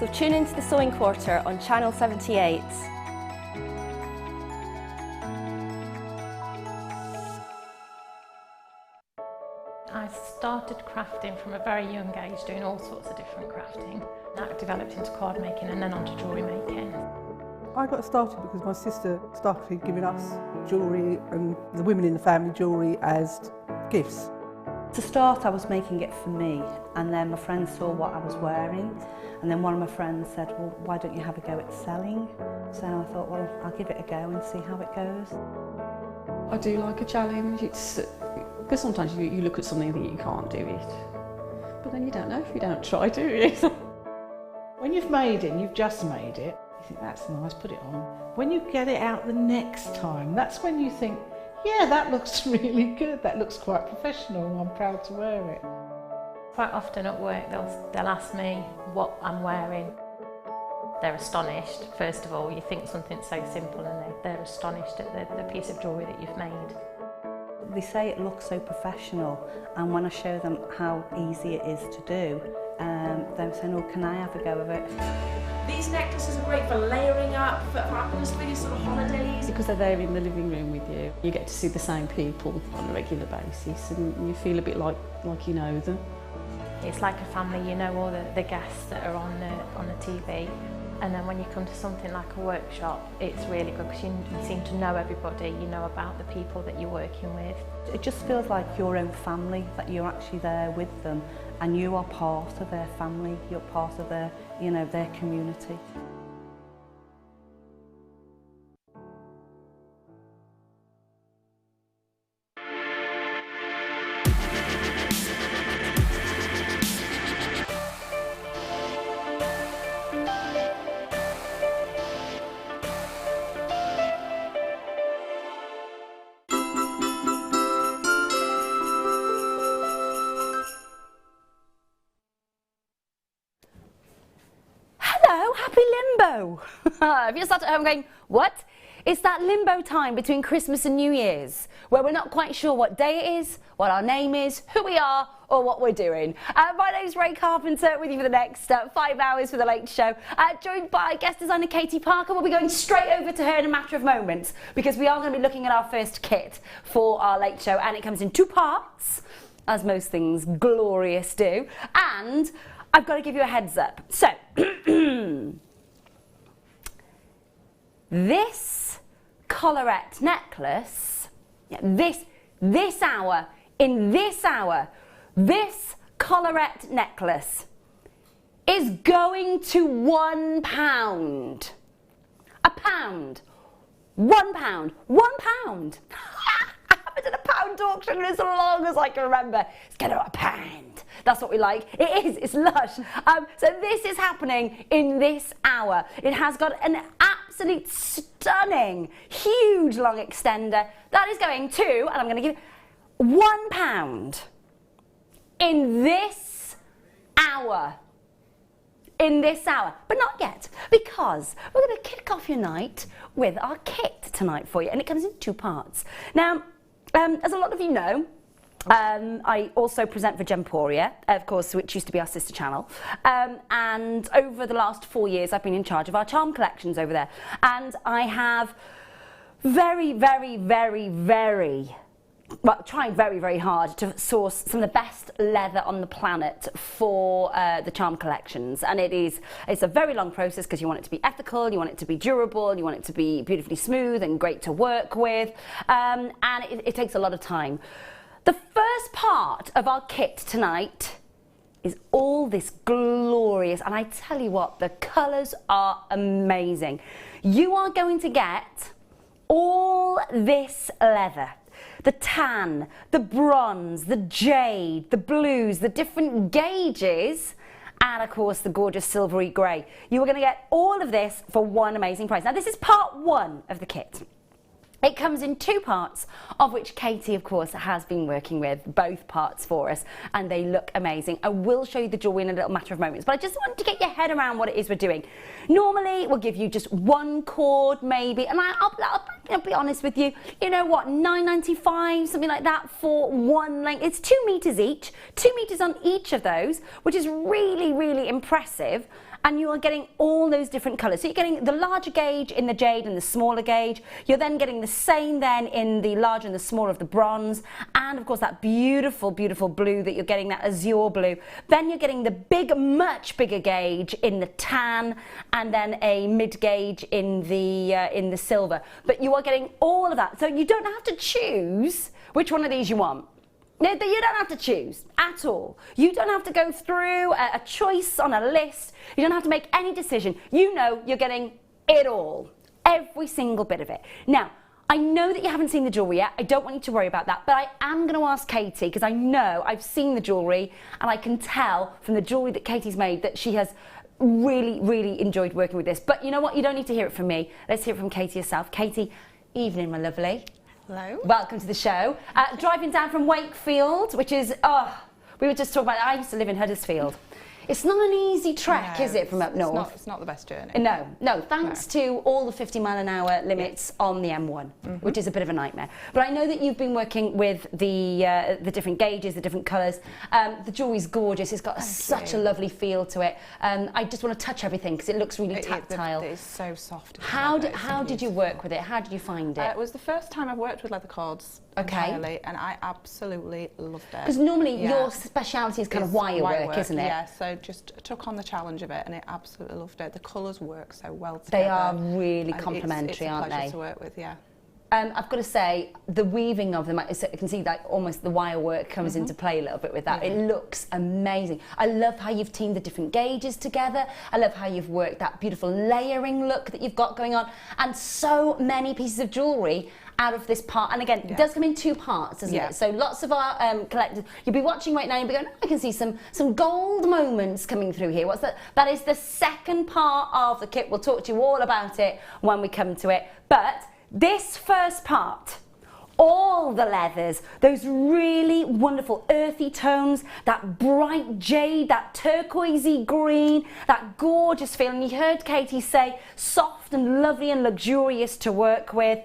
So tune into the Sewing Quarter on Channel 78. I started crafting from a very young age, doing all sorts of different crafting. That developed into card making and then onto jewellery making. I got started because my sister started giving us jewellery and the women in the family jewellery as gifts. To start, I was making it for me, and then my friends saw what I was wearing, and then one of my friends said, well, why don't you have a go at selling? So I thought, well, I'll give it a go and see how it goes. I do like a challenge. Because sometimes you look at something that you can't do it, but then you don't know if you don't try, do you? When you've made it, and you've just made it, you think that's nice, put it on. When you get it out the next time, that's when you think, yeah, that looks really good, that looks quite professional, and I'm proud to wear it. Quite often at work they'll ask me what I'm wearing. They're astonished. First of all, you think something so simple and they're astonished at the piece of jewellery that you've made. They say it looks so professional, and when I show them how easy it is to do, they're saying, oh, can I have a go of it? These necklaces are great for layering up, for atmosphere, sort of holidays. Because they're there in the living room with you. You get to see the same people on a regular basis and you feel a bit like you know them. It's like a family, you know all the guests that are on the TV. And then when you come to something like a workshop, it's really good because you seem to know everybody, you know about the people that you're working with. It just feels like your own family, that you're actually there with them and you are part of their family, you're part of their, their community. Happy limbo! If you're sat at home going, what? It's that limbo time between Christmas and New Year's, where we're not quite sure what day it is, what our name is, who we are, or what we're doing. My name's Ray Carpenter, with you for the next 5 hours for The Late Show. Joined by guest designer Katie Parker. We'll be going straight over to her in a matter of moments, because we are going to be looking at our first kit for our Late Show, and it comes in 2 parts, as most things glorious do, and I've got to give you a heads up. So, this colorette necklace, this hour, this colorette necklace is going to £1. £1. £1. I haven't done a pound auction in as long as I can remember. It's going to £1. That's what we like. It is, it's lush. So this is happening in this hour. It has got an absolute stunning, huge long extender. That is going to, and I'm going to give £1 in this hour. In this hour, but not yet, because we're going to kick off your night with our kit tonight for you, and it comes in 2 parts. Now, as a lot of you know, I also present for Gemporia, of course, which used to be our sister channel, and over the last 4 years I've been in charge of our charm collections over there, and I have tried very hard to source some of the best leather on the planet for the charm collections, and it's a very long process because you want it to be ethical, you want it to be durable, you want it to be beautifully smooth and great to work with, and it takes a lot of time. The first part of our kit tonight is all this glorious, and I tell you what, the colours are amazing. You are going to get all this leather. The tan, the bronze, the jade, the blues, the different gauges, and of course the gorgeous silvery grey. You are going to get all of this for one amazing price. Now this is part 1 of the kit. It comes in 2 parts, of which Katie, of course, has been working with both parts for us, and they look amazing. I will show you the jewellery in a little matter of moments, but I just wanted to get your head around what it is we're doing. Normally, we'll give you just 1 cord, maybe, and I'll be honest with you, you know what, £9.95, something like that for 1 length. It's 2 metres each, 2 metres on each of those, which is really impressive. and you are getting all those different colours. So you're getting the larger gauge in the jade and the smaller gauge. You're then getting the same then in the larger and the smaller of the bronze, and of course that beautiful, beautiful blue that you're getting, that azure blue. Then you're getting the big, much bigger gauge in the tan, and then a mid gauge in the silver. But you are getting all of that, so you don't have to choose which one of these you want. No, you don't have to choose at all. You don't have to go through a choice on a list. You don't have to make any decision. You know you're getting it all, every single bit of it. Now, I know that you haven't seen the jewellery yet. I don't want you to worry about that, but I am going to ask Katie, because I know I've seen the jewellery and I can tell from the jewellery that Katie's made that she has really, really enjoyed working with this. But you know what? You don't need to hear it from me. Let's hear it from Katie herself. Katie, evening, my lovely. Hello. Welcome to the show. Driving down from Wakefield, which is, we were just talking about, I used to live in Huddersfield. It's not an easy trek, is it, from up north? It's not the best journey. No, thanks to all the 50-mile-an-hour limits on the M1, which is a bit of a nightmare. But I know that you've been working with the different gauges, the different colours. The jewellery's gorgeous. It's got such a lovely feel to it. I just want to touch everything because it looks really tactile. It is so soft. How did you work with it? How did you find it? It was the first time I've worked with leather cords entirely, and I absolutely loved it. Because normally your speciality is kind of wire work, isn't it? Yeah, so just took on the challenge of it, and I absolutely loved it. The colours work so well together. They are really complementary, aren't they? It's a pleasure to work with, yeah. I've got to say, the weaving of them, I can see that almost the wire work comes into play a little bit with that. It looks amazing. I love how you've teamed the different gauges together. I love how you've worked that beautiful layering look that you've got going on, and so many pieces of jewellery out of this part. And again, it does come in two parts, doesn't it? So lots of our collectors, you'll be watching right now and you'll be going, I can see some gold moments coming through here. What's that? That is the second part of the kit. We'll talk to you all about it when we come to it. But this first part, all the leathers, those really wonderful earthy tones, that bright jade, that turquoisey green, that gorgeous feeling. You heard Katie say soft and lovely and luxurious to work with.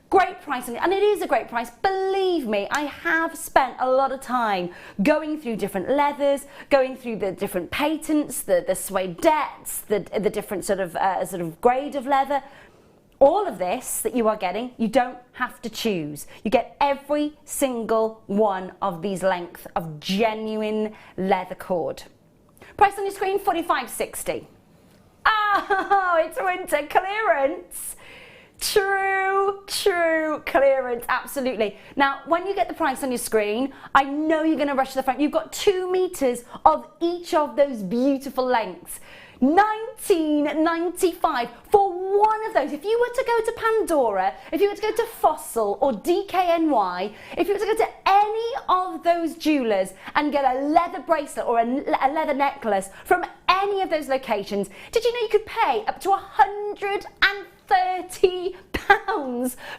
Great price, and it is a great price. Believe me, I have spent a lot of time going through different leathers, going through the different patents, the suedettes, the different sort of grade of leather. All of this that you are getting, you don't have to choose. You get every single one of these lengths of genuine leather cord. Price on your screen, $45.60. Oh, it's winter clearance. True clearance, absolutely. Now, when you get the price on your screen, I know you're going to rush to the front. You've got 2 meters of each of those beautiful lengths. $19.95 for one of those. If you were to go to Pandora, if you were to go to Fossil or DKNY, if you were to go to any of those jewellers and get a leather bracelet or a leather necklace from any of those locations, did you know you could pay up to £130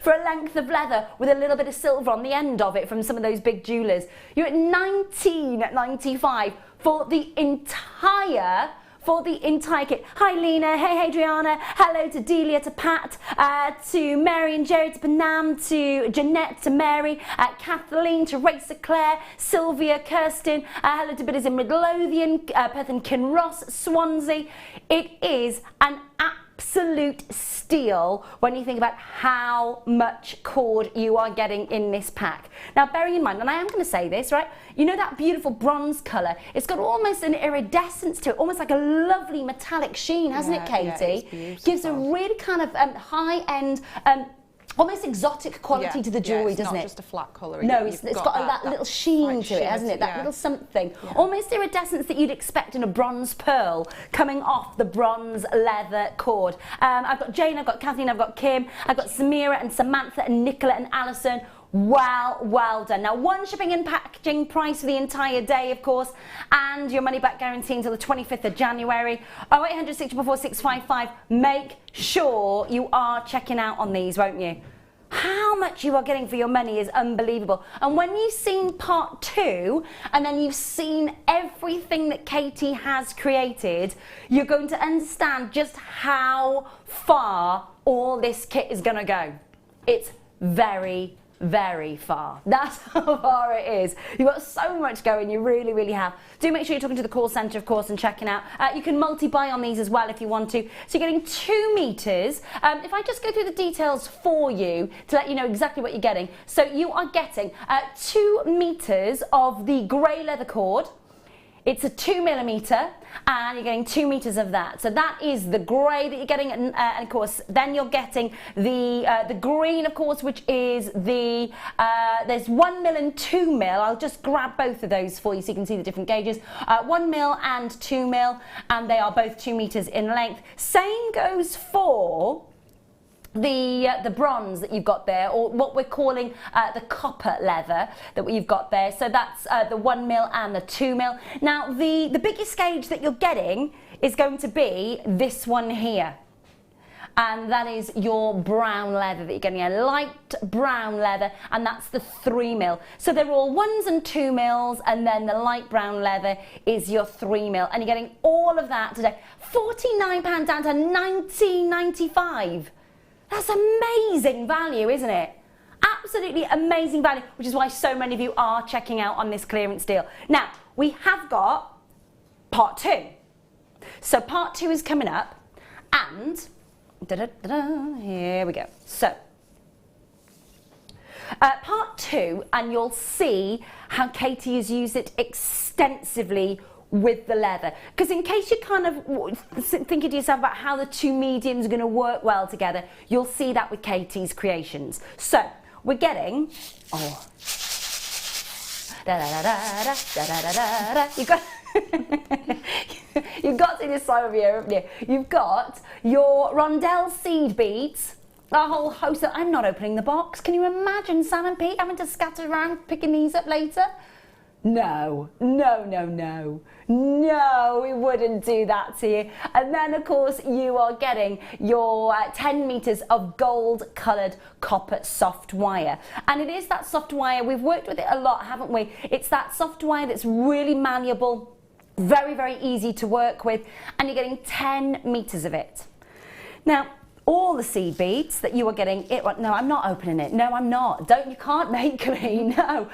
for a length of leather with a little bit of silver on the end of it from some of those big jewellers? You're at $19.95 for the entire kit. Hi Lena, hey Adriana, hello to Delia, to Pat, to Mary and Jerry, to Panam, to Jeanette, to Mary, Kathleen, to Racer Claire, Sylvia, Kirsten, hello to Bidders in Midlothian, Perth and Kinross, Swansea. It is an absolute steal when you think about how much cord you are getting in this pack. Now, bearing in mind, and I am going to say this, right? You know that beautiful bronze colour? It's got almost an iridescence to it, almost like a lovely metallic sheen, hasn't it, Katie? Yeah, it's beautiful. Gives a really kind of high-end, almost exotic quality to the jewellery, doesn't it? It's not just a flat colour. No, it's got that little sheen to it, hasn't it? That little something. Yeah. Almost iridescence that you'd expect in a bronze pearl coming off the bronze leather cord. I've got Jane, I've got Kathleen, I've got Kim, I've got Samira and Samantha and Nicola and Alison. Well done. Now, one shipping and packaging price for the entire day, of course, and your money back guarantee until the 25th of January. 0800 644 655. Make sure you are checking out on these, won't you? How much you are getting for your money is unbelievable. And when you've seen part 2 and then you've seen everything that Katie has created, you're going to understand just how far all this kit is going to go. It's very very far. That's how far it is. You've got so much going, you really, really have. Do make sure you're talking to the call centre, of course, and checking out. You can multi-buy on these as well if you want to. So you're getting 2 meters. If I just go through the details for you to let you know exactly what you're getting. So you are getting 2 meters of the grey leather cord. It's a 2mm, and you're getting 2 meters of that. So that is the grey that you're getting, and of course, then you're getting the green, of course, which is the there's 1mm and 2mm. I'll just grab both of those for you so you can see the different gauges. 1mm and 2mm, and they are both 2 meters in length. Same goes for the bronze that you've got there, or what we're calling the copper leather that you've got there. So that's the 1mm and the 2mm. Now the biggest gauge that you're getting is going to be this one here, and that is your brown leather that you're getting, a light brown leather, and that's the 3mm. So they're all 1s and 2mm, and then the light brown leather is your 3mm, and you're getting all of that today. £49 down to £19.95. That's amazing value, isn't it? Absolutely amazing value, which is why so many of you are checking out on this clearance deal. Now, we have got part 2. So part 2 is coming up, and here we go. So, part 2, and you'll see how Katie has used it extensively with the leather, because in case you're kind of thinking to yourself about how the 2 mediums are going to work well together, you'll see that with Katie's creations. So we're getting you've got you've got to see this side of you, haven't you? You've got your rondelle seed beads, a whole host of, I'm not opening the box. Can you imagine Sam and Pete having to scatter around picking these up later? No, no, no, no, no, we wouldn't do that to you. And then, of course, you are getting your 10 meters of gold coloured copper soft wire. And it is that soft wire, we've worked with it a lot, haven't we? It's that soft wire that's really malleable, very, very easy to work with, and you're getting 10 meters of it. Now, all the seed beads that you are getting, no, I'm not opening it. No, I'm not. You can't make me, no.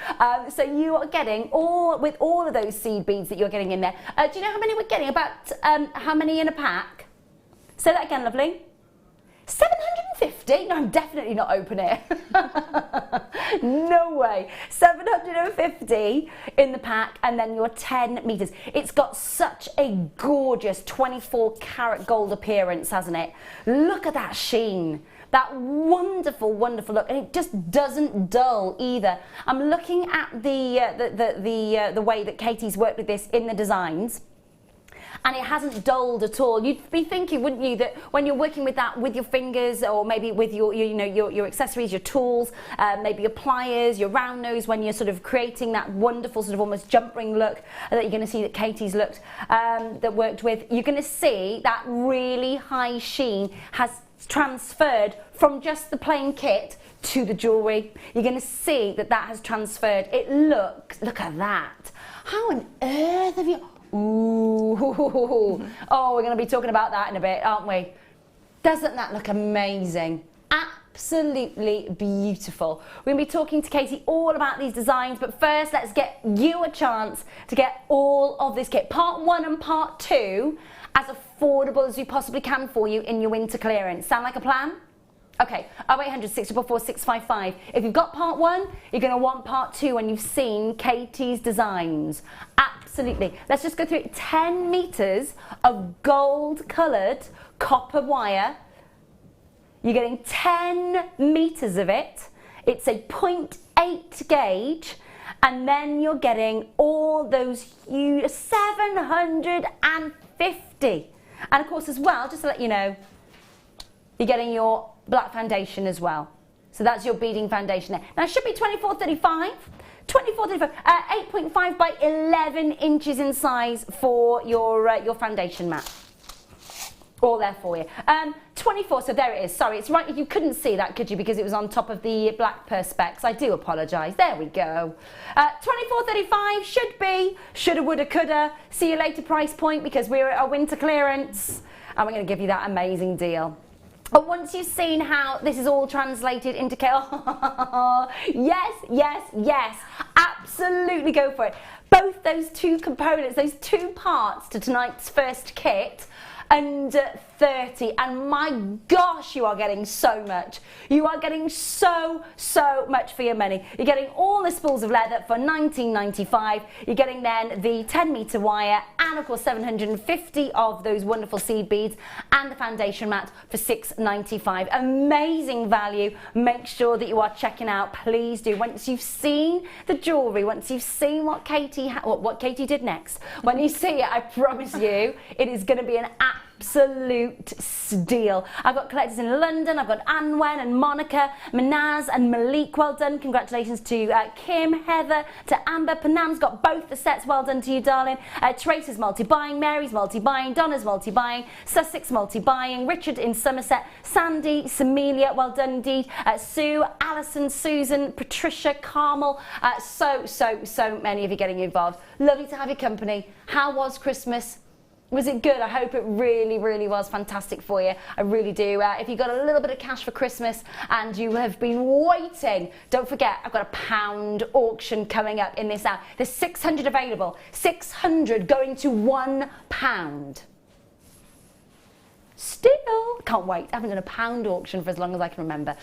So you are getting with all of those seed beads that you're getting in there. Do you know how many we're getting? About how many in a pack? Say that again, lovely. 750? No, I'm definitely not opening it. No way. 750 in the pack, and then your 10 meters. It's got such a gorgeous 24 karat gold appearance, hasn't it? Look at that sheen. That wonderful, wonderful look, and it just doesn't dull either. I'm looking at the way that Katie's worked with this in the designs, and it hasn't dulled at all. You'd be thinking, wouldn't you, that when you're working with that with your fingers, or maybe with your accessories, your tools, maybe your pliers, your round nose, when you're sort of creating that wonderful sort of almost jump ring look that you're going to see that Katie's looked that worked with, you're going to see that really high sheen has transferred from just the plain kit to the jewellery. You're going to see that that has transferred. It looks, look at that. How on earth have you... Ooh, oh, we're going to be talking about that in a bit, aren't we? Doesn't that look amazing? Absolutely beautiful. We're going to be talking to Katie all about these designs, but first let's get you a chance to get all of this kit, part 1 and part 2, as affordable as we possibly can for you in your winter clearance. Sound like a plan? Okay, 0800 644 655. If you've got part 1, you're going to want part 2 when you've seen Katie's designs. Absolutely. Let's just go through it. 10 meters of gold coloured copper wire. You're getting 10 meters of it. It's a 0.8 gauge. And then you're getting all those huge 750. And of course, as well, just to let you know, you're getting your black foundation as well. So that's your beading foundation there. Now it should be 2435. 8.5 by 11 inches in size for your foundation mat. All there for you. 24, so there it is. Sorry, it's right. You couldn't see that, could you? Because it was on top of the black perspex. I do apologise. There we go. 24.35 should be. Shoulda, woulda, coulda. See you later price point, because we're at our winter clearance. And we're going to give you that amazing deal. But once you've seen how this is all translated into yes, absolutely go for it. Both those two components, those two parts to tonight's first kit, under 30, and my gosh, you are getting so much. You are getting so much for your money. You're getting all the spools of leather for $19.95. You're getting then the 10-meter wire, and of course 750 of those wonderful seed beads, and the foundation mat for $6.95. Amazing value. Make sure that you are checking out, please do. Once you've seen the jewellery, once you've seen what Katie did next, when you see it, I promise you, it is going to be an absolute steal. I've got collectors in London. I've got Anwen and Monica, Manaz and Malik. Well done. Congratulations to Kim, Heather, to Amber. Panam's got both the sets. Well done to you, darling. Teresa's multi-buying. Mary's multi-buying. Donna's multi-buying. Sussex multi-buying. Richard in Somerset. Sandy, Samelia. Well done indeed. Sue, Alison, Susan, Patricia, Carmel. So many of you getting involved. Lovely to have your company. How was Christmas? Was it good? I hope it really was fantastic for you. I really do. If you got a little bit of cash for Christmas and you have been waiting, don't forget, I've got a pound auction coming up in this hour. There's 600 available. 600 going to £1. Still, can't wait. I haven't done a pound auction for as long as I can remember.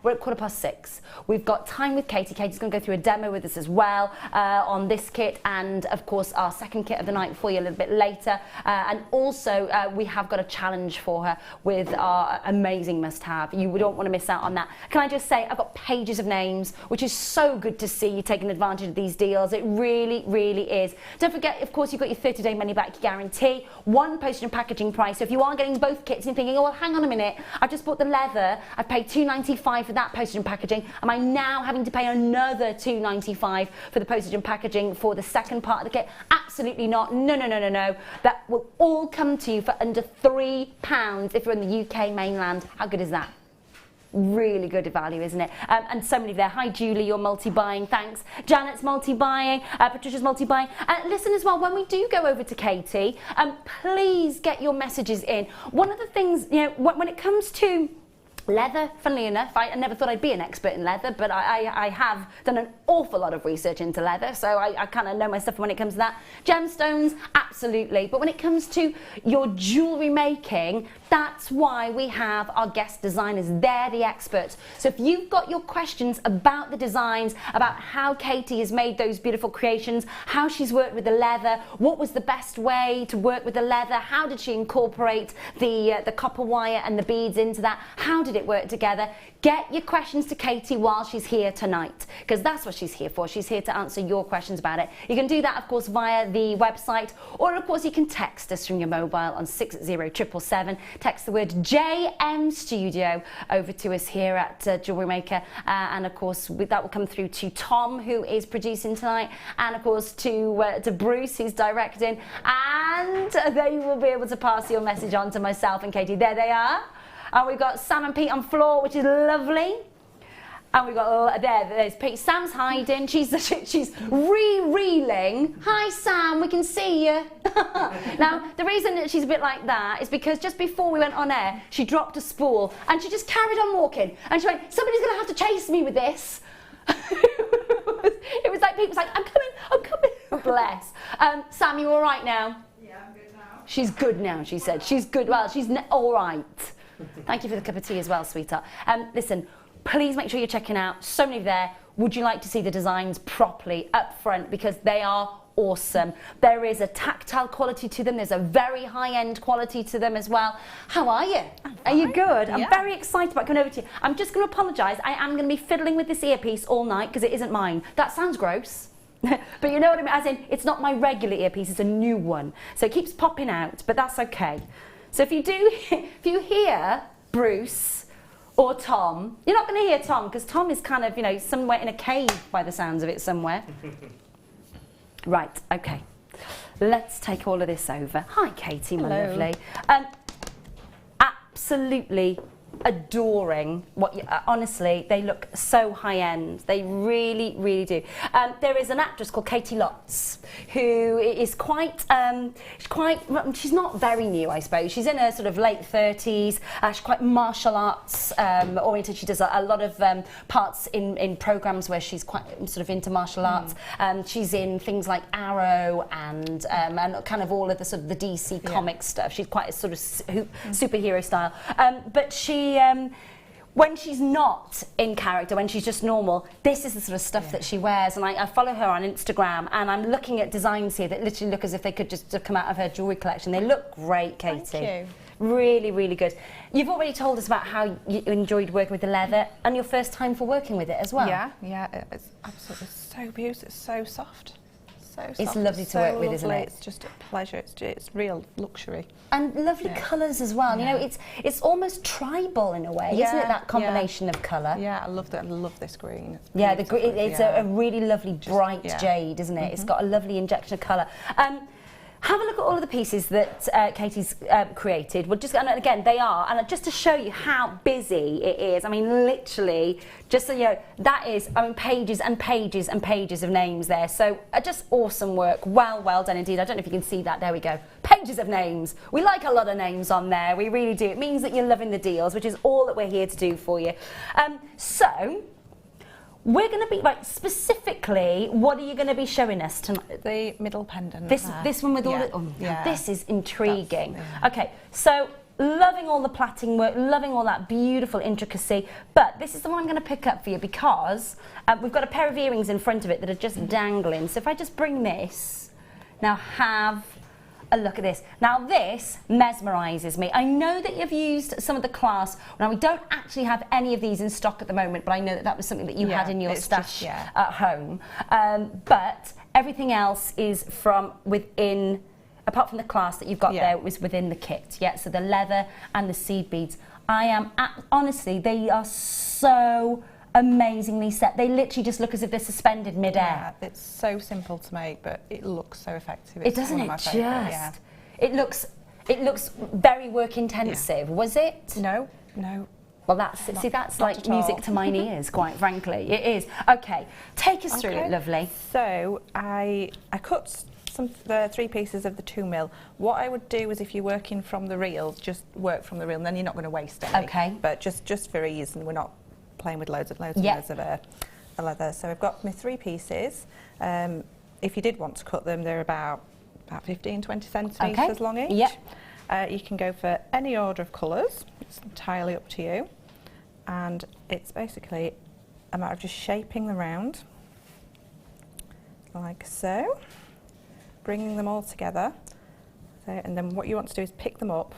We're at 6:15. We've got time with Katie. Katie's going to go through a demo with us as well on this kit, and of course our second kit of the night for you a little bit later. And also we have got a challenge for her with our amazing must-have. You don't want to miss out on that. Can I just say, I've got pages of names, which is so good to see you taking advantage of these deals. It really is. Don't forget, of course, you've got your 30-day money-back guarantee. One postage and packaging price. So if you are getting both kits and thinking, oh well, hang on a minute, I've just bought the leather, I've paid $2.95 for that postage and packaging, am I now having to pay another $2.95 for the postage and packaging for the second part of the kit? Absolutely not. No. That will all come to you for under £3 if you're in the UK mainland. How good is that? Really good value, isn't it? And so many there. Hi Julie, you're multi-buying, thanks. Janet's multi-buying, Patricia's multi-buying. Listen as well, when we do go over to Katie, please get your messages in. One of the things, you know, when it comes to leather, funnily enough, I never thought I'd be an expert in leather, but I have done an awful lot of research into leather, so I kind of know my stuff when it comes to that. Gemstones, absolutely. But when it comes to your jewellery making, that's why we have our guest designers. They're the experts. So if you've got your questions about the designs, about how Katie has made those beautiful creations, how she's worked with the leather, what was the best way to work with the leather, how did she incorporate the copper wire and the beads into that, how did it work together, get your questions to Katie while she's here tonight, because that's what she's here for. She's here to answer your questions about it. You can do that, of course, via the website, or of course you can text us from your mobile on 60777. Text the word JM Studio over to us here at Jewellery Maker, and of course that will come through to Tom, who is producing tonight, and of course to Bruce, who's directing, and they will be able to pass your message on to myself and Katie. There they are. And we've got Sam and Pete on floor, which is lovely. And we've got, there's Pete. Sam's hiding. She's re-reeling. Hi, Sam, we can see you. Now, the reason that she's a bit like that is because just before we went on air, she dropped a spool and she just carried on walking. And she went, somebody's going to have to chase me with this. It was like, Pete was like, I'm coming. Bless. Sam, you all right now? Yeah, I'm good now. She's good now, she said. She's good. Well, she's all right. Thank you for the cup of tea as well, sweetheart. Listen, please make sure you're checking out. So many there. Would you like to see the designs properly up front? Because they are awesome. There is a tactile quality to them. There's a very high-end quality to them as well. How are you? Are you good? Yeah. I'm very excited about coming over to you. I'm just going to apologise. I am going to be fiddling with this earpiece all night because it isn't mine. That sounds gross. But you know what I mean? As in, it's not my regular earpiece. It's a new one. So it keeps popping out, but that's okay. So if you hear Bruce or Tom, you're not going to hear Tom because Tom is kind of, you know, somewhere in a cave by the sounds of it somewhere. Right, okay. Let's take all of this over. Hi, Katie, my lovely. Absolutely adoring what you, honestly, they look so high-end. They really, really do. There is an actress called Katie Lotz who is she's not very new, I suppose. She's in her sort of late 30s. She's quite martial arts oriented. She does a lot of parts in programs where she's quite sort of into martial arts. She's in things like Arrow and kind of all of the sort of the DC comic stuff. She's quite a sort of superhero style. But she, when she's not in character, when she's just normal, this is the sort of stuff that she wears. And I follow her on Instagram, and I'm looking at designs here that literally look as if they could just come out of her jewellery collection. They look great, Katie. Thank you. Really, really good. You've already told us about how you enjoyed working with the leather and your first time for working with it as well. Yeah, it's absolutely so beautiful. It's so soft. So soft. It's lovely to work with, isn't it? It's just a pleasure. It's real luxury. And lovely colours as well. You know, it's almost tribal in a way, isn't it? That combination of colour. Yeah, I love that. I love this green. Yeah, the green. It's a really lovely bright jade, isn't it? It's got a lovely injection of colour. Have a look at all of the pieces that Katie's created. We'll just, and again, they are, and just to show you how busy it is, I mean, literally, just so you know, that is, I mean, pages and pages and pages of names there. So just awesome work. Well done indeed. I don't know if you can see that. There we go. Pages of names. We like a lot of names on there. We really do. It means that you're loving the deals, which is all that we're here to do for you. So, we're going to be, specifically, what are you going to be showing us tonight? The middle pendant. This one with all the... this is intriguing. Okay, so loving all the plaiting work, loving all that beautiful intricacy, but this is the one I'm going to pick up for you because we've got a pair of earrings in front of it that are just dangling. So if I just bring this, now have a look at this. Now this mesmerises me. I know that you've used some of the class. Now we don't actually have any of these in stock at the moment, but I know that that was something that you had in your stash at home. But everything else is from within, apart from the class that you've got there, it was within the kit. Yeah, so the leather and the seed beads. Honestly, they are so amazingly set. They literally just look as if they're suspended mid-air. Yeah, it's so simple to make, but it looks so effective. It doesn't it just? It looks very work intensive. Was it? No. Well, that's like music to mine ears, quite frankly. It is. Okay, take us through it, lovely. So I cut the 3 pieces of the 2mm. What I would do is, if you're working from the reel, just work from the reel, and then you're not going to waste any. Okay. But just for ease, and we're not playing with loads of leather. So I've got my 3 pieces. If you did want to cut them, they're about 15-20 centimetres long each. You can go for any order of colours. It's entirely up to you. And it's basically a matter of just shaping them round, like so, bringing them all together. So, and then what you want to do is pick them up.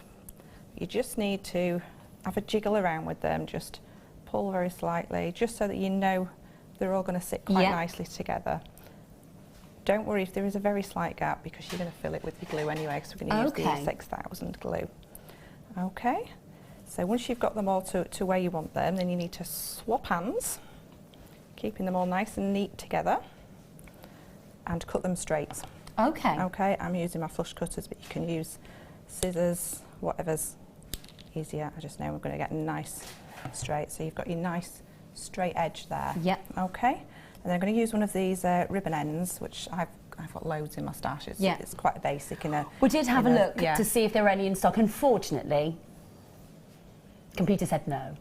You just need to have a jiggle around with them, just pull very slightly, just so that you know they're all going to sit quite nicely together. Don't worry if there is a very slight gap, because you're going to fill it with your glue anyway, because we're going to use the 6000 glue. Okay, so once you've got them all to where you want them, then you need to swap hands, keeping them all nice and neat together, and cut them straight. Okay, I'm using my flush cutters, but you can use scissors, whatever's easier. I just know we're going to get nice straight. So you've got your nice straight edge there. Okay, and then I'm going to use one of these ribbon ends, which I've got loads in my stash. It's quite basic. We did have a look to see if there were any in stock. Unfortunately, computer said no.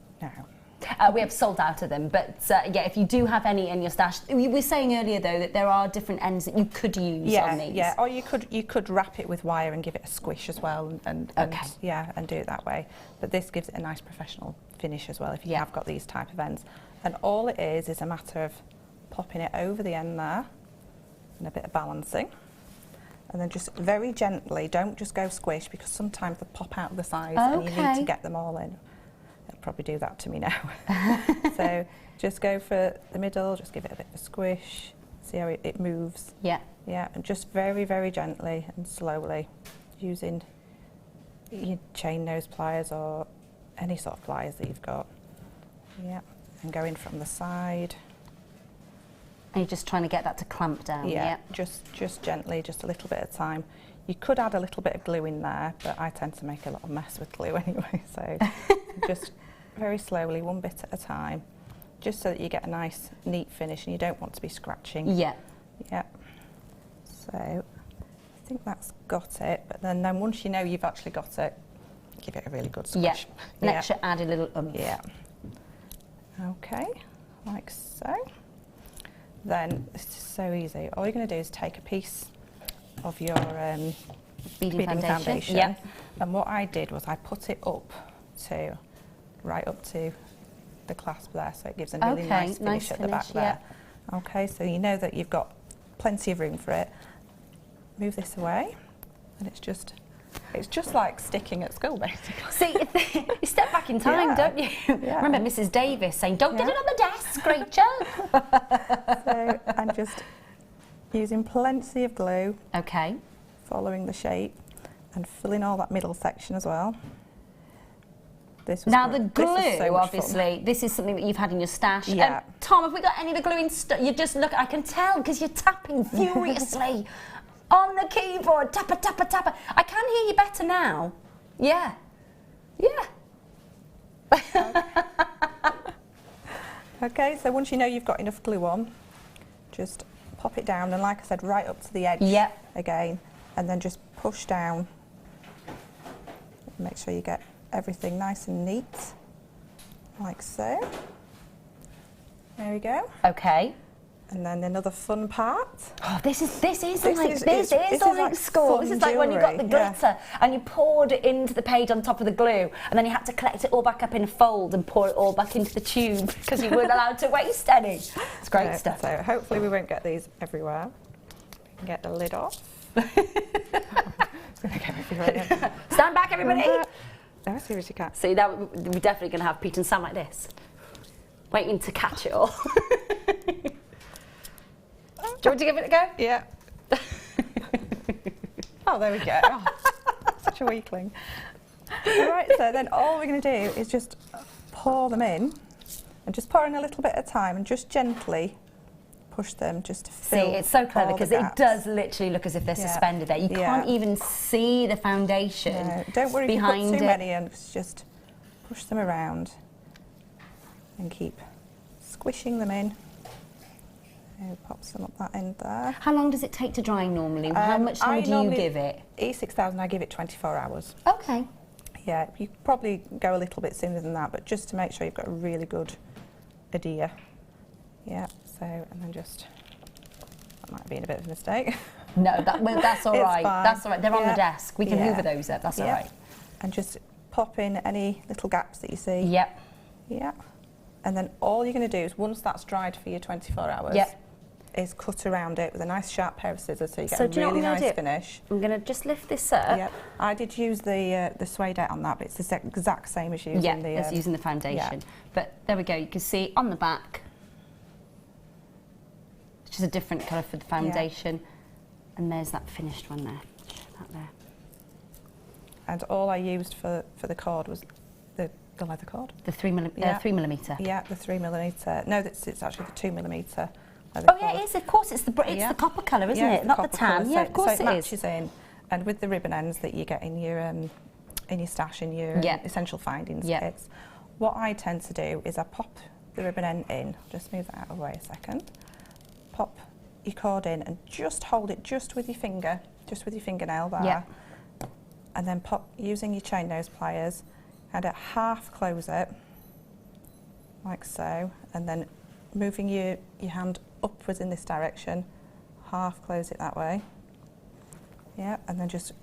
We have sold out of them, but if you do have any in your stash, we were saying earlier though that there are different ends that you could use on these. Or you could wrap it with wire and give it a squish as well, and do it that way. But this gives it a nice professional finish as well if you have got these type of ends. And all it is a matter of popping it over the end there, and a bit of balancing, and then just very gently. Don't just go squish, because sometimes they pop out of the sides and you need to get them all in. Probably do that to me now. So just go for the middle, just give it a bit of a squish, see how it moves. And just very, very gently and slowly, using your chain nose pliers or any sort of pliers that you've got. And going from the side. And you're just trying to get that to clamp down. Just gently, just a little bit at a time. You could add a little bit of glue in there, but I tend to make a lot of mess with glue anyway, so just very slowly, one bit at a time, just so that you get a nice, neat finish and you don't want to be scratching. Yeah. Yep. So I think that's got it, but then once you know you've actually got it, give it a really good squish. Yeah. Next you add a little Yeah. Okay, like so. Then it's just so easy. All you're going to do is take a piece of your beading foundation. Yep. And what I did was I put it right up to the clasp there, so it gives a really nice finish at the back there. Okay, so you know that you've got plenty of room for it. Move this away, and it's just like sticking at school, basically. See, you step back in time, don't you? Yeah. Remember Mrs. Davis saying, "Don't get it on the desk, Rachel." So I'm just using plenty of glue. Okay. Following the shape and filling all that middle section as well. This was now the glue, so obviously, this is something that you've had in your stash. Yeah. Tom, have we got any of the glue in you just look, I can tell because you're tapping furiously on the keyboard. Tappa, tappa, tappa. I can hear you better now. Yeah. Yeah. Okay, so once you know you've got enough glue on, just pop it down and, like I said, right up to the edge again, and then just push down. Make sure you get everything nice and neat, like so. There we go. Okay. And then another fun part. Oh, this is like school. This is like when you got the glitter and you poured it into the page on top of the glue, and then you had to collect it all back up in a fold and pour it all back into the tube because you weren't allowed to waste any. It's great stuff. So hopefully we won't get these everywhere. We can get the lid off. Stand back, everybody. No, seriously, can't. See, now we're definitely going to have Pete and Sam like this, waiting to catch it all. Do you want to give it a go? Yeah. Oh, there we go. Oh, such a weakling. Right, so then all we're going to do is just pour them in, and just pour in a little bit at a time, and just gently push them just to fill. See, it's so clever all the because it gaps. does literally look as if they're suspended there. You can't even see the foundation. No, don't worry if you put too many in, just push them around and keep squishing them in. Pop some up that end there. How long does it take to dry normally? How much time do you give it? E6000, I give it 24 hours. Okay. Yeah, you probably go a little bit sooner than that, but just to make sure you've got a really good adhere. Yeah, so, and then just, that might have been a bit of a mistake. No, that's all right. That's all right. They're on the desk. We can hoover those up. That's all right. And just pop in any little gaps that you see. Yep. Yeah. And then all you're going to do is, once that's dried for your 24 hours, is cut around it with a nice sharp pair of scissors so you get a really nice finish. I'm going to just lift this up. Yep. I did use the suede on that, but it's the exact same as using as using the foundation. But there we go. You can see on the back, it's just a different colour for the foundation. And there's that finished one there. That there. And all I used for the cord was the leather cord. The 3 millimetre. Yeah, the 3 millimetre. No, it's actually the 2 millimetre. Oh yeah, it is. Of course, it's the copper colour, isn't it? Not the tan. Yeah, of course it matches in. And with the ribbon ends that you get in your stash, in your essential findings kits, what I tend to do is I pop the ribbon end in. Just move that out of the way a second. Pop your cord in and just hold it just with your finger, just with your fingernail there. Yeah. And then pop using your chain nose pliers and at half close it, like so, and then moving your hand upwards in this direction, half close it that way. Yeah, and then just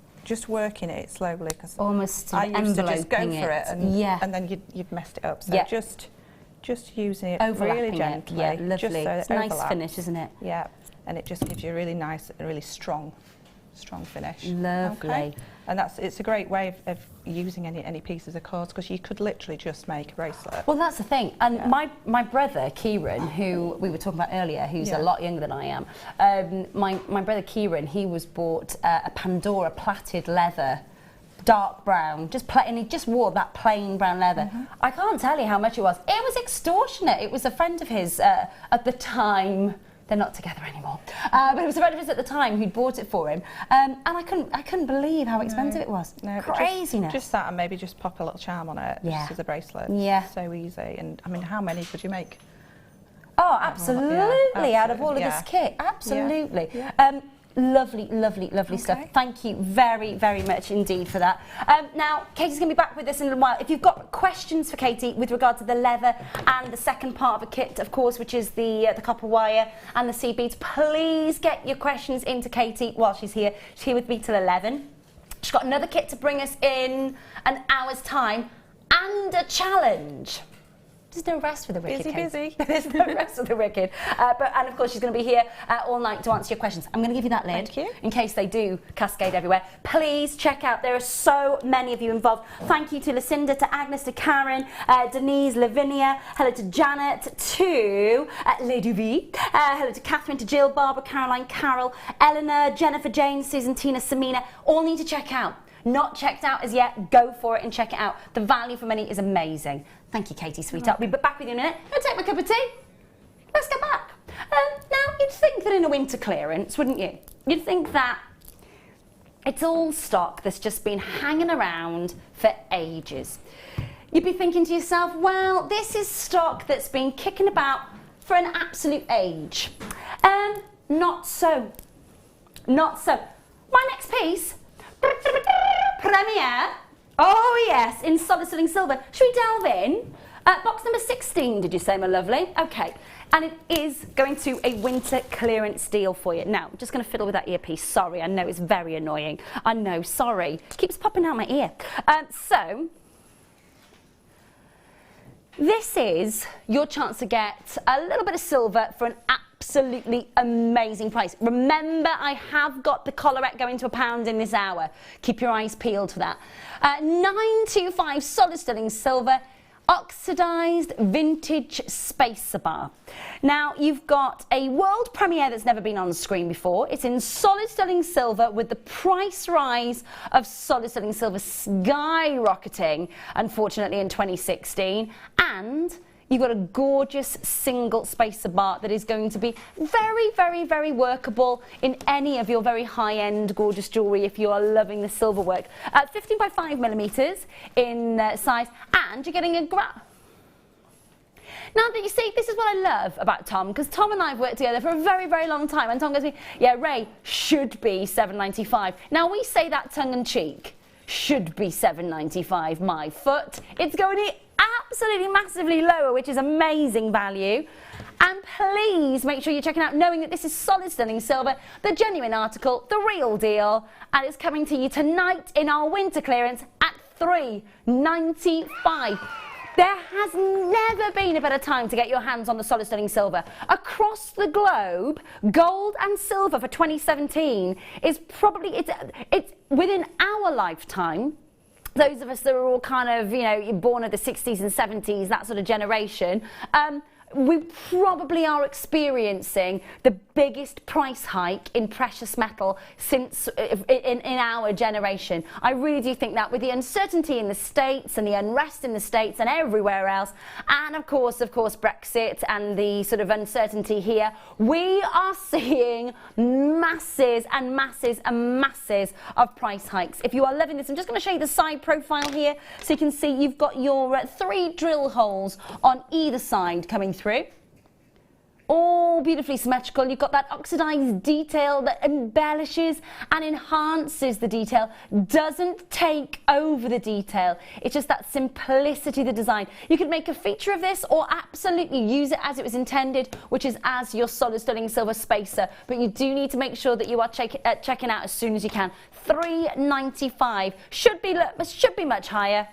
working it slowly because almost I used to just go for it and then you'd messed it up. So just using it really gently. Yeah, lovely. Just so it's a nice finish, isn't it? Yeah, and it just gives you a really nice and really strong finish. Lovely. Okay? And it's a great way of using any pieces of cords because you could literally just make a bracelet. Well, that's the thing. And my brother Kieran, who we were talking about earlier, who's a lot younger than I am, my brother Kieran, he was bought a Pandora plaited leather, dark brown, and he just wore that plain brown leather. I can't tell you how much it was. It was extortionate. It was a friend of his at the time. They're not together anymore. But it was a friend of his at the time who'd bought it for him. And I couldn't believe how expensive it was. No, craziness. Just that, and maybe just pop a little charm on it, just as a bracelet. Yeah. So easy. And I mean, how many could you make? Oh, absolutely. Out of all of this kit. Absolutely. Yeah. Lovely, lovely, lovely stuff. Thank you very, very much indeed for that. Now, Katie's going to be back with us in a little while. If you've got questions for Katie with regard to the leather and the second part of the kit, of course, which is the copper wire and the seed beads, please get your questions into Katie while she's here. She's here with me till 11. She's got another kit to bring us in an hour's time and a challenge. There's no rest for the wicked. Busy. There's no rest for the wicked. And of course, she's going to be here all night to answer your questions. I'm going to give you that lid. Thank you. In case they do cascade everywhere. Please check out. There are so many of you involved. Thank you to Lucinda, to Agnes, to Karen, Denise, Lavinia. Hello to Janet, to Ludovic. Hello to Catherine, to Jill, Barbara, Caroline, Carol, Eleanor, Jennifer, Jane, Susan, Tina, Samina. All need to check out. Not checked out as yet, go for it and check it out. The value for money is amazing. Thank you, Katie, sweetheart. We'll be back with you in a minute. I'll take my cup of tea. Let's go back. Now, you'd think that in a winter clearance, wouldn't you? You'd think that it's all stock that's just been hanging around for ages. You'd be thinking to yourself, well, this is stock that's been kicking about for an absolute age. Not so. Not so. My next piece, Premiere. Oh yes, in solid sterling silver. Should we delve in? Box number 16, did you say, my lovely? Okay, and it is going to a winter clearance deal for you. Now, I'm just going to fiddle with that earpiece. Sorry, I know it's very annoying. I know, sorry. Keeps popping out my ear. So, this is your chance to get a little bit of silver for an absolutely amazing price. Remember, I have got the collarette going to £1 in this hour. Keep your eyes peeled for that. 925 solid sterling silver, oxidized vintage spacer bar. Now, you've got a world premiere that's never been on screen before. It's in solid sterling silver with the price rise of solid sterling silver skyrocketing, unfortunately, in 2016. And you've got a gorgeous single spacer bar that is going to be very, very, very workable in any of your very high-end gorgeous jewellery if you are loving the silver work. 15 by 5 millimetres in size, and you're getting a Now, that you see, this is what I love about Tom, because Tom and I have worked together for a very, very long time, and Tom goes to me, yeah, Ray, should be £7.95. Now, we say that tongue-in-cheek, should be £7.95, my foot. It's going to absolutely massively lower, which is amazing value. And please make sure you're checking out, knowing that this is solid sterling silver, the genuine article, the real deal, and it's coming to you tonight in our winter clearance at £3.95. There has never been a better time to get your hands on the solid sterling silver. Across the globe, gold and silver for 2017 is probably, it's within our lifetime. Those of us that are all kind of, you know, born in the 60s and 70s, that sort of generation, we probably are experiencing the biggest price hike in precious metal since in our generation. I really do think that, with the uncertainty in the States and the unrest in the States and everywhere else, and of course Brexit and the sort of uncertainty here, we are seeing masses and masses and masses of price hikes. If you are loving this, I'm just going to show you the side profile here so you can see you've got your 3 drill holes on either side coming through. All beautifully symmetrical. You've got that oxidized detail that embellishes and enhances the detail, doesn't take over the detail. It's just that simplicity of the design. You could make a feature of this or absolutely use it as it was intended, which is as your solid sterling silver spacer, but you do need to make sure that you are checking out as soon as you can. £3.95 should be much higher.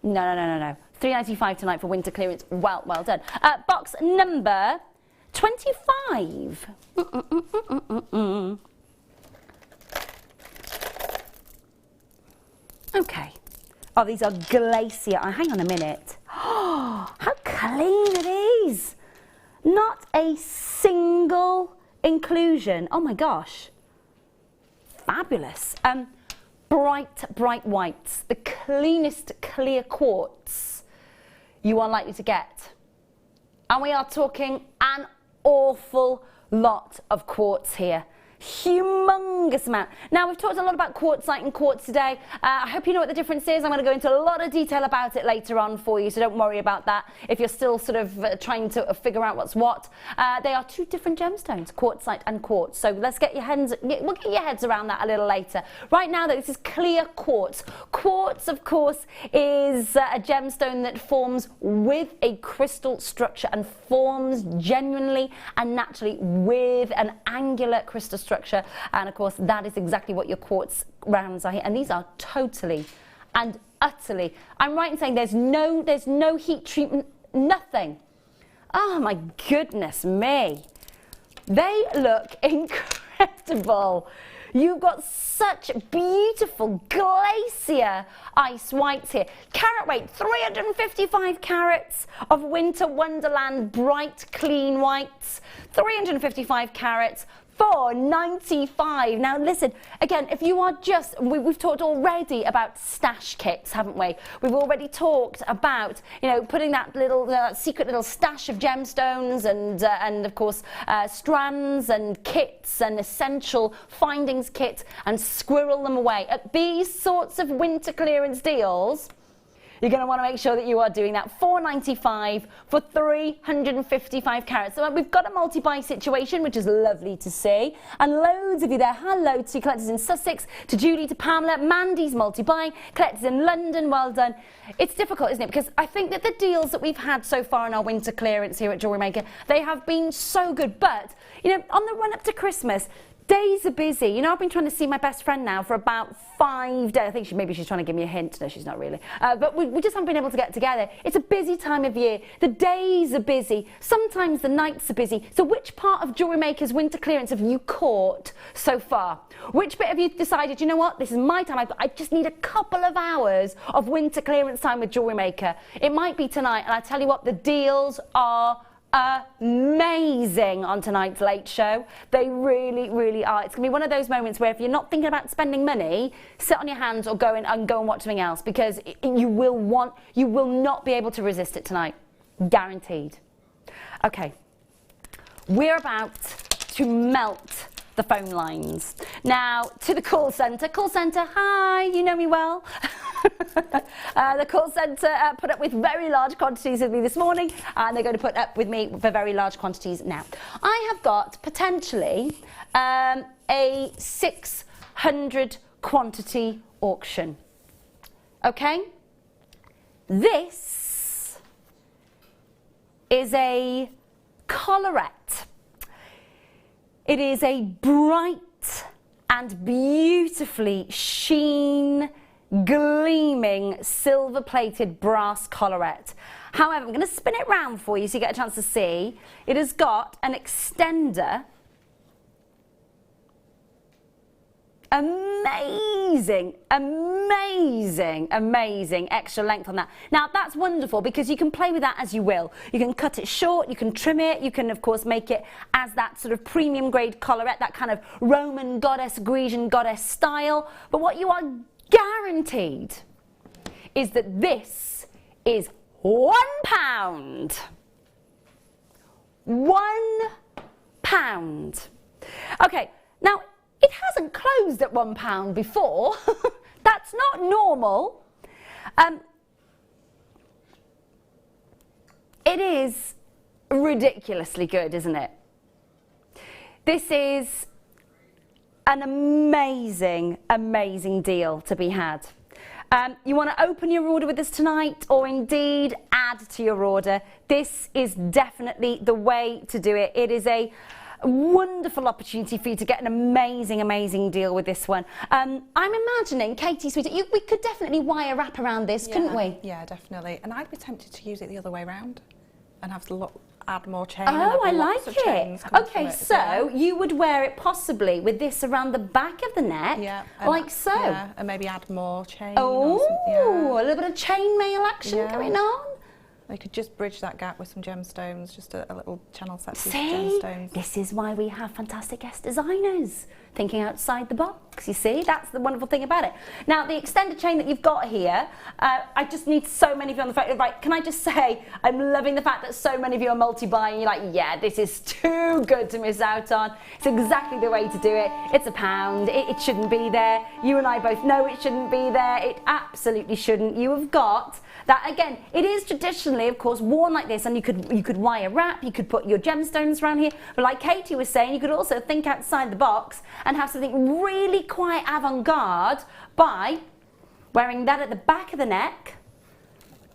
No. £3.95 tonight for winter clearance. Well done. Box number 25. Okay. Oh, these are glacier. Hang on a minute. Oh, how clean it is. Not a single inclusion. Oh my gosh. Fabulous. Bright whites. The cleanest clear quartz you are likely to get. And we are talking an awful lot of quartz here. Humongous amount. Now, we've talked a lot about quartzite and quartz today. I hope you know what the difference is. I'm going to go into a lot of detail about it later on for you, so don't worry about that if you're still sort of trying to figure out what's what. They are two different gemstones, quartzite and quartz. So let's get your heads, we'll get your heads around that a little later. Right now, though, this is clear quartz. Quartz, of course, is a gemstone that forms with a crystal structure and forms genuinely and naturally with an angular crystal structure, and of course that is exactly what your quartz rounds are here, and these are totally and utterly, I'm right in saying there's no heat treatment, nothing. Oh my goodness me, they look incredible. You've got such beautiful glacier ice whites here. Carat weight, 355 carats of winter wonderland bright clean whites, 355 carats, $4.95. Now listen, again, if you are just, we've talked already about stash kits, haven't we? We've already talked about, you know, putting that little secret little stash of gemstones and of course strands and kits and essential findings kits and squirrel them away. At these sorts of winter clearance deals, you're going to want to make sure that you are doing that. $4.95 for 355 carats. So we've got a multi-buy situation, which is lovely to see. And loads of you there. Hello to collectors in Sussex, to Julie, to Pamela, Mandy's multi-buy, collectors in London, well done. It's difficult, isn't it? Because I think that the deals that we've had so far in our winter clearance here at Jewellery Maker, they have been so good. But, you know, on the run up to Christmas, days are busy. You know, I've been trying to see my best friend now for about 5 days. I think maybe she's trying to give me a hint. No, she's not really. But we just haven't been able to get together. It's a busy time of year. The days are busy. Sometimes the nights are busy. So which part of Jewellery Maker's winter clearance have you caught so far? Which bit have you decided, you know what, this is my time. I just need a couple of hours of winter clearance time with Jewellery Maker. It might be tonight. And I tell you what, the deals are amazing on tonight's late show. They really, really are. It's going to be one of those moments where if you're not thinking about spending money, sit on your hands or go and watch something else, because you will not be able to resist it tonight. Guaranteed. Okay. We're about to melt the phone lines. Now, to the call centre. Call centre, hi, you know me well. The call centre put up with very large quantities with me this morning, and they're going to put up with me for very large quantities now. I have got potentially a 600 quantity auction. Okay? This is a colorette. It is a bright and beautifully gleaming silver-plated brass collarette. However, I'm going to spin it round for you so you get a chance to see. It has got an extender. Amazing, amazing, amazing extra length on that. Now that's wonderful because you can play with that as you will. You can cut it short, you can trim it, you can of course make it as that sort of premium grade collarette, that kind of Roman goddess, Grecian goddess style. But what you are guaranteed is that this is £1. £1. Okay, now it hasn't closed at £1 before. That's not normal. It is ridiculously good, isn't it? This is an amazing, amazing deal to be had. You want to open your order with us tonight, or indeed add to your order. This is definitely the way to do it. It is a wonderful opportunity for you to get an amazing, amazing deal with this one. I'm imagining, Katie, sweetie, we could definitely wire wrap around this, couldn't we? Yeah, definitely. And I'd be tempted to use it the other way around and have to add more chain. Oh, I like it. Okay, so you would wear it possibly with this around the back of the neck, like so. Yeah, and maybe add more chain. Oh, a little bit of chainmail action going on. They could just bridge that gap with some gemstones, just a little channel set piece of gemstones. This is why we have fantastic guest designers thinking outside the box, you see? That's the wonderful thing about it. Now, the extended chain that you've got here, I just need so many of you on the phone. Right, can I just say, I'm loving the fact that so many of you are multi-buying. You're like, yeah, this is too good to miss out on. It's exactly the way to do it. It's £1. It shouldn't be there. You and I both know it shouldn't be there. It absolutely shouldn't. You have got that. Again, it is traditionally, of course, worn like this, and you could wire wrap, you could put your gemstones around here, but like Katie was saying, you could also think outside the box and have something really quite avant-garde by wearing that at the back of the neck,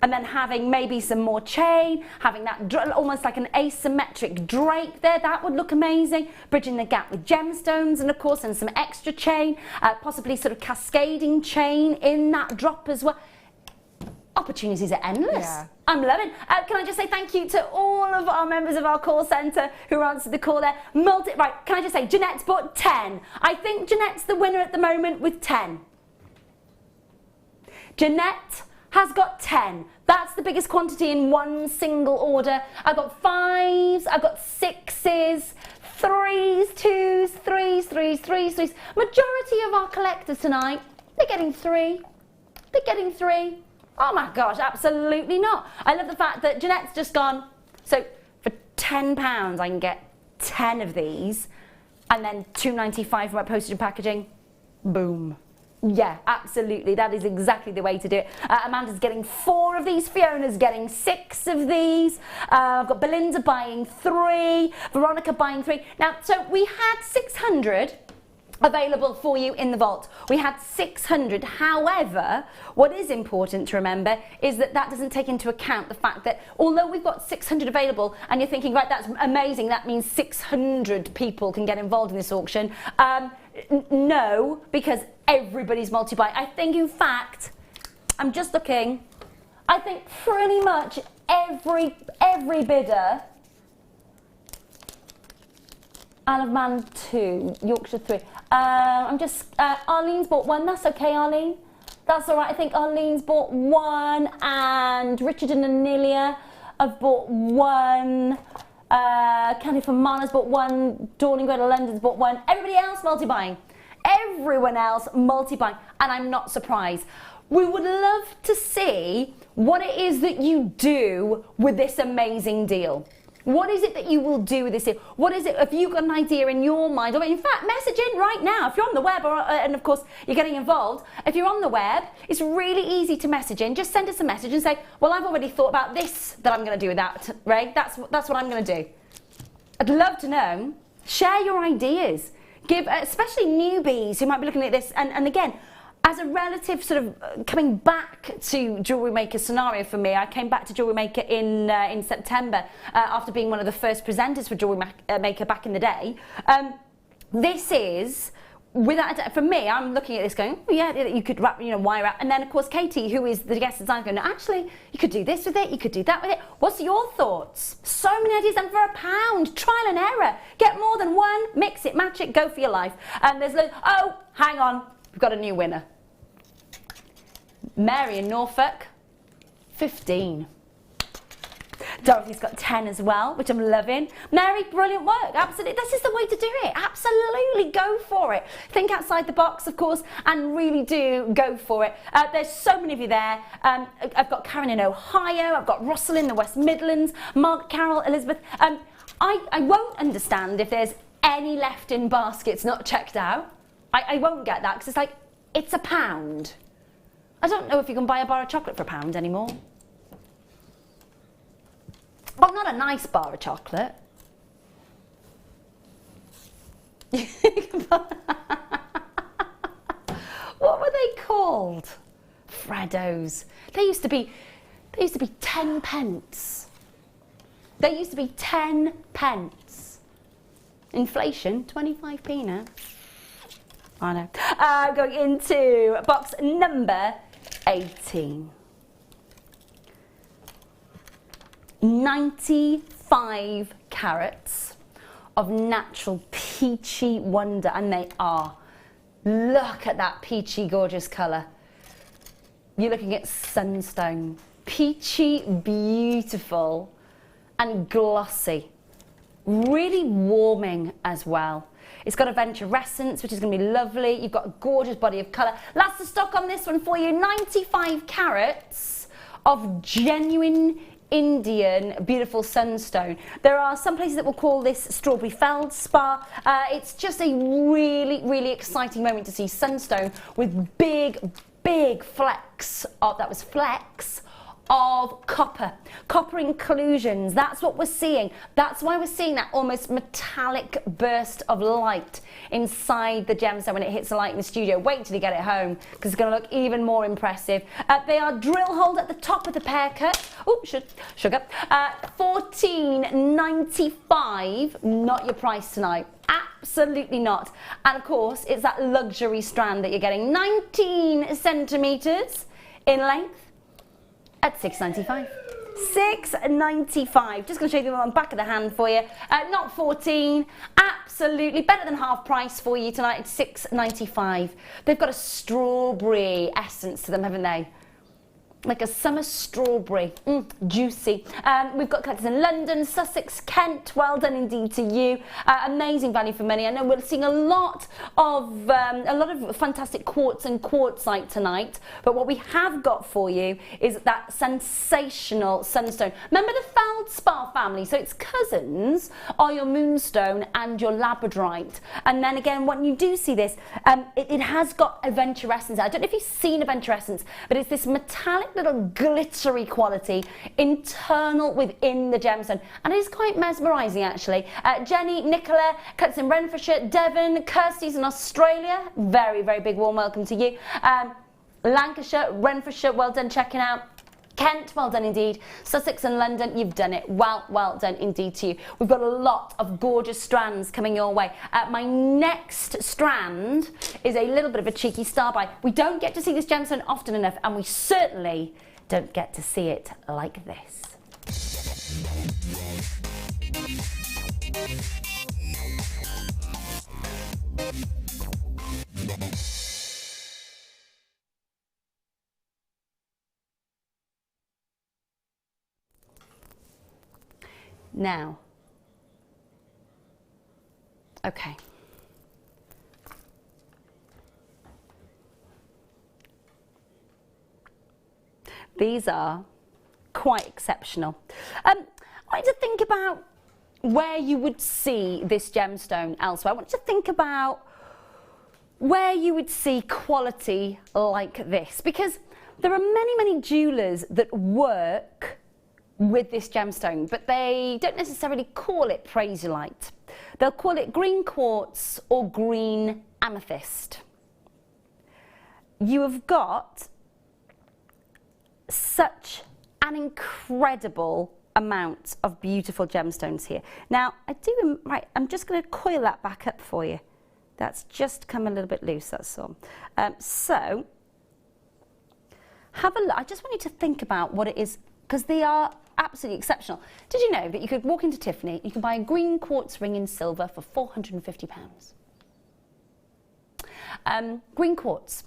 and then having maybe some more chain, having that almost like an asymmetric drape there. That would look amazing. Bridging the gap with gemstones, and of course, and some extra chain, possibly sort of cascading chain in that drop as well. Opportunities are endless. Yeah. I'm loving. Can I just say thank you to all of our members of our call centre who answered the call there. Right, can I just say, Jeanette's bought 10. I think Jeanette's the winner at the moment with 10. Jeanette has got 10. That's the biggest quantity in one single order. I've got 5s, I've got 6s, 3s, 2s, 3s, 3s, 3s, 3s. Majority of our collectors tonight, they're getting 3. They're getting 3. Oh my gosh, absolutely not. I love the fact that Jeanette's just gone, so for £10 I can get 10 of these, and then £2.95 for my postage and packaging. Boom. Yeah, absolutely. That is exactly the way to do it. Amanda's getting 4 of these. Fiona's getting 6 of these. I've got Belinda buying 3. Veronica buying 3. Now, so we had 600 available for you in the vault. We had 600. However, what is important to remember is that that doesn't take into account the fact that although we've got 600 available, and you're thinking, right, that's amazing, that means 600 people can get involved in this auction. No, because everybody's multi-buy. I think, in fact, I'm just looking, I think pretty much every bidder, Isle of Man 2, Yorkshire 3. Arlene's bought 1. That's okay, Arlene. That's all right. I think Arlene's bought 1, and Richard and Anelia have bought 1. Candy from Marla's bought 1. Dawn and Greater London's bought 1. Everybody else multi-buying. Everyone else multi-buying, and I'm not surprised. We would love to see what it is that you do with this amazing deal. What is it that you will do with this deal? What is it, if you've got an idea in your mind, or in fact, message in right now. If you're on the web, and of course, you're getting involved, if you're on the web, it's really easy to message in. Just send us a message and say, well, I've already thought about this that I'm going to do with that, Ray. That's what I'm going to do. I'd love to know. Share your ideas. Give, especially newbies who might be looking at this, and again, as a relative sort of coming back to Jewellery Maker scenario for me, I came back to Jewellery Maker in September after being one of the first presenters for Jewellery Maker back in the day. This is, without a doubt, for me, I'm looking at this going, oh yeah, you could wrap, wire wrap. And then of course Katie, who is the guest designer, going, no, actually, you could do this with it, you could do that with it. What's your thoughts? So many ideas, and for £1, trial and error. Get more than 1, mix it, match it, go for your life. And there's loads, oh, hang on, we've got a new winner. Mary in Norfolk, 15. Dorothy's got 10 as well, which I'm loving. Mary, brilliant work. Absolutely. This is the way to do it. Absolutely go for it. Think outside the box, of course, and really do go for it. There's so many of you there. I've got Karen in Ohio. I've got Russell in the West Midlands. Mark, Carol, Elizabeth. I won't understand if there's any left in baskets not checked out. I won't get that because it's like, it's £1. I don't know if you can buy a bar of chocolate for £1 anymore. Well, not a nice bar of chocolate. What were they called? Freddos. They used to be 10 pence. They used to be 10 pence. Inflation, 25p now. I know. Going into box number 18. 95 carats of natural peachy wonder, and they are. Look at that peachy gorgeous colour. You're looking at Sunstone. Peachy, beautiful and glossy. really warming as well. It's got a venturescence, which is going to be lovely. You've got a gorgeous body of colour. Last of stock on this one for you, 95 carats of genuine Indian beautiful sunstone. There are some places that will call this strawberry feldspar. It's just a really, really exciting moment to see sunstone with big flecks of, that was flecks of copper inclusions. That's what we're seeing. That's why we're seeing that almost metallic burst of light inside the gemstone when it hits the light in the studio. Wait till you get it home, because it's going to look even more impressive. They are drill holed at the top of the pear cut. Oh, sugar. $14.95, not your price tonight. Absolutely not. And of course, it's that luxury strand that you're getting, 19 centimetres in length, at $6.95. $6.95. Just going to show you the back of the hand for you. Not 14. Absolutely better than half price for you tonight. It's $6.95. They've got a strawberry essence to them, haven't they? Like a summer strawberry, juicy. We've got collectors in London, Sussex, Kent. Well done indeed to you. Amazing value for money. I know we're seeing a lot of fantastic quartz and quartzite tonight, but what we have got for you is that sensational sunstone. Remember the feldspar family, so its cousins are your moonstone and your labradorite. And then again, when you do see this, it has got a venturescence. I don't know if you've seen a venturescence, but it's this metallic little glittery quality internal within the gemstone, and it is quite mesmerising actually. Jenny, Nicola, cuts in Renfrewshire, Devon, Kirsty's in Australia, very big warm welcome to you. Lancashire, Renfrewshire, well done checking out. Kent, well done indeed. Sussex and London, you've done it. Well done indeed to you. We've got a lot of gorgeous strands coming your way. My next strand is a little bit of a cheeky star buy. We don't get to see this gemstone often enough, and we certainly don't get to see it like this. Now, okay. These are quite exceptional. I wanted to think about where you would see this gemstone elsewhere. I wanted to think about where you would see quality like this, because there are many jewellers that work with this gemstone, but they don't necessarily call it prasiolite. They'll call it green quartz or green amethyst. You have got such an incredible amount of beautiful gemstones here. Now, I'm just going to coil that back up for you. That's just come a little bit loose, that's all. So, have a look. I just want you to think about what it is, because they are absolutely exceptional. Did you know that you could walk into Tiffany, you can buy a green quartz ring in silver for £450? Green quartz,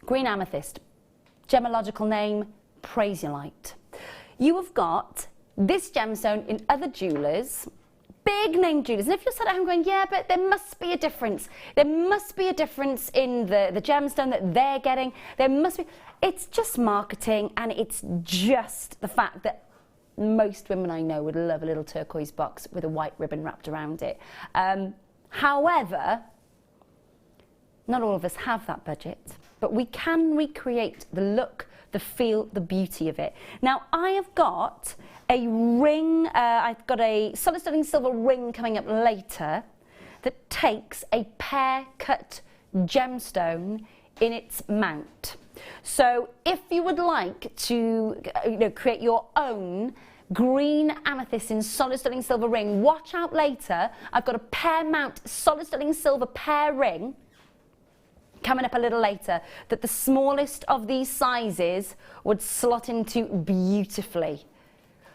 green amethyst, gemological name, prasiolite. You have got this gemstone in other jewellers, big name jewellers, and if you're sat at home going, yeah, but there must be a difference. There must be a difference in the gemstone that they're getting. There must be. It's just marketing, and it's just the fact that most women I know would love a little turquoise box with a white ribbon wrapped around it. However, not all of us have that budget, but we can recreate the look, the feel, the beauty of it. Now, I have got a ring, I've got a solid sterling silver ring coming up later that takes a pear cut gemstone in its mount. So if you would like to create your own green amethyst in solid sterling silver ring, watch out later. I've got a pear mount solid sterling silver pear ring coming up a little later that the smallest of these sizes would slot into beautifully.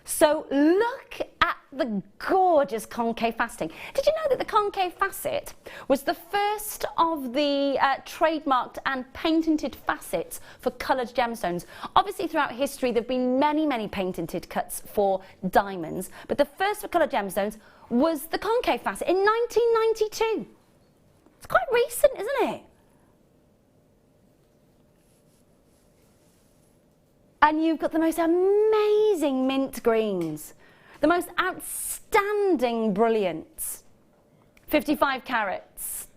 So look at the gorgeous concave faceting. Did you know that the concave facet was the first of the trademarked and patented facets for coloured gemstones? Obviously throughout history there have been many, many patented cuts for diamonds, but the first for coloured gemstones was the concave facet in 1992. It's quite recent, isn't it? And you've got the most amazing mint greens, the most outstanding brilliants, 55 carats.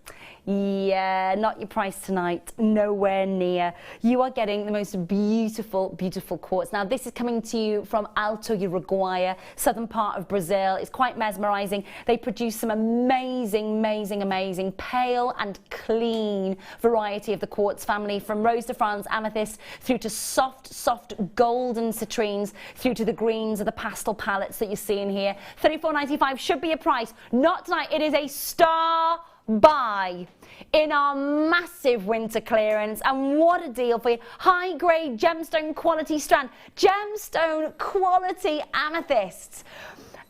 Yeah, not your price tonight, nowhere near. You are getting the most beautiful, beautiful quartz. Now this is coming to you from Alto, Uruguay, southern part of Brazil. It's quite mesmerizing. They produce some amazing, amazing, amazing pale and clean variety of the quartz family, from rose de France, amethyst, through to soft, soft golden citrines, through to the greens of the pastel palettes that you're seeing here. $34.95 should be a price. Not tonight. It is a star buy in our massive winter clearance, and what a deal for you. High grade gemstone quality strand, gemstone quality amethysts.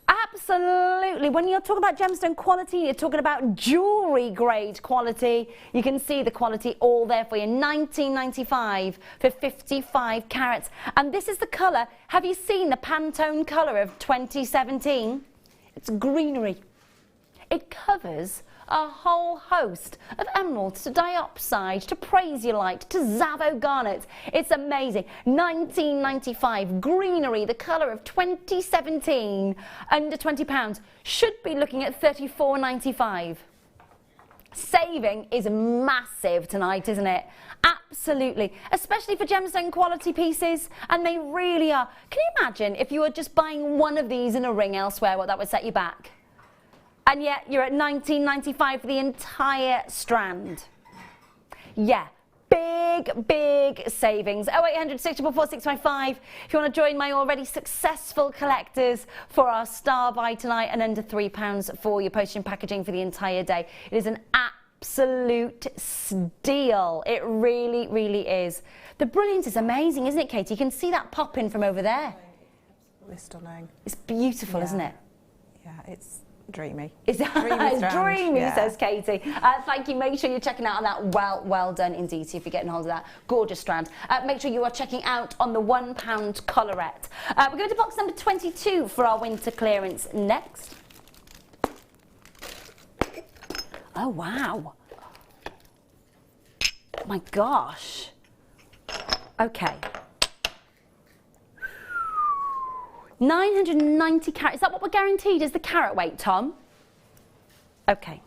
Absolutely, when you're talking about gemstone quality, you're talking about jewellery grade quality. You can see the quality all there for you. $19.95 for 55 carats. And this is the colour. Have you seen the Pantone colour of 2017? It's greenery. It covers a whole host of emeralds to diopside, to praisiolite, to zavo garnets. It's amazing. $19.95, greenery, the colour of 2017, under £20. Should be looking at $34.95. Saving is massive tonight, isn't it? Absolutely, especially for gemstone quality pieces, and they really are. Can you imagine if you were just buying one of these in a ring elsewhere, what that would set you back? And yet you're at $19.95 for the entire strand. Yeah, big, big savings. 0800 644 655 if you want to join my already successful collectors for our star buy tonight, and under £3 for your postage and packaging for the entire day. It is an absolute steal. It really, really is. The brilliance is amazing, isn't it, Katie? You can see that popping from over there. Absolutely stunning. It's beautiful, isn't it? Yeah, it's dreamy. It's dreamy, yeah. Says Katie. Thank you. Make sure you're checking out on that. Well done indeed. See if you're getting hold of that gorgeous strand. Make sure you are checking out on the £1 colorette. We're going to box number 22 for our winter clearance next. Oh wow! Oh my gosh. Okay. 990 carats. Is that what we're guaranteed as the carat weight, Tom? Okay.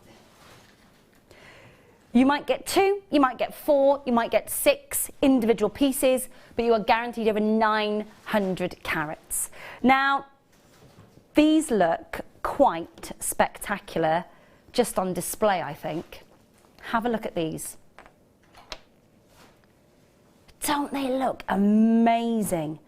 You might get 2, you might get 4, you might get 6 individual pieces, but you are guaranteed over 900 carats. Now, these look quite spectacular just on display, I think. Have a look at these. Don't they look amazing?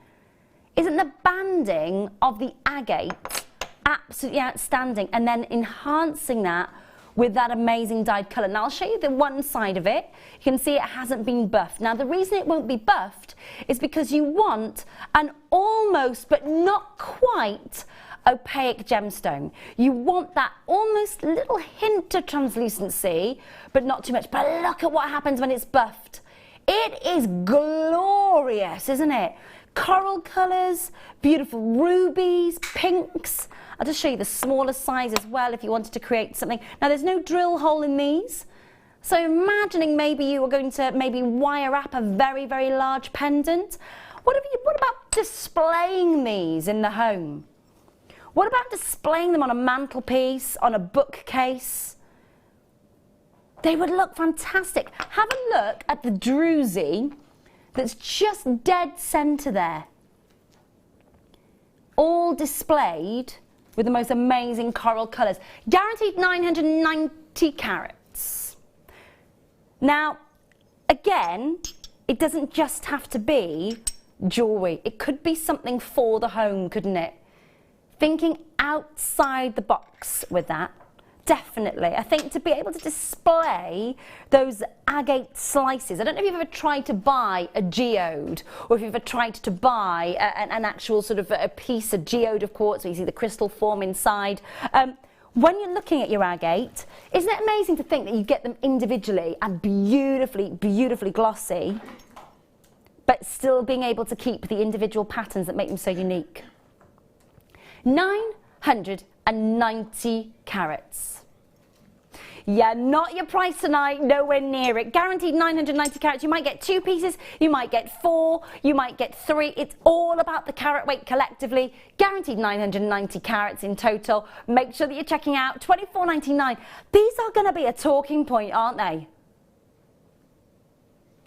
Isn't the banding of the agate absolutely outstanding? And then enhancing that with that amazing dyed colour. Now I'll show you the one side of it. You can see it hasn't been buffed. Now the reason it won't be buffed is because you want an almost but not quite opaque gemstone. You want that almost little hint of translucency, but not too much. But look at what happens when it's buffed. It is glorious, isn't it? Coral colours, beautiful rubies, pinks. I'll just show you the smaller size as well if you wanted to create something. Now there's no drill hole in these. So imagining maybe you were going to wire wrap a very, very large pendant. What about displaying these in the home? What about displaying them on a mantelpiece, on a bookcase? They would look fantastic. Have a look at the druzy that's just dead centre there. All displayed with the most amazing coral colours. Guaranteed 990 carats. Now, again, it doesn't just have to be jewellery. It could be something for the home, couldn't it? Thinking outside the box with that. Definitely. I think to be able to display those agate slices. I don't know if you've ever tried to buy a geode, or if you've ever tried to buy an actual sort of a piece of geode of quartz where you see the crystal form inside. When you're looking at your agate, isn't it amazing to think that you get them individually and beautifully, beautifully glossy, but still being able to keep the individual patterns that make them so unique? 990 carats. Yeah, not your price tonight, nowhere near it. Guaranteed 990 carats. You might get 2 pieces, you might get 4, you might get 3. It's all about the carat weight collectively. Guaranteed 990 carats in total. Make sure that you're checking out $24.99. These are going to be a talking point, aren't they?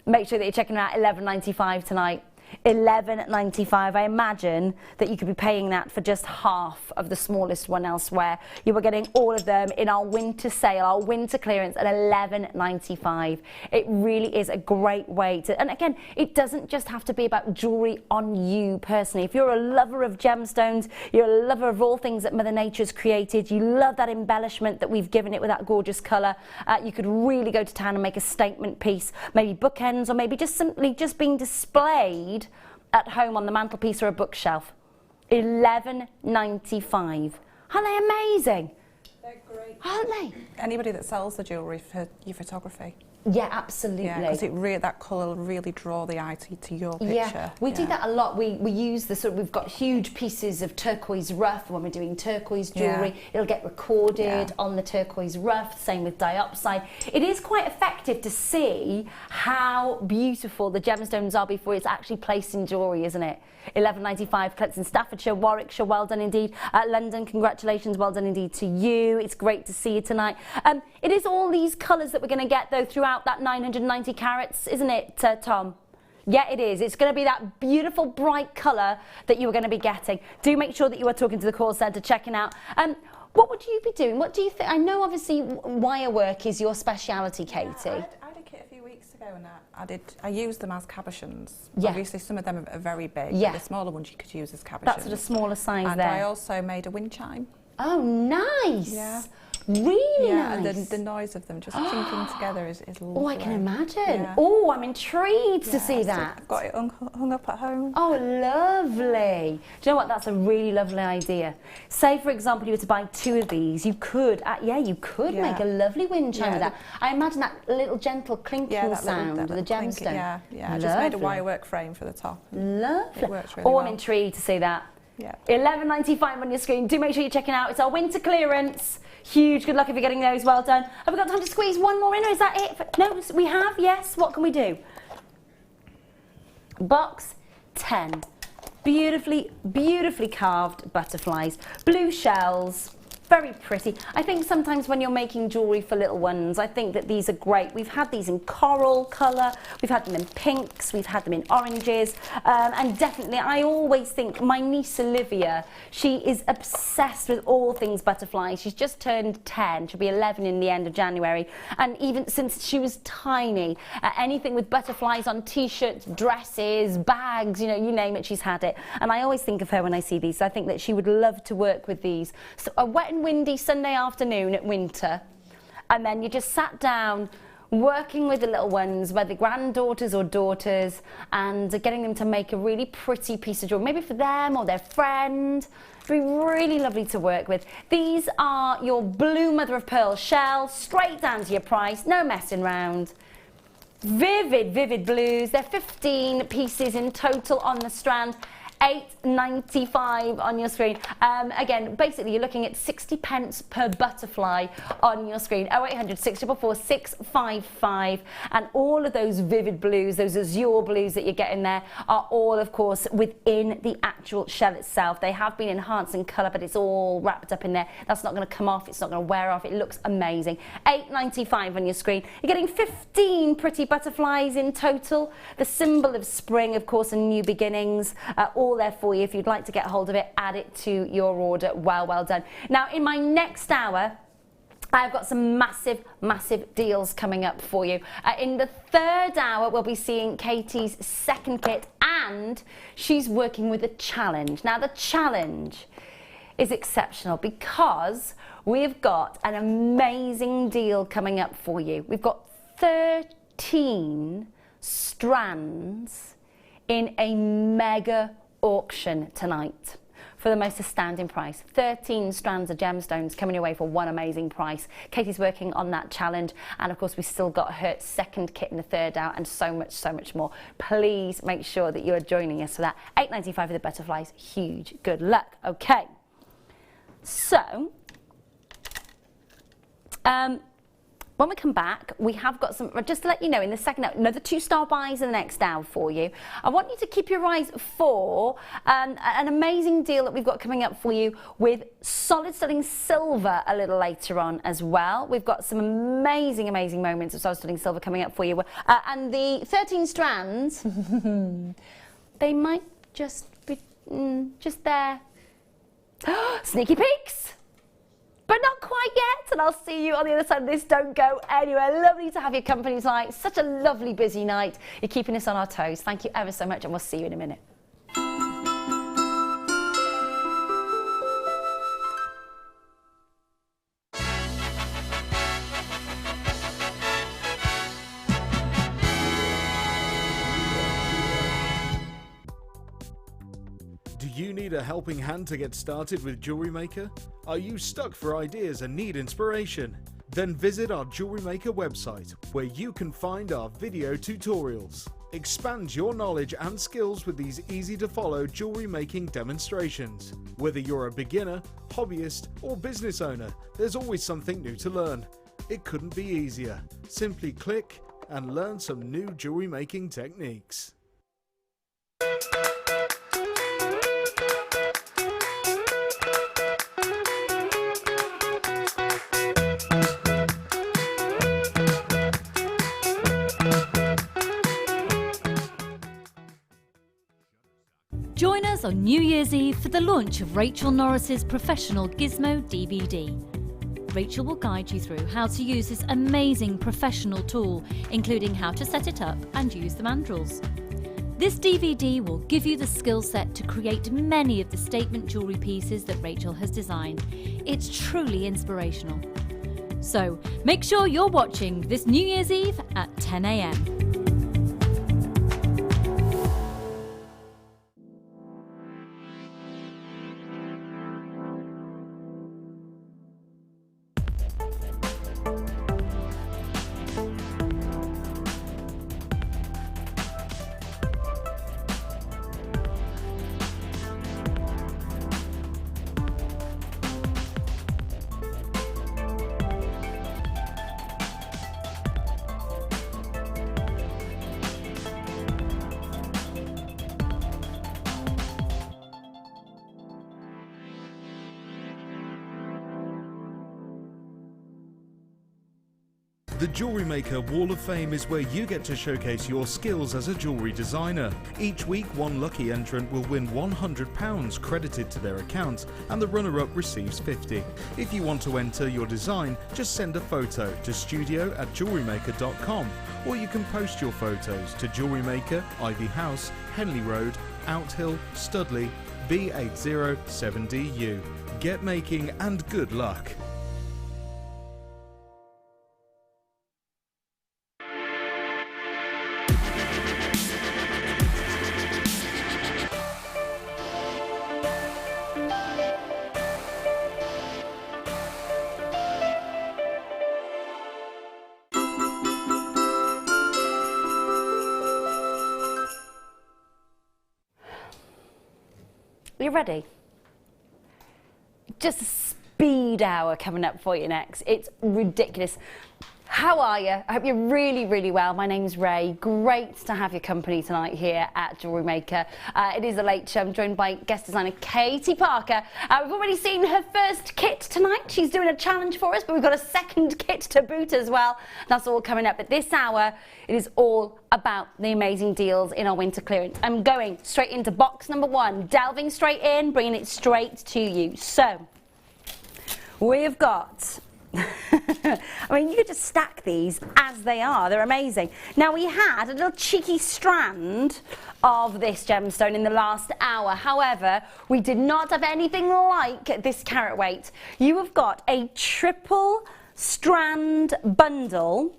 Make sure that you're checking out $11.95 tonight. $11.95. I imagine that you could be paying that for just half of the smallest one elsewhere. You were getting all of them in our winter sale, our winter clearance at $11.95. It really is a great way to, and again, it doesn't just have to be about jewellery on you personally. If you're a lover of gemstones, you're a lover of all things that Mother Nature's created, you love that embellishment that we've given it with that gorgeous colour, you could really go to town and make a statement piece, maybe bookends, or maybe just simply just being displayed at home on the mantelpiece or a bookshelf. $11.95. Aren't they amazing? They're great. Aren't they? Anybody that sells the jewellery for your photography. Yeah, absolutely. Yeah, because that colour will really draw the eye to your picture. Yeah, we do that a lot. We use the sort of, we've got huge pieces of turquoise rough when we're doing turquoise jewellery. Yeah. It'll get recorded on the turquoise rough, same with diopside. It is quite effective to see how beautiful the gemstones are before it's actually placed in jewellery, isn't it? $11.95, collects in Staffordshire, Warwickshire, well done indeed. London, congratulations, well done indeed to you. It's great to see you tonight. It is all these colours that we're going to get though throughout that 990 carats, isn't it, Tom? Yeah, it is. It's going to be that beautiful bright colour that you are going to be getting. Do make sure that you are talking to the call centre, checking out. What would you be doing? What do you think? I know obviously wire work is your speciality, Katie. Yeah, I did a kit a few weeks ago and I used them as cabochons. Yeah. Obviously some of them are very big. Yeah. The smaller ones you could use as cabochons. That's sort of smaller size and there. I also made a wind chime. Oh, nice. Yeah. Really nice. nice. And the noise of them just clinking together is lovely. Oh, I can imagine. Yeah. Oh, I'm intrigued to see so that. I've got it hung up at home. Oh, lovely. Do you know what? That's a really lovely idea. Say, for example, you were to buy 2 of these. You could, you could make a lovely wind chime with that. I imagine that little gentle clinking sound with the gemstone. Yeah. I just made a wire work frame for the top. Lovely. It works really well. I'm intrigued to see that. Yeah. $11.95 on your screen. Do make sure you're checking out. It's our winter clearance. Huge. Good luck if you're getting those. Well done. Have we got time to squeeze one more in, or is that it? No, we have. Yes. What can we do? Box 10. Beautifully, beautifully carved butterflies. Blue shells. Very pretty. I think sometimes when you're making jewellery for little ones, I think that these are great. We've had these in coral colour, we've had them in pinks, we've had them in oranges, and definitely I always think my niece Olivia, she is obsessed with all things butterflies. She's just turned 10, she'll be 11 in the end of January, and even since she was tiny, anything with butterflies on t-shirts, dresses, bags, you know, you name it, she's had it. And I always think of her when I see these. I think that she would love to work with these. So a wet and windy Sunday afternoon at winter, and then you just sat down working with the little ones, whether granddaughters or daughters, and getting them to make a really pretty piece of jewelry, maybe for them or their friend. It'd be really lovely to work with. These are your blue mother of pearl shell, straight down to your price, no messing around. Vivid, vivid blues. They're 15 pieces in total on the strand. $8.95 on your screen. Again, basically you're looking at 60 pence per butterfly on your screen. 0800 644 655, and all of those vivid blues, those azure blues that you're getting there, are all of course within the actual shell itself. They have been enhanced in colour, but it's all wrapped up in there. That's not going to come off, it's not going to wear off. It looks amazing. $8.95 on your screen. You're getting 15 pretty butterflies in total. The symbol of spring, of course, and new beginnings. All there for you. If you'd like to get hold of it, add it to your order. Well done. Now, in my next hour, I've got some massive, massive deals coming up for you. In the third hour, we'll be seeing Katie's second kit, and she's working with a challenge. Now, the challenge is exceptional because we've got an amazing deal coming up for you. We've got 13 strands in a mega auction tonight for the most astounding price. 13 strands of gemstones coming your way for one amazing price. Katie's working on that challenge, and of course we've still got her second kit and the third out, and so much more. Please make sure that you are joining us for that. $8.95 for the butterflies. Huge good luck. Okay, so when we come back, we have got some, just to let you know, in the second hour, another 2-star buys in the next hour for you. I want you to keep your eyes for an amazing deal that we've got coming up for you with solid sterling silver a little later on as well. We've got some amazing moments of solid sterling silver coming up for you. And the 13 strands, they might just be just there. Sneaky peeks! But not quite yet, and I'll see you on the other side of this. Don't go anywhere. Lovely to have your company tonight. Such a lovely, busy night. You're keeping us on our toes. Thank you ever so much, and we'll see you in a minute. Do you need a helping hand to get started with Jewellery Maker? Are you stuck for ideas and need inspiration? Then visit our Jewellery Maker website, where you can find our video tutorials. Expand your knowledge and skills with these easy-to-follow jewellery making demonstrations. Whether you're a beginner, hobbyist, or business owner, there's always something new to learn. It couldn't be easier. Simply click and learn some new jewellery making techniques. Join us on New Year's Eve for the launch of Rachel Norris's professional Gizmo DVD. Rachel will guide you through how to use this amazing professional tool, including how to set it up and use the mandrels. This DVD will give you the skill set to create many of the statement jewellery pieces that Rachel has designed. It's truly inspirational. So make sure you're watching this New Year's Eve at 10 a.m. The Jewellery Maker Wall of Fame is where you get to showcase your skills as a jewellery designer. Each week, one lucky entrant will win £100 credited to their account, and the runner-up receives £50. If you want to enter your design, just send a photo to studio@jewellerymaker.com, or you can post your photos to Jewellery Maker, Ivy House, Henley Road, Outhill, Studley, B807DU. Get making and good luck. You ready? Just a speed hour coming up for you next. It's ridiculous. How are you? I hope you're really well. My name's Ray. Great to have your company tonight here at Jewellery Maker. It is a late show. I'm joined by guest designer Katie Parker. We've already seen her first kit tonight. She's doing a challenge for us, but we've got a second kit to boot as well. That's all coming up. But this hour, it is all about the amazing deals in our winter clearance. I'm going straight into box number 1, delving straight in, bringing it straight to you. So, we've got I mean, you could just stack these as they are. They're amazing. Now, we had a little cheeky strand of this gemstone in the last hour. However, we did not have anything like this carat weight. You have got a triple strand bundle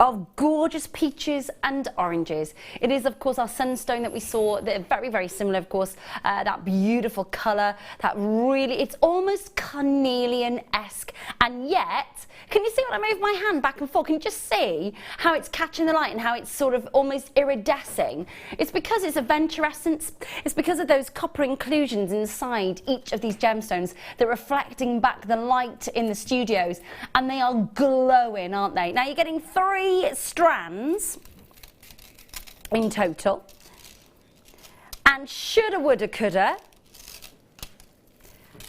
of gorgeous peaches and oranges. It is, of course, our Sunstone that we saw. They're very, very similar, of course. That beautiful colour, that really, it's almost carnelian-esque. And yet, can you see when I move my hand back and forth? Can you just see how it's catching the light and how it's sort of almost iridescing? It's because it's a venturescence. It's because of those copper inclusions inside each of these gemstones. They're reflecting back the light in the studios, and they are glowing, aren't they? Now, you're getting 3 strands in total, and shoulda, woulda, coulda,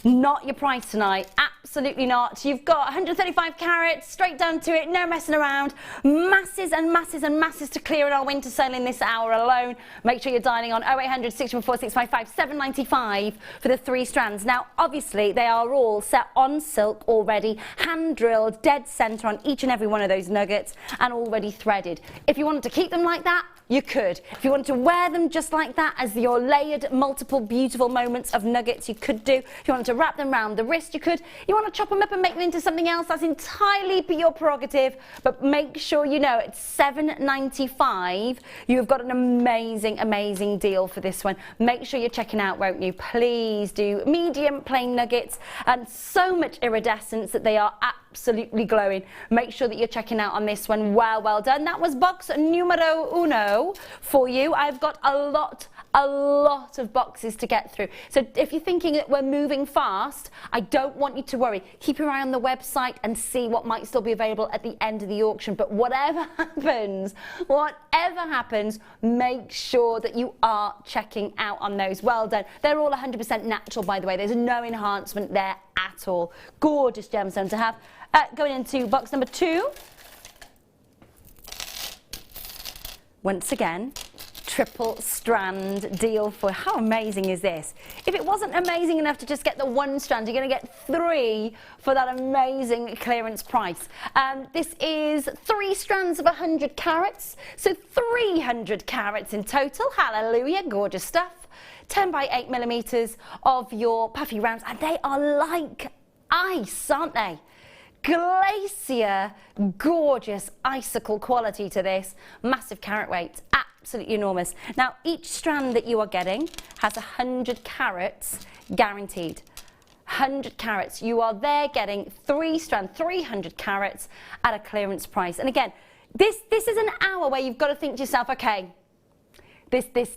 not your price tonight. Absolutely not. You've got 135 carats, straight down to it, no messing around. Masses and masses and masses to clear in our winter sale in this hour alone. Make sure you're dialing on 0800 614 655 $7.95 for the 3 strands. Now, obviously, they are all set on silk already, hand drilled, dead centre on each and every one of those nuggets, and already threaded. If you wanted to keep them like that, you could. If you wanted to wear them just like that as your layered, multiple, beautiful moments of nuggets, you could do. If you wanted to wrap them around the wrist, you could. You want to chop them up and make them into something else, that's entirely your prerogative. But make sure you know it's $7.95. You've got an amazing, amazing deal for this one. Make sure you're checking out, won't you? Please do. Medium plain nuggets and so much iridescence that they are absolutely glowing. Make sure that you're checking out on this one. Well done. That was box numero uno for you. I've got a lot of boxes to get through. So if you're thinking that we're moving fast, I don't want you to worry. Keep your eye on the website and see what might still be available at the end of the auction. But whatever happens, make sure that you are checking out on those. Well done. They're all 100% natural, by the way. There's no enhancement there at all. Gorgeous gemstone to have. Going into box number 2. Once again, triple strand deal for, how amazing is this? If it wasn't amazing enough to just get the 1 strand, you're going to get 3 for that amazing clearance price. This is 3 strands of 100 carats, so 300 carats in total. Hallelujah, gorgeous stuff. 10 by 8 millimeters of your puffy rounds, and they are like ice, aren't they? Glacier, gorgeous icicle quality to this. Massive carat weight, absolutely enormous. Now, each strand that you are getting has 100 carats guaranteed. 100 carats. You are there getting 3 strands, 300 carats at a clearance price. And again, this is an hour where you've got to think to yourself, okay, this is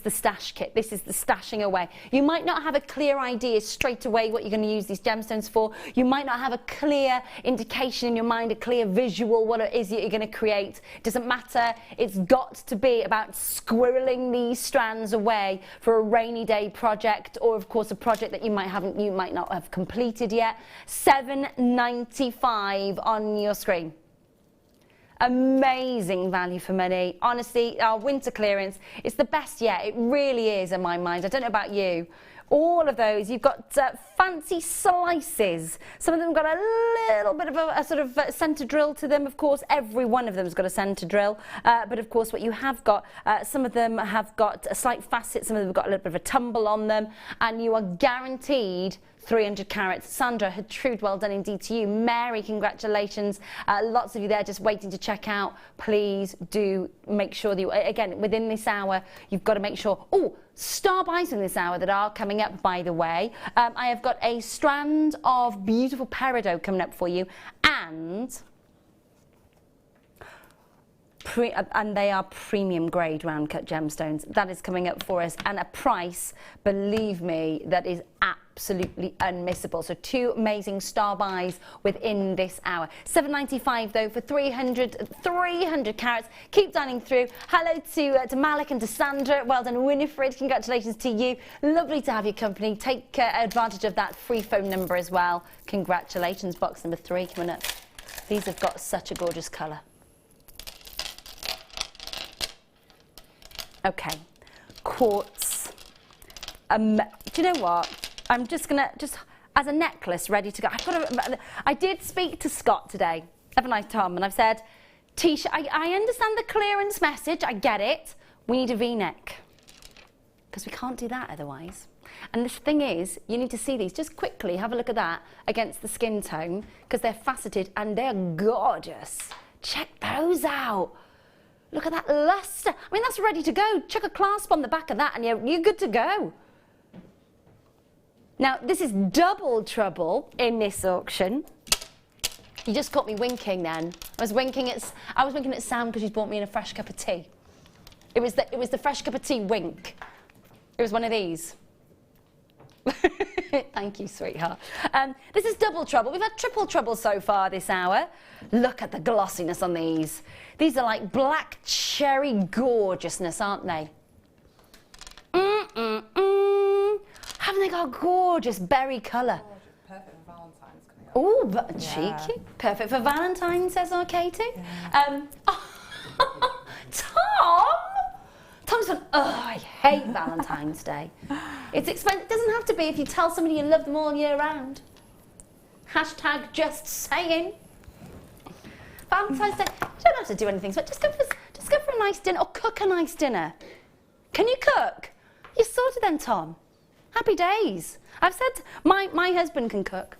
the stash kit. This is the stashing away. You might not have a clear idea straight away what you're going to use these gemstones for. You might not have a clear indication in your mind, a clear visual what it is that you're going to create. It doesn't matter. It's got to be about squirreling these strands away for a rainy day project, or of course a project that you might not have completed yet. $7.95 on your screen. Amazing value for money. Honestly, our winter clearance, it's the best yet. It really is in my mind. I don't know about you. All of those, you've got fancy slices. Some of them got a little bit of a sort of centre drill to them. Of course, every one of them has got a centre drill. But of course, what you have got, some of them have got a slight facet, some of them have got a little bit of a tumble on them, and you are guaranteed 300 carats. Sandra, Hatrude, well done indeed to you. Mary, congratulations. Lots of you there just waiting to check out. Please do make sure that you, again, within this hour, you've got to make sure. Oh, star buys in this hour that are coming up, by the way. I have got a strand of beautiful peridot coming up for you, and they are premium grade round cut gemstones. That is coming up for us, and a price, believe me, that is absolutely unmissable. So 2 amazing star buys within this hour. $7.95 though for 300 carats. Keep dialing through. Hello to Malik and to Sandra. Well done, Winifred. Congratulations to you. Lovely to have your company. Take advantage of that free phone number as well. Congratulations. Box number 3 coming up. These have got such a gorgeous colour. Okay, quartz. Do you know what? I'm just gonna as a necklace ready to go. I did speak to Scott today, haven't I, Tom? And I've said, Tisha, I understand the clearance message, I get it. We need a V-neck, because we can't do that otherwise. And the thing is, you need to see these. Just quickly have a look at that against the skin tone, because they're faceted and they're gorgeous. Check those out. Look at that luster. I mean, that's ready to go. Chuck a clasp on the back of that and you're good to go. Now, this is double trouble in this auction. You just caught me winking then. I was winking at Sam because she's bought me in a fresh cup of tea. It was the fresh cup of tea wink. It was one of these. Thank you, sweetheart. This is double trouble. We've had triple trouble so far this hour. Look at the glossiness on these. These are like black cherry gorgeousness, aren't they? Haven't they got a gorgeous berry colour? Perfect for Valentine's coming up. Oh, but cheeky. Perfect for Valentine's, says Agate. Yeah. Tom! Tom's gone, oh, I hate Valentine's Day. It's expensive. It doesn't have to be if you tell somebody you love them all year round. Hashtag just saying. Valentine's Day, you don't have to do anything, but just go for a nice dinner or cook a nice dinner. Can you cook? You're sorted then, Tom. Happy days. I've said my husband can cook.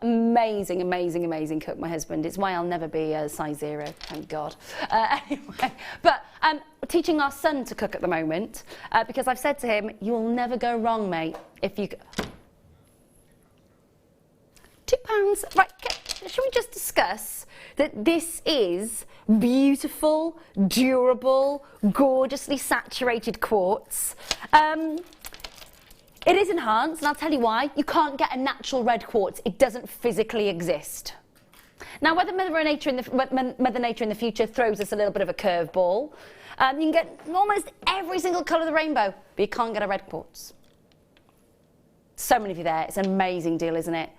Amazing, amazing, amazing cook, my husband. It's why I'll never be a size 0, thank God. Anyway, but teaching our son to cook at the moment, because I've said to him, you'll never go wrong, mate, if you... £2. Right, should we just discuss that this is beautiful, durable, gorgeously saturated quartz. It is enhanced, and I'll tell you why. You can't get a natural red quartz. It doesn't physically exist. Now, whether Mother Nature in the future throws us a little bit of a curveball, you can get almost every single colour of the rainbow, but you can't get a red quartz. So many of you there. It's an amazing deal, isn't it?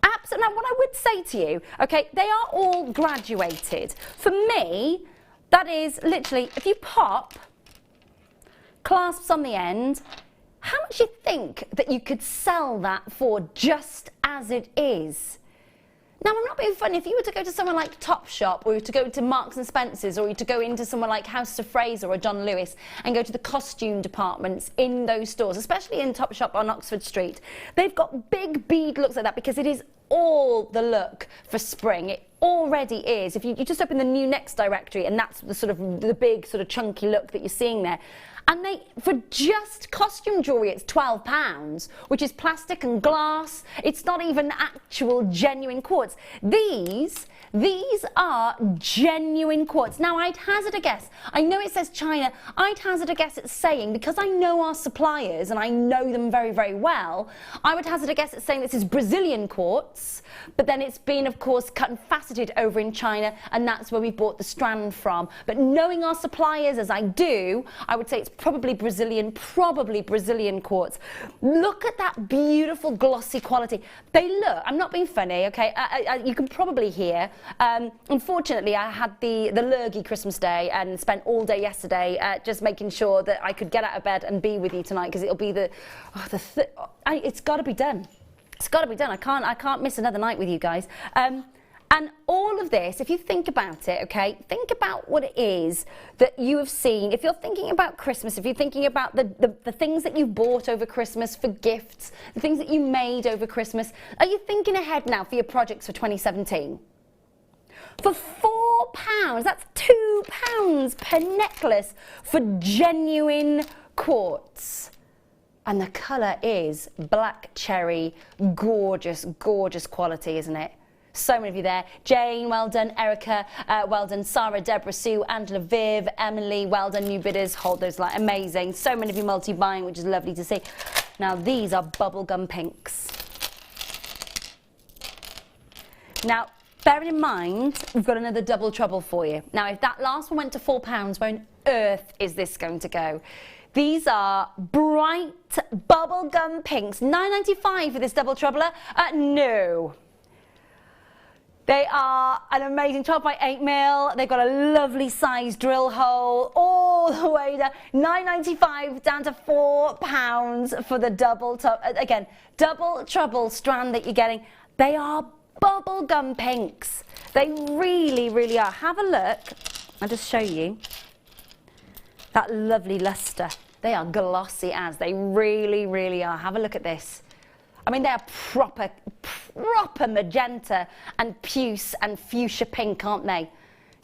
Absolutely. Now, what I would say to you, okay, they are all graduated. For me, that is literally, if you pop clasps on the end, how much do you think that you could sell that for just as it is? Now, I'm not being funny. If you were to go to somewhere like Topshop, or to go to Marks and Spencer's, or to go into somewhere like House of Fraser or John Lewis and go to the costume departments in those stores, especially in Topshop on Oxford Street, they've got big bead looks like that because it is all the look for spring. It already is. If you just open the new Next directory, and that's the sort of the big sort of chunky look that you're seeing there. And for just costume jewellery, it's £12, which is plastic and glass. It's not even actual genuine quartz. These are genuine quartz. Now, I'd hazard a guess. I know it says China. I'd hazard a guess at saying, because I know our suppliers and I know them very, very well, I would hazard a guess at saying this is Brazilian quartz, but then it's been, of course, cut and faceted over in China, and that's where we bought the strand from. But knowing our suppliers as I do, I would say it's probably Brazilian quartz. Look at that beautiful glossy quality. They look, I'm not being funny, okay, you can probably hear. Unfortunately, I had the lurgy Christmas day and spent all day yesterday just making sure that I could get out of bed and be with you tonight, because it'll be it's got to be done. It's got to be done. I can't miss another night with you guys. And all of this, if you think about it, okay, think about what it is that you have seen. If you're thinking about Christmas, if you're thinking about the things that you bought over Christmas for gifts, the things that you made over Christmas, are you thinking ahead now for your projects for 2017? For £4, that's £2 per necklace for genuine quartz. And the colour is black cherry, gorgeous, gorgeous quality, isn't it? So many of you there. Jane, well done. Erica, well done. Sarah, Deborah, Sue, Angela, Viv, Emily, well done. New bidders, hold those like amazing. So many of you multi-buying, which is lovely to see. Now, these are bubblegum pinks. Now, bearing in mind, we've got another double trouble for you. Now, if that last one went to £4, where on earth is this going to go? These are bright bubblegum pinks. £9.95 for this double troubler? No. They are an amazing 12 by 8 mil. They've got a lovely size drill hole all the way down. £9.95 down to £4 for the double trouble strand that you're getting. They are bubblegum pinks. They really, really are. Have a look. I'll just show you that lovely luster. They are glossy as. They really, really are. Have a look at this. I mean, they are proper magenta and puce and fuchsia pink, aren't they?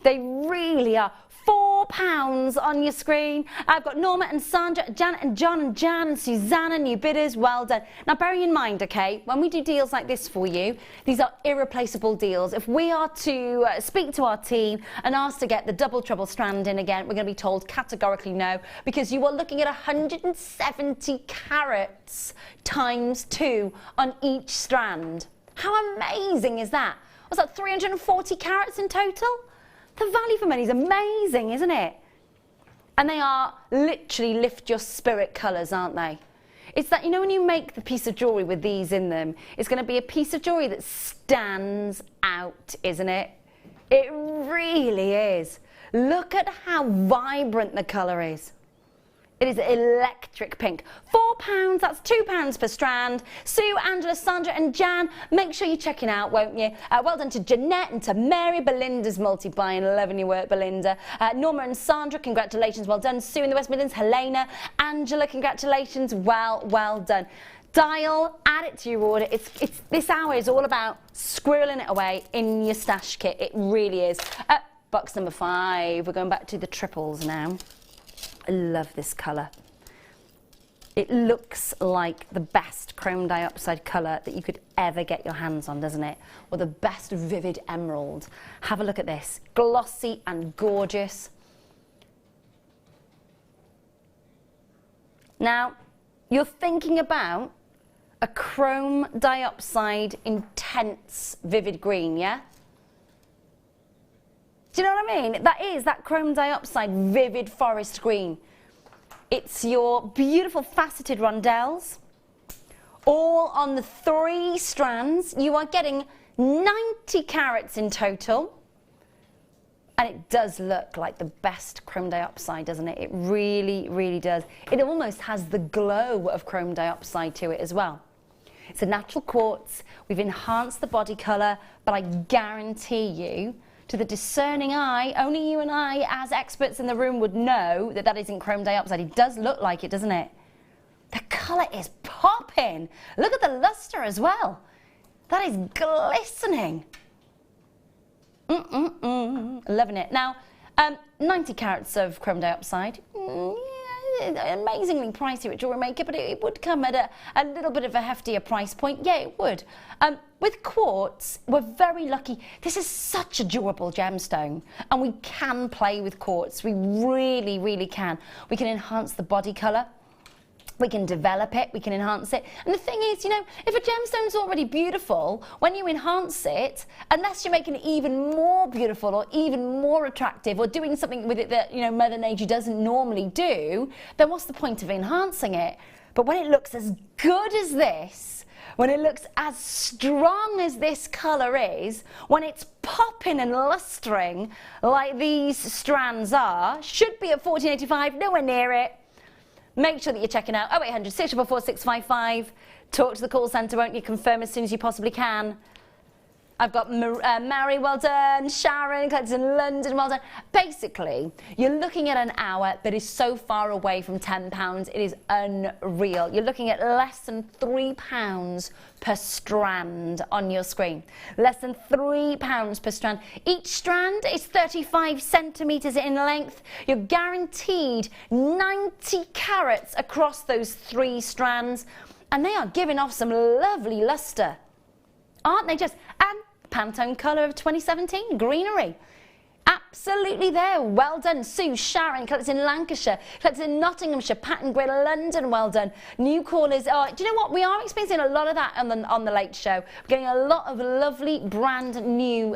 They really are. £4 on your screen. I've got Norma and Sandra, Janet and John and Jan and Susanna, new bidders, well done. Now, bearing in mind, okay, when we do deals like this for you, these are irreplaceable deals. If we are to speak to our team and ask to get the double trouble strand in again, we're going to be told categorically no, because you are looking at 170 carats times 2 on each strand. How amazing is that? Was that 340 carats in total? The value for money is amazing, isn't it? And they are literally lift your spirit colours, aren't they? It's that, you know, when you make the piece of jewellery with these in them, it's going to be a piece of jewellery that stands out, isn't it? It really is. Look at how vibrant the colour is. It is electric pink. £4, that's £2 per strand. Sue, Angela, Sandra and Jan, make sure you're checking out, won't you? Well done to Jeanette and to Mary. Belinda's multi-buying, loving your work, Belinda. Norma and Sandra, congratulations, well done. Sue in the West Midlands, Helena, Angela, congratulations, well done. Dial, add it to your order. This hour is all about squirreling it away in your stash kit. It really is. Box number 5, we're going back to the triples now. I love this colour. It looks like the best chrome dioxide colour that you could ever get your hands on, doesn't it? Or the best vivid emerald. Have a look at this. Glossy and gorgeous. Now, you're thinking about a chrome dioxide intense vivid green, yeah? Do you know what I mean? That is that chrome dioxide vivid forest green. It's your beautiful faceted rondelles, all on the 3 strands. You are getting 90 carats in total. And it does look like the best chrome dioxide, doesn't it? It really, really does. It almost has the glow of chrome dioxide to it as well. It's a natural quartz. We've enhanced the body colour, but I guarantee you, to the discerning eye, only you and I as experts in the room would know that that isn't chrome dioxide. It does look like it, doesn't it? The colour is popping. Look at the lustre as well. That is glistening. Loving it. Now, 90 carats of chrome dioxide. Amazingly pricey at Jewellery Maker, but it would come at a little bit of a heftier price point. Yeah, it would. With quartz, we're very lucky. This is such a durable gemstone, and we can play with quartz. We really, really can. We can enhance the body colour. We can develop it, we can enhance it. And the thing is, you know, if a gemstone's already beautiful, when you enhance it, unless you're making it even more beautiful or even more attractive or doing something with it that, you know, Mother Nature doesn't normally do, then what's the point of enhancing it? But when it looks as good as this, when it looks as strong as this colour is, when it's popping and lustering like these strands are, should be at £14.85, nowhere near it. Make sure that you're checking out 0800 644 655. Talk to the call centre, won't you? Confirm as soon as you possibly can. I've got Mary, well done. Sharon, collected in London, well done. Basically, you're looking at an hour that is so far away from £10. It is unreal. You're looking at less than £3 per strand on your screen. Less than £3 per strand. Each strand is 35 centimetres in length. You're guaranteed 90 carats across those 3 strands. And they are giving off some lovely lustre. Aren't they just? And Pantone colour of 2017, greenery. Absolutely there, well done. Sue, Sharon, collected in Lancashire, collected in Nottinghamshire, Pattern Grid, London, well done. New callers, do you know what? We are experiencing a lot of that on the Late Show. We're getting a lot of lovely brand new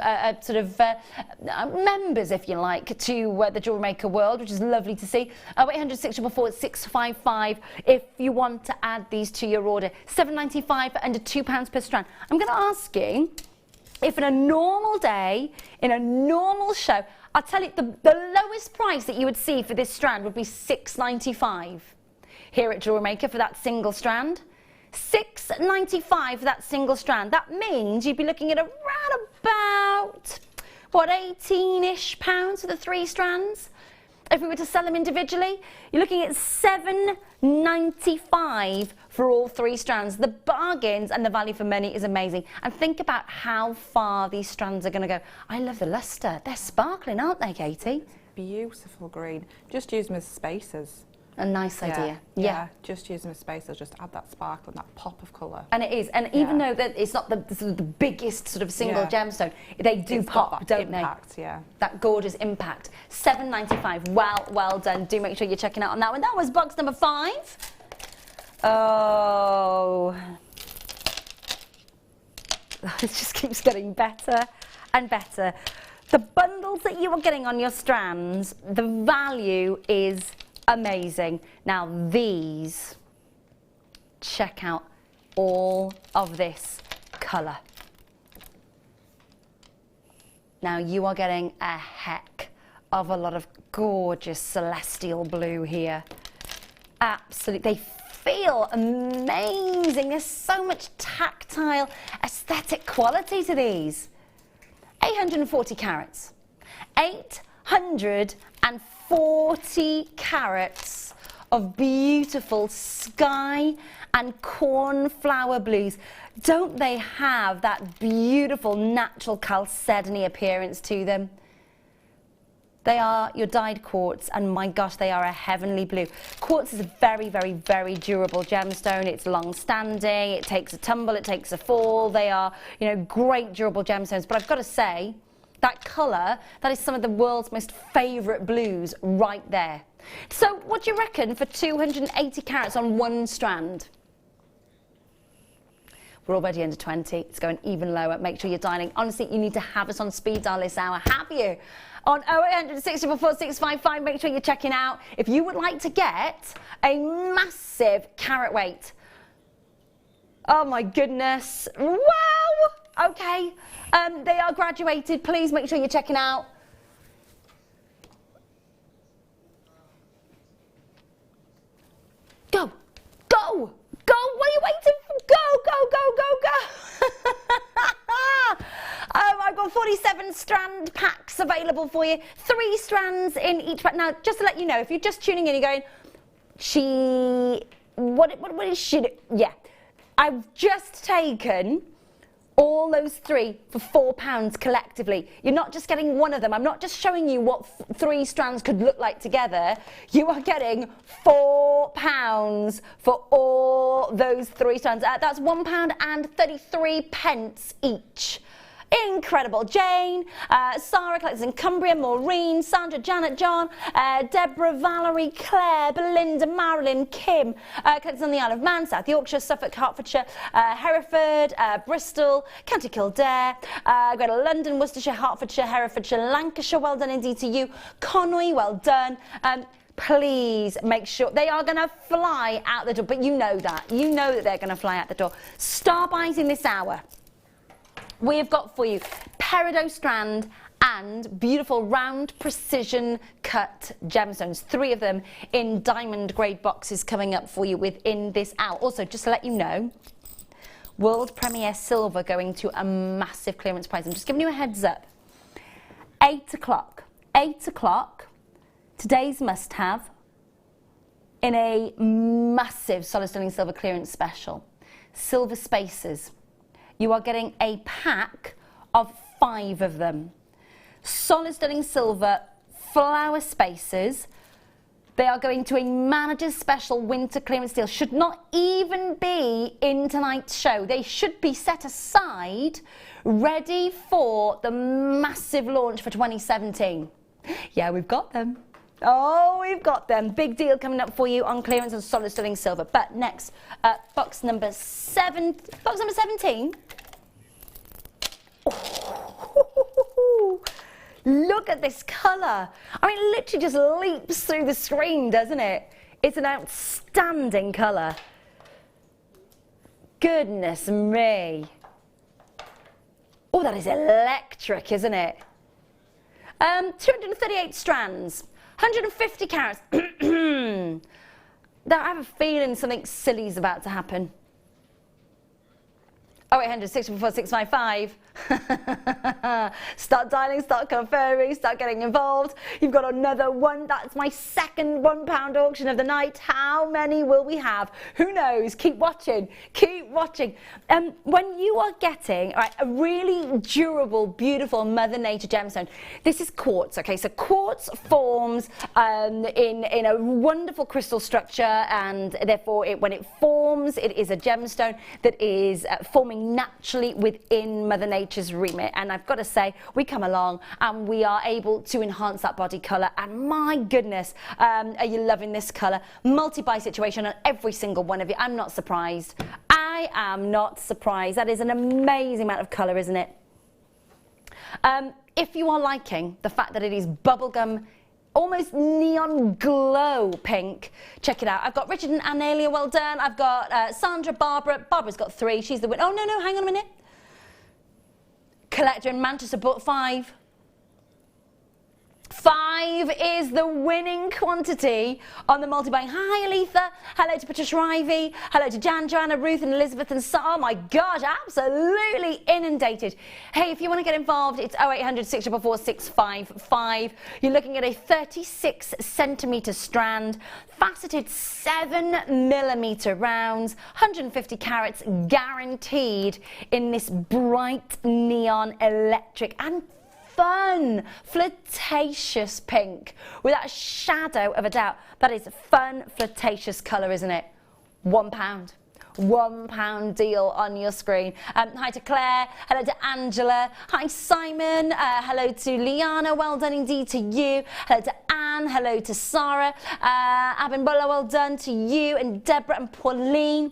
members, if you like, to the Jewellery Maker world, which is lovely to see. 0800 644 655 if you want to add these to your order. £7.95 for under £2 per strand. I'm going to ask you, If in a normal day, in a normal show, I'll tell you the lowest price that you would see for this strand would be $6.95 here at Jewellery Maker for that single strand. $6.95 for that single strand. That means you'd be looking at around about, what, 18-ish pounds for the 3 strands? If we were to sell them individually, you're looking at $7.95 for all 3 strands. The bargains and the value for money is amazing. And think about how far these strands are going to go. I love the luster. They're sparkling, aren't they, Katie? Beautiful green. Just use them as spacers. A nice idea. Yeah, just use them as spacers, just add that sparkle and that pop of colour. And it is, and even though that it's not the sort of the biggest sort of single gemstone, they do pop, don't impact, they? Yeah. That gorgeous impact. $7.95. Well done. Do make sure you're checking out on that one. That was box number 5. Oh, it just keeps getting better and better. The bundles that you are getting on your strands, the value is amazing. Now these, check out all of this colour. Now you are getting a heck of a lot of gorgeous celestial blue here. Absolutely, they feel amazing. There's so much tactile aesthetic quality to these. 840 carats. 840 carats of beautiful sky and cornflower blues. Don't they have that beautiful natural chalcedony appearance to them? They are your dyed quartz, and my gosh, they are a heavenly blue. Quartz is a very, very, very durable gemstone. It's long-standing, it takes a tumble, it takes a fall. They are, you know, great durable gemstones. But I've got to say, that colour, that is some of the world's most favourite blues right there. So what do you reckon for 280 carats on 1 strand? We're already under 20. It's going even lower. Make sure you're dialing. Honestly, you need to have us on speed dial this hour. Have you? On 0800 644 655, make sure you're checking out. If you would like to get a massive carat weight. Oh my goodness. Wow! Okay. They are graduated. Please make sure you're checking out. Go! Go! Go! What are you waiting for? Go, go, go, go, go! I've got 47 strand packs available for you. 3 strands in each pack. Now, just to let you know, if you're just tuning in, you're going, what is she? Yeah. I've just taken all those 3 for £4 collectively. You're not just getting one of them. I'm not just showing you what 3 strands could look like together. You are getting £4 for all those 3 strands. That's £1.33 each. Incredible. Jane, Sarah collects in Cumbria, Maureen, Sandra, Janet, John, Deborah, Valerie, Claire, Belinda, Marilyn, Kim, collects on the Isle of Man, South Yorkshire, Suffolk, Hertfordshire, Hereford, Bristol, County Kildare, go to London, Worcestershire, Hertfordshire, Herefordshire, Lancashire. Well done indeed to you. Conwy, well done. Please make sure they are going to fly out the door, but you know that. You know that they're going to fly out the door. Star buys in this hour. We have got for you peridot strand and beautiful round precision cut gemstones. 3 of them in diamond grade boxes coming up for you within this hour. Also, just to let you know, world premiere silver going to a massive clearance price. I'm just giving you a heads up. 8 o'clock. 8 o'clock. Today's must have in a massive solid sterling silver clearance special. Silver spacers. You are getting a pack of 5 of them. Solid sterling silver flower spacers. They are going to a manager's special winter clearance deal. Should not even be in tonight's show. They should be set aside, ready for the massive launch for 2017. Yeah, we've got them. Oh, we've got them. Big deal coming up for you on clearance on solid sterling silver. But next, box number 17. Oh, look at this colour. I mean, it literally just leaps through the screen, doesn't it? It's an outstanding colour. Goodness me. Oh, that is electric, isn't it? 238 strands, 150 carats. I have a feeling something silly is about to happen. 0800 644 655. Start dialing, start confirming, start getting involved. You've got another one. That's my second £1 auction of the night. How many will we have? Who knows? Keep watching. Keep watching. When you are getting a really durable, beautiful Mother Nature gemstone, this is quartz. Okay, so quartz forms in a wonderful crystal structure, and therefore, when it forms, it is a gemstone that is forming naturally within Mother Nature's remit. And I've got to say, we come along and we are able to enhance that body colour, and my goodness, are you loving this colour? Multi-buy situation on every single one of you. I'm not surprised. I am not surprised. That is an amazing amount of colour, isn't it? If you are liking the fact that it is bubblegum, almost neon glow pink, check it out. I've got Richard and Analia, well done. I've got Sandra, Barbara's got 3, she's the winner. Oh no, hang on a minute. Collector in Manchester bought 5. 5 is the winning quantity on the multi-buying. Hi, Aletha. Hello to Patricia Ivy. Hello to Jan, Joanna, Ruth and Elizabeth and oh my gosh, absolutely inundated. Hey, if you want to get involved, it's 0800 644 655. You're looking at a 36 centimetre strand, faceted 7mm rounds, 150 carats guaranteed in this bright neon electric and fun, flirtatious pink without a shadow of a doubt. That is fun, flirtatious colour, isn't it? £1. £1 deal on your screen. Hi to Claire, hello to Angela, hi Simon, hello to Liana, well done indeed to you, hello to Anne, hello to Sarah, Abimbola, well done to you, and Deborah and Pauline,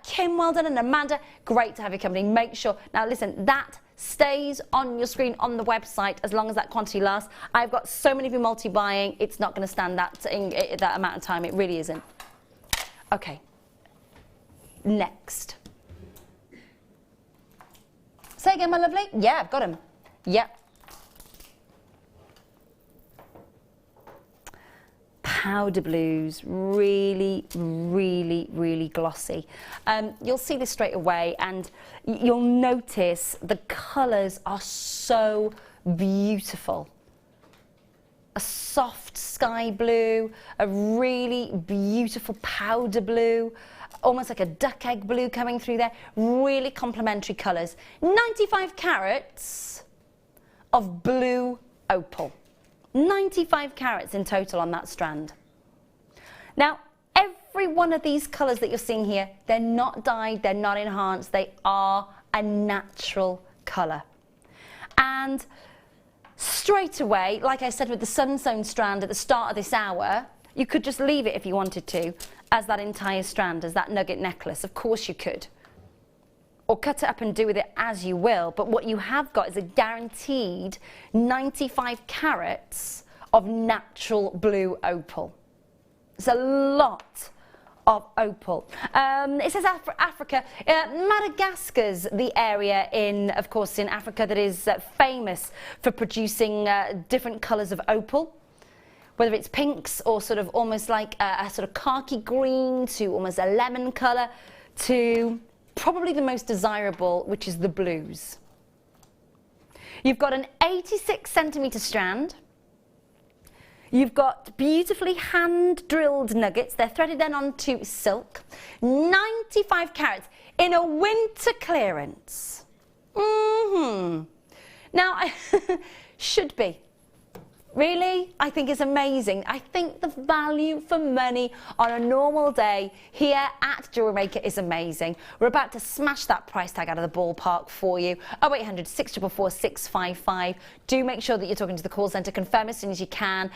Kim, well done, and Amanda, great to have your company. Make sure, now listen, that stays on your screen on the website as long as that quantity lasts. I've got so many of you multi-buying, it's not going to stand that amount of time. It really isn't. Okay. Next. Say again, my lovely. Yeah, I've got them. Yep. Powder blues, really, really, really glossy. You'll see this straight away, and you'll notice the colours are so beautiful. A soft sky blue, a really beautiful powder blue, almost like a duck egg blue coming through there. Really complementary colours. 95 carats of blue opal. 95 carats in total on that strand. Now, every one of these colours that you're seeing here, they're not dyed, they're not enhanced, they are a natural colour. And straight away, like I said with the Sunstone strand at the start of this hour, you could just leave it if you wanted to, as that entire strand, as that nugget necklace. Of course you could. Or cut it up and do with it as you will, but what you have got is a guaranteed 95 carats of natural blue opal. It's a lot of opal. It says Africa. Madagascar's the area of course, in Africa that is famous for producing different colours of opal. Whether it's pinks or sort of almost like a sort of khaki green to almost a lemon colour to probably the most desirable, which is the blues. You've got an 86 centimetre strand. You've got beautifully hand-drilled nuggets. They're threaded then onto silk. 95 carats in a winter clearance. Now, should be. Really? I think it's amazing. I think the value for money on a normal day here at Jewellery Maker is amazing. We're about to smash that price tag out of the ballpark for you. 0800 644 655. Do make sure that you're talking to the call centre. Confirm as soon as you can.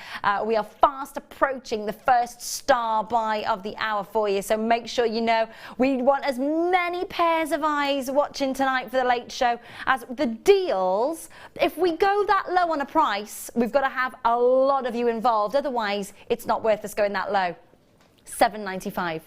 We are fast approaching the first star buy of the hour for you, so make sure you know. We want as many pairs of eyes watching tonight for the late show as the deals. If we go that low on a price, we've got to have a lot of you involved, otherwise it's not worth us going that low. £7.95.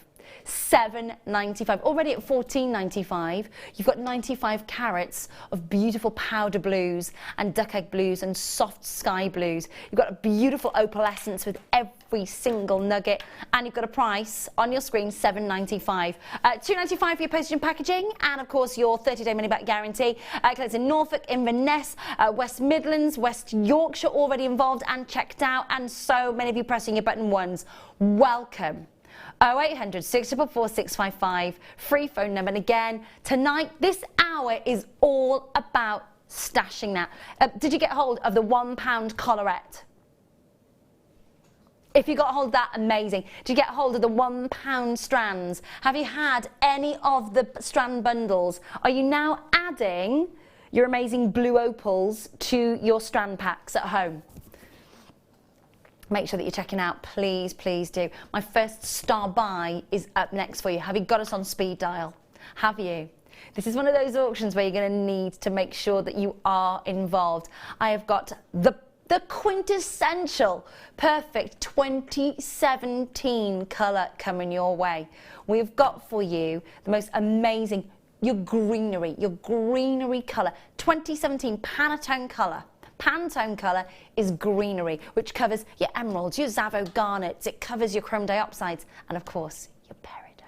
$7.95. Already at $14.95, you've got 95 carats of beautiful powder blues and duck egg blues and soft sky blues. You've got a beautiful opalescence with every single nugget, and you've got a price on your screen, $7.95. $2.95 for your postage and packaging, and of course your 30-day money-back guarantee. It's in Norfolk, Inverness, West Midlands, West Yorkshire, already involved and checked out, and so many of you pressing your button ones. Welcome. 0800 644 655, free phone number. And again, tonight, this hour is all about stashing that. Did you get hold of the £1 colorette? If you got hold of that, amazing. Did you get hold of the £1 strands? Have you had any of the strand bundles? Are you now adding your amazing blue opals to your strand packs at home? Make sure that you're checking out, please, please do. My first star buy is up next for you. Have you got us on speed dial? Have you? This is one of those auctions where you're going to need to make sure that you are involved. I have got the quintessential perfect 2017 colour coming your way. We've got for you the most amazing, your greenery colour, 2017 Pantone colour. Pantone colour is greenery, which covers your emeralds, your Zavo garnets, it covers your chrome dioxides, and of course, your peridot.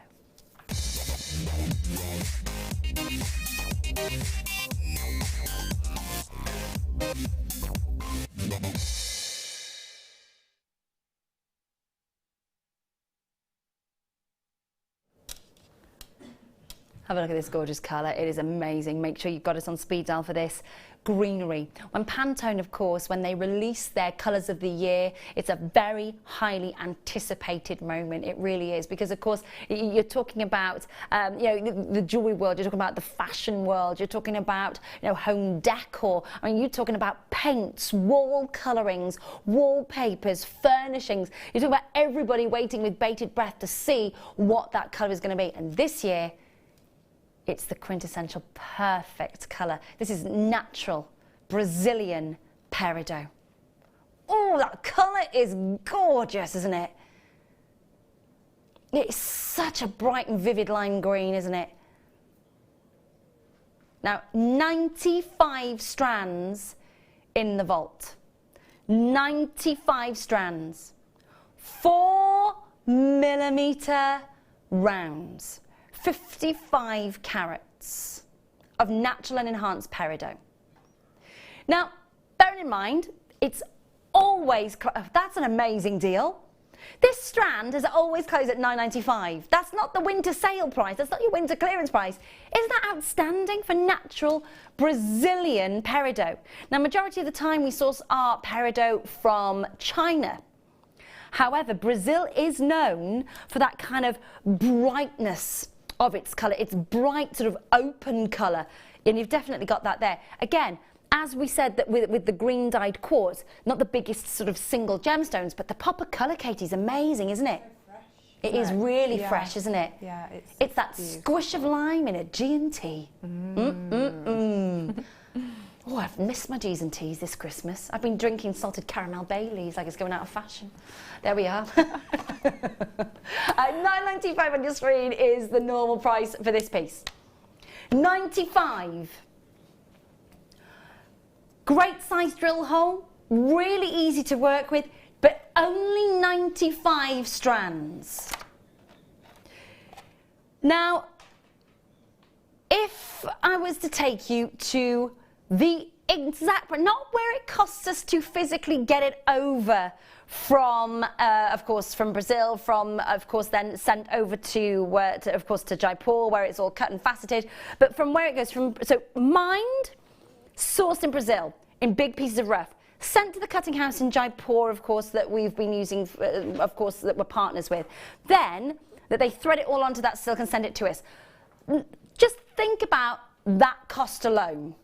Have a look at this gorgeous colour. It is amazing. Make sure you've got us on speed dial for this. Greenery. When Pantone, of course, when they release their colours of the year, it's a very highly anticipated moment. It really is, because of course you're talking about the jewellery world, you're talking about the fashion world, you're talking about home decor. I mean, you're talking about paints, wall colourings, wallpapers, furnishings. You're talking about everybody waiting with bated breath to see what that colour is going to be. And this year, it's the quintessential perfect colour. This is natural Brazilian peridot. Oh, that colour is gorgeous, isn't it? It's such a bright and vivid lime green, isn't it? Now, 95 strands in the vault. 95 strands. 4mm rounds. 55 carats of natural and enhanced peridot. Now, bearing in mind, it's always, that's an amazing deal. This strand is always closed at $9.95. That's not the winter sale price, that's not your winter clearance price. Isn't that outstanding for natural Brazilian peridot? Now, majority of the time we source our peridot from China. However, Brazil is known for that kind of brightness of its colour, its bright sort of open colour, and you've definitely got that there. Again, as we said that with the green dyed quartz, not the biggest sort of single gemstones, but the pop of colour, Katie, is amazing, isn't it? It is really fresh, isn't it? Yeah, it's that squish of lime in a G&T. Oh, I've missed my G's and T's this Christmas. I've been drinking salted caramel Baileys like it's going out of fashion. There we are. $9.95 on your screen is the normal price for this piece. $95. Great size drill hole, really easy to work with, but only 95 strands. Now, if I was to take you to the exact, but not where it costs us to physically get it over from, of course, from Brazil, from, of course, then sent over to Jaipur, where it's all cut and faceted, but from where it goes from, so mined, sourced in Brazil, in big pieces of rough, sent to the cutting house in Jaipur, of course, that we've been using, of course, that we're partners with, then that they thread it all onto that silk and send it to us. Just think about that cost alone.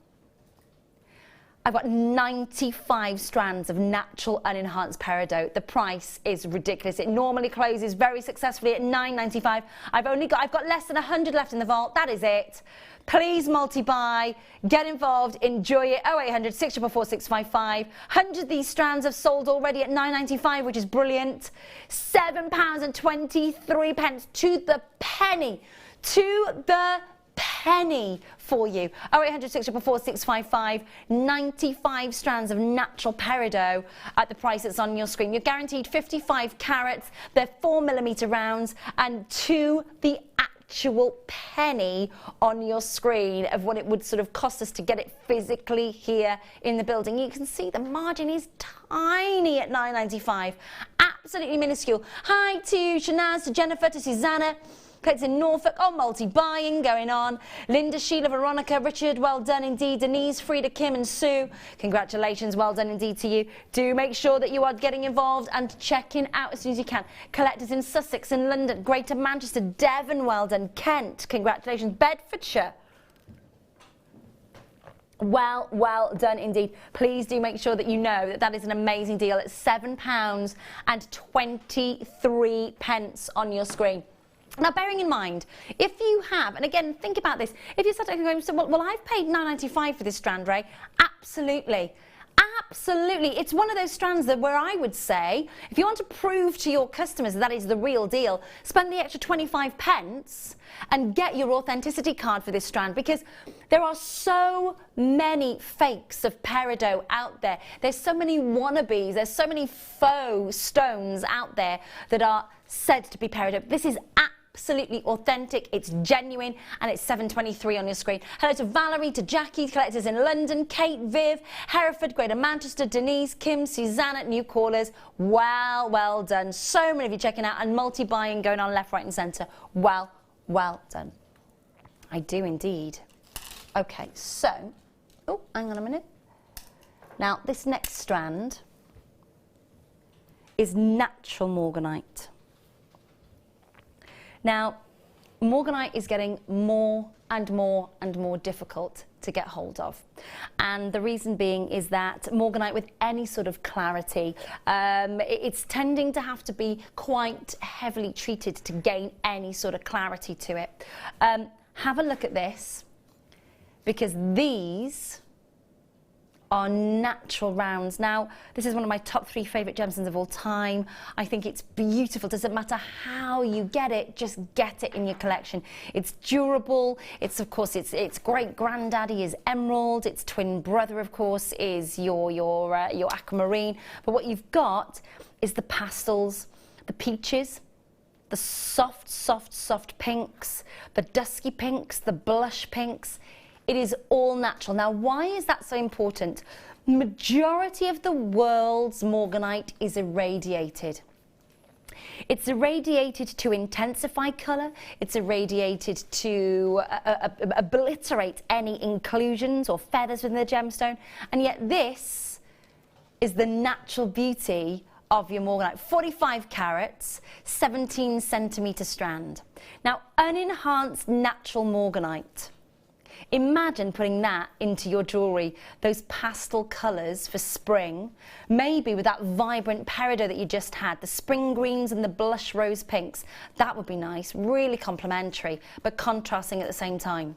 I've got 95 strands of natural unenhanced peridot. The price is ridiculous. It normally closes very successfully at £9.95. I've got less than 100 left in the vault. That is it. Please multi-buy, get involved, enjoy it. 0800 644 655. 100 of these strands have sold already at £9.95, which is brilliant. £7.23 to the penny. To the penny for you. 0800 644 655. 95 strands of natural peridot at the price that's on your screen. You're guaranteed 55 carats. They're 4mm rounds, and to the actual penny on your screen of what it would sort of cost us to get it physically here in the building. You can see the margin is tiny at £9.95. Absolutely minuscule. Hi to Shanaz, to Jennifer, to Susanna. Collects in Norfolk, multi-buying going on. Linda, Sheila, Veronica, Richard, well done indeed. Denise, Frida, Kim and Sue, congratulations, well done indeed to you. Do make sure that you are getting involved and checking out as soon as you can. Collectors in Sussex and London, Greater Manchester, Devon, well done. Kent, congratulations. Bedfordshire. Well done indeed. Please do make sure that you know that that is an amazing deal at £7.23 on your screen. Now, bearing in mind, if you have, and again, think about this, if you start going, so, well, I've paid £9.95 for this strand, Ray. Absolutely. Absolutely. It's one of those strands that where I would say, if you want to prove to your customers that is the real deal, spend the extra 25 pence and get your authenticity card for this strand, because there are so many fakes of peridot out there. There's so many wannabes. There's so many faux stones out there that are said to be peridot. This is absolutely authentic, it's genuine, and it's £7.23 on your screen. Hello to Valerie, to Jackie, collectors in London, Kate, Viv, Hereford, Greater Manchester, Denise, Kim, Susanna, new callers. Well done. So many of you checking out and multi-buying going on left, right and centre. Well done. I do indeed. Okay, so, oh, hang on a minute. Now, this next strand is natural morganite. Now, morganite is getting more and more difficult to get hold of, and the reason being is that morganite with any sort of clarity, it's tending to have to be quite heavily treated to gain any sort of clarity to it. Have a look at this, because these are natural rounds. Now, this is one of my top 3 favourite gemstones of all time. I think it's beautiful. Doesn't matter how you get it, just get it in your collection. It's durable. It's, of course, its great granddaddy is emerald. Its twin brother, of course, is your aquamarine. But what you've got is the pastels, the peaches, the soft pinks, the dusky pinks, the blush pinks. It is all natural. Now, why is that so important? Majority of the world's morganite is irradiated. It's irradiated to intensify colour. It's irradiated to obliterate any inclusions or feathers within the gemstone. And yet this is the natural beauty of your morganite. 45 carats, 17 centimetre strand. Now, unenhanced natural morganite. Imagine putting that into your jewellery, those pastel colours for spring, maybe with that vibrant peridot that you just had, the spring greens and the blush rose pinks. That would be nice, really complementary, but contrasting at the same time.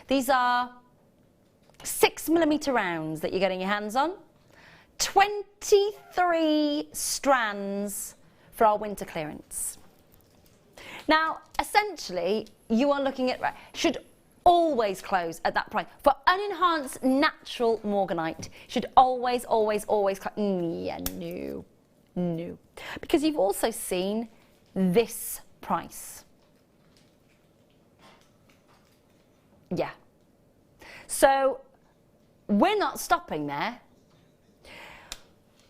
These are 6mm rounds that you're getting your hands on. 23 strands for our winter clearance. Now, essentially, you are looking at, should always close at that price. For unenhanced natural morganite, should always close. Yeah, no. Because you've also seen this price. Yeah. So, we're not stopping there.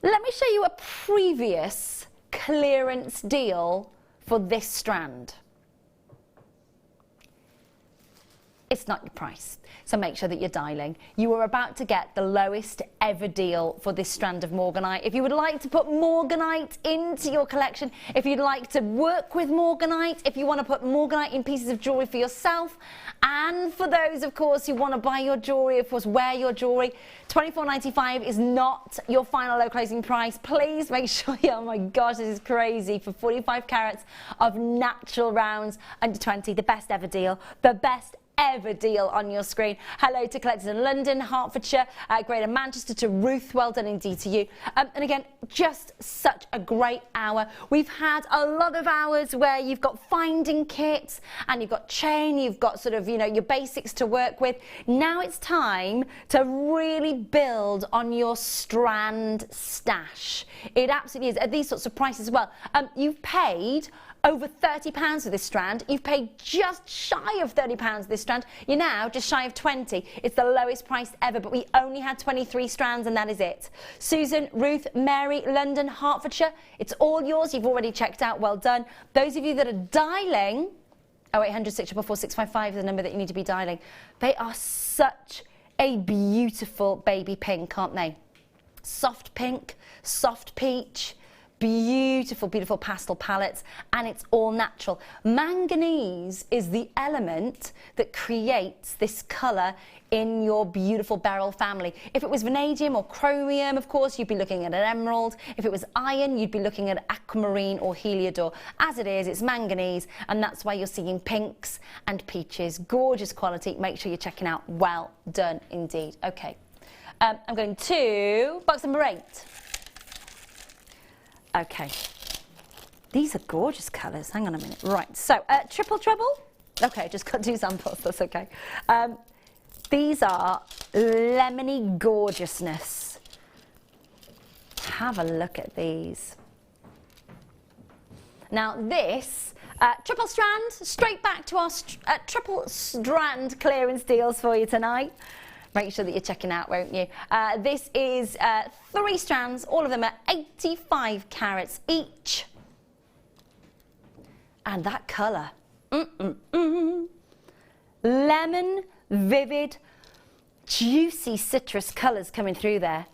Let me show you a previous clearance deal for this strand. it's not your price. So make sure that you're dialing. You are about to get the lowest ever deal for this strand of morganite. If you would like to put morganite into your collection, if you'd like to work with morganite, if you want to put morganite in pieces of jewellery for yourself, and for those, of course, who want to buy your jewellery, of course, wear your jewellery, $24.95 is not your final low closing price. Please make sure oh my gosh, this is crazy, for 45 carats of natural rounds under 20, the best ever deal, the best ever deal on your screen. Hello to collectors in London, Hertfordshire, Greater Manchester, to Ruth, well done indeed to you. And again, just such a great hour. We've had a lot of hours where you've got finding kits and you've got chain, you've got sort of, you know, your basics to work with. Now it's time to really build on your strand stash. It absolutely is at these sorts of prices as well. You've paid over £30 for this strand. You've paid just shy of £30 for this strand. You're now just shy of 20. It's the lowest price ever, but we only had 23 strands and that is it. Susan, Ruth, Mary, London, Hertfordshire, it's all yours. You've already checked out. Well done. Those of you that are dialing, 0800 644 655 is the number that you need to be dialing. They are such a beautiful baby pink, aren't they? Soft pink, soft peach, beautiful, beautiful pastel palettes, and it's all natural. Manganese is the element that creates this colour in your beautiful beryl family. If it was vanadium or chromium, of course, you'd be looking at an emerald. If it was iron, you'd be looking at aquamarine or heliodor. As it is, it's manganese, and that's why you're seeing pinks and peaches. Gorgeous quality. Make sure you're checking out. Well done indeed. Okay, I'm going to box number 8. Okay, these are gorgeous colours. Hang on a minute. Right, so triple treble. Okay, just got 2 samples. That's okay. These are lemony gorgeousness. Have a look at these. Now this triple strand, straight back to our triple strand clearance deals for you tonight. Make sure that you're checking out, won't you? This is 3 strands, all of them are 85 carats each. And that colour, lemon, vivid, juicy citrus colours coming through there.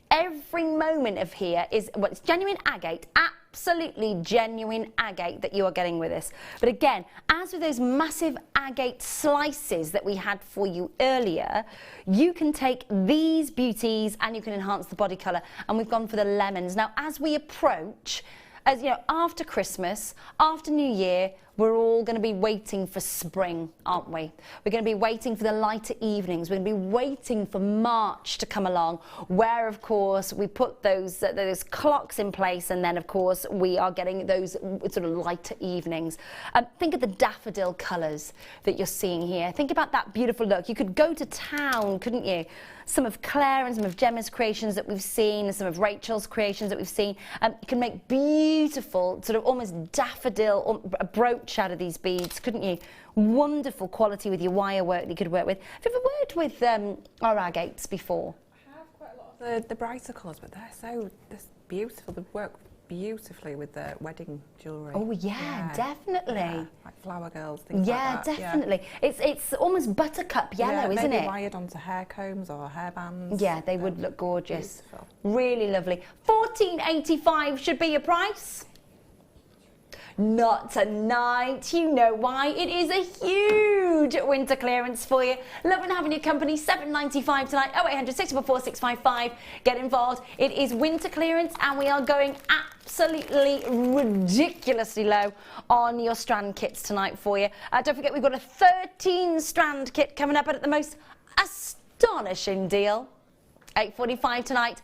Every moment of here is, well, it's genuine agate, absolutely genuine agate that you are getting with this. But again, as with those massive agate slices that we had for you earlier, you can take these beauties and you can enhance the body colour. And we've gone for the lemons. Now, as we approach, as you know, after Christmas, after New Year, we're all going to be waiting for spring, aren't we? We're going to be waiting for the lighter evenings. We're going to be waiting for March to come along, where, of course, we put those clocks in place, and then, of course, we are getting those sort of lighter evenings. Think of the daffodil colours that you're seeing here. Think about that beautiful look. You could go to town, couldn't you? Some of Claire and some of Gemma's creations that we've seen, and some of Rachel's creations that we've seen. You can make beautiful, sort of almost daffodil brooch out of these beads, couldn't you? Wonderful quality with your wire work that you could work with. Have you ever worked with our agates before? I have quite a lot of the brighter colours, but they're beautiful. They work beautifully with the wedding jewellery. Oh yeah, definitely. Yeah, like flower girls, things like that. Definitely. Yeah, it's almost buttercup yellow, isn't it? Maybe wired onto hair combs or hair bands. Yeah, they would look gorgeous. Beautiful. Really lovely. $14.85 should be your price. Not tonight. You know why. It is a huge winter clearance for you. Loving having your company. $7.95 tonight. 0800 644 655. Get involved. It is winter clearance, and we are going absolutely ridiculously low on your strand kits tonight for you. Don't forget, we've got a 13 strand kit coming up at the most astonishing deal. $8.45 tonight.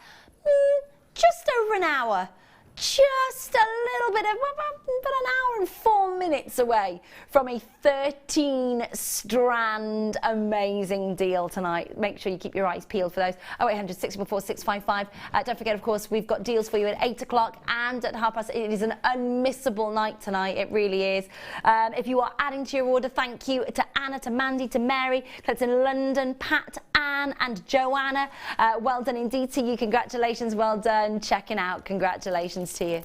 Just over an hour. Just a little bit of, about an hour and 4 minutes away from a 13 strand amazing deal tonight. Make sure you keep your eyes peeled for those. 0800 644 655. Don't forget, of course, we've got deals for you at 8 o'clock and at 8:30. It is an unmissable night tonight. It really is. If you are adding to your order, thank you to Anna, to Mandy, to Mary, that's in London, Pat, Anne and Joanna. Well done indeed to you. Congratulations. Well done. Checking out. Congratulations to you.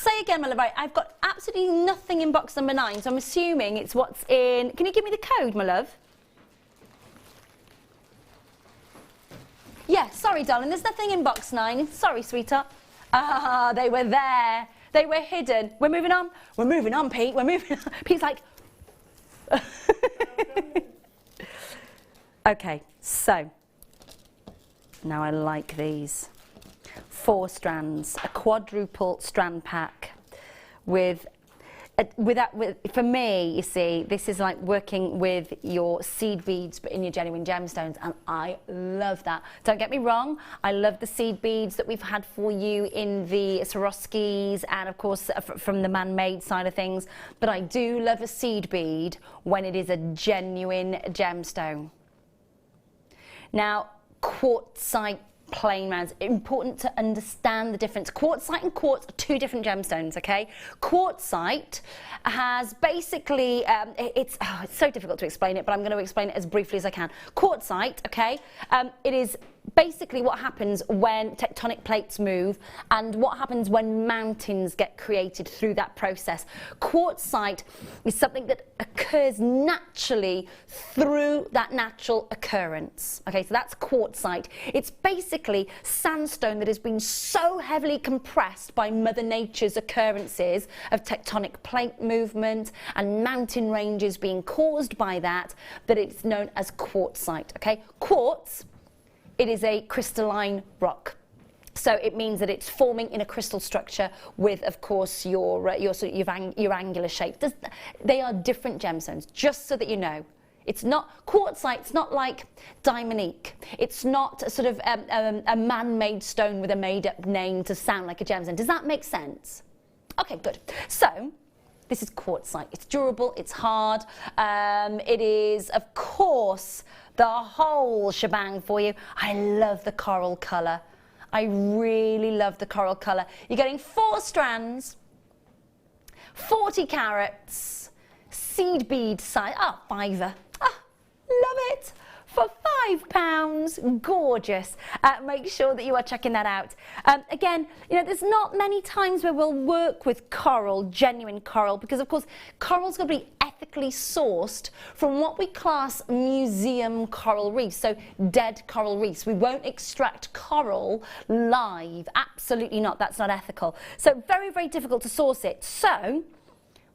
Say again, my love. Right, I've got absolutely nothing in box number 9, so I'm assuming it's what's in... Can you give me the code, my love? Yeah, sorry, darling, there's nothing in box 9. Sorry, sweetheart. Ah, they were there. They were hidden. We're moving on. We're moving on, Pete. We're moving on. Pete's like... Okay, so... Now I like these. 4 strands, a quadruple strand pack with for me, you see, this is like working with your seed beads but in your genuine gemstones, and I love that. Don't get me wrong, I love the seed beads that we've had for you in the Swarovskis and of course from the man-made side of things, but I do love a seed bead when it is a genuine gemstone. Now, quartzite plain rounds, it's important to understand the difference. Quartzite and quartz are 2 different gemstones, okay? Quartzite has basically, it's so difficult to explain it, but I'm going to explain it as briefly as I can. Quartzite, okay, it is basically what happens when tectonic plates move and what happens when mountains get created through that process. Quartzite is something that occurs naturally through that natural occurrence. Okay, so that's quartzite. It's basically sandstone that has been so heavily compressed by Mother Nature's occurrences of tectonic plate movement and mountain ranges being caused by that, that it's known as quartzite. Okay, quartz, it is a crystalline rock. So it means that it's forming in a crystal structure with, of course, your angular shape. They are different gemstones, just so that you know. It's not quartzite. It's not like diamonique. It's not a sort of a man-made stone with a made-up name to sound like a gemstone. Does that make sense? Okay, good. So this is quartzite. It's durable. It's hard. It is, of course, the whole shebang for you. I love the coral colour. I really love the coral colour. You're getting 4 strands, 40 carats, seed bead size. Oh, £5. Oh, love it. For £5, gorgeous. Make sure that you are checking that out. Again, you know, there's not many times where we'll work with coral, genuine coral, because of course coral's going to be ethically sourced from what we class museum coral reefs, so dead coral reefs. We won't extract coral live, absolutely not. That's not ethical. So very, very difficult to source it. So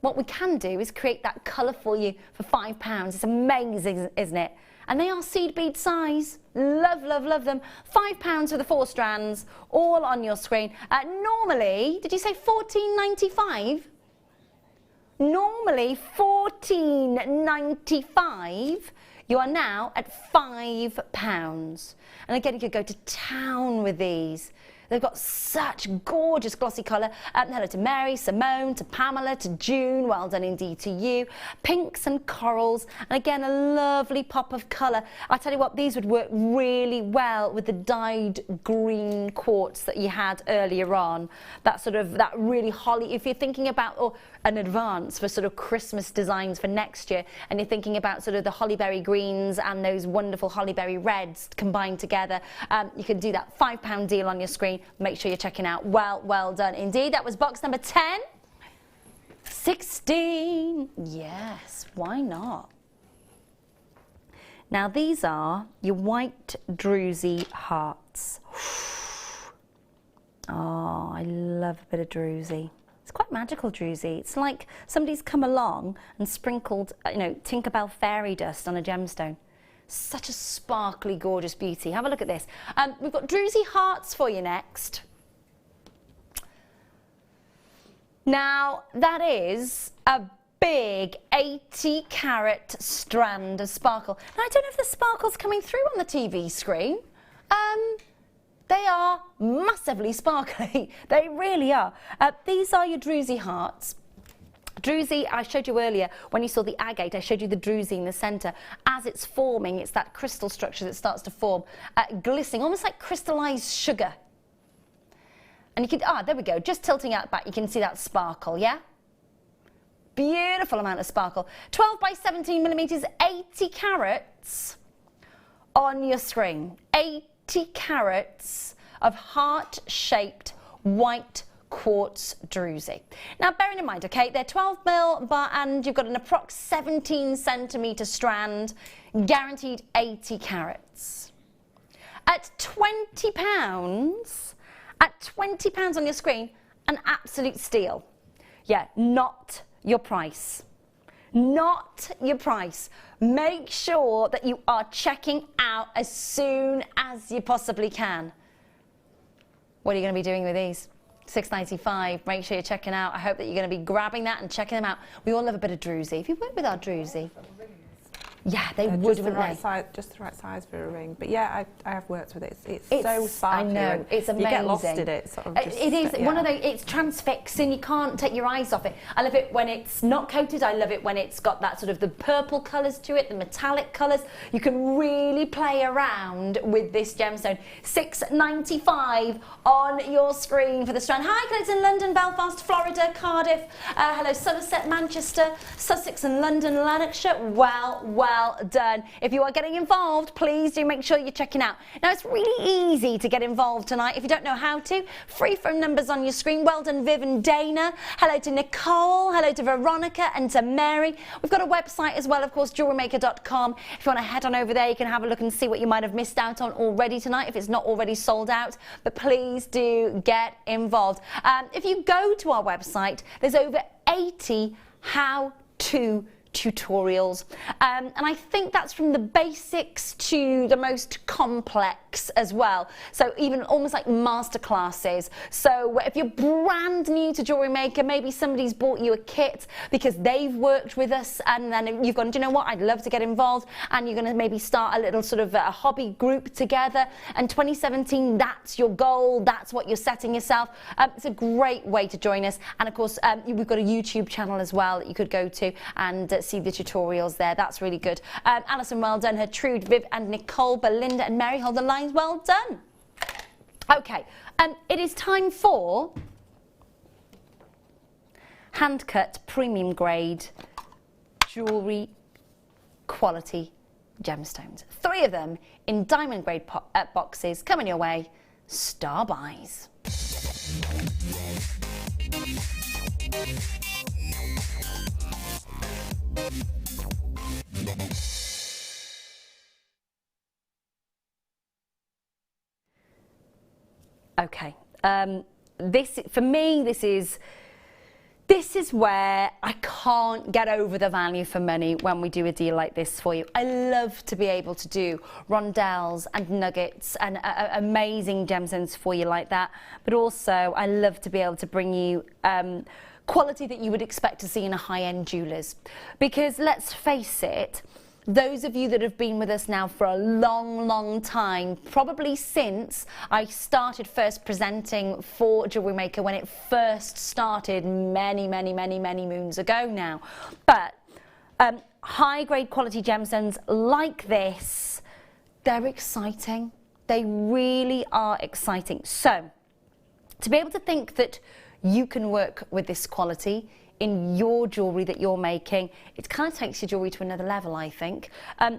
what we can do is create that colour for you for £5. It's amazing, isn't it? And they are seed bead size. Love, love, love them. £5 for the 4 strands, all on your screen. Normally, did you say £14.95? Normally £14.95. You are now at £5. And again, you could go to town with these. They've got such gorgeous glossy colour. Hello to Mary, Simone, to Pamela, to June. Well done indeed to you. Pinks and corals. And again, a lovely pop of colour. I tell you what, these would work really well with the dyed green quartz that you had earlier on. That sort of, that really holly, if you're thinking about an advance for sort of Christmas designs for next year, and you're thinking about sort of the hollyberry greens and those wonderful hollyberry reds combined together, you can do that £5 deal on your screen. Make sure you're checking out. Well done indeed. That was box number 10. 16. Yes, why not? Now these are your white druzy hearts. Oh, I love a bit of druzy. It's quite magical druzy. It's like somebody's come along and sprinkled, you know, Tinkerbell fairy dust on a gemstone. Such a sparkly, gorgeous beauty. Have a look at this. We've got druzy hearts for you next. Now, that is a big 80 carat strand of sparkle. Now, I don't know if the sparkle's coming through on the TV screen. They are massively sparkly. They really are. These are your druzy hearts. Druzy, I showed you earlier, when you saw the agate, I showed you the druzy in the centre. As it's forming, it's that crystal structure that starts to form, glistening, almost like crystallised sugar. And you can, there we go, just tilting out back, you can see that sparkle, yeah? Beautiful amount of sparkle. 12 by 17 millimetres, 80 carats on your screen. 80 carats of heart-shaped white quartz druzy. Now bearing in mind, okay, they're 12 mil, and you've got an approx 17 centimetre strand, guaranteed 80 carats. At £20, on your screen, an absolute steal. Yeah, not your price. Not your price. Make sure that you are checking out as soon as you possibly can. What are you going to be doing with these? £6.95. Make sure you're checking out. I hope that you're going to be grabbing that and checking them out. We all love a bit of druzy. If you work with our druzy, yeah, they would, just the right size, just the right size for a ring. But yeah, I have worked with it. It's so sparkly. I know, it's amazing. You get lost in it. Sort of just, it is one of those. It's transfixing. You can't take your eyes off it. I love it when it's not coated. I love it when it's got that sort of the purple colours to it, the metallic colours. You can really play around with this gemstone. £6.95 on your screen for the strand. Hi, connects in London, Belfast, Florida, Cardiff. Hello, Somerset, Manchester, Sussex, and London, Lanarkshire. Well done. If you are getting involved, please do make sure you're checking out. Now, it's really easy to get involved tonight. If you don't know how to, free phone numbers on your screen. Well done, Viv and Dana. Hello to Nicole. Hello to Veronica and to Mary. We've got a website as well, of course, JewelleryMaker.com. If you want to head on over there, you can have a look and see what you might have missed out on already tonight, if it's not already sold out. But please do get involved. If you go to our website, there's over 80 how-to tutorials, and I think that's from the basics to the most complex as well, so even almost like master classes. So if you're brand new to Jewellery Maker, maybe somebody's bought you a kit because they've worked with us, and then you've gone, do you know what, I'd love to get involved, and you're going to maybe start a little sort of a hobby group together, and 2017, that's your goal, that's what you're setting yourself. It's a great way to join us, and of course we've got a YouTube channel as well that you could go to and see the tutorials there. That's really good. Alison, well done. Hertrude, Viv and Nicole, Belinda and Mary, hold the lines. Well done. Okay, it is time for hand-cut, premium grade, jewellery quality gemstones. 3 of them in diamond grade boxes coming your way. Star buys. Okay, this for me, this is where I can't get over the value for money when we do a deal like this for you. I love to be able to do rondelles and nuggets and amazing gemstones for you like that, but also I love to be able to bring you quality that you would expect to see in a high-end jeweller's. Because let's face it, those of you that have been with us now for a long time, probably since I started first presenting for Jewellery Maker when it first started many moons ago now. But high-grade quality gemstones like this, they're exciting. They really are exciting. So, to be able to think that you can work with this quality in your jewellery that you're making, it kind of takes your jewellery to another level, I think.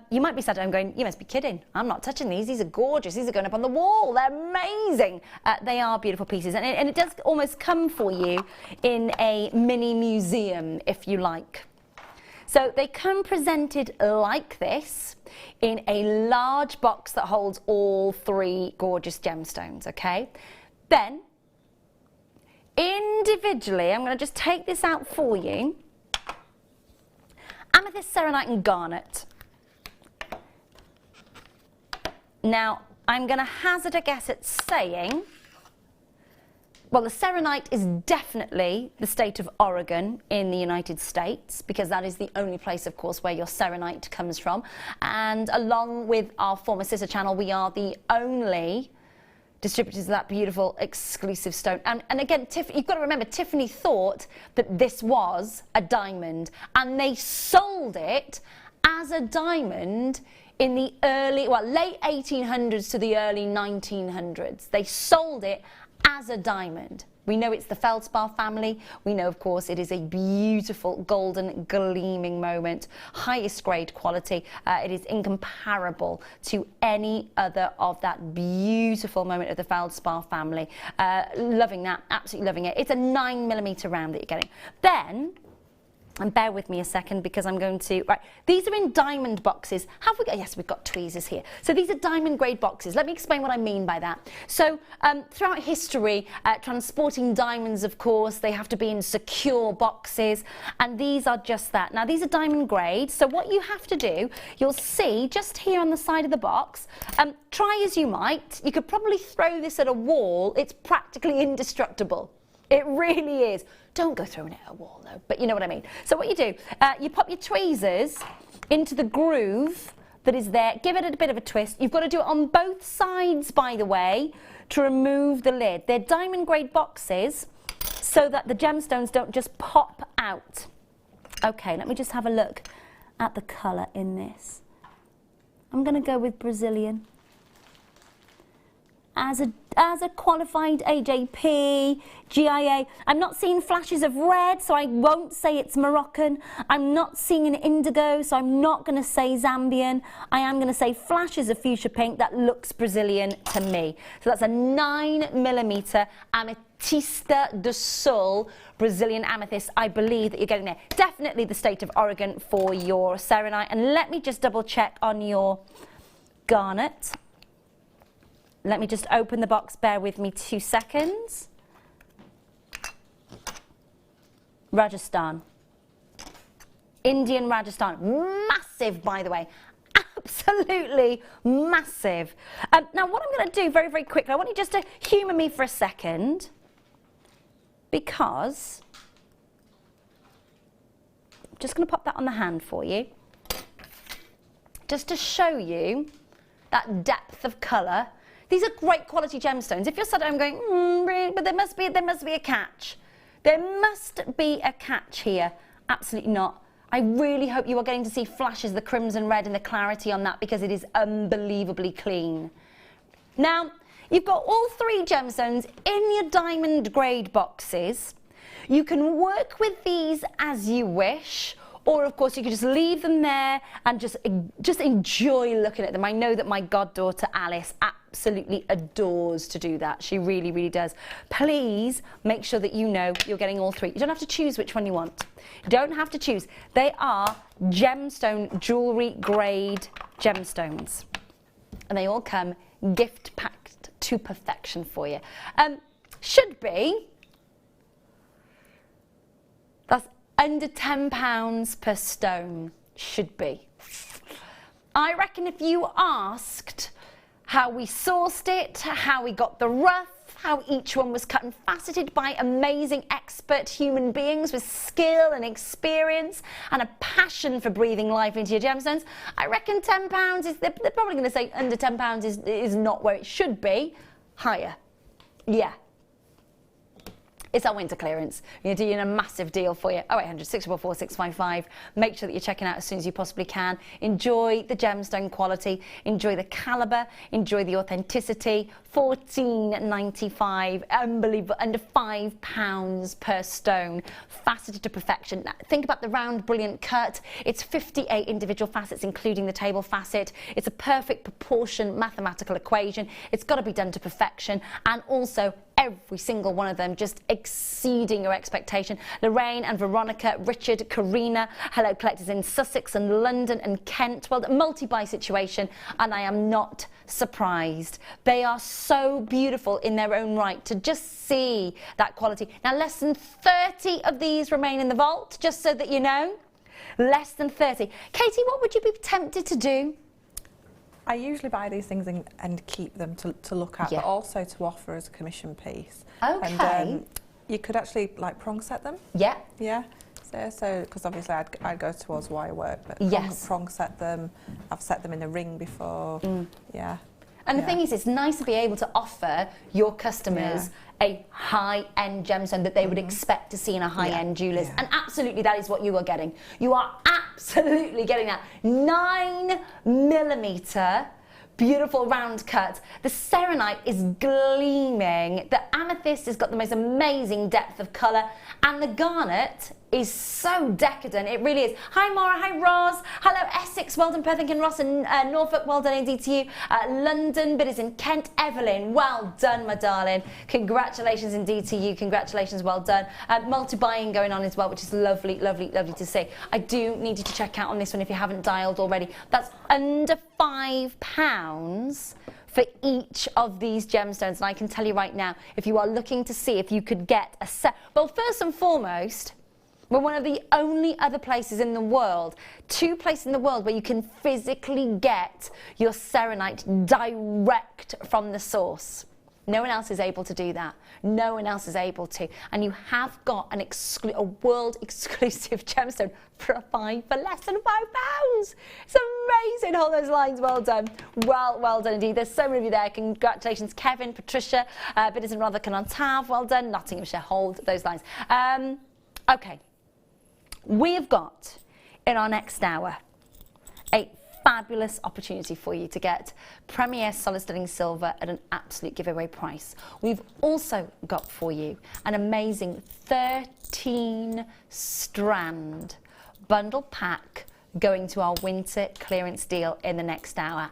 You might be sat at home going, you must be kidding, I'm not touching these are gorgeous, these are going up on the wall, they're amazing. They are beautiful pieces, and it does almost come for you in a mini museum, if you like. So they come presented like this in a large box that holds all 3 gorgeous gemstones, okay? Then, individually, I'm going to just take this out for you. Amethyst, serenite and garnet. Now, I'm going to hazard a guess at saying, well, the serenite is definitely the state of Oregon in the United States, because that is the only place, of course, where your serenite comes from. And along with our former sister channel, we are the only distributors of that beautiful exclusive stone. And again, you've got to remember, Tiffany thought that this was a diamond, and they sold it as a diamond in the late 1800s to the early 1900s. They sold it as a diamond. We know it's the feldspar family. We know, of course, it is a beautiful golden gleaming moment, highest grade quality. It is incomparable to any other of that beautiful moment of the feldspar family. Loving that, absolutely loving it. It's a 9mm round that you're getting. Then, and bear with me a second because I'm going to, right, these are in diamond boxes. Have we got, yes, we've got tweezers here. So these are diamond grade boxes. Let me explain what I mean by that. So throughout history, transporting diamonds, of course, they have to be in secure boxes, and these are just that. Now, these are diamond grade, so what you have to do, you'll see just here on the side of the box, try as you might, you could probably throw this at a wall. It's practically indestructible. It really is. Don't go throwing it at a wall though, but you know what I mean. So what you do, you pop your tweezers into the groove that is there, give it a bit of a twist. You've got to do it on both sides, by the way, to remove the lid. They're diamond grade boxes so that the gemstones don't just pop out. Okay, let me just have a look at the colour in this. I'm going to go with Brazilian. As a qualified AJP, GIA, I'm not seeing flashes of red, so I won't say it's Moroccan. I'm not seeing an indigo, so I'm not going to say Zambian. I am going to say flashes of fuchsia pink. That looks Brazilian to me. So that's a 9mm Amethyst de Sol Brazilian amethyst. I believe that you're getting there. Definitely the state of Oregon for your serenite. And let me just double check on your garnet. Let me just open the box, bear with me 2 seconds. Rajasthan. Indian Rajasthan. Massive, by the way. Absolutely massive. Now, what I'm going to do very, very quickly, I want you just to humour me for a second, because I'm just going to pop that on the hand for you, just to show you that depth of colour. These are great quality gemstones. If you're sat at home going, really? But there must be a catch. There must be a catch here. Absolutely not. I really hope you are getting to see flashes of the crimson red and the clarity on that, because it is unbelievably clean. Now, you've got all 3 gemstones in your diamond grade boxes. You can work with these as you wish, or of course you can just leave them there and just enjoy looking at them. I know that my goddaughter Alice absolutely adores to do that. She really, really does. Please make sure that you know you're getting all 3. You don't have to choose which one you want. You don't have to choose. They are gemstone jewellery grade gemstones, and they all come gift packed to perfection for you. Should be, that's under £10 per stone, should be. I reckon if you asked how we sourced it, how we got the rough, how each one was cut and faceted by amazing expert human beings with skill and experience and a passion for breathing life into your gemstones, I reckon £10 is, they're probably going to say under £10 is not where it should be. Higher. Yeah. It's our winter clearance. We're doing a massive deal for you. 0800 644 655. Make sure that you're checking out as soon as you possibly can. Enjoy the gemstone quality. Enjoy the calibre. Enjoy the authenticity. $14.95. Unbelievable. Under £5 per stone. Faceted to perfection. Now, think about the round, brilliant cut. It's 58 individual facets, including the table facet. It's a perfect proportion mathematical equation. It's got to be done to perfection. And also, every single one of them just exceeding your expectation. Lorraine and Veronica, Richard, Karina, hello collectors in Sussex and London and Kent. Well, multi-buy situation, and I am not surprised. They are so beautiful in their own right to just see that quality. Now, less than 30 of these remain in the vault, just so that you know. Less than 30. Katie, what would you be tempted to do? I usually buy these things and keep them to look at, but also to offer as a commission piece. Okay. And you could actually like prong set them. Yeah. Yeah. So because obviously I'd go towards wire work, but prong set them. I've set them in a ring before. Yeah. And the thing is, it's nice to be able to offer your customers a high-end gemstone that they would expect to see in a high-end jeweller's. And absolutely, that is what you are getting. You are absolutely getting that 9mm beautiful round cut. The selenite is gleaming. The amethyst has got the most amazing depth of colour, and the garnet is so decadent, it really is. Hi Maura, hi Roz, hello Essex, well done Perthink and Ross, and Norfolk, well done indeed to you. London, but is in Kent. Evelyn, well done my darling. Congratulations indeed to you, congratulations, well done. Multi-buying going on as well, which is lovely, lovely, lovely to see. I do need you to check out on this one if you haven't dialed already. That's under £5 for each of these gemstones, and I can tell you right now, if you are looking to see if you could get a set, well, first and foremost, we're one of the only other places in the world, 2 places in the world where you can physically get your selenite direct from the source. No one else is able to do that. No one else is able to. And you have got a world exclusive gemstone for less than £5. It's amazing, all those lines. Well done. Well done indeed. There's so many of you there. Congratulations, Kevin, Patricia, Bidders and Rotherham on Tav. Well done. Nottinghamshire, hold those lines. Okay. We've got, in our next hour, a fabulous opportunity for you to get Premier Solid Sterling Silver at an absolute giveaway price. We've also got for you an amazing 13 strand bundle pack going to our winter clearance deal in the next hour.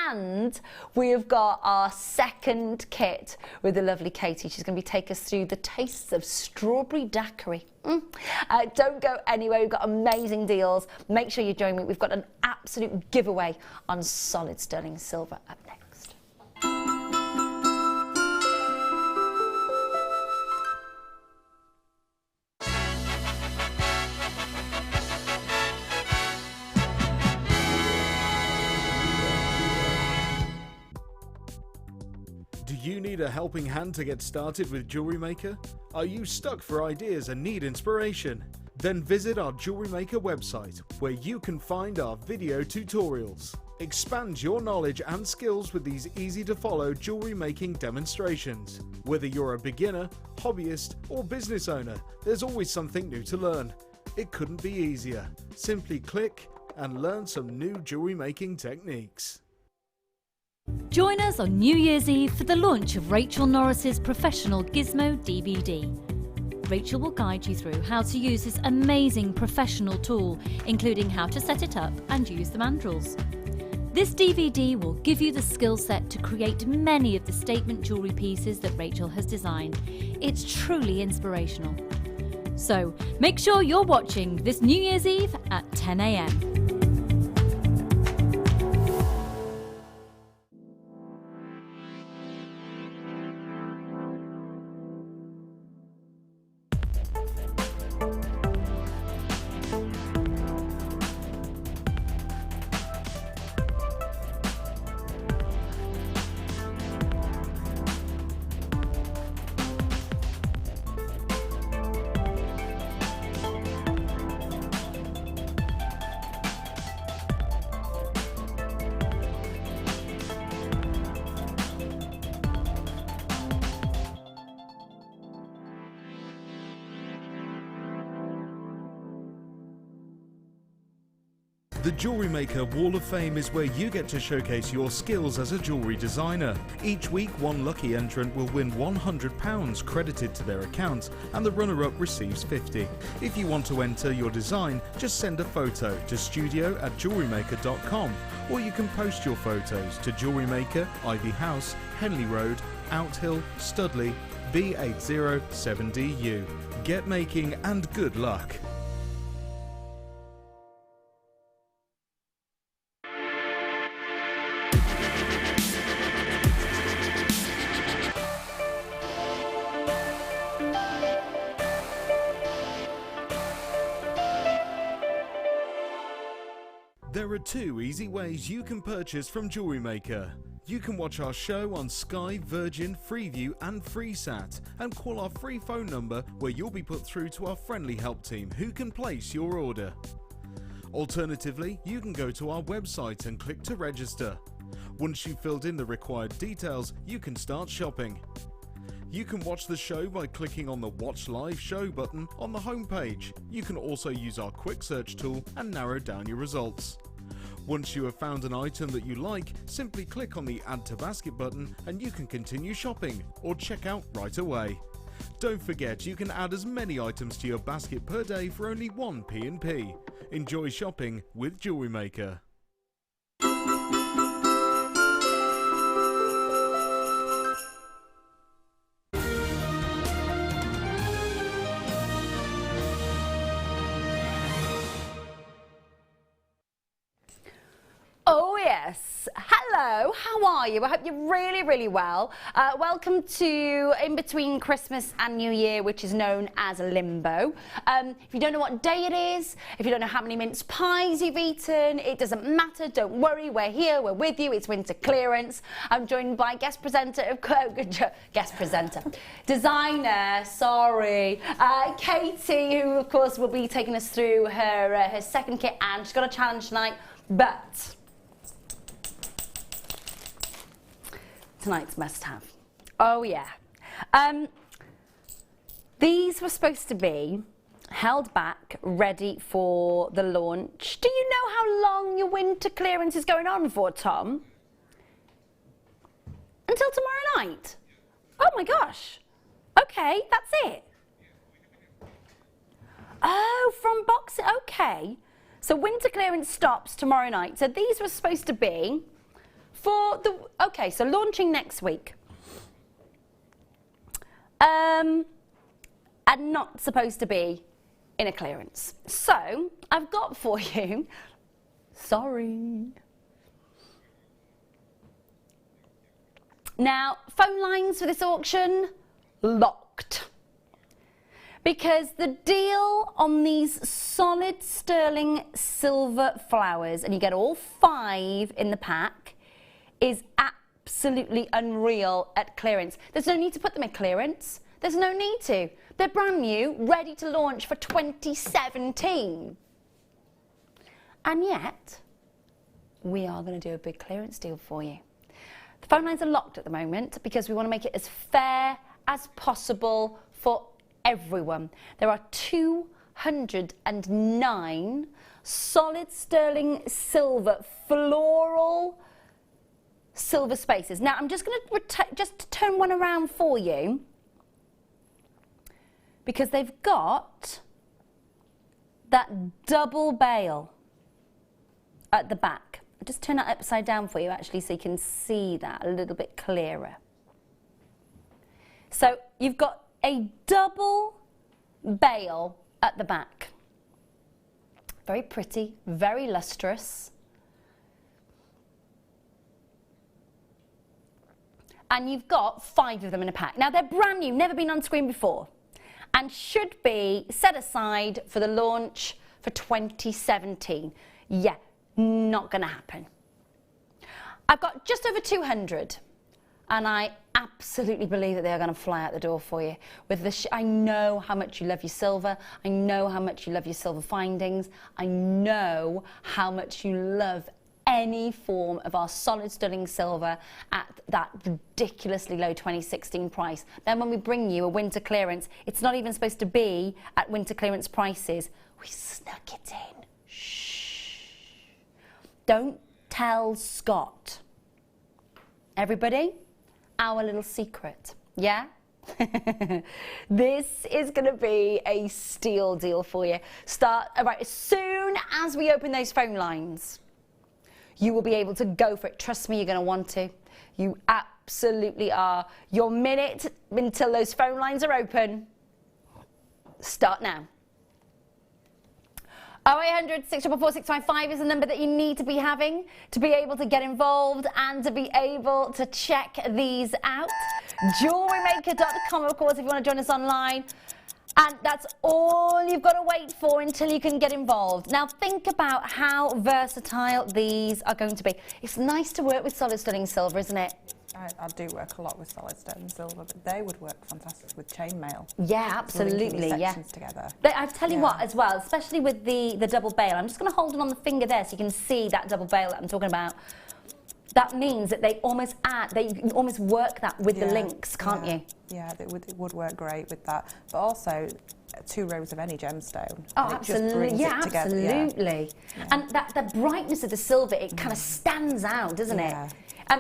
And we've got our second kit with the lovely Katie. She's going to take us through the tastes of strawberry daiquiri. Don't go anywhere. We've got amazing deals. Make sure you join me. We've got an absolute giveaway on solid sterling silver up next. Do you need a helping hand to get started with Jewellery Maker? Are you stuck for ideas and need inspiration? Then visit our Jewellery Maker website, where you can find our video tutorials. Expand your knowledge and skills with these easy-to-follow jewellery making demonstrations. Whether you're a beginner, hobbyist, or business owner, there's always something new to learn. It couldn't be easier. Simply click and learn some new jewellery making techniques. Join us on New Year's Eve for the launch of Rachel Norris's professional Gizmo DVD. Rachel will guide you through how to use this amazing professional tool, including how to set it up and use the mandrels. This DVD will give you the skill set to create many of the statement jewellery pieces that Rachel has designed. It's truly inspirational. So make sure you're watching this New Year's Eve at 10 AM. The Jewellery Maker Wall of Fame is where you get to showcase your skills as a jewellery designer. Each week, one lucky entrant will win £100 credited to their account, and the runner-up receives £50. If you want to enter your design, just send a photo to studio@jewellerymaker.com, or you can post your photos to Jewellery Maker, Ivy House, Henley Road, Outhill, Studley, B807DU. Get making and good luck. There are 2 easy ways you can purchase from Jewellery Maker. You can watch our show on Sky, Virgin, Freeview and FreeSat, and call our free phone number where you'll be put through to our friendly help team who can place your order. Alternatively, you can go to our website and click to register. Once you've filled in the required details, you can start shopping. You can watch the show by clicking on the Watch Live Show button on the homepage. You can also use our quick search tool and narrow down your results. Once you have found an item that you like, simply click on the Add to Basket button and you can continue shopping or check out right away. Don't forget, you can add as many items to your basket per day for only 1 P&P. Enjoy shopping with Jewellery Maker. Oh yes, hello, how are you? I hope you're really, really well. Welcome to in between Christmas and New Year, which is known as Limbo. If you don't know what day it is, if you don't know how many mince pies you've eaten, it doesn't matter, don't worry, we're here, we're with you, it's winter clearance. I'm joined by designer, sorry, Katie, who of course will be taking us through her second kit, and she's got a challenge tonight, but tonight's must-have. Oh yeah. These were supposed to be held back, ready for the launch. Do you know how long your winter clearance is going on for, Tom? Until tomorrow night? Oh my gosh. Okay, that's it. Oh, from Boxing, okay. So winter clearance stops tomorrow night. So these were supposed to be for the, okay, so launching next week. And not supposed to be in a clearance. So I've got for you, sorry. Now, phone lines for this auction, locked. Because the deal on these solid sterling silver flowers, and you get all 5 in the pack, is absolutely unreal at clearance. There's no need to put them in clearance. There's no need to. They're brand new, ready to launch for 2017. And yet, we are going to do a big clearance deal for you. The phone lines are locked at the moment because we want to make it as fair as possible for everyone. There are 209 solid sterling silver floral silver spaces. Now I'm just going to just turn one around for you because they've got that double bail at the back. I'll just turn that upside down for you actually so you can see that a little bit clearer. So you've got a double bail at the back. Very pretty, very lustrous. And you've got 5 of them in a pack. Now they're brand new, never been on screen before, and should be set aside for the launch for 2017. Yeah, not gonna happen. I've got just over 200, and I absolutely believe that they are gonna fly out the door for you. With the I know how much you love your silver. I know how much you love your silver findings. I know how much you love any form of our solid sterling silver at that ridiculously low 2016 price. Then when we bring you a winter clearance, it's not even supposed to be at winter clearance prices. We snuck it in. Shh. Don't tell Scott. Everybody, our little secret, yeah? This is going to be a steal deal for you. Right, as soon as we open those phone lines, you will be able to go for it. Trust me, you're going to want to. You absolutely are. Your minute until those phone lines are open. Start now. 0800 644 655 is the number that you need to be having to be able to get involved and to be able to check these out. JewelleryMaker.com, of course, if you want to join us online. And that's all you've got to wait for until you can get involved. Now think about how versatile these are going to be. It's nice to work with solid sterling silver, isn't it? I do work a lot with solid sterling silver, but they would work fantastic with chainmail. Yeah, absolutely. Yeah. Together. I tell you what, as well, especially with the double bail. I'm just going to hold it on the finger there so you can see that double bail that I'm talking about. that means that they almost add, you can almost work that with the links, can't you? Yeah, it would work great with that. But also, 2 rows of any gemstone. Oh, absolutely. Yeah, absolutely. Yeah. And the brightness of the silver, it kind of stands out, doesn't it?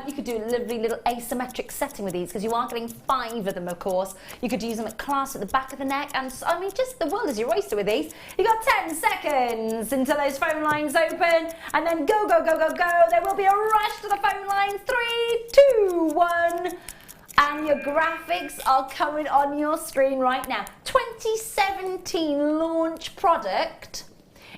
You could do a lovely little asymmetric setting with these because you are getting 5 of them, of course. You could use them at clasp at the back of the neck, and I mean, just the world is your oyster with these. You got 10 seconds until those phone lines open, and then go, go, go, go, go. There will be a rush to the phone lines. 3, 2, 1. And your graphics are coming on your screen right now. 2017 launch product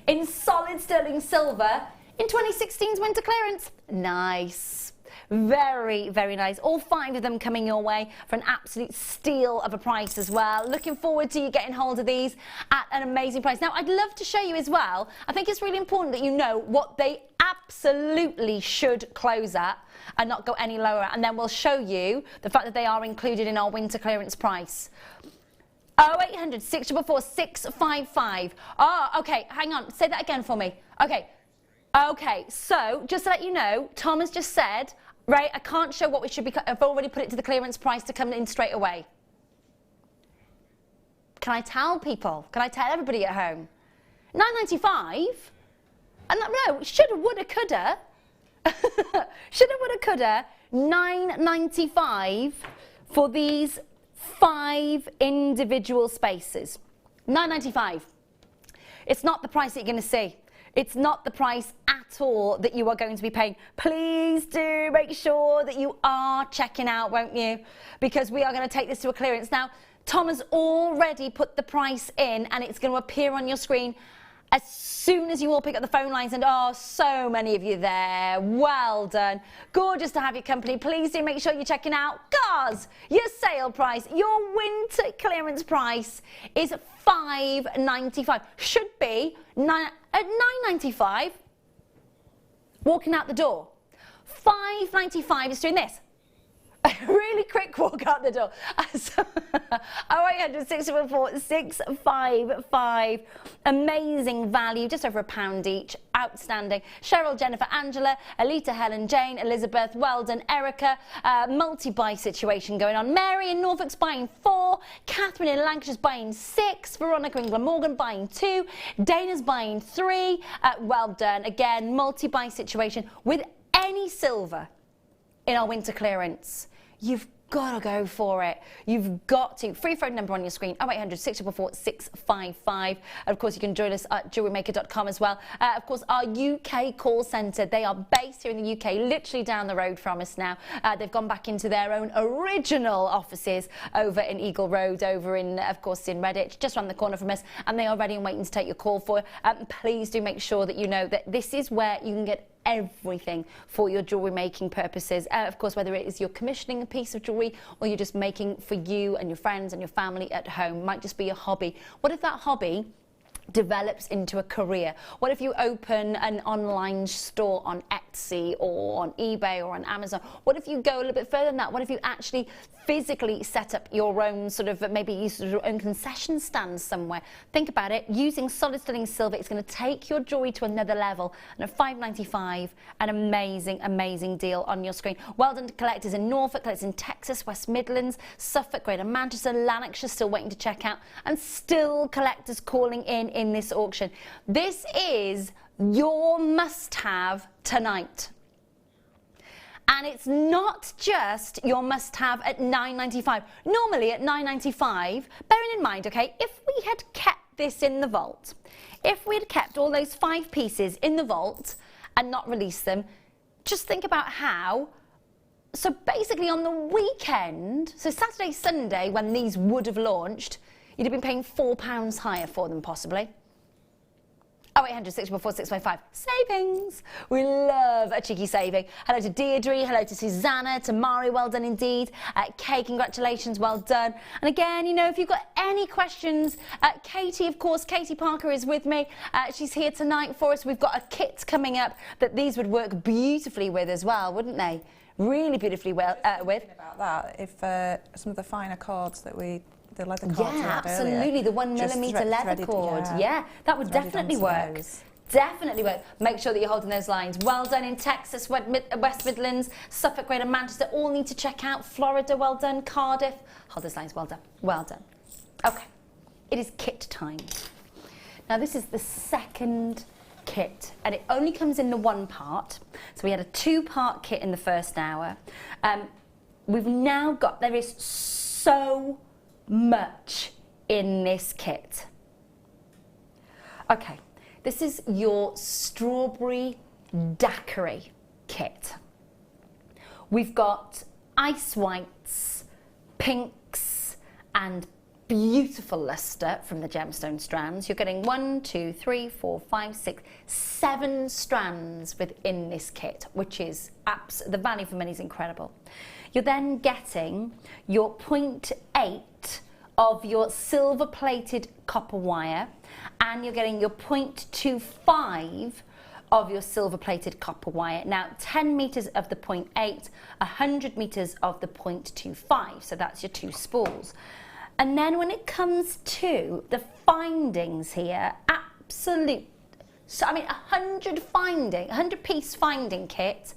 in solid sterling silver in 2016's winter clearance. Nice. Very, very nice. All 5 of them coming your way for an absolute steal of a price as well. Looking forward to you getting hold of these at an amazing price. Now, I'd love to show you as well. I think it's really important that you know what they absolutely should close at and not go any lower. And then we'll show you the fact that they are included in our winter clearance price. 0800 644 655. Oh, okay, hang on. Say that again for me. Okay, so just to let you know, Tom has just said, right, I can't show what we should be, I've already put it to the clearance price to come in straight away. Can I tell people? Can I tell everybody at home? £9.95? And no, shoulda, woulda, coulda. Shoulda, woulda, coulda. £9.95 for these 5 individual spaces. £9.95. It's not the price that you're going to see. It's not the price at all that you are going to be paying. Please do make sure that you are checking out, won't you? Because we are going to take this to a clearance. Now, Tom has already put the price in and it's going to appear on your screen as soon as you all pick up the phone lines, and oh, so many of you there. Well done. Gorgeous to have your company. Please do make sure you're checking out, because your sale price, your winter clearance price is $5.95. Should be at $9.95 walking out the door. $5.95 is doing this. A really quick walk out the door. 0800 644 655. Amazing value, just over £1 each. Outstanding. Cheryl, Jennifer, Angela, Alita, Helen, Jane, Elizabeth, well done, Erica. Multi-buy situation going on. Mary in Norfolk's buying 4. Catherine in Lancashire's buying 6. Veronica in Glamorgan buying 2. Dana's buying 3. Well done. Again, multi-buy situation with any silver in our winter clearance. You've got to go for it. You've got to. Free phone number on your screen, 0800 644 655. And of course, you can join us at JewelleryMaker.com as well. Of course, our UK call centre, they are based here in the UK, literally down the road from us now. They've gone back into their own original offices over in Eagle Road, over in, of course, in Redditch, just around the corner from us. And they are ready and waiting to take your call for. Please do make sure that you know that this is where you can get everything for your jewellery making purposes. Of course, whether it is you're commissioning a piece of jewellery or you're just making for you and your friends and your family at home, might just be a hobby. What if that hobby develops into a career? What if you open an online store on Etsy or on eBay or on Amazon? What if you go a little bit further than that? What if you actually physically set up your own sort of, maybe your own concession stand somewhere? Think about it. Using solid sterling silver, it's going to take your jewellery to another level. And at $5.95, an amazing, amazing deal on your screen. Well done to collectors in Norfolk, collectors in Texas, West Midlands, Suffolk, Greater Manchester, Lanarkshire, still waiting to check out, and still collectors calling in this auction. This is your must-have tonight. And it's not just your must-have at $9.95. Normally at $9.95, bearing in mind, okay, if we had kept this in the vault, if we had kept all those 5 pieces in the vault and not released them, just think about how. So basically on the weekend, so Saturday, Sunday, when these would have launched, you'd have been paying £4 higher for them possibly. 0800 644 655. Savings. We love a cheeky saving. Hello to Deirdre, hello to Susanna, to Mari, well done indeed. Kay, congratulations, well done. And again, you know, if you've got any questions, Katie, of course, Katie Parker is with me. She's here tonight for us. We've got a kit coming up that these would work beautifully with as well, wouldn't they? Really beautifully well with. About that, if some of the finer cords that the leather cords absolutely, the 1mm leather cord. Yeah, that would definitely work. definitely worth. Make sure that you're holding those lines. Well done in Texas, West Midlands, Suffolk, Greater Manchester, all need to check out. Florida, well done. Cardiff, hold those lines, well done, well done. Okay, it is kit time. Now this is the second kit, and it only comes in the one part. So we had a 2-part kit in the first hour. We've now got, there is so much in this kit. Okay, this is your strawberry daiquiri kit. We've got ice whites, pinks, and beautiful luster from the gemstone strands. You're getting 1, 2, 3, 4, 5, 6, 7 strands within this kit, which is the value for money is incredible. You're then getting your 0.8 of your silver plated copper wire, and you're getting your 0.25 of your silver plated copper wire. Now 10 meters of the 0.8, 100 meters of the 0.25, so that's your 2 spools. And then when it comes to the findings here, absolute, so I mean 100 piece finding kit,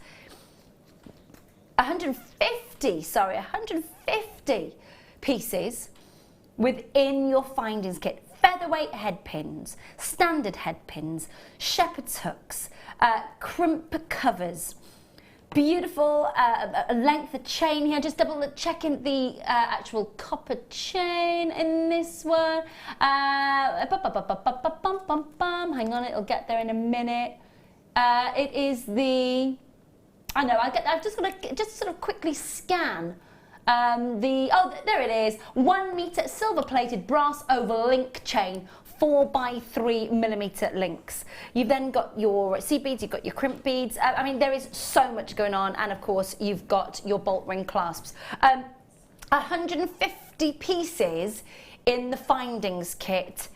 150 pieces within your findings kit. Featherweight head pins, standard head pins, shepherd's hooks, crimp covers, beautiful length of chain here. Just double checking the actual copper chain in this one. Hang on, it'll get there in a minute. It is the, I know, I've just got to just sort of quickly scan there it is, 1 meter silver plated brass oval link chain, 4x3mm links. You've then got your seed beads, you've got your crimp beads. I mean, there is so much going on, and of course you've got your bolt ring clasps. 150 pieces in the findings kit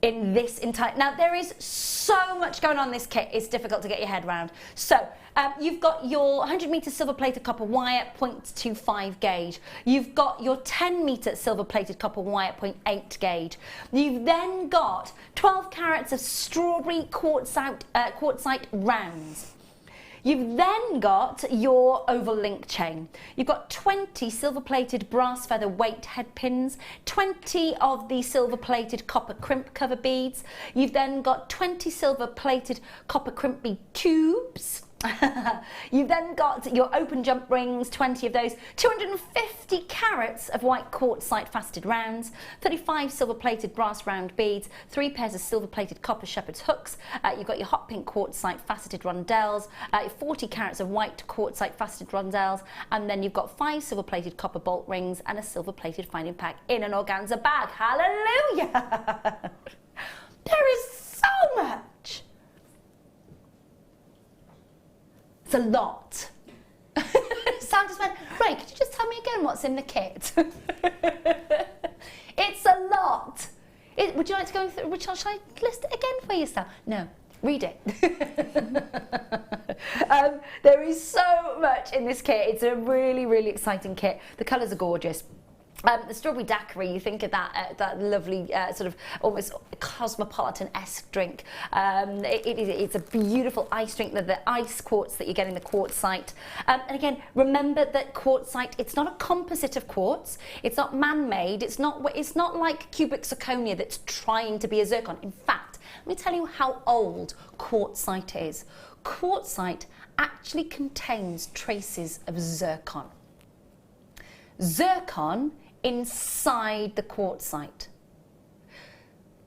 in this entire, now there is so much going on in this kit, it's difficult to get your head around. So you've got your 100 meter silver plated copper wire 0.25 gauge. You've got your 10 meter silver plated copper wire 0.8 gauge. You've then got 12 carats of strawberry quartzite rounds. You've then got your oval link chain. You've got 20 silver plated brass feather weight head pins, 20 of the silver plated copper crimp cover beads. You've then got 20 silver plated copper crimp bead tubes. You've then got your open jump rings, 20 of those, 250 carats of white quartzite faceted rounds, 35 silver plated brass round beads, 3 pairs of silver plated copper shepherd's hooks. You've got your hot pink quartzite faceted rondelles, 40 carats of white quartzite faceted rondelles, and then you've got 5 silver plated copper bolt rings and a silver plated finding pack in an organza bag. Hallelujah! There is so much. It's a lot. Sam just went, Ray, could you just tell me again what's in the kit? It's a lot. Would you like to go through, shall I list it again for you, Sam? No, read it. There is so much in this kit. It's a really, really exciting kit. The colours are gorgeous. The strawberry daiquiri, you think of that lovely sort of almost cosmopolitan-esque drink. It's a beautiful ice drink, the ice quartz that you get in the quartzite. And again, remember that quartzite, it's not a composite of quartz, it's not man-made, it's not like cubic zirconia that's trying to be a zircon. In fact, let me tell you how old quartzite is. Quartzite actually contains traces of zircon. Zircon inside the quartzite.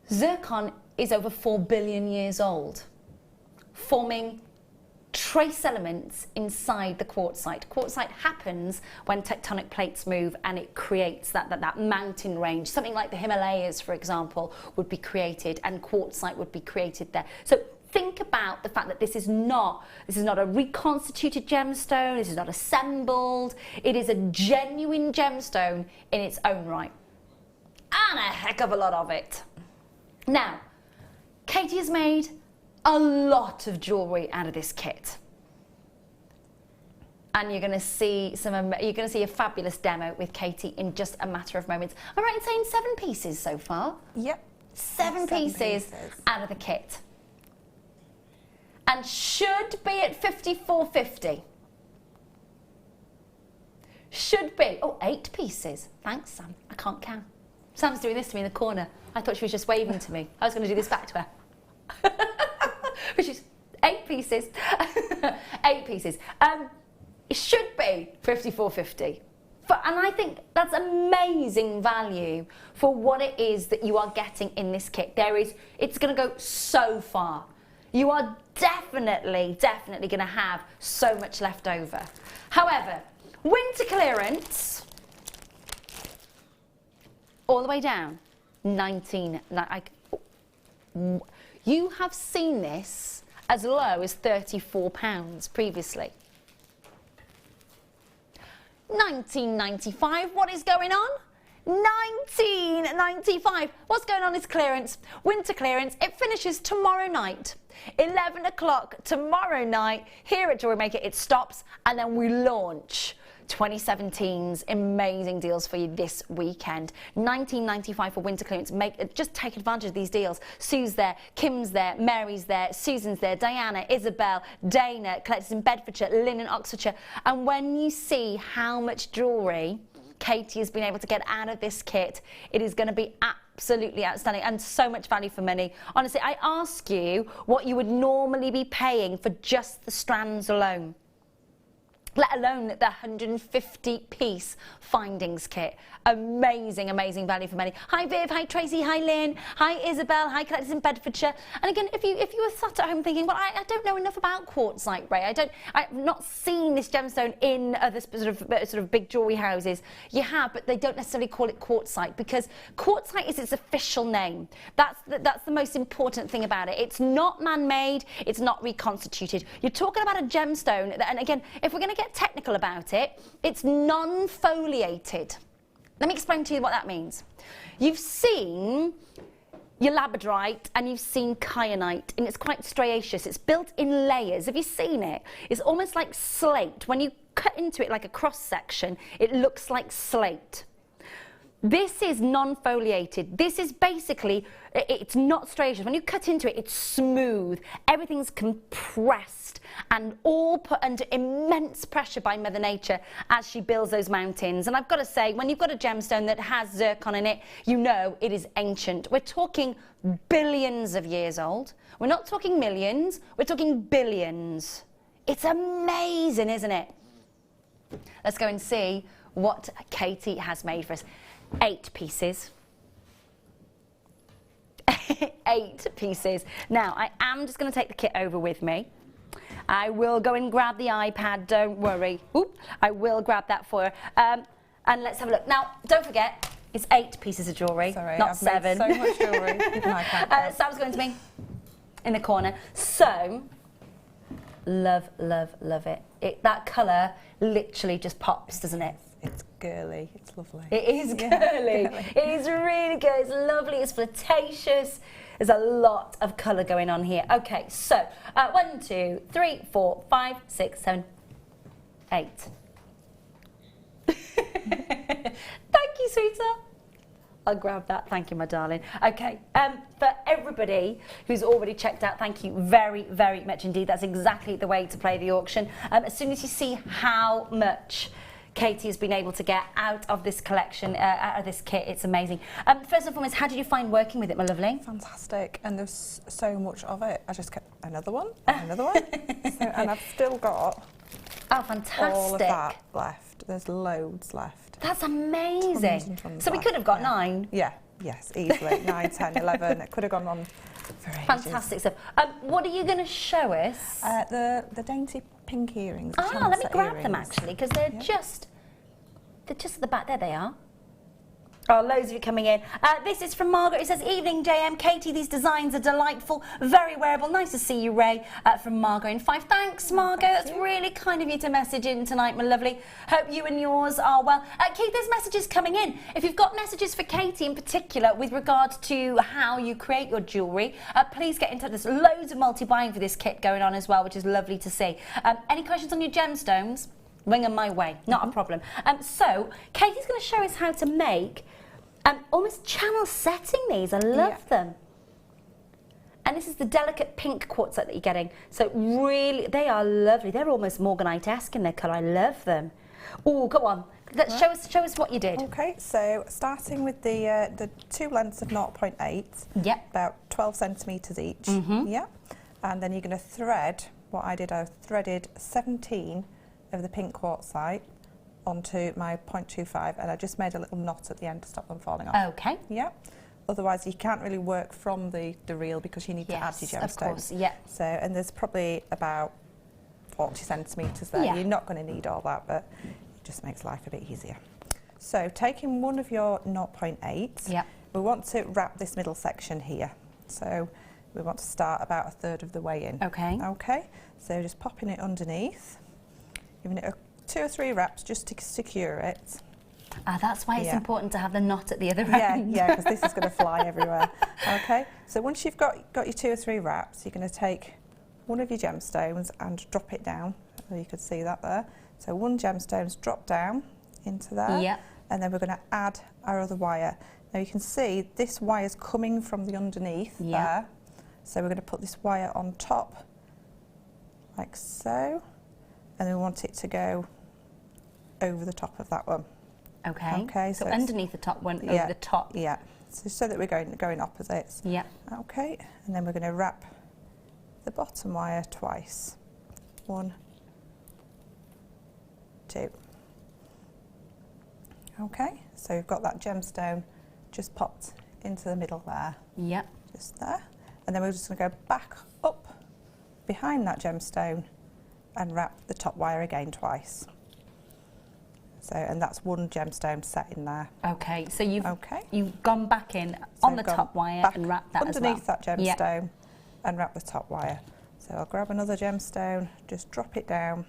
Zircon is over 4 billion years old, forming trace elements inside the quartzite. Quartzite happens when tectonic plates move and it creates that mountain range. Something like the Himalayas, for example, would be created, and quartzite would be created there. So think about the fact that this is not a reconstituted gemstone, this is not assembled, it is a genuine gemstone in its own right. And a heck of a lot of it. Now, Katie has made a lot of jewellery out of this kit. And you're going to see a fabulous demo with Katie in just a matter of moments. Am I right in saying 7 pieces so far? Yep. 7 pieces out of the kit. and should be at 54.50. Should be. Oh, 8 pieces. Thanks, Sam. I can't count. Sam's doing this to me in the corner. I thought she was just waving to me. I was going to do this back to her. Which is 8 pieces. 8 pieces. It should be 54.50. And I think that's amazing value for what it is that you are getting in this kit. It's going to go so far. You are definitely going to have so much left over. However, winter clearance, all the way down, 19. You have seen this as low as £34 previously. £19.95. What is going on? £19.95. What's going on is clearance. Winter clearance. It finishes tomorrow night. 11 o'clock tomorrow night here at Jewellery Maker. It stops and then we launch 2017's amazing deals for you this weekend. £19.95 for winter clearance. Just take advantage of these deals. Sue's there, Kim's there, Mary's there, Susan's there, Diana, Isabel, Dana, Collectors in Bedfordshire, Lynn in Oxfordshire. And when you see how much jewellery Katie has been able to get out of this kit, it is going to be absolutely outstanding and so much value for money. Honestly, I ask you what you would normally be paying for just the strands alone, let alone the 150-piece findings kit. Amazing, amazing value for money. Hi Viv, hi Tracy, hi Lynn, hi Isabel, hi Collectors in Bedfordshire. And again, if you were sat at home thinking, well, I don't know enough about quartzite, Ray. I've not seen this gemstone in other sort of big jewellery houses. You have, but they don't necessarily call it quartzite because quartzite is its official name. That's the most important thing about it. It's not man-made, it's not reconstituted. You're talking about a gemstone, and again, if we're going to get technical about it, it's non-foliated. Let me explain to you what that means. You've seen your labradorite and you've seen kyanite, and it's quite striaceous. It's built in layers. Have you seen it? It's almost like slate. When you cut into it like a cross section, it looks like slate. This is non-foliated. This is basically, it's not striaceous. When you cut into it, it's smooth. Everything's compressed and all put under immense pressure by Mother Nature as she builds those mountains. And I've got to say, when you've got a gemstone that has zircon in it, you know it is ancient. We're talking billions of years old. We're not talking millions, we're talking billions. It's amazing, isn't it? Let's go and see what Katie has made for us. 8 pieces. 8 pieces. Now, I am just going to take the kit over with me. I will go and grab the iPad, don't worry. Oop, I will grab that for her. And let's have a look. Now, don't forget, it's 8 pieces of jewellery, Sorry, not I've 7. Made so much jewellery. Sam's going to me in the corner. So, love, love, love it. That colour literally just pops, doesn't it? It's girly, it's lovely. It is girly. It is really good. It's lovely, it's flirtatious. There's a lot of colour going on here. Okay, so 1, 2, 3, 4, 5, 6, 7, 8. Thank you, sweetheart. I'll grab that. Thank you, my darling. Okay, for everybody who's already checked out, thank you very, very much indeed. That's exactly the way to play the auction. As soon as you see how much Katie has been able to get out of this collection, out of this kit, it's amazing. First and foremost, how did you find working with it, my lovely? Fantastic, and there's so much of it. I just kept another one, another one, and I've still got fantastic. all of that left. There's loads left. That's amazing. Tons and tons so we could have got 9. Yeah, yes, easily. 9, 10, 11. It could have gone on for ages. Fantastic stuff. What are you going to show us? The dainty pink earrings. Let me grab them actually, because they're just at the back. There they are. Oh, loads of you coming in. This is from Margaret. It says, evening, JM. Katie, these designs are delightful, very wearable. Nice to see you, Ray, from Margot in 5. Thanks, Margot. That's really kind of you to message in tonight, my lovely. Hope you and yours are well. Keith, there's messages coming in. If you've got messages for Katie in particular with regard to how you create your jewellery, please get in touch. There's loads of multi-buying for this kit going on as well, which is lovely to see. Any questions on your gemstones? Ring them my way, not a problem. So, Katie's going to show us how to make almost channel setting these. I love them. And this is the delicate pink quartzite that you're getting. So really, they are lovely. They're almost morganite-esque in their colour. I love them. Oh, go on. Let's show us what you did. Okay, so starting with the two lengths of 0.8, Yep. about 12 centimetres each. Yeah, and then you're going to thread. What I did, I threaded 17 of the pink quartzite onto my 0.25, and I just made a little knot at the end to stop them falling off. Okay. Yeah. Otherwise, you can't really work from the reel because you need to add your gemstones. Of course. Yeah. So, and there's probably about 40 centimetres there. Yeah. You're not going to need all that, but it just makes life a bit easier. So, taking one of your 0.8, yeah. we want to wrap this middle section here. So, we want to start about a third of the way in. Okay. Okay. So, just popping it underneath, giving it 2 or 3 wraps just to secure it. That's why it's Yeah. important to have the knot at the other Yeah, end. yeah, because this is going to fly everywhere. Okay, so once you've got your 2 or 3 wraps, you're going to take one of your gemstones and drop it down. You could see that there. So one gemstone's dropped down into there, Yeah. and then we're going to add our other wire. Now you can see this wire's coming from the underneath there. So we're going to put this wire on top, like so, and then we want it to go over the top of that one. Okay. Okay, So so underneath the top one, over the top. Yeah. So that we're going opposites. Yeah. Okay, and then we're going to wrap the bottom wire twice. 1, 2. Okay, so we've got that gemstone just popped into the middle there. Yep. Just there. And then we're just going to go back up behind that gemstone and wrap the top wire again twice. So, and that's one gemstone set in there. Okay, so you've gone back in on the top wire and wrapped that as well. Underneath that gemstone and wrap the top wire. So I'll grab another gemstone, just drop it down.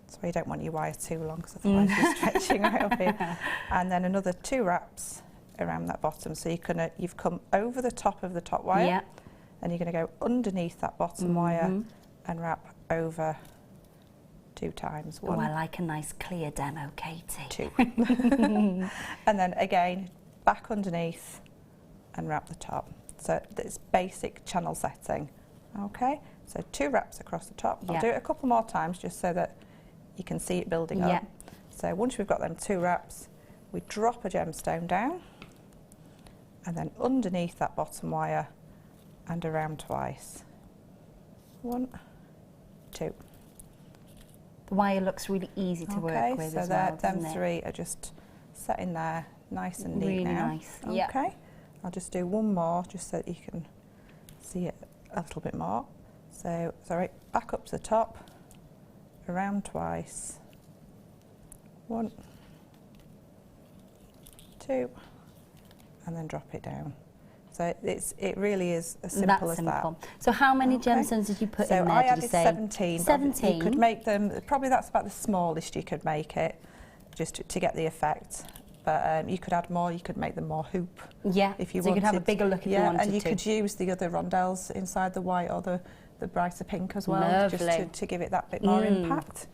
So you don't want your wire too long because otherwise you're stretching right up here. And then another 2 wraps around that bottom. So you've come over the top of the top wire, and you're going to go underneath that bottom wire and wrap over 2 times. 1. Oh, I like a nice clear demo, Katie. 2. And then again, back underneath and wrap the top. So it's basic channel setting. Okay, so 2 wraps across the top. I'll do it a couple more times just so that you can see it building up. So once we've got them 2 wraps, we drop a gemstone down and then underneath that bottom wire and around twice. 1, 2. The wire looks really easy to work with so as well, them doesn't it? 3 are just set in there nice and neat Really now. nice, Okay, I'll just do one more just so that you can see it a little bit more. So, sorry, back up to the top, around twice. 1, 2, and then drop it down. So it really is as simple as that. So how many gemstones did you put in there, So I did added you say? 17. 17? You could make them, probably that's about the smallest you could make it, just to get the effect. But you could add more, you could make them more hoop. Yeah, if you so wanted. you could have a bigger look if you wanted to. And you could use the other rondelles inside the white or the brighter pink as well. Lovely. Just to give it that bit more impact.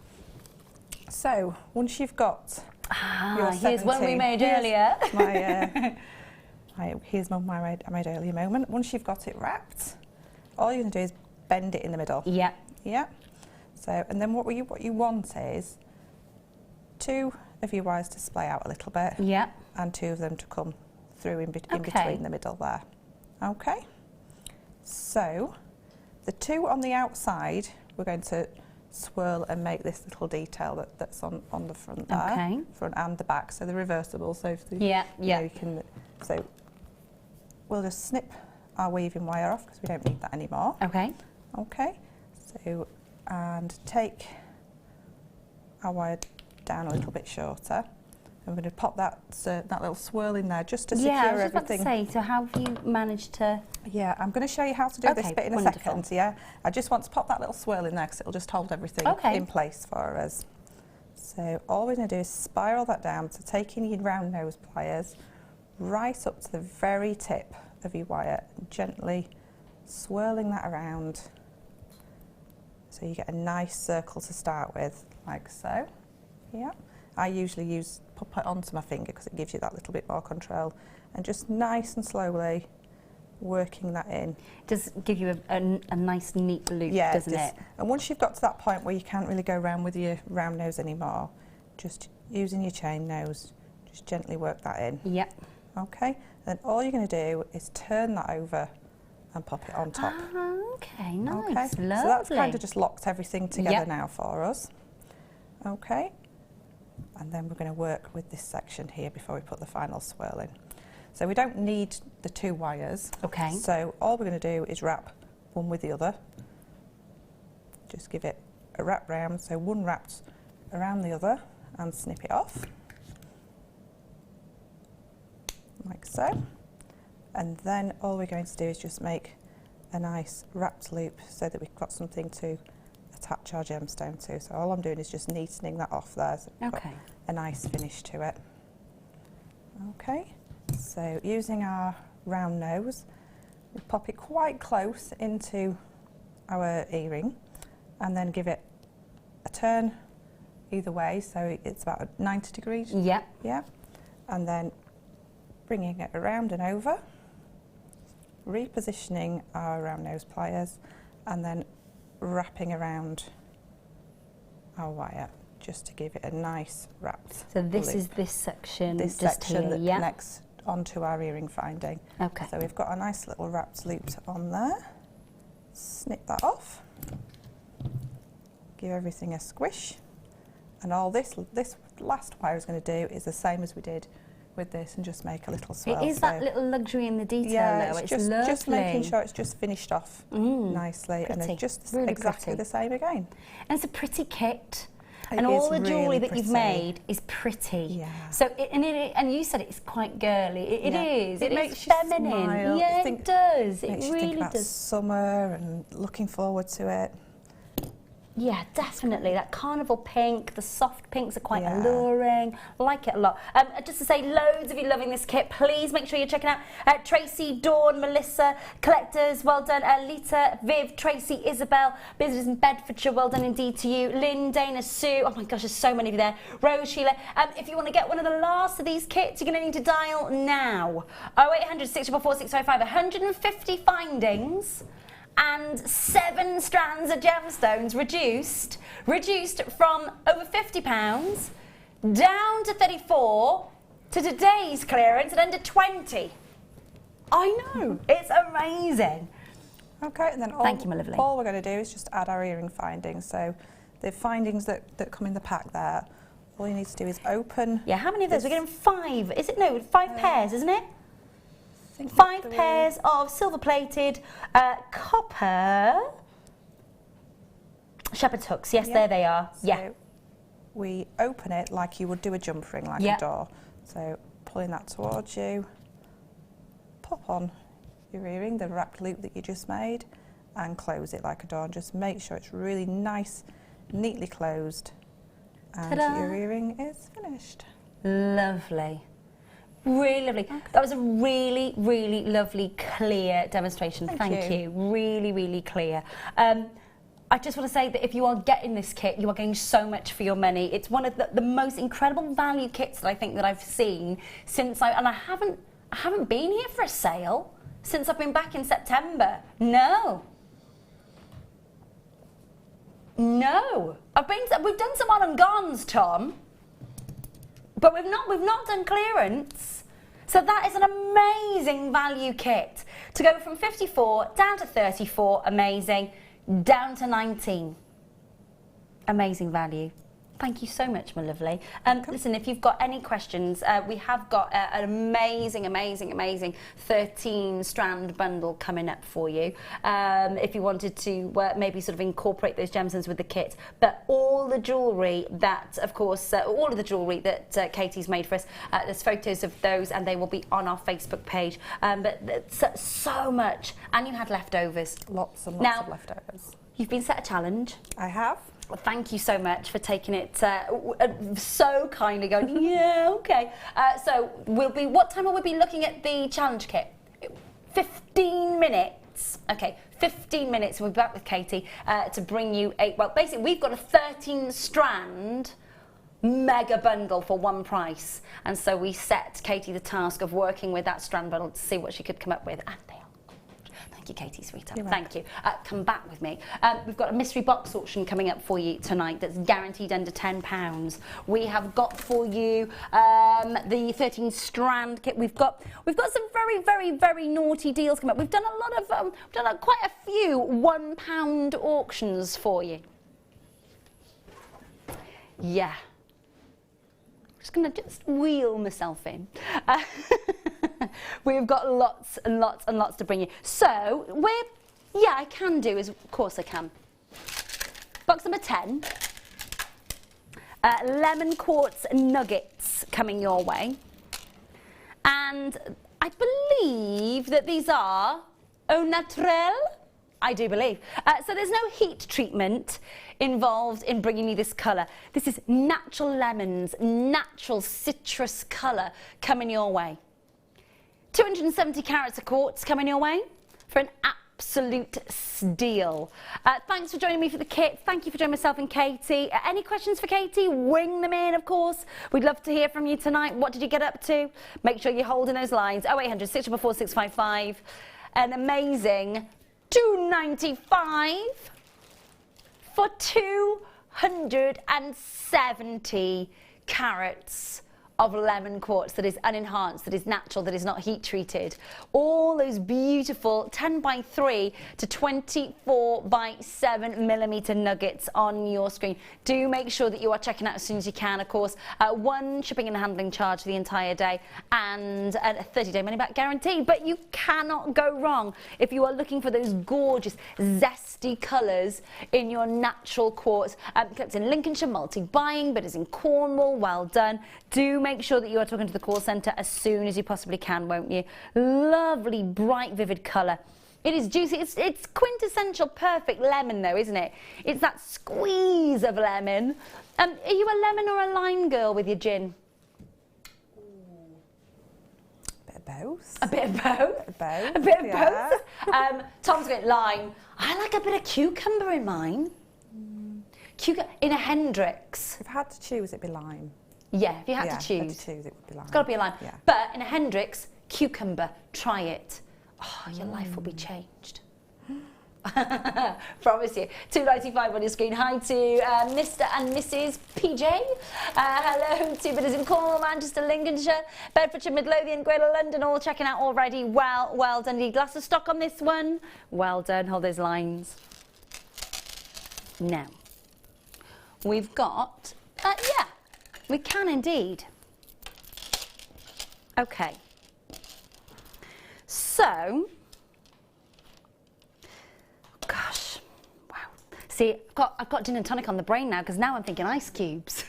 So once you've got your 17, here's one we made earlier. Here's one I made earlier moment. Once you've got it wrapped, all you're going to do is bend it in the middle. Yeah. Yeah. So, and then what you want is 2 of your wires to splay out a little bit. Yeah. And 2 of them to come through in between the middle there. Okay. So, the 2 on the outside, we're going to swirl and make this little detail that's on the front there. Okay. Front and the back, so they're reversible. So if the, you can. So we'll just snip our weaving wire off because we don't need that anymore. Okay. Okay. So and take our wire down a little bit shorter. And we're going to pop that little swirl in there just to secure everything. Yeah, I was about to say, so how have you managed to... Yeah, I'm going to show you how to do this bit in a second, yeah? I just want to pop that little swirl in there because it'll just hold everything in place for us. So all we're going to do is spiral that down, so taking your round nose pliers right up to the very tip of your wire, and gently swirling that around so you get a nice circle to start with, like so. Yeah. I usually pop it onto my finger because it gives you that little bit more control, and just nice and slowly working that in. It does give you a nice neat loop, doesn't it? And once you've got to that point where you can't really go around with your round nose anymore, just using your chain nose, just gently work that in. Yep. Okay, then all you're going to do is turn that over and pop it on top. Okay, nice, okay. lovely. So that's kind of just locked everything together now for us. Okay, and then we're going to work with this section here before we put the final swirl in. So we don't need the 2 wires. Okay. So all we're going to do is wrap one with the other. Just give it a wrap round, so one wrapped around the other, and snip it off. Like so. And then all we're going to do is just make a nice wrapped loop so that we've got something to attach our gemstone to. So all I'm doing is just neatening that off there, so we've got a nice finish to it. Okay, so using our round nose, we pop it quite close into our earring and then give it a turn either way, so it's about 90 degrees. Yeah. Yeah, and then bringing it around and over, repositioning our round nose pliers, and then wrapping around our wire just to give it a nice wrapped So this loop. is this section, This just section here, that connects onto our earring finding. Okay. So we've got a nice little wrapped loop on there. Snip that off. Give everything a squish. And all this last wire is going to do is the same as we did with this, and just make a little swirl. It is that little luxury in the detail, yeah, though. it's It's lovely. just making sure it's just finished off nicely, and it's just really exactly pretty. the same again. And it's a pretty kit. It And all is the jewellery really that you've pretty. made is pretty. Yeah. So, and you said it's quite girly. It Yeah. is. It It makes is you feminine. smile. Yeah, Think- it does. It Makes you think really about does. summer and looking forward to it. Yeah, definitely. That carnival pink, the soft pinks are quite Yeah. alluring. I like it a lot. Just to say, loads of you loving this kit. Please make sure you're checking out Tracy, Dawn, Melissa, collectors, well done. Lita, Viv, Tracy, Isabel, business in Bedfordshire, well done indeed to you. Lynn, Dana, Sue, oh my gosh, there's so many of you there. Rose, Sheila. If you want to get one of the last of these kits, you're going to need to dial now. 0800 644 655, 150 findings. And 7 strands of gemstones reduced from over £50 down to 34 to today's clearance at under 20. I know, it's amazing. Okay, and then Thank you, my lovely. all we're going to do is just add our earring findings. So the findings that come in the pack there, all you need to do is open. Yeah, how many of those? We're getting 5. Is it? No, 5 pairs, isn't it? 5 pairs of silver-plated copper shepherd's hooks. Yes, there they are. So we open it like you would do a jump ring, like a door. So pulling that towards you, pop on your earring, the wrapped loop that you just made, and close it like a door. And just make sure it's really nice, neatly closed, and your earring is finished. Lovely. Really lovely. Okay. That was a really, really lovely, clear demonstration. Thank you. Really, really clear. I just want to say that if you are getting this kit, you are getting so much for your money. It's one of the most incredible value kits that I think that I've seen since I haven't been here for a sale since I've been back in September. No. We've done some on and gones, Tom. But we've not done clearance. So that is an amazing value kit. To go from 54 down to 34, amazing, down to 19. Amazing value. Thank you so much, my lovely. Listen, if you've got any questions, we have got an amazing, amazing, amazing 13-strand bundle coming up for you. If you wanted to maybe sort of incorporate those gemstones with the kit. But all the jewellery that, of course, all of the jewellery that Katie's made for us, there's photos of those and they will be on our Facebook page. But so much. And you had leftovers. Lots and lots of leftovers. You've been set a challenge. I have. Well, thank you so much for taking it so kindly going, yeah, okay. So what time will we be looking at the challenge kit? 15 minutes. Okay, 15 minutes. We'll be back with Katie to bring you basically we've got a 13-strand mega bundle for one price. And so we set Katie the task of working with that strand bundle to see what she could come up with. And they are Thank you, Katie, sweetheart. Thank you. Come back with me. We've got a mystery box auction coming up for you tonight that's guaranteed under £10. We have got for you the 13 strand kit. We've got some very, very, very naughty deals coming up. We've done a lot of, quite a few £1 auctions for you. Yeah. Just going to wheel myself in. We've got lots and lots and lots to bring you. So, I can do is, of course I can. Box number 10. Lemon quartz nuggets coming your way. And I believe that these are au naturel. I do believe. So there's no heat treatment involved in bringing you this colour. This is natural lemons, natural citrus colour coming your way. 270 carats of quartz coming your way for an absolute steal. Thanks for joining me for the kit. Thank you for joining myself and Katie. Any questions for Katie? Wing them in, of course. We'd love to hear from you tonight. What did you get up to? Make sure you're holding those lines. 0800 644 655. An amazing £2.95 for 270 carats of lemon quartz that is unenhanced, that is natural, that is not heat treated. All those beautiful 10x3 to 24x7 millimeter nuggets on your screen. Do make sure that you are checking out as soon as you can, of course. One shipping and handling charge for the entire day and a 30-day money-back guarantee. But you cannot go wrong if you are looking for those gorgeous, zesty colours in your natural quartz. It's in Lincolnshire, multi-buying, but it's in Cornwall. Well done. Do make sure that you are talking to the call centre as soon as you possibly can, won't you? Lovely, bright, vivid colour. It is juicy. It's quintessential perfect lemon, though, isn't it? It's that squeeze of lemon. Are you a lemon or a lime girl with your gin? A bit of both. A bit of both? A bit of both? Tom's going lime. I like a bit of cucumber in mine. In a Hendrix. If I had to choose, it'd be lime. Yeah, if you had to choose. If I had to choose, it would be lime. It's got to be a lime. Yeah. But in a Hendrix, cucumber, try it. Oh, your life will be changed. Promise you. £2.95 on your screen. Hi to Mr. and Mrs. PJ. Hello to bidders in Cornwall, Manchester, Lincolnshire, Bedfordshire, Midlothian, Greater London, all checking out already. Well done. Need glass of stock on this one. Well done. Hold those lines. Now, we've got, we can indeed. Okay. So, gosh, wow. See, I've got gin and tonic on the brain now because now I'm thinking ice cubes.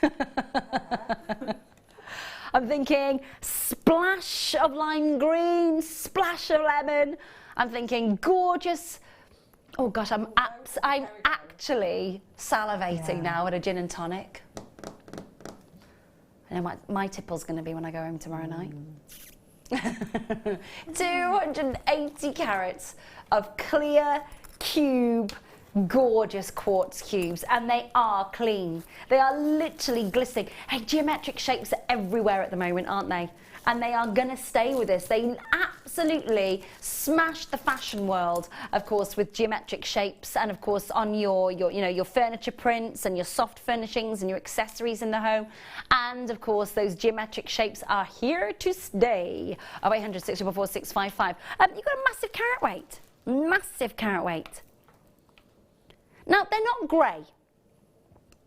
I'm thinking splash of lime green, splash of lemon. I'm thinking gorgeous. Oh gosh, I'm actually salivating now at a gin and tonic. I know what my tipple's going to be when I go home tomorrow night. 280 carats of clear cube, gorgeous quartz cubes, and they are clean. They are literally glistening. Hey, geometric shapes are everywhere at the moment, aren't they? And they are going to stay with us. They absolutely smashed the fashion world, of course, with geometric shapes, and of course on your furniture prints and your soft furnishings and your accessories in the home. And of course, those geometric shapes are here to stay. 0800 644 655. You've got a massive carat weight. Massive carat weight. Now, they're not grey.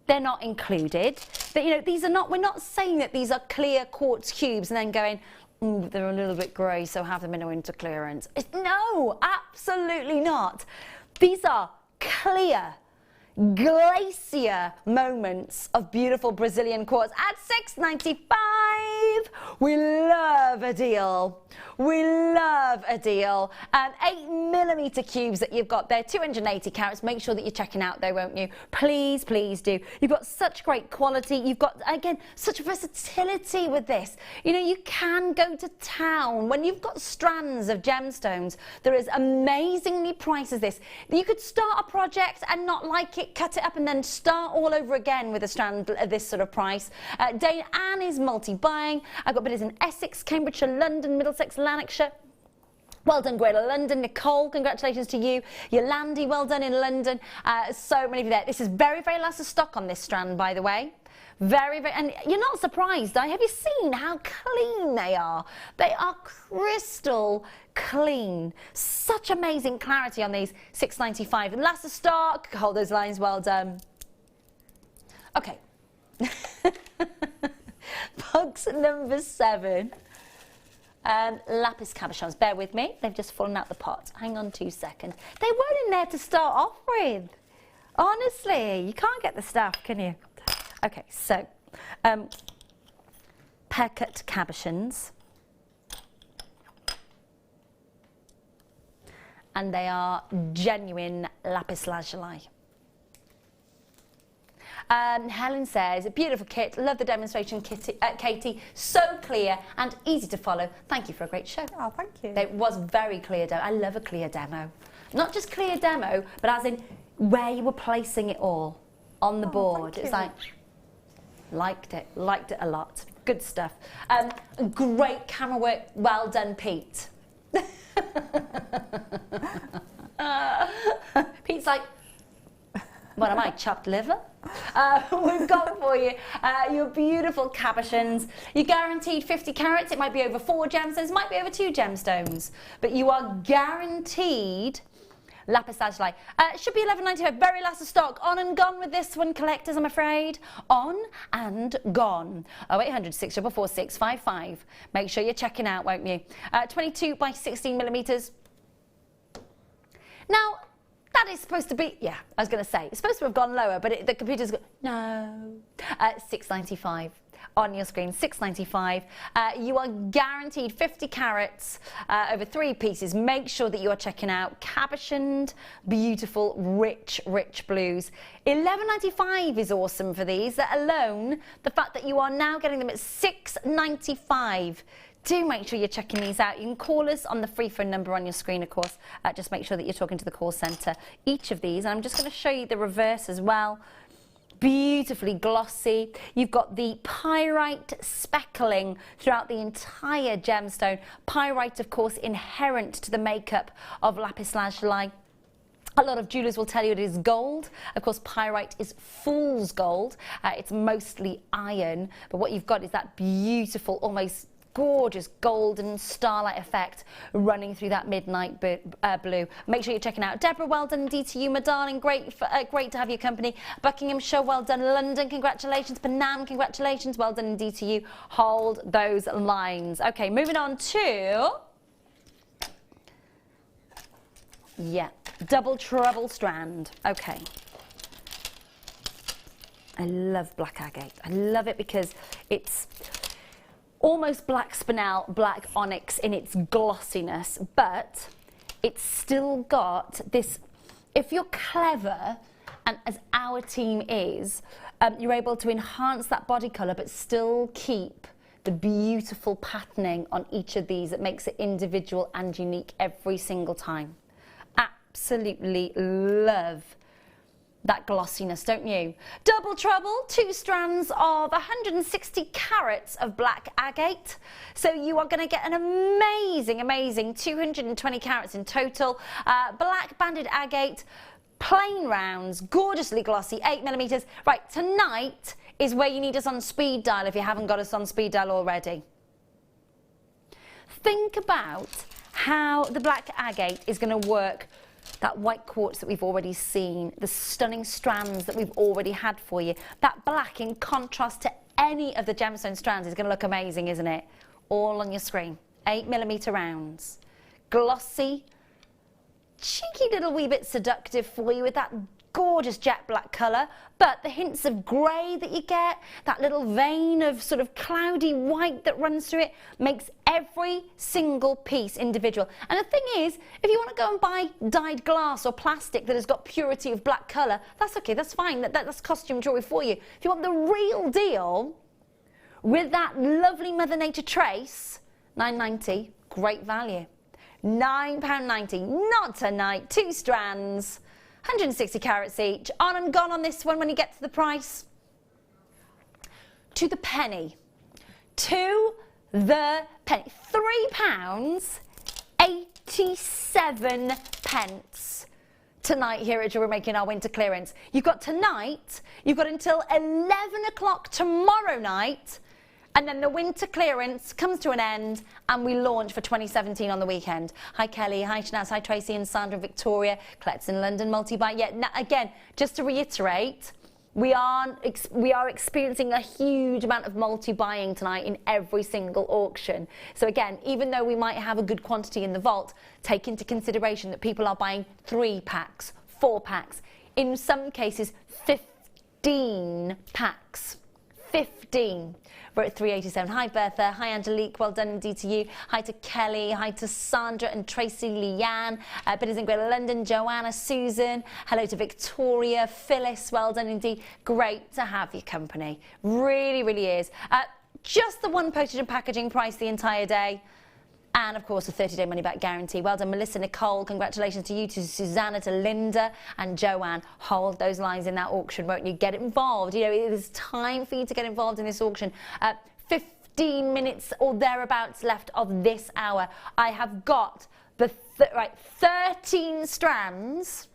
They're not included. But, these are not, we're not saying that these are clear quartz cubes and then going, they're a little bit grey, so have them in a winter clearance. No, absolutely not. These are clear, glacier moments of beautiful Brazilian quartz at $6.95. We love a deal. We love a deal. 8mm cubes that you've got there, 280 carats. Make sure that you're checking out though, won't you? Please, please do. You've got such great quality. You've got, again, such versatility with this. You can go to town. When you've got strands of gemstones, they're as amazingly priced as this. You could start a project and not like it, cut it up and then start all over again with a strand at this sort of price. Dane Anne is multi-buying. I've got bidders in Essex, Cambridgeshire, London, Middlesex, Lanarkshire. Well done, Greater London. Nicole, congratulations to you. Yolandi, well done in London. So many of you there. This is very, very last of stock on this strand, by the way. Very, very, and you're not surprised. Have you seen how clean they are? They are crystal clean. Such amazing clarity on these. $6.95. Last of stock. Hold those lines. Well done. Okay. Box number 7. Lapis cabochons. Bear with me. They've just fallen out the pot. Hang on 2 seconds. They weren't in there to start off with. Honestly, you can't get the stuff, can you? Okay, so pear-cut cabochons. And they are genuine lapis lazuli. Helen says, beautiful kit, love the demonstration, Katie, so clear and easy to follow. Thank you for a great show. Oh, thank you. It was very clear demo. I love a clear demo. Not just clear demo, but as in where you were placing it all on the board. It's like, liked it a lot. Good stuff. Great camera work, well done, Pete. Pete's like, what am I, chopped liver? We've got for you your beautiful cabochons. You're guaranteed 50 carats. It might be over 4 gemstones, might be over 2 gemstones, but you are guaranteed lapis lazuli. Should be $11.95. Very last of stock. On and gone with this one, collectors, I'm afraid. On and gone. 0800 644 655. Make sure you're checking out, won't you? 22 by 16 millimeters. Now, that is supposed to be, yeah, I was going to say, it's supposed to have gone lower, but the computer's got, no. $6.95 on your screen, $6.95. You are guaranteed 50 carats over 3 pieces. Make sure that you are checking out cabochoned, beautiful, rich, rich blues. $11.95 is awesome for these. That alone, the fact that you are now getting them at $6.95. Do make sure you're checking these out. You can call us on the free phone number on your screen, of course. Just make sure that you're talking to the call centre. Each of these, and I'm just going to show you the reverse as well. Beautifully glossy. You've got the pyrite speckling throughout the entire gemstone. Pyrite, of course, inherent to the makeup of lapis lazuli. A lot of jewellers will tell you it is gold. Of course, pyrite is fool's gold. It's mostly iron, but what you've got is that beautiful, almost gorgeous golden starlight effect running through that midnight blue. Make sure you're checking out Deborah. Well done indeed to you, my darling. Great to have your company. Buckinghamshire, well done. London, congratulations. Penang, congratulations. Well done indeed to you. Hold those lines. Okay, moving on to, yeah, double treble strand. Okay. I love black agate. I love it because it's almost black spinel, black onyx in its glossiness, but it's still got this, if you're clever, and as our team is, you're able to enhance that body colour but still keep the beautiful patterning on each of these that makes it individual and unique every single time. Absolutely love that glossiness, don't you? Double treble, 2 strands of 160 carats of black agate. So you are going to get an amazing, amazing 220 carats in total. Black banded agate, plain rounds, gorgeously glossy, 8 millimeters. Right, tonight is where you need us on speed dial if you haven't got us on speed dial already. Think about how the black agate is going to work. That white quartz that we've already seen, the stunning strands that we've already had for you. That black in contrast to any of the gemstone strands is going to look amazing, isn't it? All on your screen. 8 millimeter rounds. Glossy, cheeky little wee bit seductive for you with that gorgeous jet black colour, but the hints of grey that you get, that little vein of sort of cloudy white that runs through it, makes every single piece individual. And the thing is, if you want to go and buy dyed glass or plastic that has got purity of black colour, that's okay, that's fine, that's costume jewellery for you. If you want the real deal, with that lovely Mother Nature trace, $9.90, great value. £9.90, not tonight, 2 strands. 160 carats each. On and gone on this one when you get to the price. To the penny. To the penny. £3.80. 87 pence tonight here at Jewellery Maker in our winter clearance. You've got tonight, you've got until 11 o'clock tomorrow night, and then the winter clearance comes to an end and we launch for 2017 on the weekend. Hi Kelly, hi Shanaz, hi Tracy and Sandra and Victoria, Colette's in London, multi-buy. Yeah, now, again, just to reiterate, we are experiencing a huge amount of multi-buying tonight in every single auction. So again, even though we might have a good quantity in the vault, take into consideration that people are buying 3 packs, 4 packs, in some cases 15 packs. 15. We're at 387. Hi Bertha, hi Angelique, well done indeed to you. Hi to Kelly, hi to Sandra and Tracy, Leanne, Bitters in Greater London, Joanna, Susan, hello to Victoria, Phyllis, well done indeed. Great to have your company. Really, really is. Just the one postage and packaging price the entire day. And of course, a 30-day money-back guarantee. Well done, Melissa, Nicole. Congratulations to you, to Susanna, to Linda and Joanne. Hold those lines in that auction, won't you? Get involved. You know, it is time for you to get involved in this auction. 15 minutes or thereabouts left of this hour. I have got the 13 strands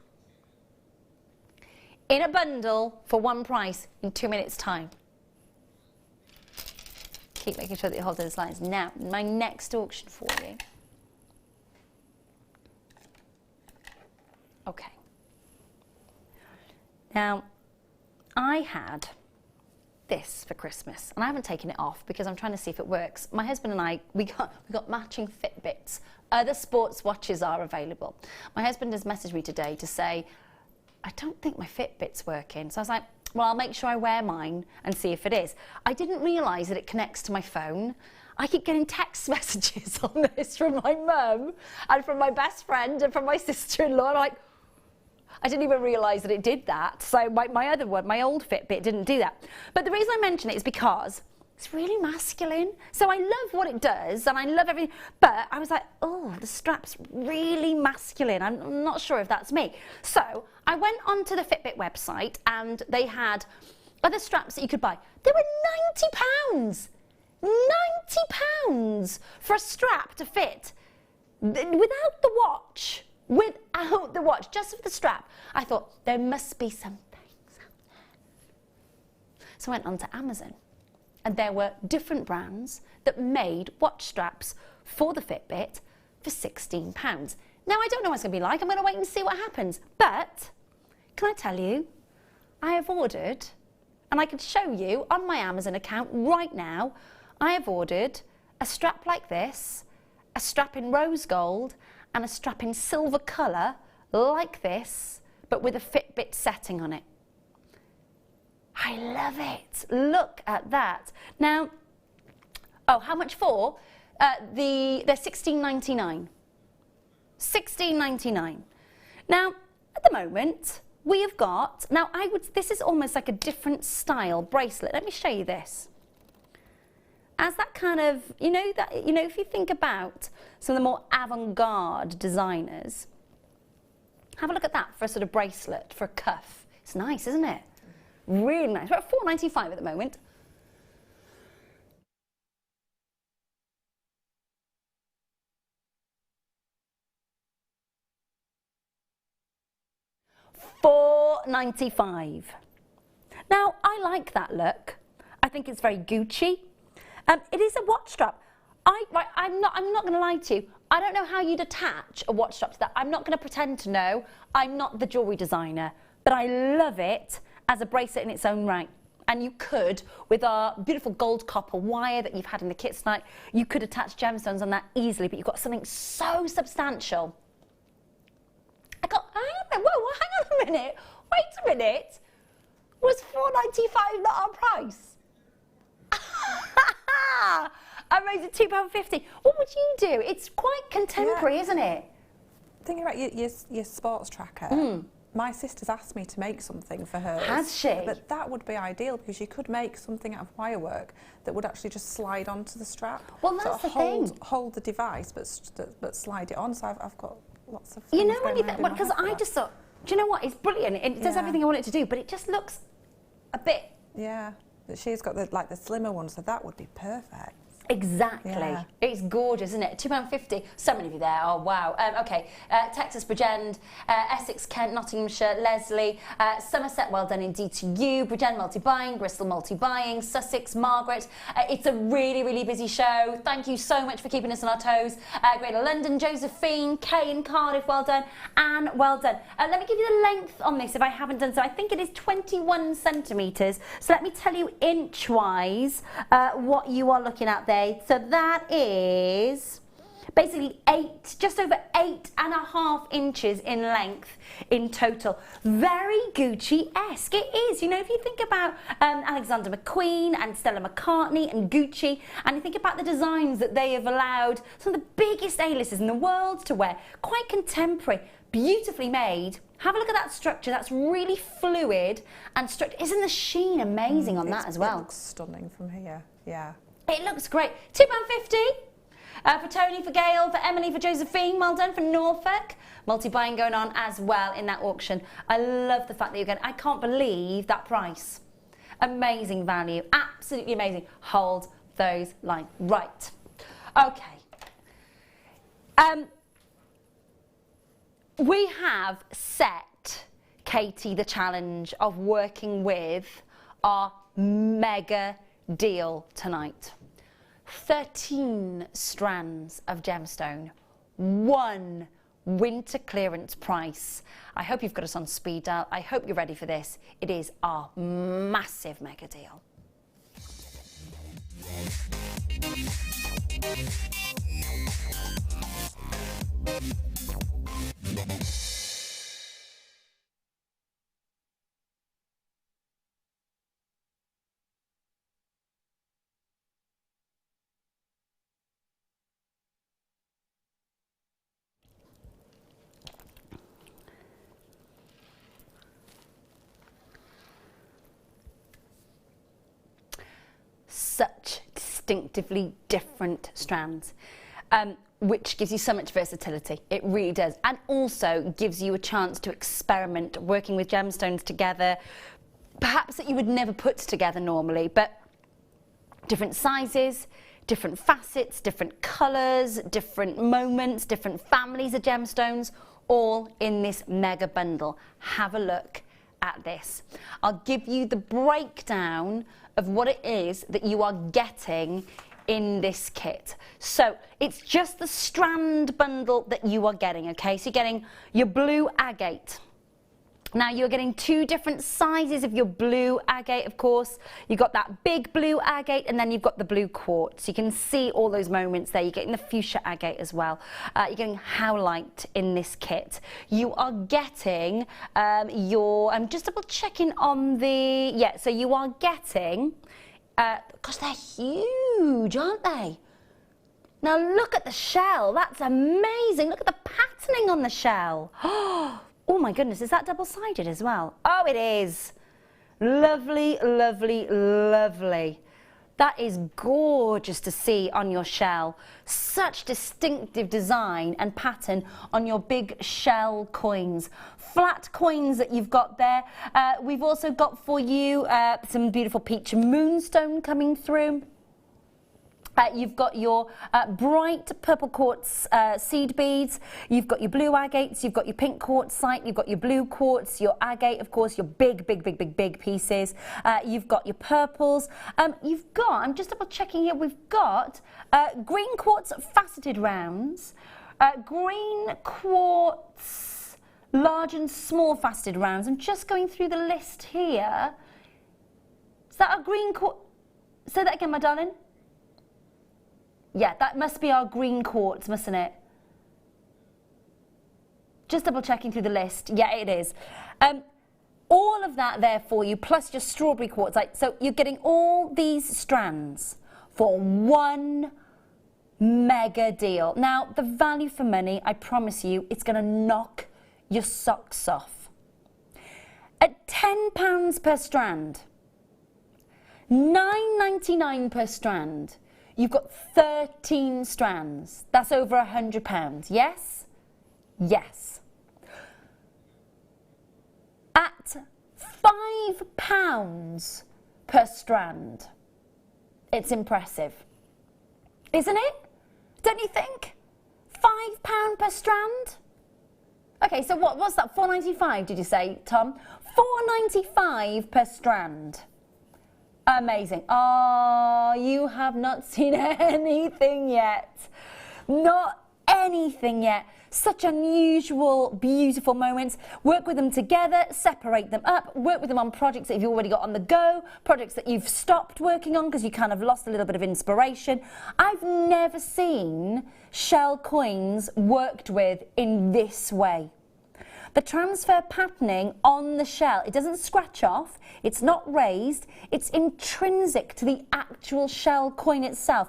in a bundle for one price in 2 minutes' time. Keep making sure that you hold those lines. Now, my next auction for you. Okay. Now, I had this for Christmas, and I haven't taken it off because I'm trying to see if it works. My husband and I, we got matching Fitbits. Other sports watches are available. My husband has messaged me today to say, I don't think my Fitbit's working. So I was like, well, I'll make sure I wear mine and see if it is. I didn't realise that it connects to my phone. I keep getting text messages on this from my mum and from my best friend and from my sister-in-law. I'm like, I didn't even realise that it did that. So my other one, my old Fitbit, didn't do that. But the reason I mention it is because it's really masculine. So I love what it does and I love everything. But I was like, oh, the strap's really masculine. I'm not sure if that's me. So I went onto the Fitbit website and they had other straps that you could buy. They were £90. £90 for a strap to fit without the watch. Without the watch, just with the strap. I thought there must be some things out there. So I went onto Amazon. And there were different brands that made watch straps for the Fitbit for £16. Now, I don't know what it's going to be like. I'm going to wait and see what happens. But can I tell you, I have ordered, and I can show you on my Amazon account right now, I have ordered a strap like this, a strap in rose gold, and a strap in silver colour like this, but with a Fitbit setting on it. I love it. Look at that. Now, oh, how much for? They're £16.99. £16.99. Now, at the moment, we have got, now this is almost like a different style bracelet. Let me show you this. As that kind of, if you think about some of the more avant-garde designers, have a look at that for a sort of bracelet, for a cuff. It's nice, isn't it? Really nice. We're at £4.95 at the moment. £4.95. Now, I like that look. I think it's very Gucci. It is a watch strap. I'm not going to lie to you. I don't know how you'd attach a watch strap to that. I'm not going to pretend to know. I'm not the jewellery designer, but I love it as a bracelet in its own right. And you could, with our beautiful gold copper wire that you've had in the kit tonight, you could attach gemstones on that easily, but you've got something so substantial. Hang on a minute. Wait a minute. Was £4.95 not our price? I raised it £2.50. What would you do? It's quite contemporary, isn't it? Thinking about your sports tracker, my sister's asked me to make something for hers. Has she? But that would be ideal because you could make something out of wire work that would actually just slide onto the strap. Well, that's the thing. Hold the device, but slide it on. So I've got lots of. You know, when you because I just thought, do you know what? It's brilliant. It does everything I want it to do, but it just looks a bit. Yeah, but she's got the slimmer one, so that would be perfect. Exactly. Yeah. It's gorgeous, isn't it? £2.50. So many of you there. Oh, wow. Okay. Texas, Bridgend, Essex, Kent, Nottinghamshire, Leslie, Somerset, well done indeed to you. Bridgend, multi-buying. Bristol, multi-buying. Sussex, Margaret. It's a really, really busy show. Thank you so much for keeping us on our toes. Greater London, Josephine, Kay in Cardiff, well done. Anne, well done. Let me give you the length on this if I haven't done so. I think it is 21 centimetres. So let me tell you inch-wise what you are looking at there. So that is basically just over 8.5 inches in length in total. Very Gucci-esque. It is. You know, if you think about Alexander McQueen and Stella McCartney and Gucci, and you think about the designs that they have allowed some of the biggest A-listers in the world to wear, quite contemporary, beautifully made. Have a look at that structure. That's really fluid and structured. Isn't the sheen amazing on that as well? It looks stunning from here. Yeah. It looks great. £2.50 for Tony, for Gail, for Emily, for Josephine. Well done for Norfolk. Multi-buying going on as well in that auction. I love the fact that you're going. I can't believe that price. Amazing value. Absolutely amazing. Hold those lines. Right. Okay. We have set Katie the challenge of working with our mega deal tonight. 13 strands of gemstone, 1 winter clearance price. I hope you've got us on speed dial. I hope you're ready for this. It is our massive mega deal. Such distinctively different strands, which gives you so much versatility. It really does, and also gives you a chance to experiment working with gemstones together, perhaps that you would never put together normally, but different sizes, different facets, different colours, different moments, different families of gemstones, all in this mega bundle. Have a look at this. I'll give you the breakdown of what it is that you are getting in this kit. So it's just the strand bundle that you are getting, okay? So you're getting your blue agate. Now you're getting 2 different sizes of your blue agate, of course. You've got that big blue agate, and then you've got the blue quartz. You can see all those moments there. You're getting the fuchsia agate as well. You're getting howlite in this kit. You are getting I'm just double checking on the, yeah, so you are getting, gosh, they're huge, aren't they? Now look at the shell. That's amazing. Look at the patterning on the shell. Oh my goodness, is that double-sided as well? Oh, it is. Lovely, lovely, lovely. That is gorgeous to see on your shell. Such distinctive design and pattern on your big shell coins. Flat coins that you've got there. We've also got for you some beautiful peach moonstone coming through. You've got your bright purple quartz seed beads, you've got your blue agates, you've got your pink quartzite, you've got your blue quartz, your agate, of course, your big pieces. You've got your purples. You've got, I'm just double checking here, we've got green quartz faceted rounds, green quartz large and small faceted rounds. I'm just going through the list here. Is that a green quartz? Say that again, my darling. Yeah, that must be our green quartz, mustn't it? Just double checking through the list. Yeah, it is. All of that there for you, plus your strawberry quartzite. So you're getting all these strands for 1 mega deal. Now, the value for money, I promise you, it's going to knock your socks off. At £10 per strand, $9.99 per strand, you've got 13 strands. That's over £100, yes? Yes. At £5 per strand, it's impressive. Isn't it? Don't you think? £5 per strand? Okay, so what's that? £4.95 did you say, Tom? £4.95 per strand. Amazing. Oh, you have not seen anything yet. Not anything yet. Such unusual, beautiful moments. Work with them together, separate them up, work with them on projects that you've already got on the go, projects that you've stopped working on because you kind of lost a little bit of inspiration. I've never seen shell coins worked with in this way. The transfer patterning on the shell, it doesn't scratch off, it's not raised, it's intrinsic to the actual shell coin itself.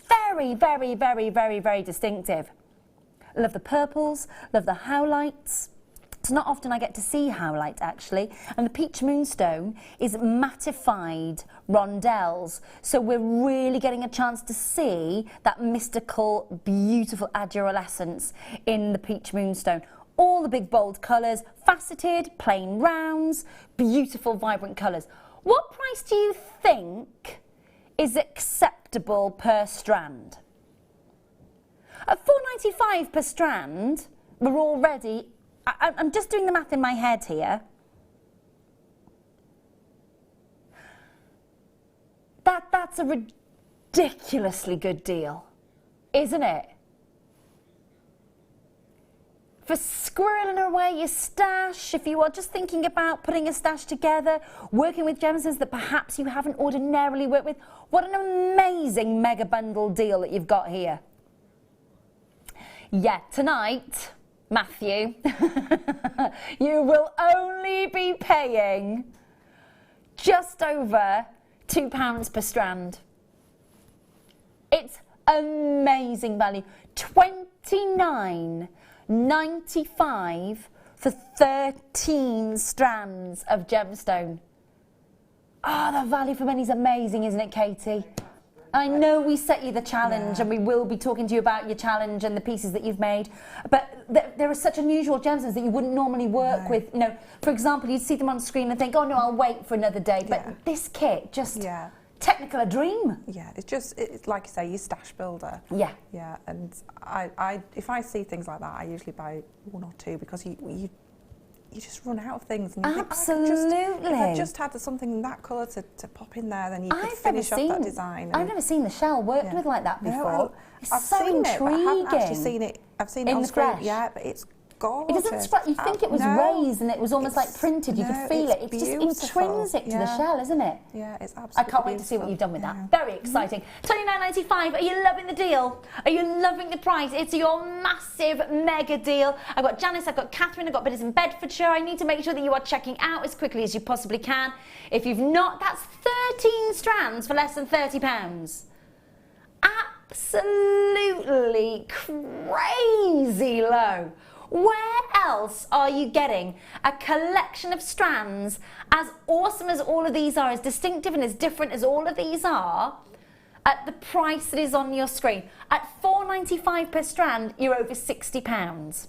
Very, very, very, very, very distinctive. Love the purples, love the howlites. It's not often I get to see howlite actually, and the peach moonstone is mattified rondelles, so we're really getting a chance to see that mystical, beautiful adulalescence in the peach moonstone. All the big bold colours, faceted, plain rounds, beautiful vibrant colours. What price do you think is acceptable per strand? At £4.95 per strand, we're already, I'm just doing the math in my head here. That's a ridiculously good deal, isn't it? For squirreling away your stash, if you are just thinking about putting a stash together, working with gemstones that perhaps you haven't ordinarily worked with, what an amazing mega bundle deal that you've got here. Yeah, tonight, Matthew, you will only be paying just over £2 per strand. It's amazing value. £29.95 for 13 strands of gemstone. Ah, the value for money is amazing, isn't it, Katie? I know we set you the challenge, and we will be talking to you about your challenge and the pieces that you've made, but there are such unusual gemstones that you wouldn't normally work with. You know, for example, you'd see them on screen and think, oh no, I'll wait for another day, but this kit just technical a dream. Yeah, it's like you say, your stash builder. Yeah. Yeah, and if I see things like that, I usually buy one or two because you just run out of things. And you Absolutely. Think, if I just had something that colour to pop in there, then you could finish off that design. I've never seen the shell worked with like that before. No, it's I've so seen intriguing. it, but I haven't actually seen it. I've seen it in on the screen. flesh. Yeah, but it's gorgeous. It doesn't scratch. You think it was raised and it was almost like printed. You could feel it. It's beautiful. just intrinsic to the shell, isn't it? Yeah, it's absolutely I can't wait to see what you've done with that. Very exciting. £29.95. Are you loving the deal? Are you loving the price? It's your massive mega deal. I've got Janice, I've got Catherine, I've got Bitters in Bedfordshire. I need to make sure that you are checking out as quickly as you possibly can. If you've not, that's 13 strands for less than £30. Absolutely crazy low. Where else are you getting a collection of strands as awesome as all of these are, as distinctive and as different as all of these are, at the price that is on your screen? At £4.95 per strand, you're over £60.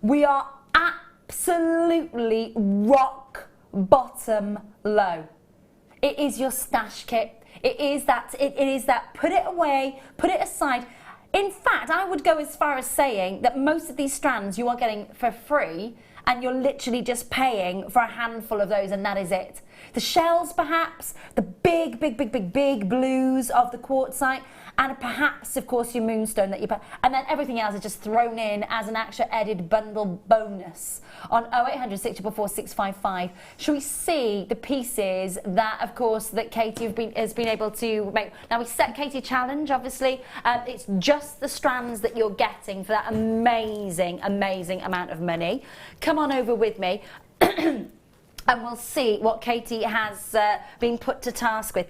We are absolutely rock bottom low. It is your stash kit. It is that, put it away, put it aside. In fact, I would go as far as saying that most of these strands you are getting for free, and you're literally just paying for a handful of those, and that is it. The shells, perhaps, the big blues of the quartzite, and perhaps, of course, your moonstone that you pay, and then everything else is just thrown in as an extra added bundle bonus on 0800 644 655. Shall we see the pieces that, of course, that Katie has been able to make? Now, we set Katie a challenge, obviously. It's just the strands that you're getting for that amazing amount of money. Come on over with me. And we'll see what Katie has been put to task with.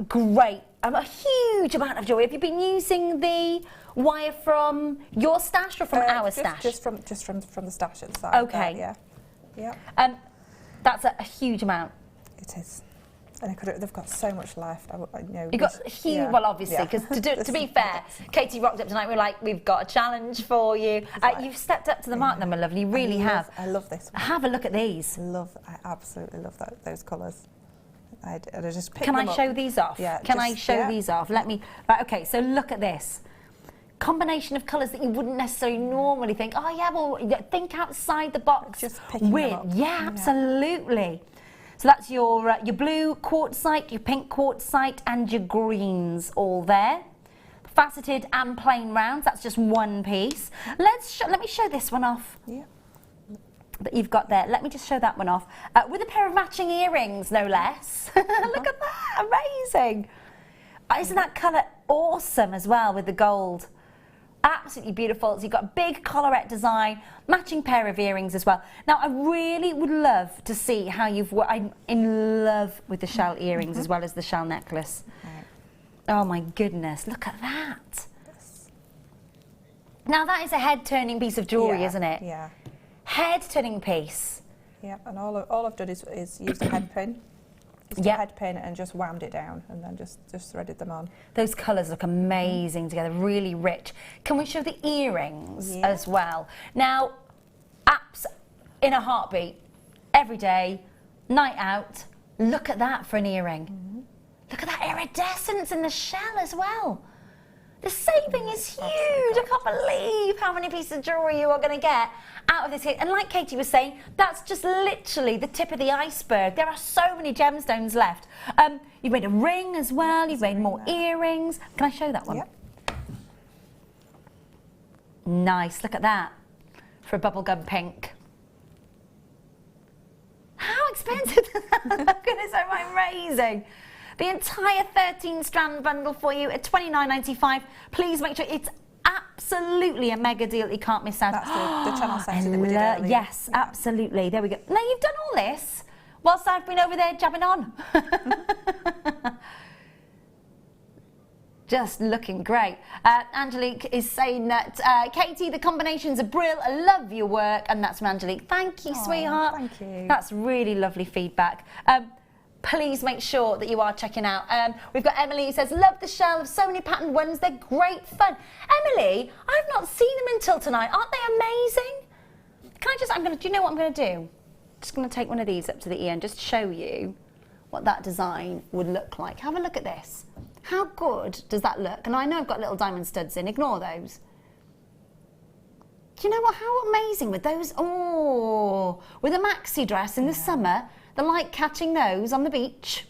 Great. A huge amount of jewellery. Have you been using the wire from your stash or from our stash? Just from the stash inside. Okay. Yeah. That's a huge amount. It is. And they've got so much left. You've got a huge, well, obviously, because to be fair, Katie rocked up tonight. We're like, we've got a challenge for you. You've stepped up to the mark, then, my lovely. You really have. I love this one. Have a look at these. I absolutely love those colours. I just pick Can them I up. show these off? Yeah. Can I just- show yeah. these off? Let me. Right. Okay. So look at this. Combination of colours that you wouldn't necessarily normally think. Oh yeah, well, think outside the box. Just picking them up. Yeah, absolutely. So that's your blue quartzite, your pink quartzite, and your greens all there. Faceted and plain rounds. That's just one piece. Let me show this one off. Yeah. That you've got there. Let me just show that one off with a pair of matching earrings, no less. Look at that, amazing! Isn't that colour awesome as well with the gold? Absolutely beautiful. So you've got a big collarette design, matching pair of earrings as well. Now I really would love to see how you've worked. I'm in love with the shell earrings as well as the shell necklace. Right. Oh my goodness, look at that. Now that is a head-turning piece of jewellery, Yeah, isn't it? Yeah. Head-turning piece. Yeah, and all I've done is used a head pin. Just a head pin and just wound it down and then just threaded them on. Those colours look amazing together, really rich. Can we show the earrings as well? Now, apps in a heartbeat, every day, night out, look at that for an earring. Look at that iridescence in the shell as well. The saving is huge. I can't believe how many pieces of jewellery you are going to get out of this kit. And like Katie was saying, that's just literally the tip of the iceberg. There are so many gemstones left. You've made a ring as well. You've made more earrings. Can I show that one? Yep. Nice. Look at that for a bubblegum pink. How expensive does that look? It's so amazing. The entire 13-strand bundle for you at $29.95. Please make sure it's absolutely a mega deal that you can't miss out. That's the channel setting that we did earlier. Yes, absolutely. There we go. Now you've done all this whilst I've been over there jabbing on. Just looking great. Angelique is saying that, Katie, the combinations are brilliant. I love your work. And that's from Angelique. Thank you, sweetheart. Thank you. That's really lovely feedback. Please make sure that you are checking out. We've got Emily who says, love the shell of so many patterned ones. They're great fun. Emily, I've not seen them until tonight. Aren't they amazing? Can I just, do you know what I'm going to do? Just going to take one of these up to the ear and just show you what that design would look like. Have a look at this. How good does that look? And I know I've got little diamond studs in. Ignore those. Do you know what? How amazing with those? Oh, with a maxi dress in the summer. The light catching those on the beach.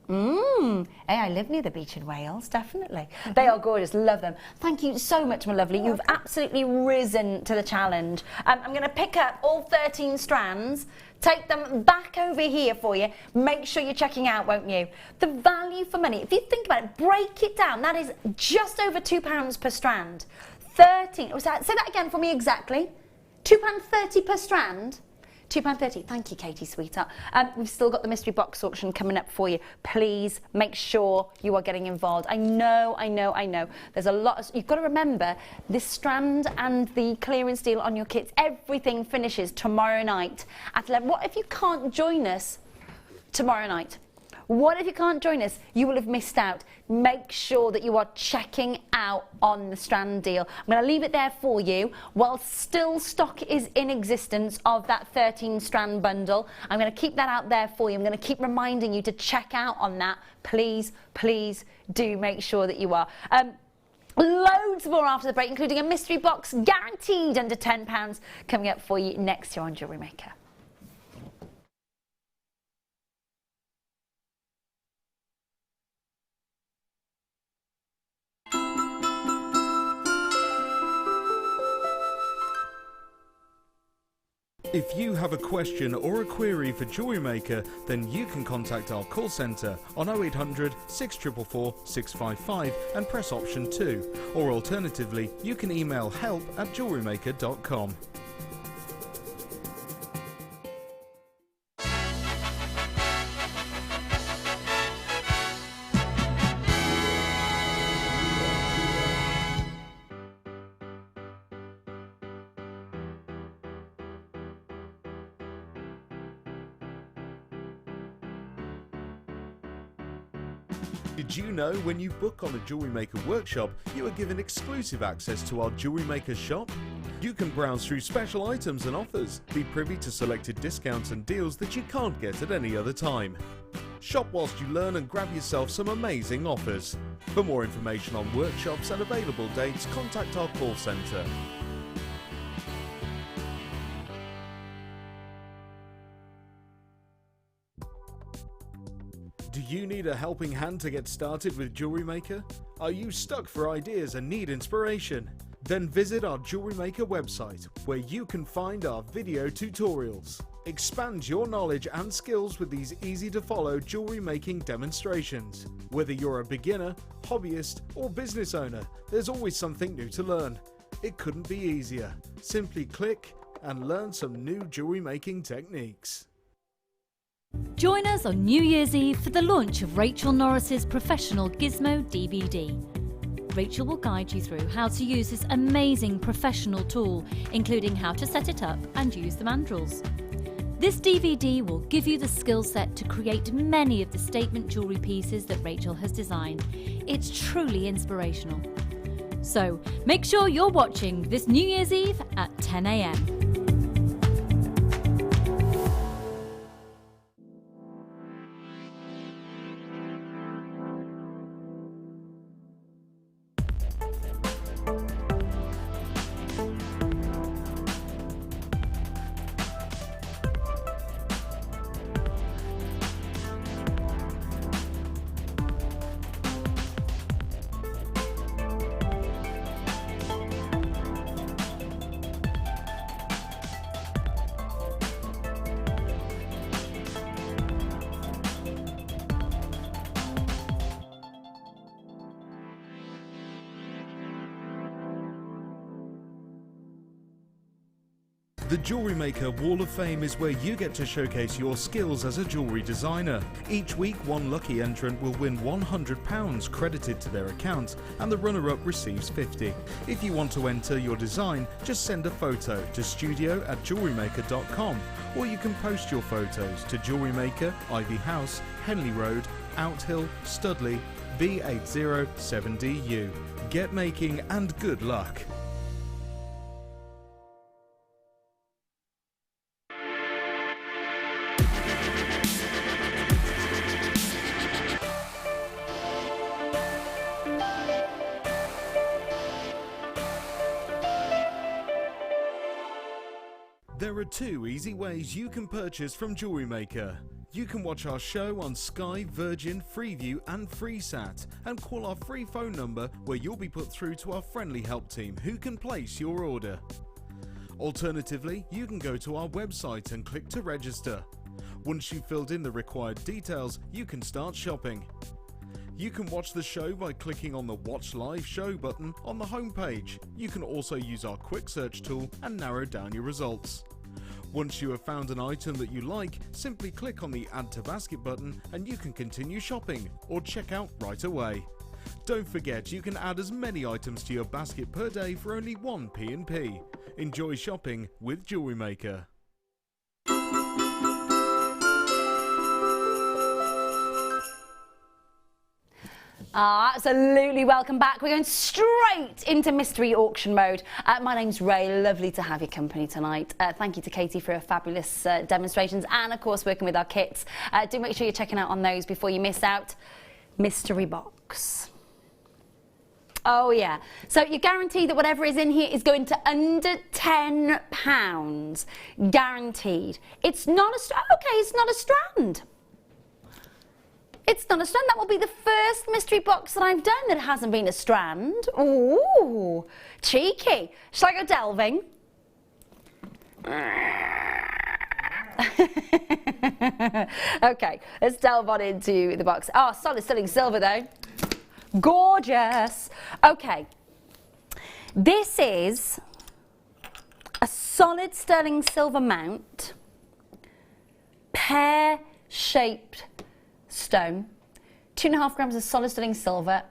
Hey, I live near the beach in Wales, definitely. They are gorgeous, love them. Thank you so much, my lovely. You've absolutely risen to the challenge. I'm going to pick up all 13 strands, take them back over here for you. Make sure you're checking out, won't you? The value for money, if you think about it, break it down. That is just over £2 per strand. 13, say that again for me exactly. £2.30 per strand. £2.30. Thank you, Katie, sweetheart. We've still got the mystery box auction coming up for you. Please make sure you are getting involved. I know. There's a lot. You've got to remember this strand and the clearance deal on your kits. Everything finishes tomorrow night at 11. What if you can't join us tomorrow night? What if you can't join us? You will have missed out. Make sure that you are checking out on the strand deal. I'm going to leave it there for you while still stock is in existence of that 13 strand bundle. I'm going to keep that out there for you. I'm going to keep reminding you to check out on that. Please do make sure that you are. Loads more after the break, including a mystery box guaranteed under £10 coming up for you next year on Jewellery Maker. If you have a question or a query for Jewellery Maker, then you can contact our call centre on 0800 644 655 and press option 2. Or alternatively, you can email help@jewellerymaker.com. Did you know when you book on a Jewellery Maker workshop, you are given exclusive access to our Jewellery Maker shop? You can browse through special items and offers, be privy to selected discounts and deals that you can't get at any other time. Shop whilst you learn and grab yourself some amazing offers. For more information on workshops and available dates, contact our call centre. Do you need a helping hand to get started with Jewellery Maker? Are you stuck for ideas and need inspiration? Then visit our Jewellery Maker website, where you can find our video tutorials. Expand your knowledge and skills with these easy-to-follow jewellery making demonstrations. Whether you're a beginner, hobbyist, or business owner, there's always something new to learn. It couldn't be easier. Simply click and learn some new jewellery making techniques. Join us on New Year's Eve for the launch of Rachel Norris's professional Gizmo DVD. Rachel will guide you through how to use this amazing professional tool, including how to set it up and use the mandrels. This DVD will give you the skill set to create many of the statement jewellery pieces that Rachel has designed. It's truly inspirational. So make sure you're watching this New Year's Eve at 10 AM. The Jewellery Maker Wall of Fame is where you get to showcase your skills as a jewellery designer. Each week, one lucky entrant will win £100 credited to their account, and the runner-up receives £50. If you want to enter your design, just send a photo to studio@jewellerymaker.com, or you can post your photos to Jewellery Maker, Ivy House, Henley Road, Outhill, Studley, B807DU. Get making and good luck. There are two easy ways you can purchase from Jewellery Maker. You can watch our show on Sky, Virgin, Freeview and FreeSat, and call our free phone number where you'll be put through to our friendly help team who can place your order. Alternatively, you can go to our website and click to register. Once you've filled in the required details, you can start shopping. You can watch the show by clicking on the Watch Live Show button on the homepage. You can also use our quick search tool and narrow down your results. Once you have found an item that you like, simply click on the Add to Basket button and you can continue shopping or check out right away. Don't forget, you can add as many items to your basket per day for only one P&P. Enjoy shopping with Jewellery Maker. Absolutely, welcome back. We're going straight into mystery auction mode. My name's Ray, lovely to have your company tonight. Thank you to Katie for her fabulous demonstrations and of course working with our kits. Do make sure you're checking out on those before you miss out. Mystery box. Oh yeah, so you guarantee that whatever is in here is going to under £10. Guaranteed. It's not a strand. Okay, it's not a strand. It's not a strand. That will be the first mystery box that I've done that hasn't been a strand. Ooh, cheeky. Shall I go delving? Okay, let's delve on into the box. Oh, solid sterling silver though. Gorgeous. Okay, this is a solid sterling silver mount, pear-shaped stone, 2.5 grams of solid sterling silver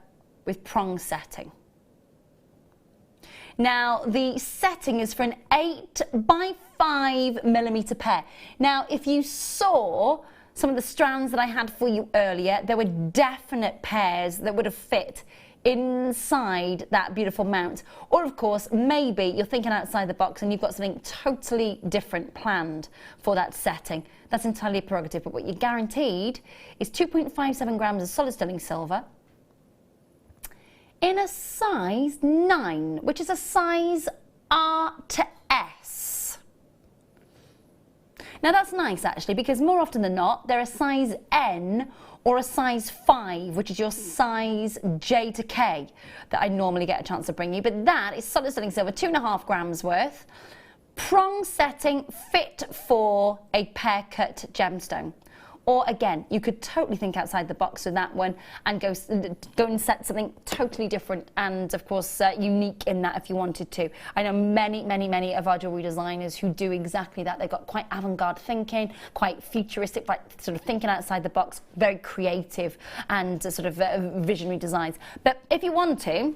with prong setting. Now the setting is for an 8 by 5 millimeter pair. Now if you saw some of the strands that I had for you earlier, there were definite pairs that would have fit inside that beautiful mount. Or of course, maybe you're thinking outside the box and you've got something totally different planned for that setting. That's entirely a prerogative, but what you're guaranteed is 2.57 grams of solid sterling silver in a size 9, which is a size R to S. Now that's nice actually, because more often than not, they're a size N or a size 5, which is your size J to K that I normally get a chance to bring you. But that is solid sterling silver, 2.5 grams worth. Prong setting fit for a pear cut gemstone. Or again, you could totally think outside the box with that one and go and set something totally different and of course unique in that if you wanted to. I know many of our jewellery designers who do exactly that. They've got quite avant-garde thinking, quite futuristic, like sort of thinking outside the box, very creative and sort of visionary designs. But if you want to,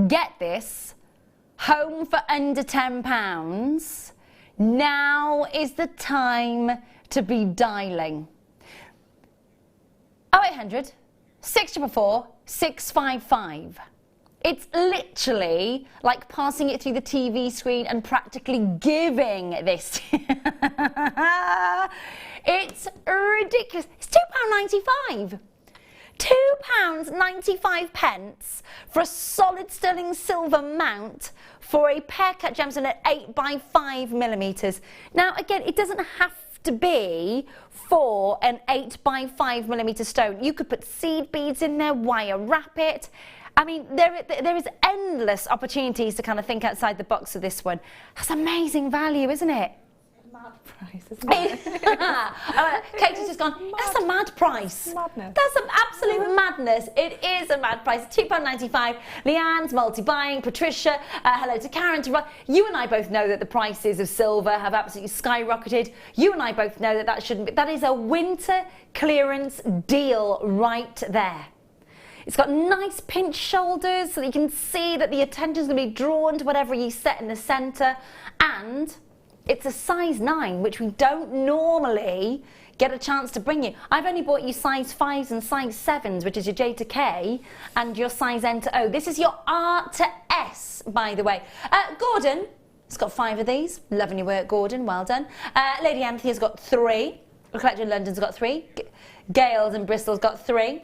get this home for under £10, now is the time to be dialing. 0800 644 655. It's literally like passing it through the TV screen and practically giving this. It's ridiculous. It's £2.95. £2.95 for a solid sterling silver mount for a pear cut gemstone at 8 by 5 millimeters. Now again, it doesn't have to be for an 8 by 5 millimeter stone. You could put seed beads in there, wire wrap it. I mean, there is endless opportunities to kind of think outside the box with this one. That's amazing value, isn't it? Mad price, isn't it? Katie's just gone, that's a mad price. Madness. That's an absolute madness. It is a mad price. £2.95. Leanne's multi-buying. Patricia, hello to Karen. You and I both know that the prices of silver have absolutely skyrocketed. You and I both know that that shouldn't be. That is a winter clearance deal right there. It's got nice pinch shoulders so that you can see that the attention's going to be drawn to whatever you set in the centre, and it's a size 9, which we don't normally get a chance to bring you. I've only bought you size 5s and size 7s, which is your J to K, and your size N to O. This is your R to S, by the way. Gordon has got 5 of these. Loving your work, Gordon. Well done. Lady Anthony has got 3. The Collector in London's got 3. Gail's in Bristol's got 3.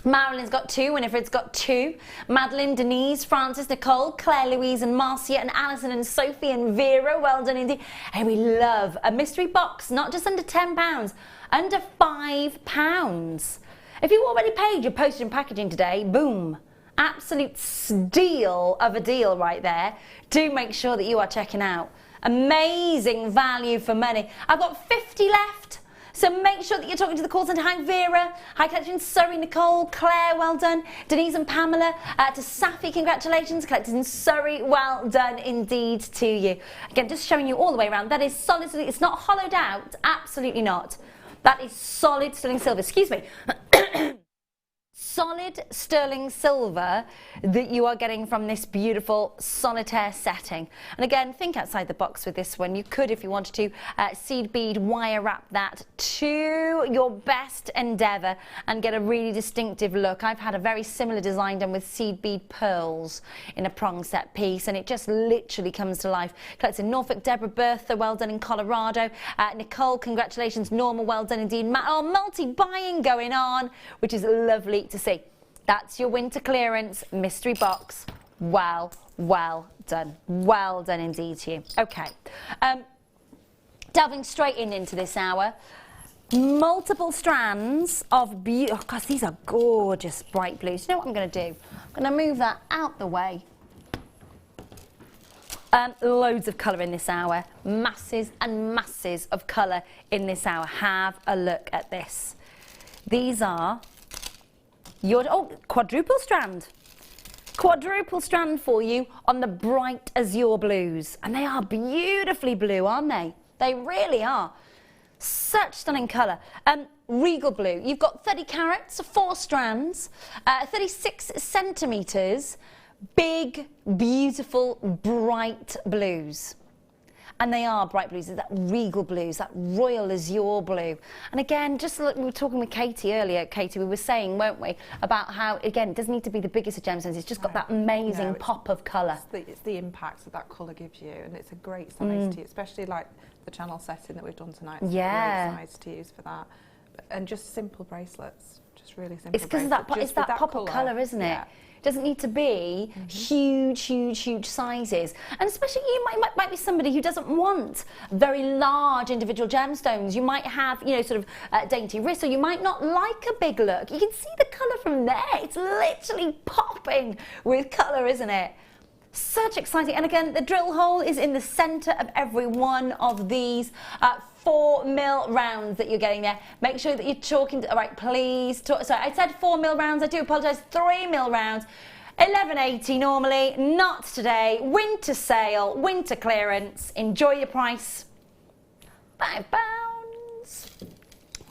Marilyn's got 2, Winifred's got 2, Madeline, Denise, Frances, Nicole, Claire, Louise and Marcia and Alison and Sophie and Vera, well done indeed. And we love a mystery box, not just under £10, under £5. If you already paid your postage and packaging today, boom, absolute steal of a deal right there. Do make sure that you are checking out. Amazing value for money. I've got 50 left. So make sure that you're talking to the call centre. Hi Vera, hi Collector Surrey, Nicole, Claire, well done. Denise and Pamela, to Safi, congratulations. Collectors in Surrey, well done indeed to you. Again, just showing you all the way around. That is solid, it's not hollowed out, absolutely not. That is solid sterling silver, excuse me. Solid sterling silver that you are getting from this beautiful solitaire setting. And again, think outside the box with this one. You could, if you wanted to, seed bead, wire wrap that to your best endeavour and get a really distinctive look. I've had a very similar design done with seed bead pearls in a prong set piece, and it just literally comes to life. Collects in Norfolk, Deborah, Bertha, well done in Colorado. Nicole, congratulations. Norma, well done indeed. Multi-buying going on, which is lovely to see. That's your winter clearance mystery box. Well done. Well done indeed to you. Okay. Delving straight into this hour. Multiple strands of beautiful, oh gosh, these are gorgeous bright blues. You know what I'm going to do? I'm going to move that out the way. Loads of colour in this hour. Masses and masses of colour in this hour. Have a look at this. These are your quadruple strand. Quadruple strand for you on the bright azure blues. And they are beautifully blue, aren't they? They really are. Such stunning colour. Regal blue. You've got 30 carats, 4 strands, 36 centimetres, big, beautiful, bright blues. And they are bright blues, that regal blues, that royal azure blue. And again, just like we were talking with Katie earlier, Katie, we were saying, weren't we, about how, again, it doesn't need to be the biggest of gemstones, it's just got that amazing pop of colour. It's the impact that that colour gives you, and it's a great size to use, especially like the channel setting that we've done tonight. It's a great size to use for that. And just simple bracelets, just really simple. It's because of that, it's that pop of colour, isn't it? It doesn't need to be huge sizes. And especially you might be somebody who doesn't want very large individual gemstones. You might have, you know, sort of dainty wrists, or you might not like a big look. You can see the colour from there. It's literally popping with colour, isn't it? Such exciting. And again, the drill hole is in the centre of every one of these 4mm rounds that you're getting there. Make sure that you're talking to, all right, please talk. Sorry, I said 4mm rounds, I do apologise, 3mm rounds. 11.80 normally, not today. Winter sale, winter clearance. Enjoy your price. £5.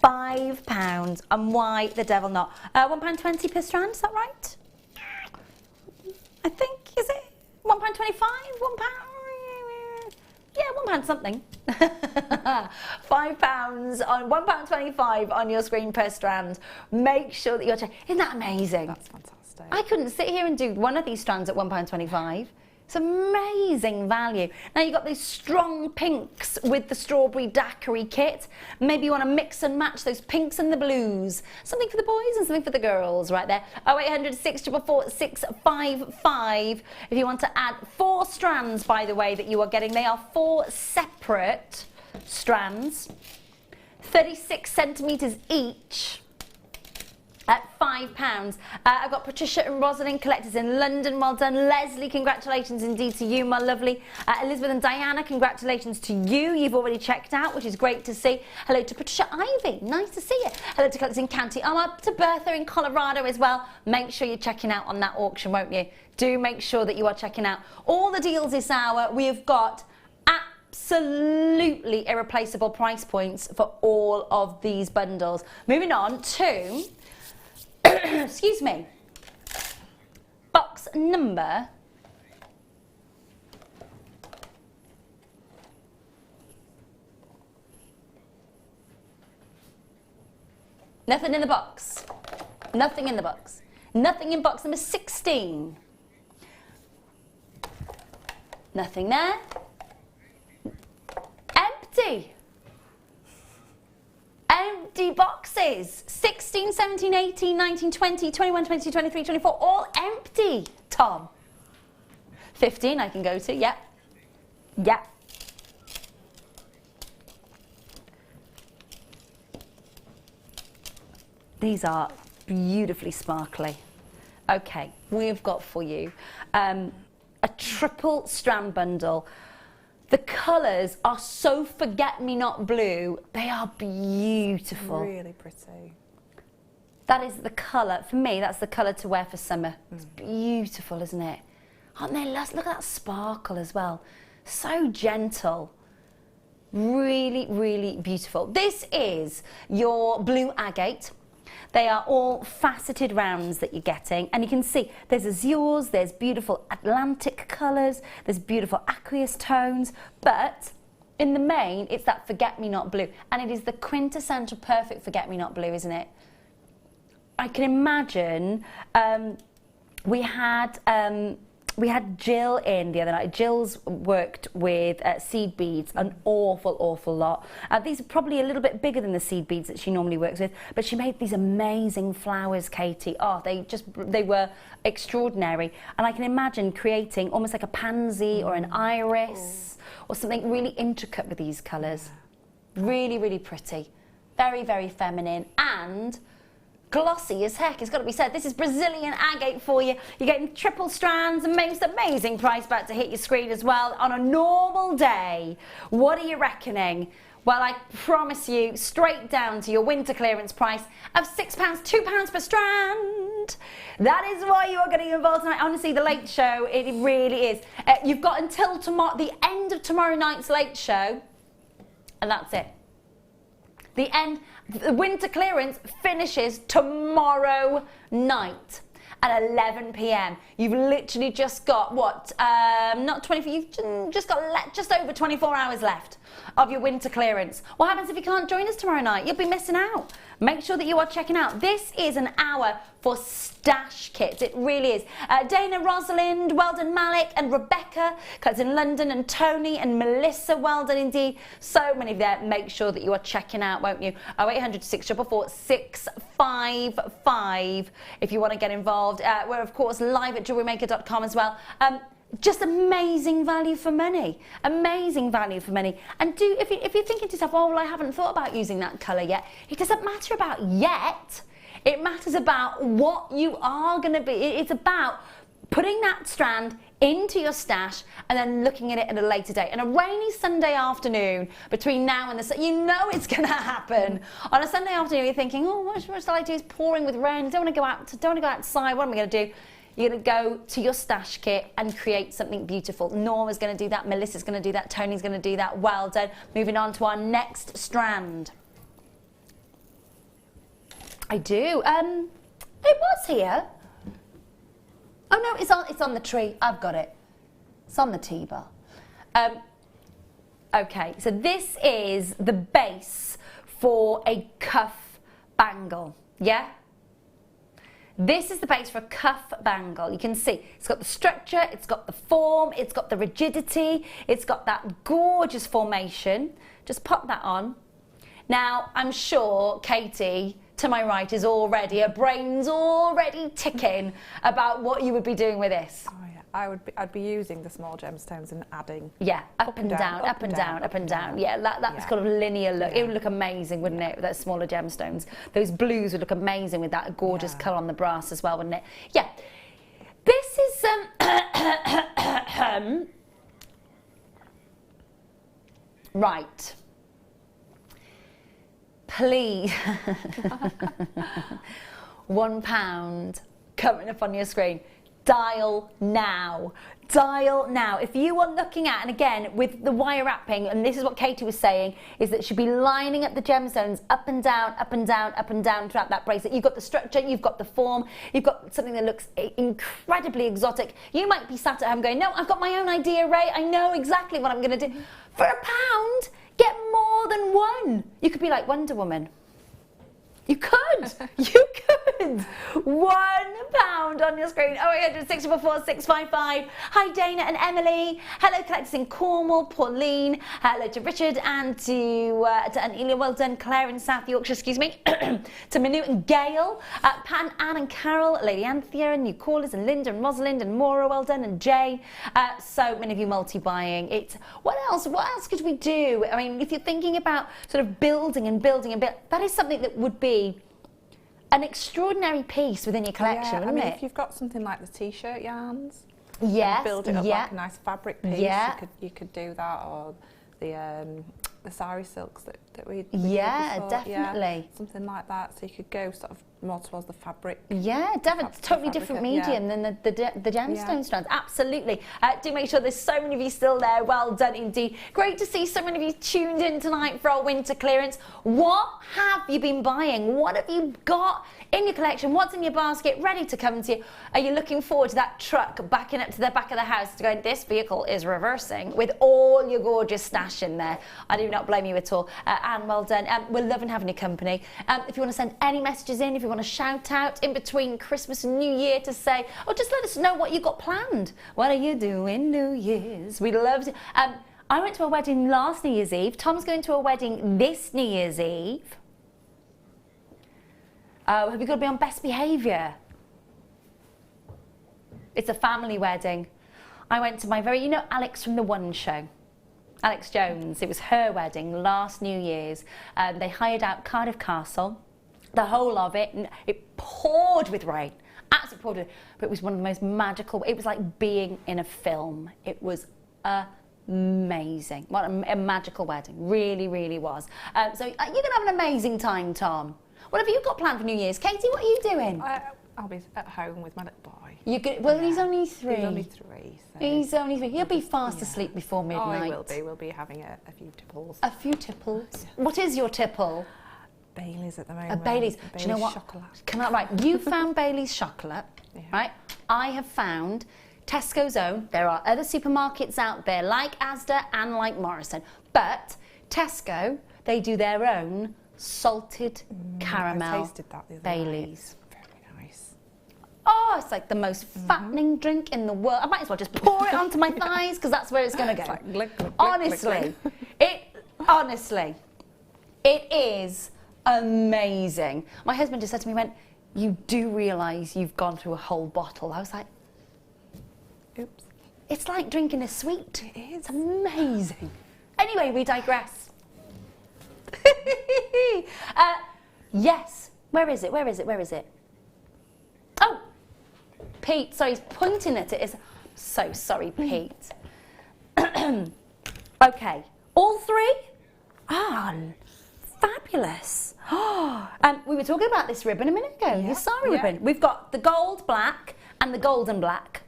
£5. And why the devil not? £1.20 per strand, is that right? I think, is it? £1.25? £1? Yeah, £1 something. £5 on £1.25 on your screen per strand. Make sure that you're checking. Isn't that amazing? That's fantastic. I couldn't sit here and do one of these strands at £1.25. It's amazing value. Now you've got these strong pinks with the strawberry daiquiri kit. Maybe you want to mix and match those pinks and the blues. Something for the boys and something for the girls right there. 0800 644 655 if you want to add 4 strands, by the way, that you are getting. They are 4 separate strands, 36 centimetres each. At £5. I've got Patricia and Rosalind, collectors in London. Well done. Leslie, congratulations indeed to you, my lovely. Elizabeth and Diana, congratulations to you. You've already checked out, which is great to see. Hello to Patricia Ivy. Nice to see you. Hello to collectors in County Armagh, to Bertha in Colorado as well. Make sure you're checking out on that auction, won't you? Do make sure that you are checking out all the deals this hour. We have got absolutely irreplaceable price points for all of these bundles. Moving on to... excuse me, box number 'Nothing in the box. Nothing in the box. Nothing in box number 16. Nothing there. Empty. Empty boxes. 16, 17, 18, 19, 20, 21, 22, 23, 24, all empty, Tom. 15 I can go to, yep. Yep. These are beautifully sparkly. Okay, we've got for you a triple strand bundle. The colours are so forget-me-not blue. They are beautiful. Really pretty. That is the colour, for me, that's the colour to wear for summer. It's beautiful, isn't it? Aren't they lush? Look at that sparkle as well. So gentle. Really, really beautiful. This is your blue agate. They are all faceted rounds that you're getting, and you can see there's azures, there's beautiful Atlantic colours, there's beautiful aqueous tones, but in the main it's that forget-me-not blue, and it is the quintessential perfect forget-me-not blue, isn't it? I can imagine we had Jill in the other night. Jill's worked with seed beads an awful lot. These are probably a little bit bigger than the seed beads that she normally works with, but she made these amazing flowers, Katie. Oh, they were extraordinary. And I can imagine creating almost like a pansy or an iris or something really intricate with these colours. Really, really pretty. Very, very feminine and glossy as heck, it's got to be said. This is Brazilian agate for you. You're getting triple strands, amazing price about to hit your screen as well. On a normal day, what are you reckoning? Well, I promise you, straight down to your winter clearance price of £6, £2 per strand. That is why you are getting involved tonight. Honestly, the late show, it really is. You've got until tomorrow, the end of tomorrow night's late show, and that's it. The winter clearance finishes tomorrow night. and 11 p.m. You've literally just got, what, not 24, you've just got just over 24 hours left of your winter clearance. What happens if you can't join us tomorrow night? You'll be missing out. Make sure that you are checking out. This is an hour for stash kits. It really is. Dana, Rosalind, well done Malik and Rebecca, because in London, and Tony and Melissa, well done indeed. So many of there. Make sure that you are checking out, won't you? 0800 644 655 if you want to get involved. We're of course live at jewellerymaker.com as well. Just amazing value for money. Amazing value for money. And if you're thinking to yourself, oh, well, I haven't thought about using that colour yet. It doesn't matter about yet. It matters about what you are going to be. It's about putting that strand into your stash and then looking at it at a later date. And a rainy Sunday afternoon between now and the, you know it's going to happen. On a Sunday afternoon, you're thinking, oh, what shall I do? It's pouring with rain. Don't want to go outside. What am I going to do? You're going to go to your stash kit and create something beautiful. Norma's going to do that. Melissa's going to do that. Tony's going to do that. Well done. Moving on to our next strand. I do. It was here. Oh no, it's on the tree. I've got it. It's on the T-bar. Okay, so this is the base for a cuff bangle. Yeah? This is the base for a cuff bangle. You can see it's got the structure, it's got the form, it's got the rigidity, it's got that gorgeous formation. Just pop that on. Now, I'm sure Katie, to my right, is already, her brain's already ticking about what you would be doing with this. Oh yeah, I'd be using the small gemstones and adding. Yeah, up and down, up and down, up and down. Yeah, that's kind of linear look. Yeah. It would look amazing, wouldn't it, with those smaller gemstones? Those blues would look amazing with that gorgeous colour on the brass as well, wouldn't it? Yeah. This is right. Please, £1 coming up on your screen. Dial now. Dial now. If you are looking at, and again, with the wire wrapping, and this is what Katie was saying, is that she'll be lining up the gemstones up and down, up and down, up and down throughout that bracelet. You've got the structure, you've got the form, you've got something that looks incredibly exotic. You might be sat at home going, no, I've got my own idea, Ray. I know exactly what I'm going to do. For £1, get more than one. You could be like Wonder Woman. You could. You could. £1 on your screen. 0800 644 655. Hi, Dana and Emily. Hello, collectors in Cornwall. Pauline. Hello to Richard and to Anelia. Well done, Claire in South Yorkshire. Excuse me. To Manu and Gail. Pan, Anne and Carol. Lady Anthea and new callers and Linda and Rosalind and Maura. Well done, and Jane. So many of you multi-buying. What else? What else could we do? I mean, if you're thinking about sort of building and building and building, that is something that would be an extraordinary piece within your collection, wouldn't it? If you've got something like the t-shirt yarns, yes, build it up like a nice fabric piece. Yeah. You could do that, or the sari silks that we did before. Definitely. Yeah, something like that. So you could go sort of more towards the fabric. Yeah, definitely. Totally different medium than the gemstone strands. Absolutely. Do make sure there's so many of you still there. Well done indeed. Great to see so many of you tuned in tonight for our winter clearance. What have you been buying? What have you got in your collection? What's in your basket ready to come to you? Are you looking forward to that truck backing up to the back of the house to go, this vehicle is reversing, with all your gorgeous stash in there? I do not blame you at all. Anne, well done. We're loving having your company. If you want to send any messages in, if you want to shout out in between Christmas and New Year to say, or just let us know what you got planned. What are you doing New Year's? We'd love to. I went to a wedding last New Year's Eve. Tom's going to a wedding this New Year's Eve. Have you got to be on best behaviour? It's a family wedding. I went to my you know Alex from The One Show? Alex Jones. It was her wedding last New Year's. They hired out Cardiff Castle. The whole of it, and it poured with rain, absolutely poured with rain, but it was one of the most magical, it was like being in a film. It was amazing. What a magical wedding, really, really was. So you're going to have an amazing time, Tom. What have you got planned for New Year's? Katie, what are you doing? I'll be at home with my little boy. Well, he's only 3. He's only 3. So. He's only 3. He'll be fast asleep before midnight. Oh, he will be. We'll be having a few tipples. A few tipples? What is your tipple? Bailey's at the moment. Bailey's. Do you know what? Chocolate. Right, you found Bailey's chocolate, Yeah. right? I have found Tesco's own. There are other supermarkets out there like Asda and like Morrison, but Tesco, they do their own salted caramel I tasted that the other Baileys. night. Very nice. Oh, it's like the most fattening drink in the world. I might as well just pour it onto my thighs because that's where it's going to go. It's like glick, glick, glick, Honestly, it is amazing. My husband just said to me, went, "You do realise you've gone through a whole bottle?" I was like, oops. It's like drinking a sweet. It is. It's amazing. Anyway, we digress. Yes. Where is it? Where is it? Where is it? Oh, Pete. Sorry, he's pointing at it. It's so sorry, Pete. Okay, all three? Ah, fabulous. We were talking about this ribbon a minute ago. Yeah, Your sari ribbon. We've got the gold black and the golden black.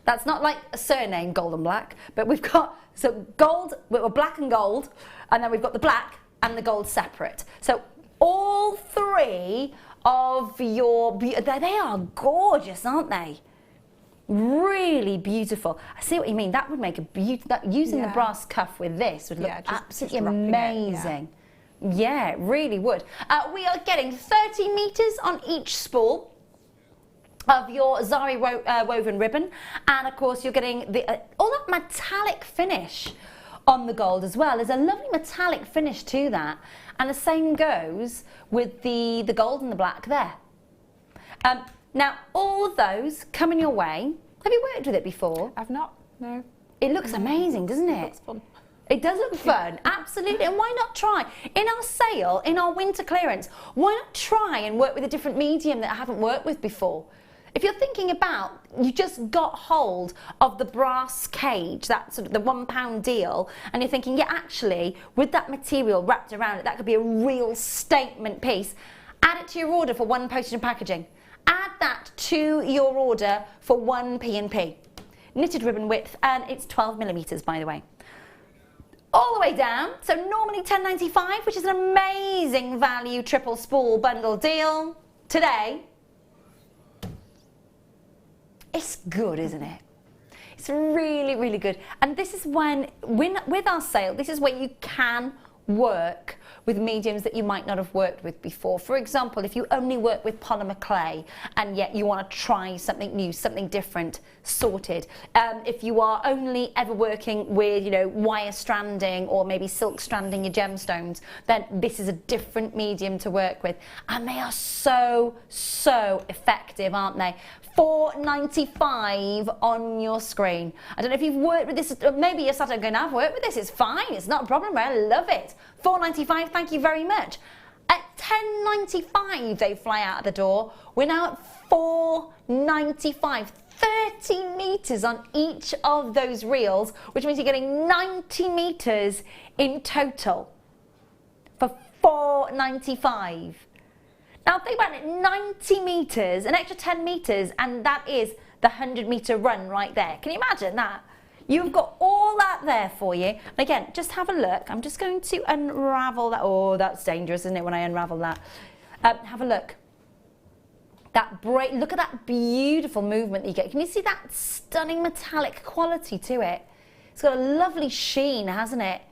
That's not like a surname, golden black, but we've got gold, we're black and gold, and then we've got the black and the gold separate. So all three of your, they are gorgeous, aren't they? Really beautiful. I see what you mean. That would make a using the brass cuff with this would look absolutely amazing. Yeah, it really would. We are getting 30 meters on each spool of your zari woven ribbon, and of course you're getting all that metallic finish on the gold as well. There's a lovely metallic finish to that, and the same goes with the gold and the black there. Now all of those coming your way. Have you worked with it before? I've not, no. It looks amazing, doesn't it? It looks fun. It does look fun, absolutely, and why not try? In our sale, in our winter clearance, why not try and work with a different medium that I haven't worked with before? If you're thinking about, you just got hold of the brass cage, that sort of the £1 deal, and you're thinking, yeah, actually, with that material wrapped around it, that could be a real statement piece. Add it to your order for one postage and packaging. Add that to your order for one P&P. Knitted ribbon width, and it's 12 millimeters, by the way. All the way down, so normally £10.95, which is an amazing value triple spool bundle deal. Today, it's good, isn't it? It's really, really good. And this is when with our sale, this is where you can work with mediums that you might not have worked with before. For example, if you only work with polymer clay and yet you want to try something new, something different, sorted. If you are only ever working with, wire stranding or maybe silk stranding your gemstones, then this is a different medium to work with. And they are so, so effective, aren't they? $4.95 on your screen. I don't know if you've worked with this, maybe you're sat there going, I've worked with this, it's fine, it's not a problem, I love it. $4.95, thank you very much. At $10.95 they fly out of the door. We're now at $4.95. 30 meters on each of those reels, which means you're getting 90 meters in total for $4.95. Now think about it, 90 metres, an extra 10 metres, and that is the 100-metre run right there. Can you imagine that? You've got all that there for you. And again, just have a look. I'm just going to unravel that. Oh, that's dangerous, isn't it, when I unravel that? Have a look. Look at that beautiful movement that you get. Can you see that stunning metallic quality to it? It's got a lovely sheen, hasn't it?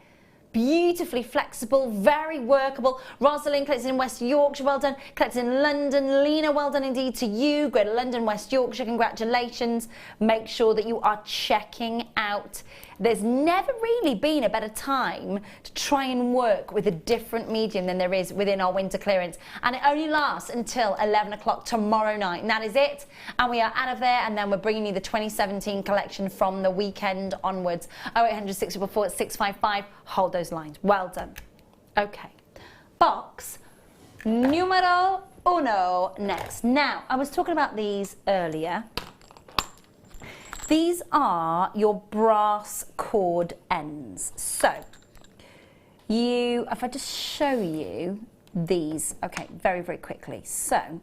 Beautifully flexible, very workable. Rosalind collects in West Yorkshire, well done. Collects in London, Lena, well done indeed to you. Greater London, West Yorkshire, congratulations. Make sure that you are checking out. There's never really been a better time to try and work with a different medium than there is within our winter clearance. And it only lasts until 11 o'clock tomorrow night. And that is it. And we are out of there, and then we're bringing you the 2017 collection from the weekend onwards. 0800 644 655. Hold those lines. Well done. Okay. Box numero uno next. Now, I was talking about these earlier. These are your brass cord ends. So, if I just show you these, okay, very, very quickly. So,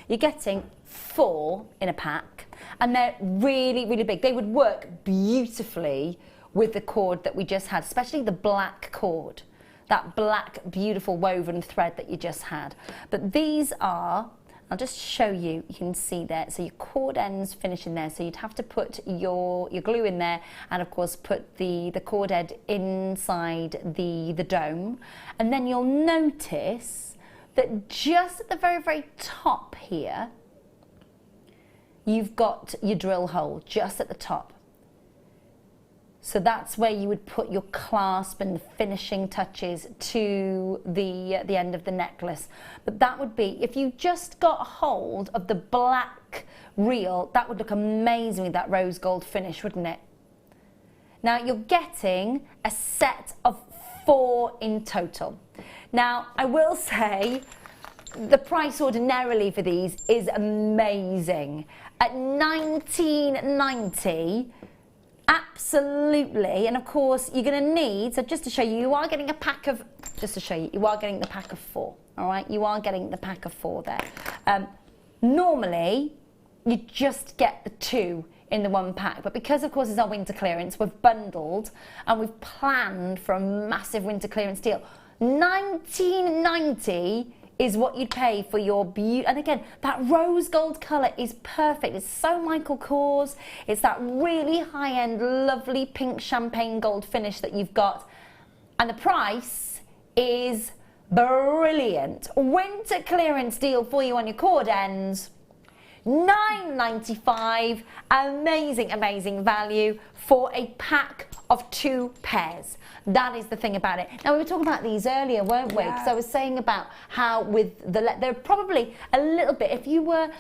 you're getting 4 in a pack, and they're really, really big. They would work beautifully with the cord that we just had, especially the black cord. that black, beautiful woven thread that you just had. But these are, I'll just show you, you can see there, so your cord ends finish in there, so you'd have to put your glue in there and of course put the cord end inside the dome, and then you'll notice that just at the very, very top here, you've got your drill hole just at the top. So that's where you would put your clasp and the finishing touches to the end of the necklace. But that would be, if you just got a hold of the black reel, that would look amazing with that rose gold finish, wouldn't it? Now you're getting a set of 4 in total. Now I will say the price ordinarily for these is amazing. At $19.90, absolutely, and of course you're going to need, so just to show you, you are getting a pack of, just to show you, you are getting the pack of 4, all right? You are getting the pack of 4 there. Normally, you just get the 2 in the one pack, but because of course it's our winter clearance, we've bundled and we've planned for a massive winter clearance deal. $19.90 is what you'd pay for your beauty. And again, that rose gold colour is perfect. It's so Michael Kors. It's that really high-end, lovely pink champagne gold finish that you've got. And the price is brilliant. Winter clearance deal for you on your cord ends. $9.95, amazing, amazing value for a pack of 2 pairs. That is the thing about it. Now we were talking about these earlier, weren't we? Because I was saying about how with the they're probably a little bit. If you were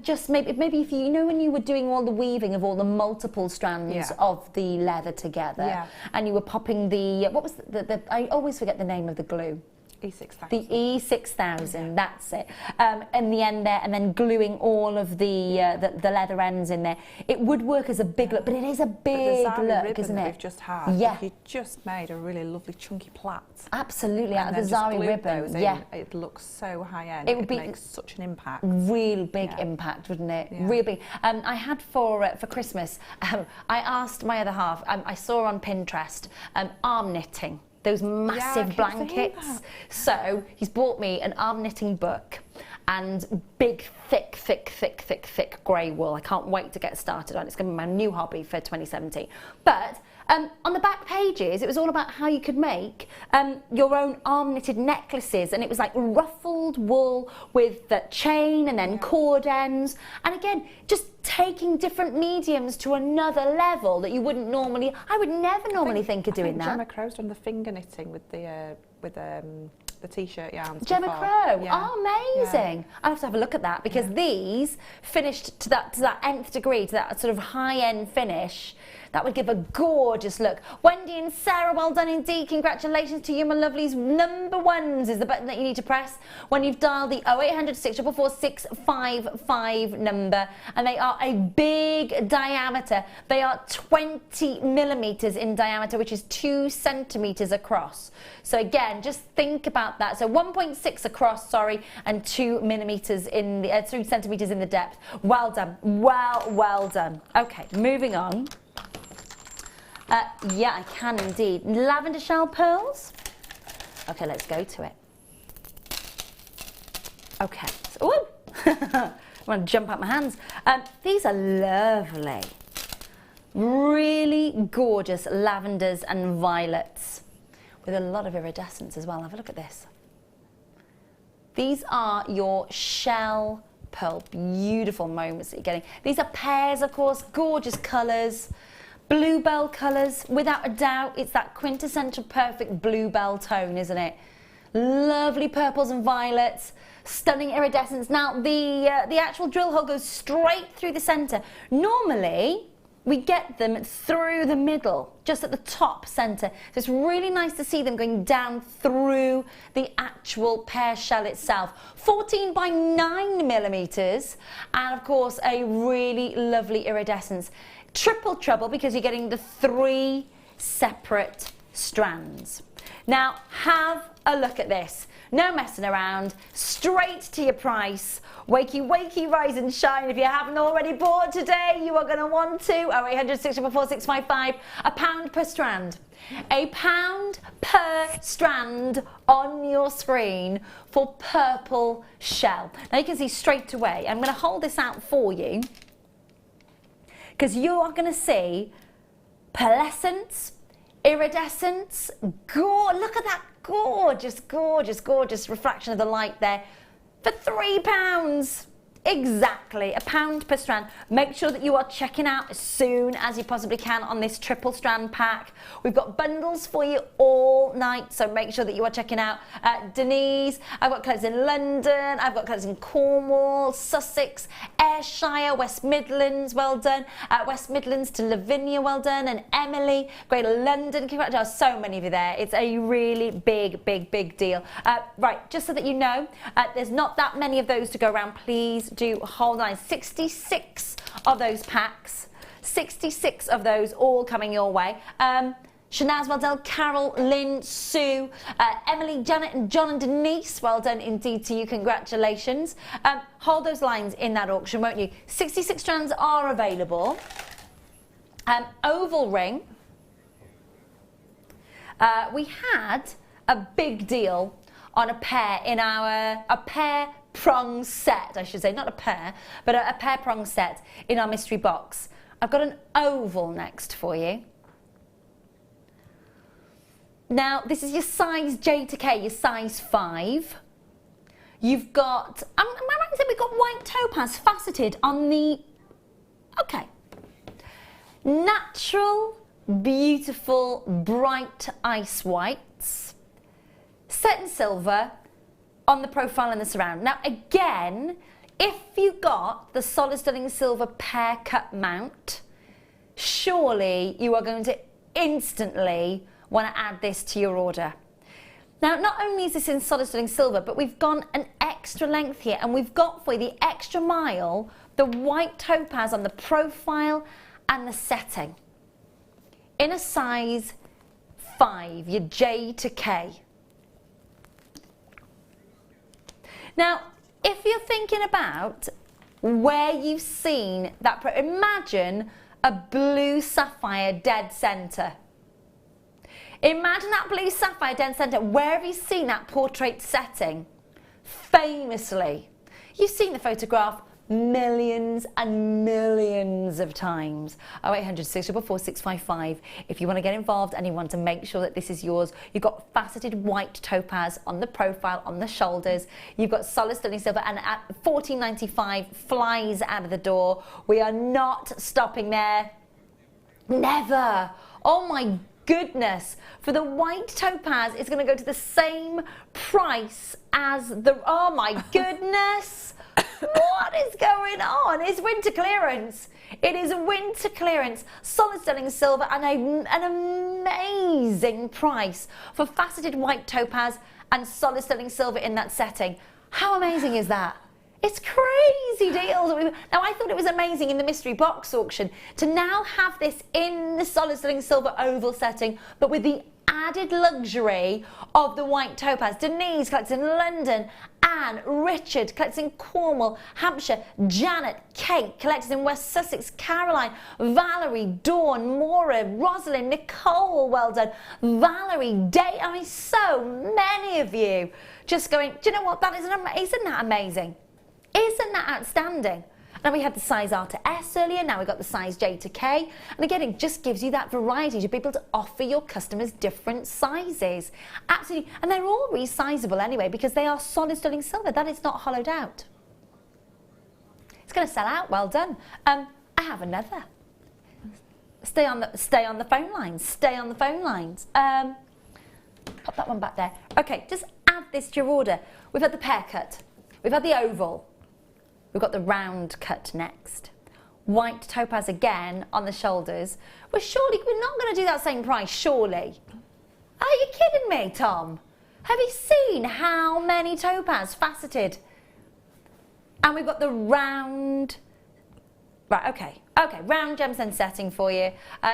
just maybe if you know when you were doing all the weaving of all the multiple strands of the leather together, and you were popping the what was the I always forget the name of the glue. E6000. The E6000, that's it. In the end there, and then gluing all of the leather ends in there. It would work as a big look, but it is a big look, isn't it? We've just had. Yeah. You just made a really lovely chunky plait. Absolutely, out of the Zari ribbon. Yeah. It looks so high end. It would make such an impact. Real big impact, wouldn't it? Yeah. Real big. I had for Christmas. I asked my other half. I saw on Pinterest arm knitting. Those massive blankets. So he's bought me an arm knitting book and big, thick grey wool. I can't wait to get started on it. It's going to be my new hobby for 2017. But on the back pages, it was all about how you could make your own arm knitted necklaces, and it was like ruffled wool with the chain and then cord ends. And again, just taking different mediums to another level that you wouldn't normally. I would never normally think of doing that. Gemma Crow's done the finger knitting with the t-shirt yarns. Gemma before. Crow, Yeah. oh, amazing! Yeah. I'll have to have a look at that because these finished to that nth degree, to that sort of high-end finish. That would give a gorgeous look. Wendy and Sarah, well done indeed. Congratulations to you, my lovelies. Number 1s is the button that you need to press when you've dialed the 0800 644 655 number. And they are a big diameter. They are 20 millimeters in diameter, which is 2 centimeters across. So again, just think about that. So 1.6 across, sorry, and 2 millimeters in the 3 centimeters in the depth. Well done. Well done. Okay, moving on. Yeah, I can indeed. Lavender shell pearls. Okay, let's go to it. Okay. So, I want to jump out my hands. These are lovely. Really gorgeous lavenders and violets with a lot of iridescence as well. Have a look at this. These are your shell pearl. Beautiful moments that you're getting. These are pairs, of course. Gorgeous colours. Bluebell colours, without a doubt, it's that quintessential perfect bluebell tone, isn't it? Lovely purples and violets, stunning iridescence. Now, the actual drill hole goes straight through the centre. Normally, we get them through the middle, just at the top centre. So it's really nice to see them going down through the actual pear shell itself. 14 by 9 millimetres, and of course, a really lovely iridescence. Triple trouble because you're getting the 3 separate strands. Now, have a look at this. No messing around, straight to your price. Wakey, wakey, rise and shine. If you haven't already bought today, you are going to want to. 0800 644 655, £1 per strand. £1 per strand on your screen for purple shell. Now you can see straight away, I'm going to hold this out for you because you are going to see pearlescence, iridescence, look at that gorgeous, gorgeous, gorgeous refraction of the light there for £3. Exactly, £1 per strand. Make sure that you are checking out as soon as you possibly can on this triple strand pack. We've got bundles for you all night, so make sure that you are checking out Denise. I've got colours in London, I've got colours in Cornwall, Sussex, Ayrshire, West Midlands, well done. West Midlands to Lavinia, well done, and Emily, Greater London, congratulations, so many of you there. It's a really big, big, big deal. Right, just so that you know, there's not that many of those to go around. Please do hold on. 66 of those packs, 66 of those all coming your way. Shanaz, well done. Carol, Lynn, Sue, Emily, Janet and John and Denise, well done indeed to you, congratulations. Hold those lines in that auction, won't you? 66 strands are available. Oval ring. We had a big deal on a pair in a pair prong set, I should say, not a pair, but a pair prong set in our mystery box. I've got an oval next for you. Now, this is your size J to K, your size 5. You've got, am I right in saying we've got white topaz faceted on the, okay. Natural, beautiful, bright ice whites, set in silver, on the profile and the surround. Now again, if you got the solid sterling silver pear cut mount, surely you are going to instantly want to add this to your order. Now not only is this in solid sterling silver, but we've gone an extra length here and we've got for you the extra mile, the white topaz on the profile and the setting. In a size 5, your J to K. Now, if you're thinking about where you've seen that, imagine a blue sapphire dead centre. Imagine that blue sapphire dead centre. Where have you seen that portrait setting? Famously. You've seen the photograph millions and millions of times. 0800 644 655 if you want to get involved and you want to make sure that this is yours. You've got faceted white topaz on the profile, on the shoulders. You've got solid sterling silver, and at $14.95 flies out of the door. We are not stopping there. Never. Oh my goodness. For the white topaz, it's going to go to the same price as the, oh my goodness. What is going on? It's winter clearance. It is a winter clearance. Solid sterling silver and an amazing price for faceted white topaz and solid sterling silver in that setting. How amazing is that? It's crazy deals. Now, I thought it was amazing in the mystery box auction to now have this in the solid sterling silver oval setting, but with the added luxury of the white topaz. Denise collects in London, Anne, Richard collects in Cornwall, Hampshire, Janet, Kate collects in West Sussex, Caroline, Valerie, Dawn, Maura, Rosalind, Nicole, well done, Valerie, Day, I mean so many of you just going, do you know what, that is isn't that amazing? Isn't that outstanding? Now we had the size R to S earlier, now we've got the size J to K. And again, it just gives you that variety to be able to offer your customers different sizes. Absolutely, and they're all resizable anyway because they are solid sterling silver, that is not hollowed out. It's going to sell out, well done. I have another. Stay on the phone lines, stay on the phone lines. Pop that one back there. Okay, just add this to your order. We've had the pear cut, we've had the oval, we've got the round cut next. White topaz again on the shoulders. Well, surely we're not going to do that same price, surely. Are you kidding me, Tom? Have you seen how many topaz faceted? And we've got the round, right, okay, round gemstone setting for you.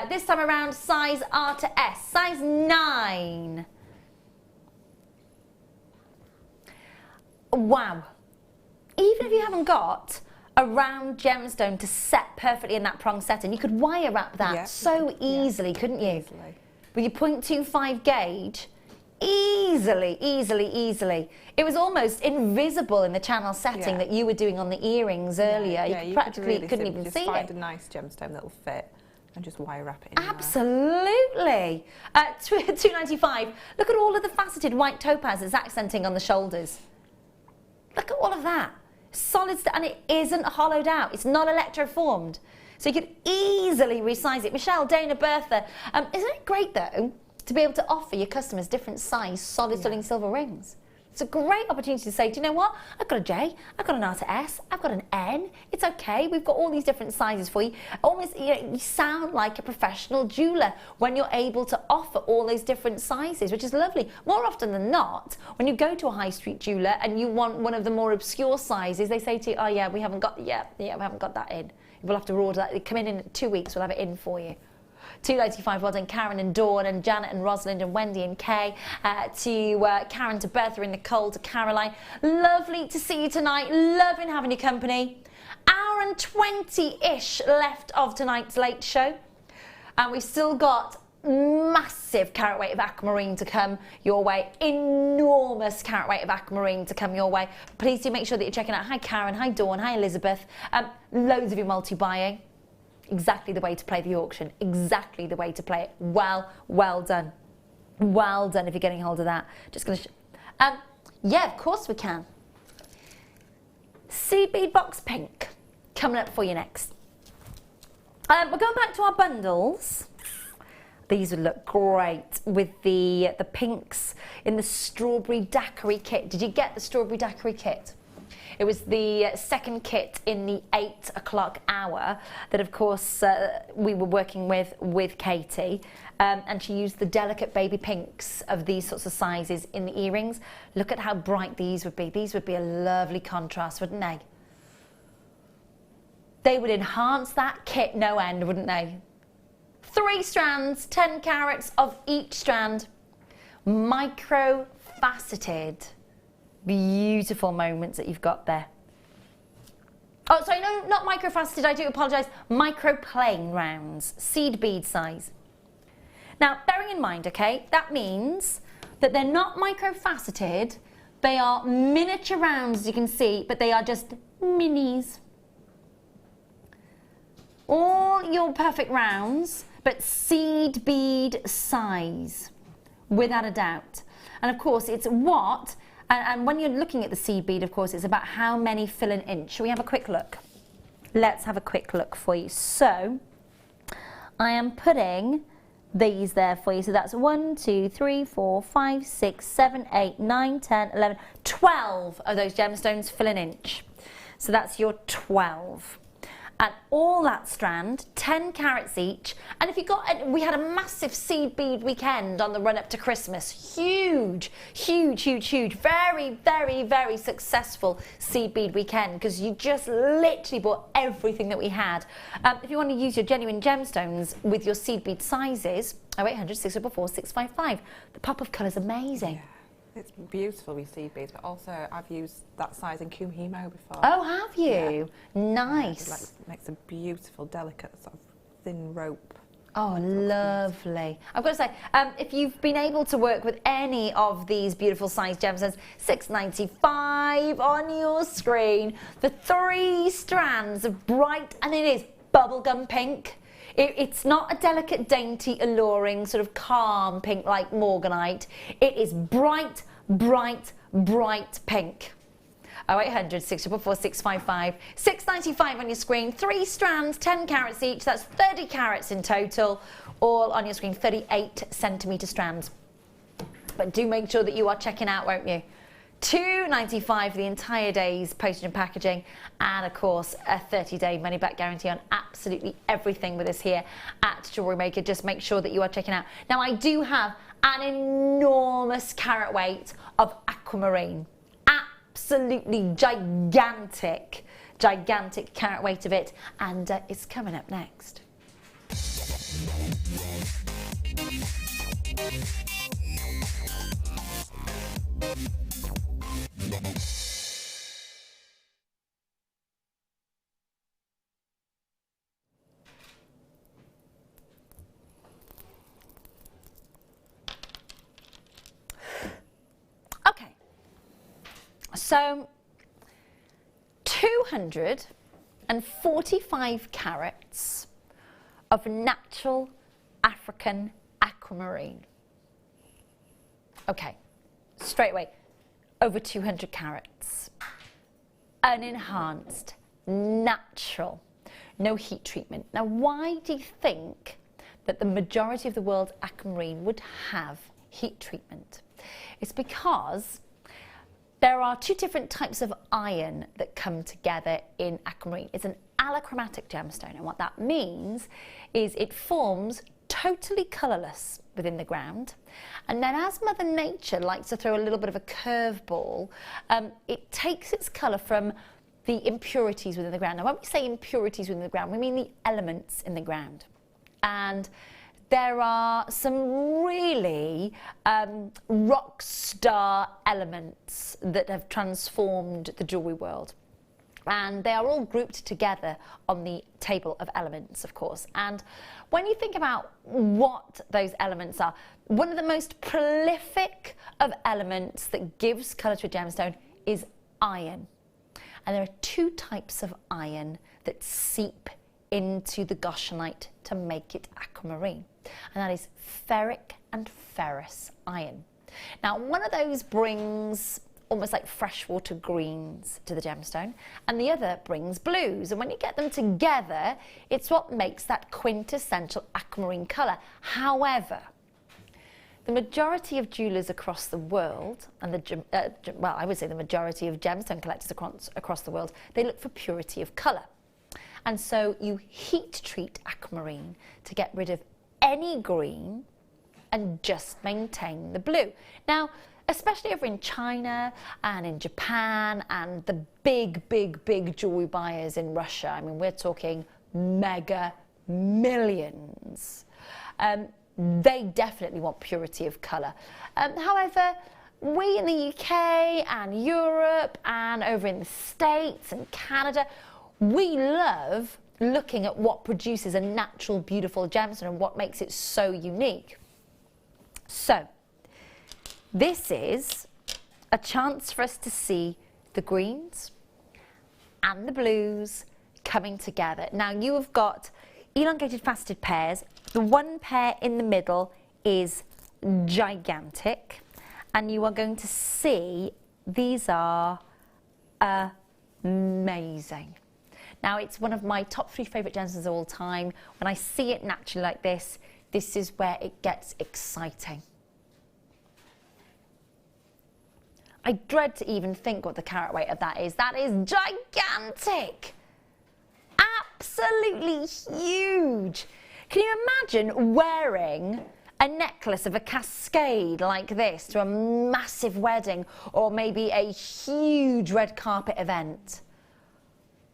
This time around, size R to S, size 9. wow. Even if you haven't got a round gemstone to set perfectly in that prong setting, you could wire wrap that so easily, couldn't you? Easily. With your 0.25 gauge, easily. It was almost invisible in the channel setting that you were doing on the earrings earlier. You practically couldn't even see it. Just find a nice gemstone that'll fit and just wire wrap it in Absolutely. $2.95. Look at all of the faceted white topaz it's accenting on the shoulders. Look at all of that. Solid, and it isn't hollowed out. It's not electroformed. So you could easily resize it. Michelle, Dana, Bertha, isn't it great though to be able to offer your customers different size solid sterling silver rings? It's a great opportunity to say, do you know what? I've got a J, I've got an R to S, I've got an N. It's okay. We've got all these different sizes for you. Almost, you sound like a professional jeweler when you're able to offer all those different sizes, which is lovely. More often than not, when you go to a high street jeweler and you want one of the more obscure sizes, they say to you, oh yeah, we haven't got, we haven't got that in. We'll have to order that. Come in 2 weeks, we'll have it in for you. $2.95, well done, Karen and Dawn and Janet and Rosalind and Wendy and Kay. To Karen, to Bertha and Nicole, to Caroline. Lovely to see you tonight. Loving having your company. Hour and 20-ish left of tonight's late show. And we've still got massive carat weight of aquamarine to come your way. Enormous carat weight of aquamarine to come your way. Please do make sure that you're checking out. Hi Karen, hi Dawn, hi Elizabeth. Loads of you multi-buying. Exactly the way to play the auction. Exactly the way to play it. Well done. Well done if you're getting hold of that. Just going to yeah, of course we can. Seed bead box pink coming up for you next. We're going back to our bundles. These would look great with the pinks in the strawberry daiquiri kit. Did you get the strawberry daiquiri kit? It was the second kit in the 8 o'clock hour that, of course, we were working with Katie. And she used the delicate baby pinks of these sorts of sizes in the earrings. Look at how bright these would be. These would be a lovely contrast, wouldn't they? They would enhance that kit no end, wouldn't they? 3 strands, 10 carats of each strand. Micro-faceted. Beautiful moments that you've got there. Oh, sorry, no, not micro-faceted, I do apologise. Micro-plain rounds, seed bead size. Now, bearing in mind, okay, that means that they're not micro-faceted, they are miniature rounds, as you can see, but they are just minis. All your perfect rounds, but seed bead size, without a doubt. And of course, it's what... And when you're looking at the seed bead, of course, it's about how many fill an inch. Shall we have a quick look? Let's have a quick look for you. So, I am putting these there for you. So that's 1, 2, 3, 4, 5, 6, 7, 8, 9, 10, 11, 12 of those gemstones fill an inch. So that's your 12. And all that strand, 10 carats each. And if you got, we had a massive seed bead weekend on the run up to Christmas. Huge, huge, huge, huge. Very, very, very successful seed bead weekend because you just literally bought everything that we had. If you want to use your genuine gemstones with your seed bead sizes, 0800 644 655. The pop of colour is amazing. Yeah. It's beautiful with seed beads, but also I've used that size in Kumhimo before. Oh, have you? Yeah. Nice. It makes a beautiful, delicate sort of thin rope. Oh, lovely. I've got to say, if you've been able to work with any of these beautiful sized gemstones, $6.95 on your screen. The 3 strands of bright, and it is bubblegum pink. It's not a delicate, dainty, alluring, sort of calm pink like Morganite. It is bright, bright, bright pink. 0800 644 655. $6.95 on your screen. 3 strands, 10 carats each. That's 30 carats in total. All on your screen, 38 centimetre strands. But do make sure that you are checking out, won't you? $2.95 for the entire day's postage and packaging, and of course a 30-day money-back guarantee on absolutely everything with us here at Jewellery Maker. Just make sure that you are checking out. Now, I do have an enormous carat weight of aquamarine. Absolutely gigantic, gigantic carat weight of it, and it's coming up next. So 245 carats of natural African aquamarine. Okay, straight away, over 200 carats. Unenhanced, natural, no heat treatment. Now, why do you think that the majority of the world's aquamarine would have heat treatment? It's because there are two different types of iron that come together in aquamarine. It's an allochromatic gemstone, and what that means is it forms totally colourless within the ground, and then as Mother Nature likes to throw a little bit of a curveball, it takes its colour from the impurities within the ground. Now, when we say impurities within the ground, we mean the elements in the ground. And there are some really rock star elements that have transformed the jewellery world. And they are all grouped together on the table of elements, of course. And when you think about what those elements are, one of the most prolific of elements that gives colour to a gemstone is iron. And there are two types of iron that seep into the goshenite to make it aquamarine. And that is ferric and ferrous iron. Now, one of those brings almost like freshwater greens to the gemstone, and the other brings blues. And when you get them together, it's what makes that quintessential aquamarine colour. However, the majority of jewellers across the world, and well, I would say the majority of gemstone collectors across the world, they look for purity of colour. And so you heat treat aquamarine to get rid of any green and just maintain the blue. Now, especially over in China and in Japan and the big jewellery buyers in Russia, I mean, we're talking mega millions. They definitely want purity of colour. However, we in the UK and Europe and over in the States and Canada, we love looking at what produces a natural, beautiful gemstone and what makes it so unique. So, this is a chance for us to see the greens and the blues coming together. Now, you have got elongated faceted pairs. The one pair in the middle is gigantic, and you are going to see these are amazing. Now, it's one of my top 3 favourite gemstones of all time. When I see it naturally like this, this is where it gets exciting. I dread to even think what the carat weight of that is. That is gigantic! Absolutely huge! Can you imagine wearing a necklace of a cascade like this to a massive wedding or maybe a huge red carpet event?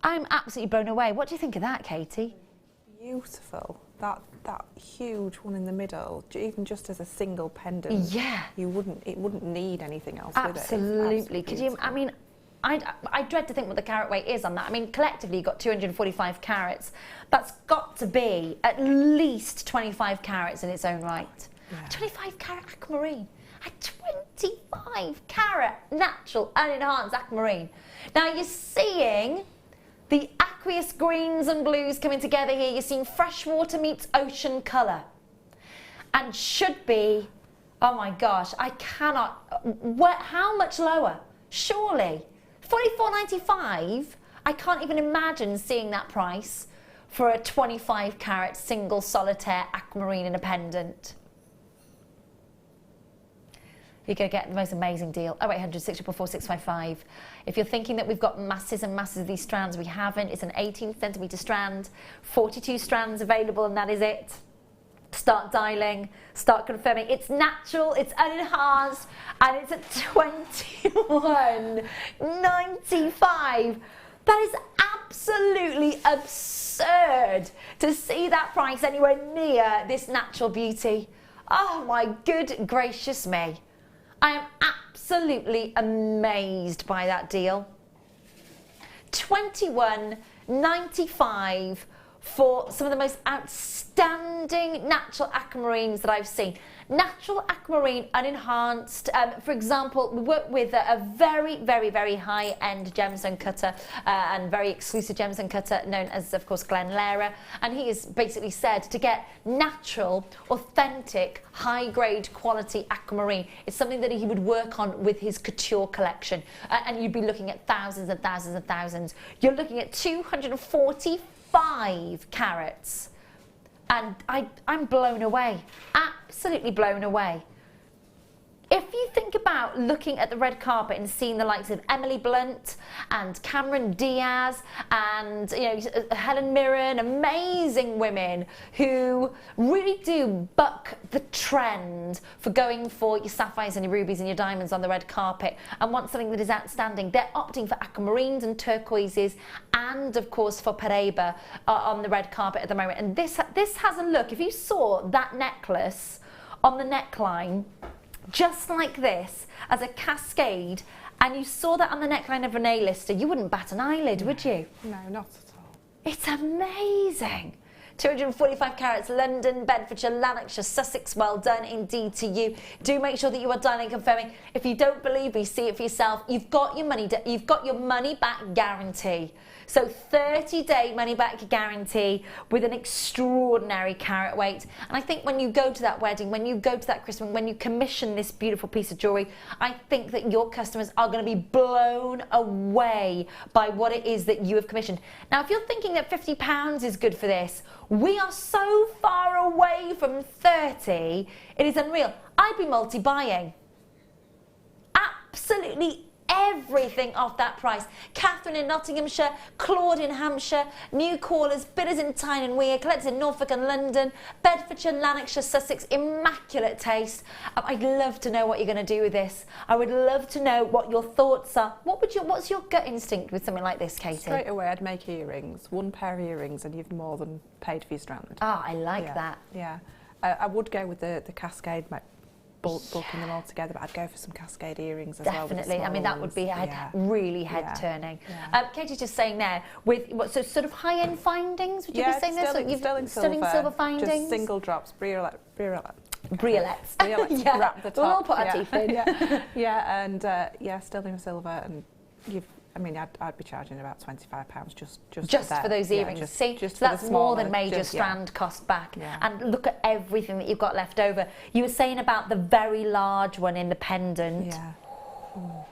I'm absolutely blown away. What do you think of that, Katie? Beautiful. That huge one in the middle, even just as a single pendant. Yeah. It wouldn't need anything else Absolutely. with it. Could you, I mean, I dread to think what the carat weight is on that. I mean, collectively you've got 245 carats. That's got to be at least 25 carats in its own right. Yeah. 25 carat aquamarine. A 25 carat natural unenhanced aquamarine. Now you're seeing the aqueous greens and blues coming together here. You're seeing freshwater meets ocean colour. And should be, oh my gosh, I cannot, how much lower? Surely. $44.95, I can't even imagine seeing that price for a 25 carat single solitaire aquamarine in a pendant. You're going to get the most amazing deal. 0800 644 655. If you're thinking that we've got masses and masses of these strands, we haven't. It's an 18 centimetre strand, 42 strands available, and that is it. Start dialing, start confirming. It's natural, it's unenhanced, and it's at $21.95. That is absolutely absurd to see that price anywhere near this natural beauty. Oh my good gracious me. I am absolutely amazed by that deal. $21.95 for some of the most outstanding natural aquamarines that I've seen. Natural aquamarine unenhanced. For example, we work with a very, very, very high-end gemstone cutter and very exclusive gemstone cutter known as, of course, Glenn Lehrer. And he has basically said to get natural, authentic, high-grade quality aquamarine, it's something that he would work on with his couture collection. And you'd be looking at thousands and thousands and thousands. You're looking at 245 carats. And I'm blown away, absolutely blown away. If you think about looking at the red carpet and seeing the likes of Emily Blunt and Cameron Diaz and Helen Mirren, amazing women who really do buck the trend for going for your sapphires and your rubies and your diamonds on the red carpet and want something that is outstanding, they're opting for aquamarines and turquoises and of course for Paraiba on the red carpet at the moment. And this has a look. If you saw that necklace on the neckline, just like this, as a cascade, and you saw that on the neckline of an A-lister, you wouldn't bat an eyelid, would you? No, not at all. It's amazing. 245 carats, London, Bedfordshire, Lanarkshire, Sussex, well done indeed to you. Do make sure that you are dialing confirming. If you don't believe me, see it for yourself. You've got your money back guarantee. So 30-day money back guarantee with an extraordinary carat weight. And I think when you go to that wedding, when you go to that Christmas, when you commission this beautiful piece of jewellery, I think that your customers are going to be blown away by what it is that you have commissioned. Now, if you're thinking that £50 is good for this, we are so far away from 30, it is unreal. I'd be multi-buying. Absolutely everything off that price. Catherine in Nottinghamshire, Claude in Hampshire, new callers, bidders in Tyne and Weir, collectors in Norfolk and London, Bedfordshire, Lanarkshire, Sussex, immaculate taste. I'd love to know what you're going to do with this. I would love to know what your thoughts are. What's your gut instinct with something like this, Katie? Straight away I'd make earrings, one pair of earrings, and you've more than paid for your strand. Ah, I like that. Yeah, I would go with the cascade, bulking them all together, but I'd go for some cascade earrings as well. Definitely. I mean, that would be really head turning. Yeah. Katie's just saying there, with so sort of high-end findings, would you be saying this? Sterling silver findings? Just single drops, briolette. Briolettes. Yeah. Wrap the top. We'll all put our teeth in. And sterling silver, and I'd be charging about £25 just for those earrings. See, so that's more than major strand cost back. Yeah. And look at everything that you've got left over. You were saying about the very large one in the pendant. Yeah. Ooh.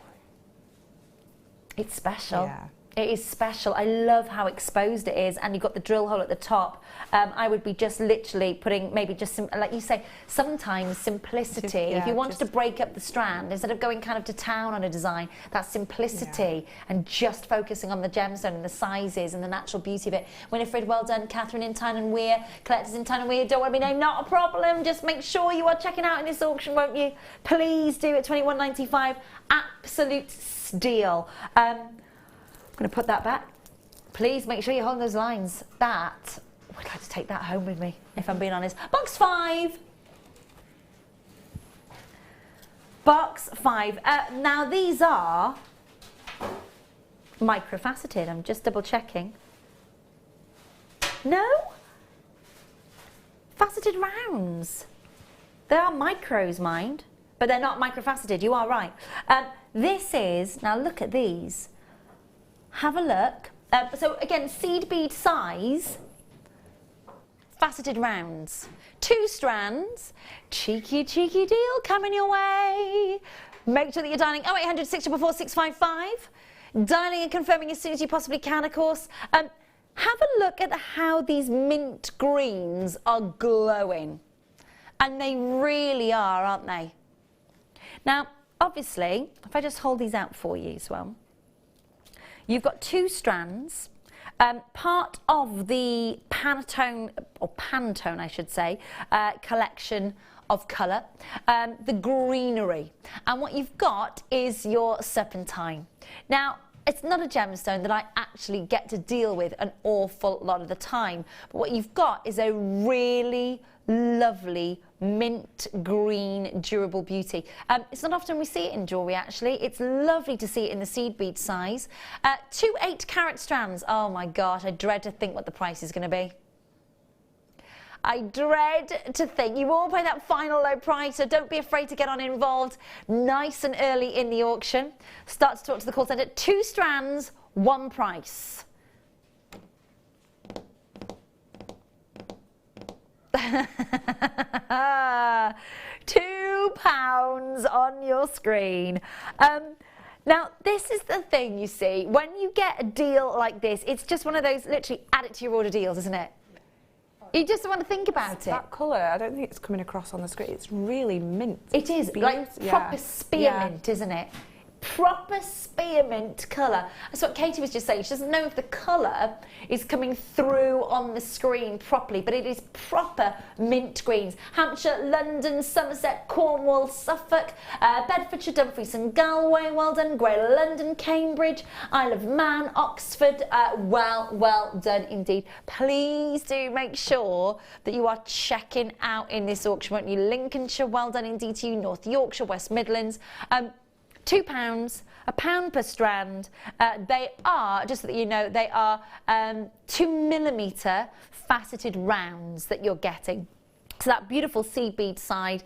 It's special. Yeah. It is special. I love how exposed it is, and you've got the drill hole at the top. I would be just literally putting maybe just some, like you say, sometimes simplicity. If you wanted to break up the strand, instead of going kind of to town on a design, that simplicity and just focusing on the gemstone and the sizes and the natural beauty of it. Winifred, well done. Catherine in Tyne and Weir, collectors in Tyne and Weir, don't want to be named, not a problem. Just make sure you are checking out in this auction, won't you? Please do at £21.95. Absolute steal. I'm going to put that back. Please make sure you hold those lines. That, I'd like to take that home with me, if I'm being honest. Box 5. Box 5. Now these are microfaceted. I'm just double checking. No? Faceted rounds. They are micros, mind, but they're not microfaceted. You are right. This is, now look at these. Have a look. So again, seed bead size, faceted rounds, 2 strands, cheeky deal coming your way. Make sure that you're dialing 0800 644 655, dialing and confirming as soon as you possibly can, of course. Have a look at how these mint greens are glowing. And they really are, aren't they? Now, obviously, if I just hold these out for you as well. You've got 2 strands, part of the Pantone, or Pantone I should say, collection of colour, the greenery. And what you've got is your serpentine. Now, it's not a gemstone that I actually get to deal with an awful lot of the time, but what you've got is a really lovely mint green durable beauty. It's not often we see it in jewellery actually. It's lovely to see it in the seed bead size. 2 8-carat strands. Oh my gosh, I dread to think what the price is going to be. I dread to think you all pay that final low price, so don't be afraid to get on involved nice and early in the auction. Start to talk to the call centre. 2 strands, 1 price. £2 on your screen. Now, this is the thing, you see, when you get a deal like this, it's just one of those literally add it to your order deals, isn't it? You just want to think about it. That colour, I don't think it's coming across on the screen. It's really mint. It is, like proper spearmint, isn't it? Proper spearmint colour. That's what Katie was just saying. She doesn't know if the colour is coming through on the screen properly, but it is proper mint greens. Hampshire, London, Somerset, Cornwall, Suffolk, Bedfordshire, Dumfries and Galway, well done. Greater London, Cambridge, Isle of Man, Oxford, well done indeed. Please do make sure that you are checking out in this auction, won't you? Lincolnshire, well done indeed to you. North Yorkshire, West Midlands. £2, £1 per strand. They are, just so that you know, they are 2mm faceted rounds that you're getting. So that beautiful seed bead size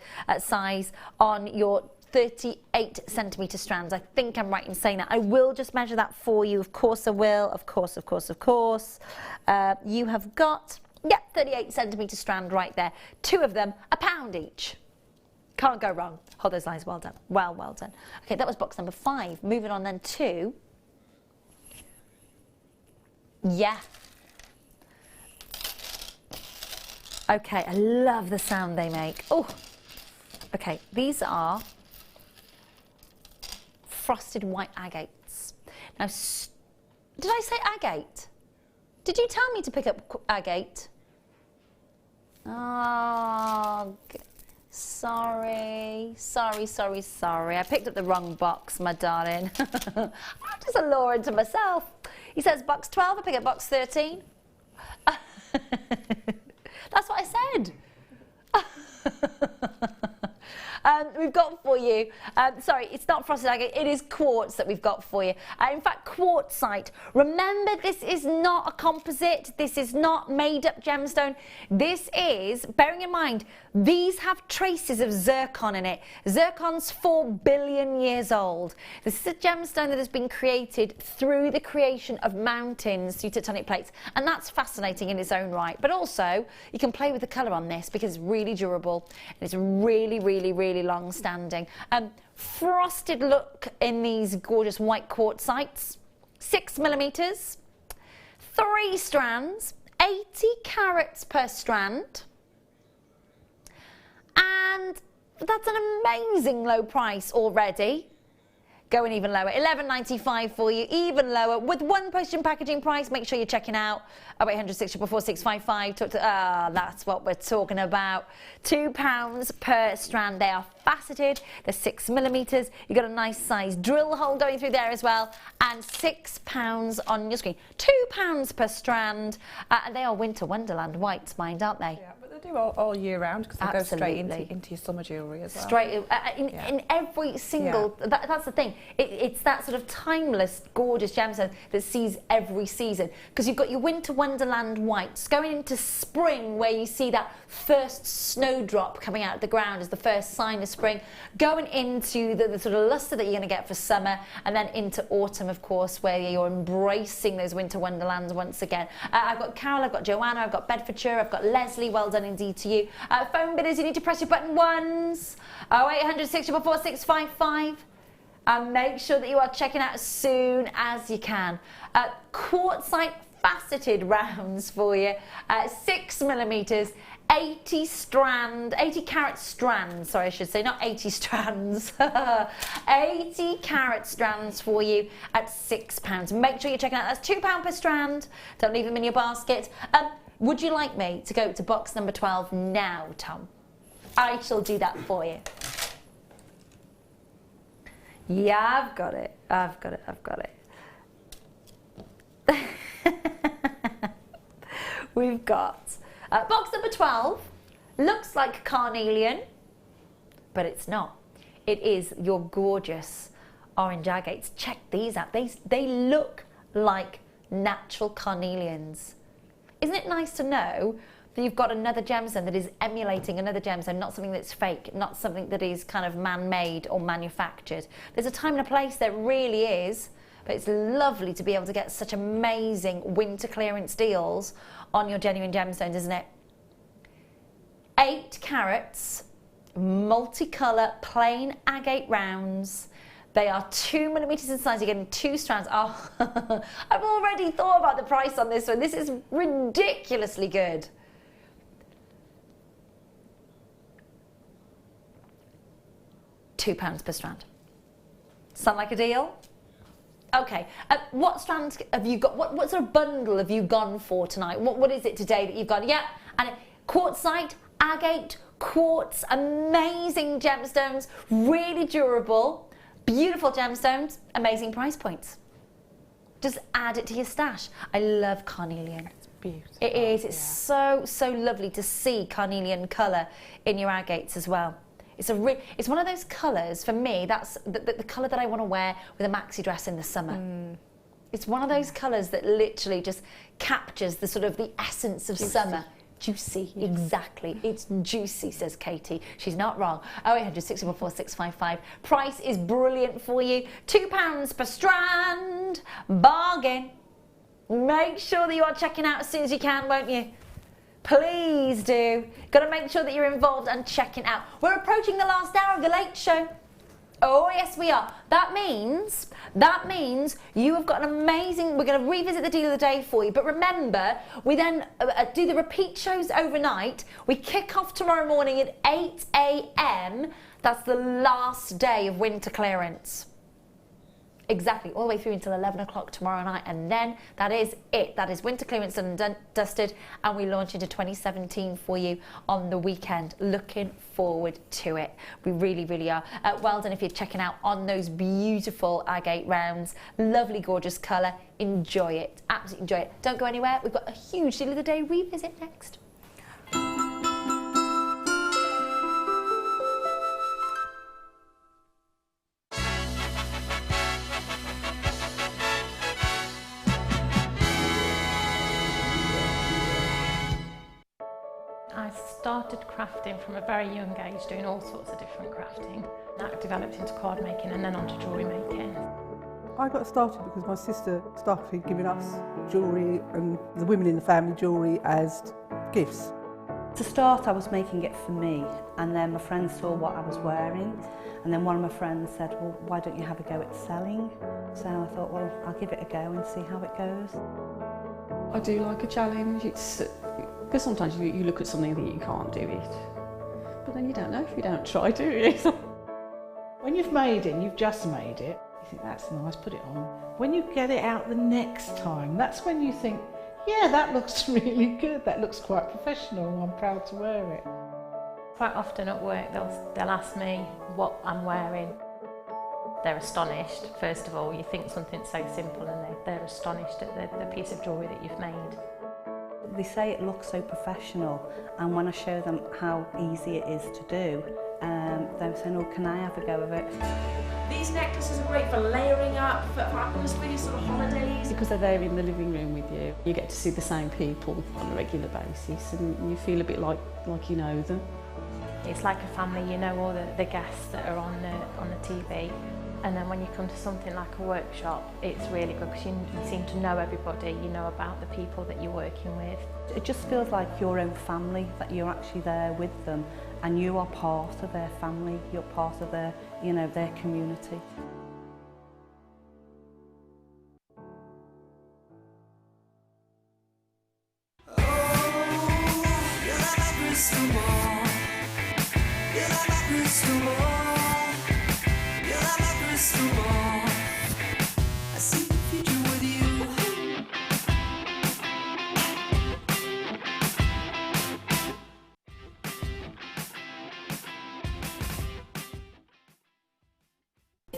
on your 38cm strands. I think I'm right in saying that. I will just measure that for you. Of course I will. Of course. You have got, 38cm strand right there. 2 of them, £1 each. Can't go wrong. Hold those lines. Well done. Well done. Okay, that was box number 5. Moving on then to... Yeah. Okay, I love the sound they make. Oh. Okay, these are frosted white agates. Now, did I say agate? Did you tell me to pick up agate? Oh, sorry. I picked up the wrong box, my darling. I'm just a law unto myself. He says box 12, I pick up box 13. That's what I said. We've got for you, sorry, it's not frosted agate, it is quartz that we've got for you. In fact, quartzite. Remember, this is not a composite, this is not made up gemstone. This is, bearing in mind, these have traces of zircon in it. Zircon's 4 billion years old. This is a gemstone that has been created through the creation of mountains through tectonic plates, and that's fascinating in its own right. But also, you can play with the colour on this because it's really durable and it's really long standing. Frosted look in these gorgeous white quartzites. 6mm, 3 strands, 80 carats per strand. And that's an amazing low price already. Going even lower, £11.95 for you, even lower, with 1 postage and packaging price. Make sure you're checking out 0800 644 655. That's what we're talking about. £2 per strand. They are faceted, they're 6mm. You've got a nice size drill hole going through there as well, and £6 on your screen. £2 per strand, and they are winter wonderland whites, mind, aren't they? Yeah, but they do all year round because they go straight into your summer jewellery as well. Straight in every single. That's the thing. It's that sort of timeless, gorgeous gemstone that sees every season. Because you've got your winter wonderland whites going into spring, where you see that first snowdrop coming out of the ground as the first sign of spring, going into the sort of lustre that you're going to get for summer, and then into autumn, of course, where you're embracing those winter wonderlands once again. I've got Carol, I've got Joanna, I've got Bedfordshire, I've got Leslie. Well done indeed to you. Phone bidders, you need to press your button once. 0800 644 655. And make sure that you are checking out as soon as you can. Quartzite faceted rounds for you. 6mm, 80 carat strands. Sorry, I should say, not 80 strands. 80 carat strands for you at £6. Make sure you're checking out. That's £2 per strand. Don't leave them in your basket. Would you like me to go to box number 12 now, Tom? I shall do that for you. Yeah, I've got it. We've got box number 12. Looks like carnelian, but it's not. It is your gorgeous orange agates. Check these out. They look like natural carnelians. Isn't it nice to know that you've got another gemstone that is emulating another gemstone, not something that's fake, not something that is kind of man-made or manufactured. There's a time and a place there really is, but it's lovely to be able to get such amazing winter clearance deals on your genuine gemstones, isn't it? 8 carats, multicolour, plain agate rounds. They are 2 millimeters in size. You're getting 2 strands. Oh, I've already thought about the price on this one. This is ridiculously good. £2 per strand. Sound like a deal? Okay. What strands have you got? What sort of bundle have you gone for tonight? What is it today that you've got? Yeah, and quartzite, agate, quartz, amazing gemstones, really durable, beautiful gemstones, amazing price points. Just add it to your stash. I love carnelian. It's beautiful. It is. It's so lovely to see carnelian colour in your agates as well. It's one of those colours, for me, that's the colour that I want to wear with a maxi dress in the summer. It's one of those colours that literally just captures the sort of the essence of summer. Juicy, exactly. It's juicy, says Katie. She's not wrong. 0800 644 655. Price is brilliant for you. £2 per strand. Bargain. Make sure that you are checking out as soon as you can, won't you? Please do. Got to make sure that you're involved and checking out. We're approaching the last hour of the Late Show. Oh, yes, we are. That means you have got an amazing... We're going to revisit the deal of the day for you. But remember, we then do the repeat shows overnight. We kick off tomorrow morning at 8 a.m. That's the last day of winter clearance. Exactly, all the way through until 11 o'clock tomorrow night, and then that is it. That is winter clearance done and dusted, and we launch into 2017 for you on the weekend. Looking forward to it. We really are. Well done if you're checking out on those beautiful agate rounds. Lovely, gorgeous colour. Enjoy it. Absolutely enjoy it. Don't go anywhere. We've got a huge deal of the day revisit next. I started crafting from a very young age, doing all sorts of different crafting. That developed into card making and then onto jewellery making. I got started because my sister started giving us jewellery and the women in the family jewellery as gifts. To start, I was making it for me, and then my friends saw what I was wearing, and then one of my friends said, well, why don't you have a go at selling? So I thought, well, I'll give it a go and see how it goes. I do like a challenge. Because sometimes you look at something and think you can't do it, but then you don't know if you don't try, do you? When you've made it and you've just made it, you think that's nice, put it on. When you get it out the next time, that's when you think, yeah, that looks really good, that looks quite professional, I'm proud to wear it. Quite often at work they'll ask me what I'm wearing. They're astonished, first of all. You think something so simple and they're astonished at the piece of jewellery that you've made. They say it looks so professional, and when I show them how easy it is to do, they're saying, oh, can I have a go of it? These necklaces are great for layering up, for atmosphere, sort of holidays. Because they're there in the living room with you. You get to see the same people on a regular basis, and you feel a bit like you know them. It's like a family, you know all the guests that are on the TV. And then when you come to something like a workshop, it's really good because you seem to know everybody, you know about the people that you're working with. It just feels like your own family, that you're actually there with them and you are part of their family, you're part of their, you know, their community.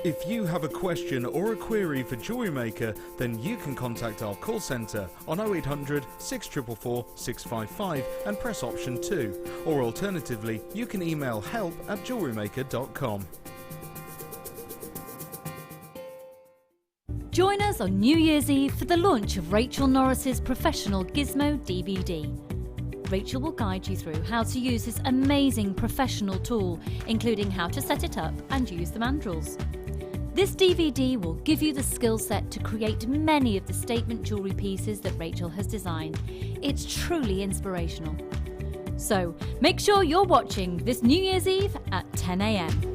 If you have a question or a query for Jewellery Maker, then you can contact our call centre on 0800 644 655 and press option 2, or alternatively you can email help@jewellerymaker.com. Join us on New Year's Eve for the launch of Rachel Norris's professional Gizmo DVD. Rachel will guide you through how to use this amazing professional tool, including how to set it up and use the mandrels. This DVD will give you the skill set to create many of the statement jewellery pieces that Rachel has designed. It's truly inspirational. So make sure you're watching this New Year's Eve at 10 a.m.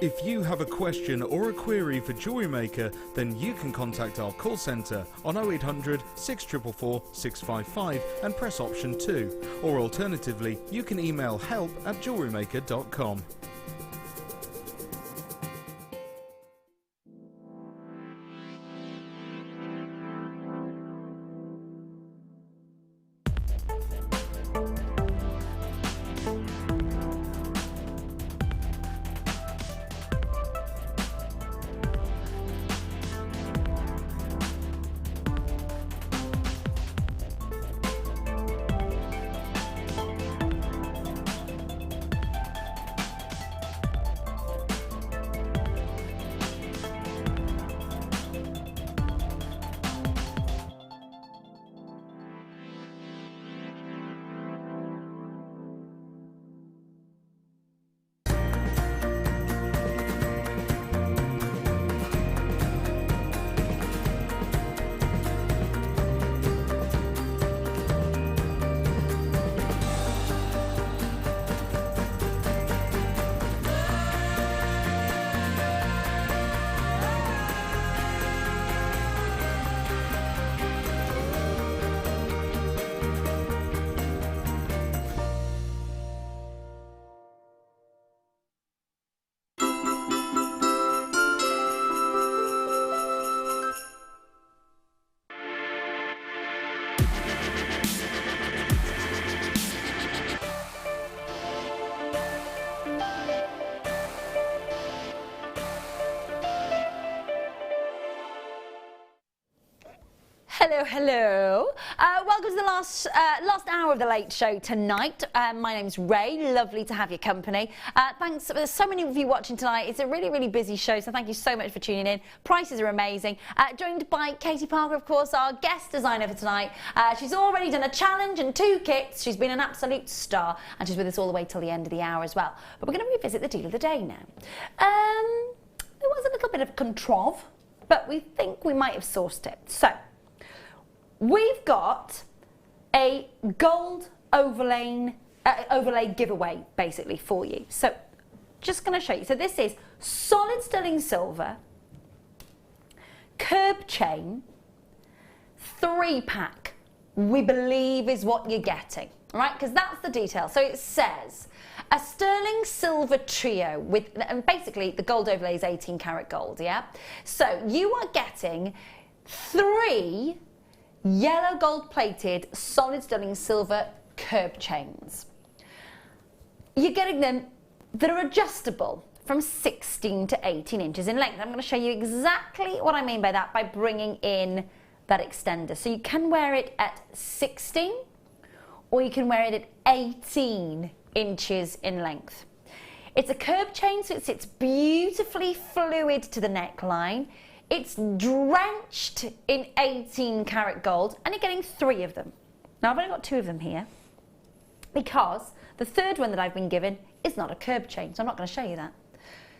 If you have a question or a query for Jewellery Maker, then you can contact our call centre on 0800 644 655 and press option 2, or alternatively you can email help@jewellerymaker.com. Hello. Welcome to the last hour of the Late Show tonight. My name's Ray. Lovely to have your company. Thanks. There's so many of you watching tonight. It's a really busy show, so thank you so much for tuning in. Prices are amazing. Joined by Katie Parker, of course, our guest designer for tonight. She's already done a challenge and 2 kits. She's been an absolute star, and she's with us all the way till the end of the hour as well. But we're going to revisit the deal of the day now. There was a little bit of controv, but we think we might have sourced it. So we've got a gold overlay giveaway basically for you. So just going to show you. So this is solid sterling silver, curb chain, 3-pack, we believe is what you're getting. All right, because that's the detail. So it says a sterling silver trio with, and basically the gold overlay is 18 karat gold, yeah? So you are getting 3 yellow gold plated solid sterling silver curb chains. You're getting them that are adjustable from 16 to 18 inches in length. I'm going to show you exactly what I mean by that by bringing in that extender. So you can wear it at 16 or you can wear it at 18 inches in length. It's a curb chain, so it sits beautifully fluid to the neckline. It's drenched in 18 karat gold, and you're getting 3 of them. Now I've only got 2 of them here because the 3rd one that I've been given is not a curb chain, so I'm not going to show you that.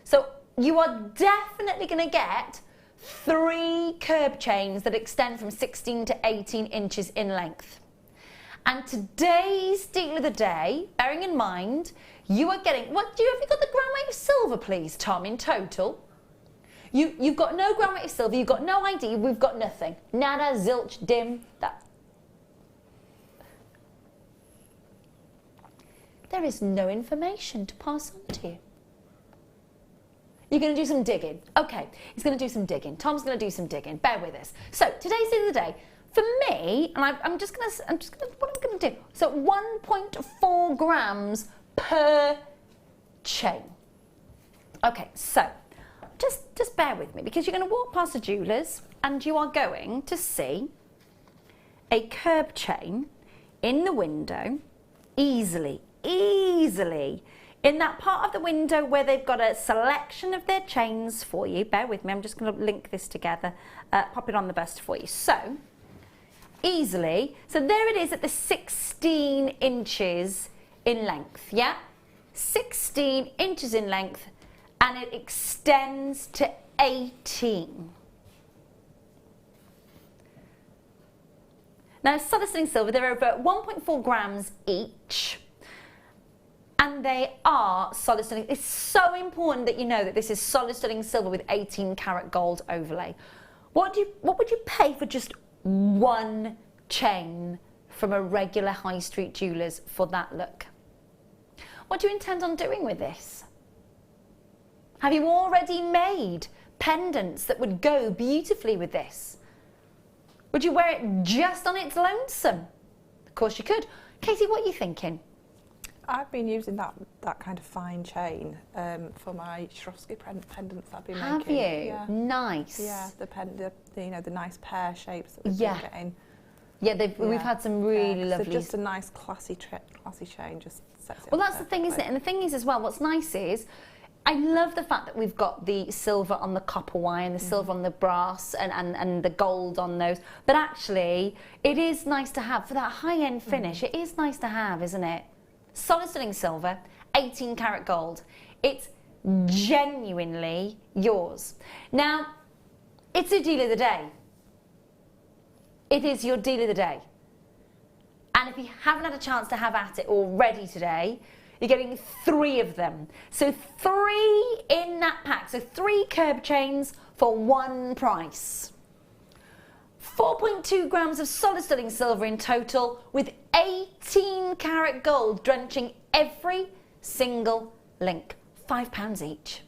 So you are definitely going to get 3 curb chains that extend from 16 to 18 inches in length. And today's deal of the day, bearing in mind, you are getting, have you got the gram weight of silver, please, Tom, in total? You've got no gram weight of silver, you've got no ID, we've got nothing. Nada, zilch, dim, that. There is no information to pass on to you. You're going to do some digging. Okay, he's going to do some digging. Tom's going to do some digging. Bear with us. So today's deal of the day, for me, and I'm just going to, what I'm going to do. So 1.4 grams per chain. Okay, so just bear with me because you're going to walk past the jewellers and you are going to see a curb chain in the window, easily, in that part of the window where they've got a selection of their chains for you. Bear with me, I'm just going to link this together, pop it on the bust for you. So, easily, so there it is at the 16 inches in length, yeah? 16 inches in length, and it extends to 18. Now, solid sterling silver, they're over 1.4 grams each, and they are solid sterling. It's so important that you know that this is solid sterling silver with 18 karat gold overlay. What would you pay for just one chain from a regular high street jeweller's for that look? What do you intend on doing with this? Have you already made pendants that would go beautifully with this? Would you wear it just on its lonesome? Of course you could. Katie, what are you thinking? I've been using that kind of fine chain for my Swarovski pendants I've been making. Have you? Yeah. Nice. Yeah, the nice pear shapes that we've been getting. Yeah, we've had some really lovely. So just a nice classy chain just sets it. Well, that's the thing, isn't it? And the thing is as well, what's nice is, I love the fact that we've got the silver on the copper wire and the silver on the brass and the gold on those. But actually, it is nice to have, for that high-end finish, it is nice to have, isn't it? Solid sterling silver, 18 karat gold. It's genuinely yours. Now, it's a deal of the day. It is your deal of the day. And if you haven't had a chance to have at it already today, you're getting 3 of them. So 3 in that pack. So 3 curb chains for one price. 4.2 grams of solid sterling silver in total with 18 karat gold drenching every single link. £5 each.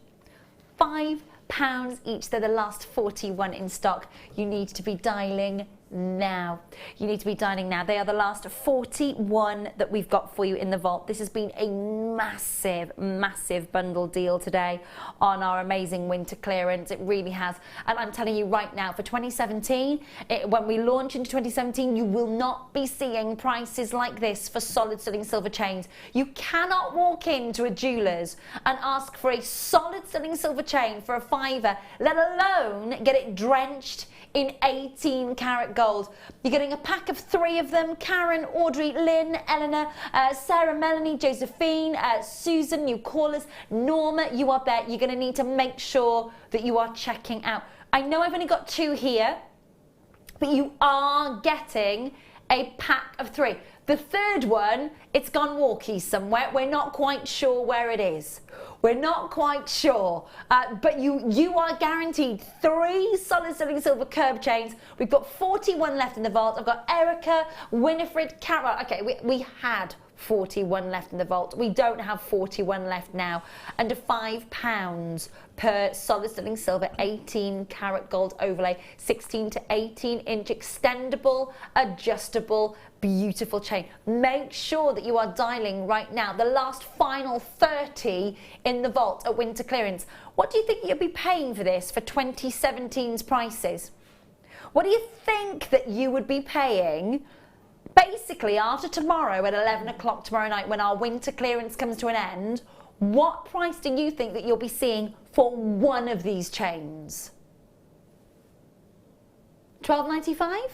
£5 each. They're the last 41 in stock. You need to be dialing now. You need to be dining now. They are the last 41 that we've got for you in the vault. This has been a massive bundle deal today on our amazing winter clearance. It really has. And I'm telling you right now, for 2017, when we launch into 2017, you will not be seeing prices like this for solid sterling silver chains. You cannot walk into a jeweller's and ask for a solid sterling silver chain for a £5, let alone get it drenched in 18 karat gold. You're getting a pack of 3 of them. Karen, Audrey, Lynn, Eleanor, Sarah, Melanie, Josephine, Susan, new callers, Norma, you are there. You're going to need to make sure that you are checking out. I know I've only got 2 here, but you are getting a pack of 3. The third one, it's gone walkie somewhere. We're not quite sure where it is. We're not quite sure. But you are guaranteed 3 solid sterling silver curb chains. We've got 41 left in the vault. I've got Erica, Winifred, Carol. Okay, we had 41 left in the vault. We don't have 41 left now. Under £5 per solid sterling silver 18 karat gold overlay, 16 to 18 inch extendable, adjustable, beautiful chain. Make sure that you are dialing right now. The last final 30 in the vault at winter clearance. What do you think you'll be paying for this for 2017's prices? What do you think that you would be paying basically after tomorrow at 11 o'clock tomorrow night when our winter clearance comes to an end? What price do you think that you'll be seeing for one of these chains? $12.95?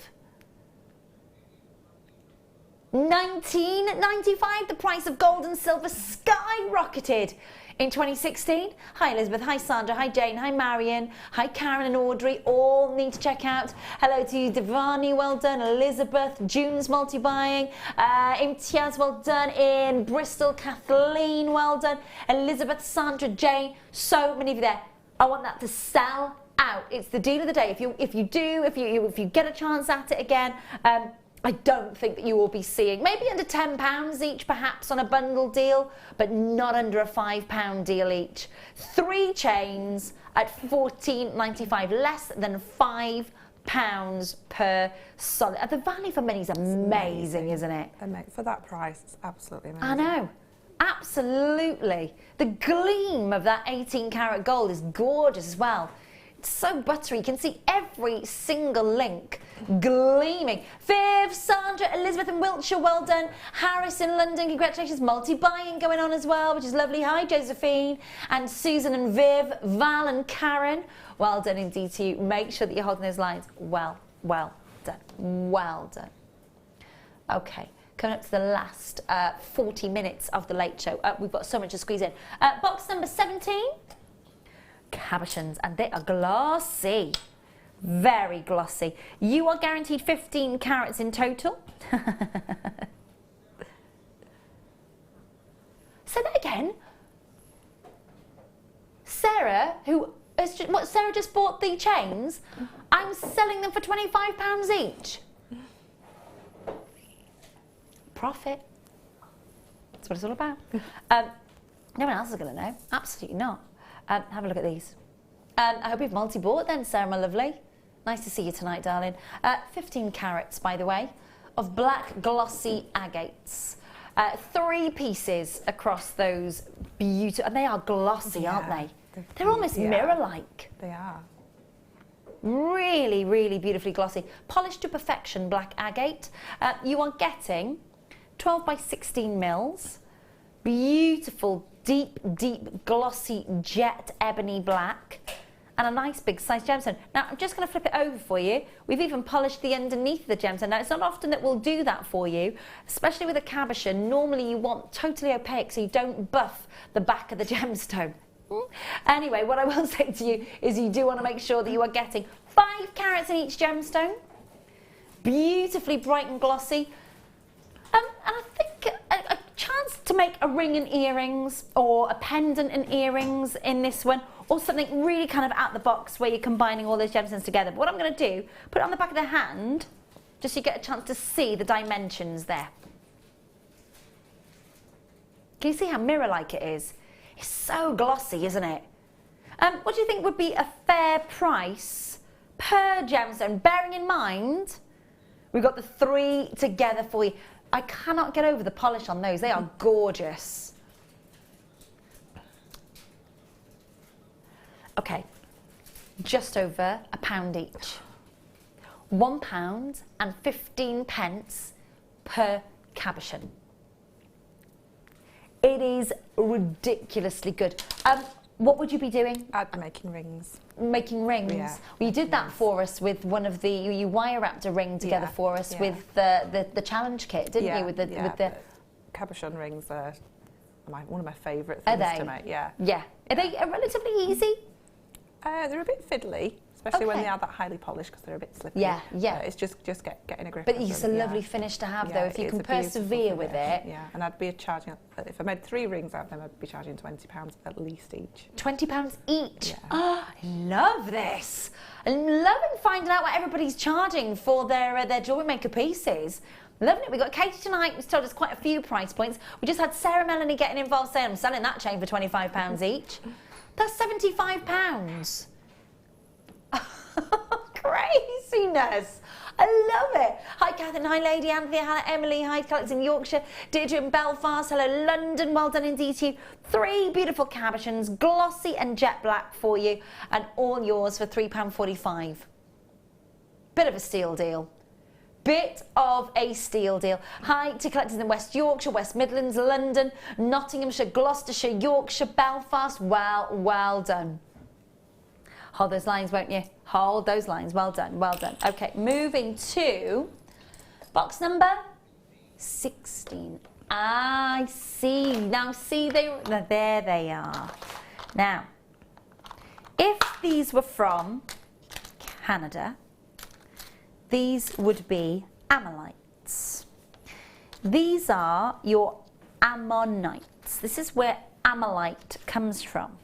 $19.95. The price of gold and silver skyrocketed in 2016. Hi Elizabeth, hi Sandra, hi Jane, hi Marion, hi Karen and Audrey, all need to check out. Hello to you, Devani, well done. Elizabeth, June's multi-buying. Imtiaz, well done. In Bristol, Kathleen, well done. Elizabeth, Sandra, Jane, so many of you there. I want that to sell out. It's the deal of the day. If you get a chance at it again, I don't think that you will be seeing, maybe under £10 each perhaps on a bundle deal, but not under a £5 deal each. 3 chains at $14.95, less than £5 per solid. The value for money is amazing, isn't it? For that price, it's absolutely amazing. I know. Absolutely. The gleam of that 18 karat gold is gorgeous as well. So buttery. You can see every single link gleaming. Viv, Sandra, Elizabeth in Wiltshire, well done. Harris in London, congratulations. Multi-buying going on as well, which is lovely. Hi, Josephine. And Susan and Viv, Val and Karen. Well done indeed to you. Make sure that you're holding those lines. Well done. Well done. Okay, coming up to the last 40 minutes of the late show. We've got so much to squeeze in. Box number 17. Cabochons, and they are glossy, very glossy. You are guaranteed 15 carats in total. Say that again. Sarah, Sarah just bought the chains. I'm selling them for £25 each. Profit. That's what it's all about. No one else is going to know. Absolutely not. Have a look at these. I hope you've multi-bought then, Sarah, my lovely. Nice to see you tonight, darling. 15 carats, by the way, of black glossy agates. 3 pieces across those beautiful, and they are glossy, aren't they? They're almost mirror-like. They are. Really, really beautifully glossy. Polished to perfection black agate. You are getting 12 by 16 mils. Beautiful, deep glossy jet ebony black, and a nice big size gemstone. Now I'm just going to flip it over for you. We've even polished the underneath of the gemstone. Now it's not often that we'll do that for you, especially with a cabochon. Normally you want totally opaque so you don't buff the back of the gemstone. Anyway, what I will say to you is you do want to make sure that you are getting 5 carats in each gemstone. Beautifully bright and glossy. And I think a chance to make a ring and earrings, or a pendant and earrings in this one, or something really kind of out the box where you're combining all those gemstones together. But what I'm going to do, put it on the back of the hand, just so you get a chance to see the dimensions there. Can you see how mirror-like it is? It's so glossy, isn't it? What do you think would be a fair price per gemstone, bearing in mind we've got the 3 together for you? I cannot get over the polish on those. They are gorgeous. Okay, just over £1 each. £1.15 per cabochon. It is ridiculously good. What would you be doing? I'd be making rings. Making rings? Yeah, well, you did that for us with one of the, you wire wrapped a ring together for us with the challenge kit, didn't you? With the cabochon rings are one of my favourite things to make. Yeah. Are they relatively easy? They're a bit fiddly, especially when they are that highly polished, because they're a bit slippery. It's just getting a grip. But it's a lovely finish to have, though, if you can persevere with it. Yeah, and I'd be charging, if I made 3 rings out of them, I'd be charging £20 at least each. £20 each? Yeah. Oh, I love this. I'm loving finding out what everybody's charging for their Jewellery Maker pieces. Loving it. We've got Katie tonight, who's told us quite a few price points. We just had Sarah Melanie getting involved saying, I'm selling that chain for £25 each. That's £75. Craziness. I love it. Hi Catherine, hi Lady Anthea, hi Emily, hi Alex in Yorkshire, Deirdre in Belfast, hello London, well done indeed to you. 3 beautiful cabochons, glossy and jet black for you, and all yours for £3.45. Bit of a steal deal. Bit of a steal deal. Hi to collectors in West Yorkshire, West Midlands, London, Nottinghamshire, Gloucestershire, Yorkshire, Belfast. Well done. Hold those lines, won't you? Hold those lines. Well done, well done. Okay, moving to box number 16. I see. Now see, there they are. Now, if these were from Canada, these would be amylites. These are your ammonites. This is where amylite comes from.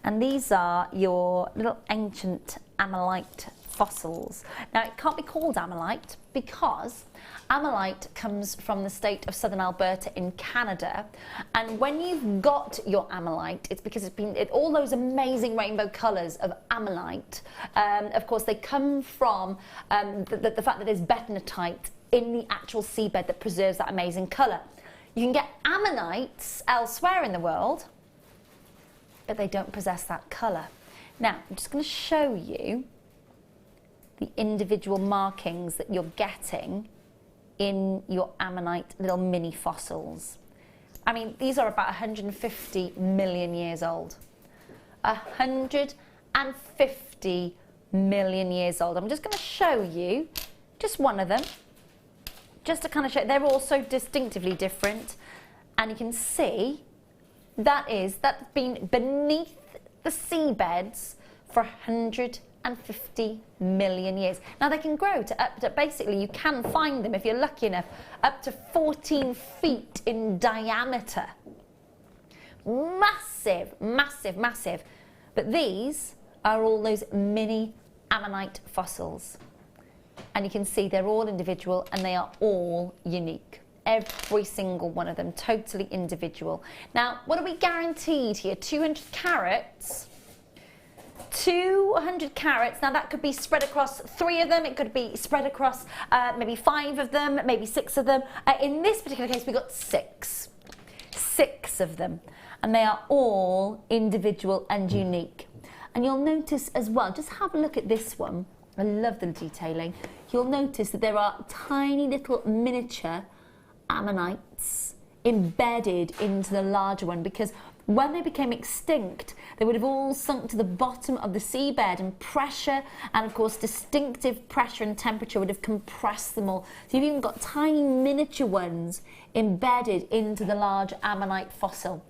And these are your little ancient amylite fossils. Now, it can't be called amylite because amylite comes from the state of southern Alberta in Canada. And when you've got your amylite, it's because it's been all those amazing rainbow colours of amylite. Of course, they come from the fact that there's bentonite in the actual seabed that preserves that amazing colour. You can get ammonites elsewhere in the world, but they don't possess that colour. Now, I'm just going to show you the individual markings that you're getting in your ammonite little mini fossils. I mean, these are about 150 million years old. 150 million years old. I'm just going to show you just one of them, just to kind of show. They're all so distinctively different, and you can see that's been beneath the seabeds for 150 million years. Now they can grow to up to, basically you can find them if you're lucky enough, up to 14 feet in diameter. Massive, massive, massive. But these are all those mini ammonite fossils. And you can see they're all individual and they are all unique. Every single one of them, totally individual. Now, what are we guaranteed here? 200 carats. 200 carats. Now that could be spread across 3 of them. It could be spread across maybe 5 of them, maybe 6 of them. In this particular case, we got 6. 6 of them. And they are all individual and unique. And you'll notice as well, just have a look at this one. I love the detailing. You'll notice that there are tiny little miniature ammonites embedded into the larger one, because when they became extinct, they would have all sunk to the bottom of the seabed, and pressure and of course distinctive pressure and temperature would have compressed them all. So you've even got tiny miniature ones embedded into the large ammonite fossil.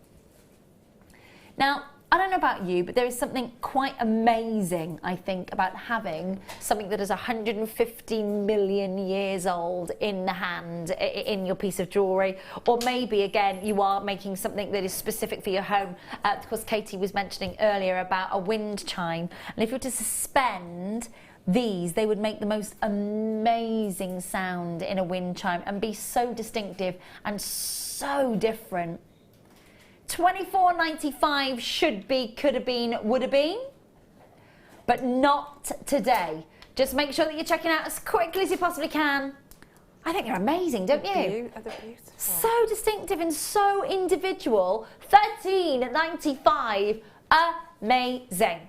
Now, I don't know about you, but there is something quite amazing, I think, about having something that is 150 million years old in the hand, in your piece of jewellery. Or maybe, again, you are making something that is specific for your home. Of course, Katie was mentioning earlier about a wind chime. And if you were to suspend these, they would make the most amazing sound in a wind chime and be so distinctive and so different. $24.95 should be, could have been, would have been, but not today. Just make sure that you're checking out as quickly as you possibly can. I think they're amazing, don't you? They're beautiful. So distinctive and so individual. $13.95, amazing.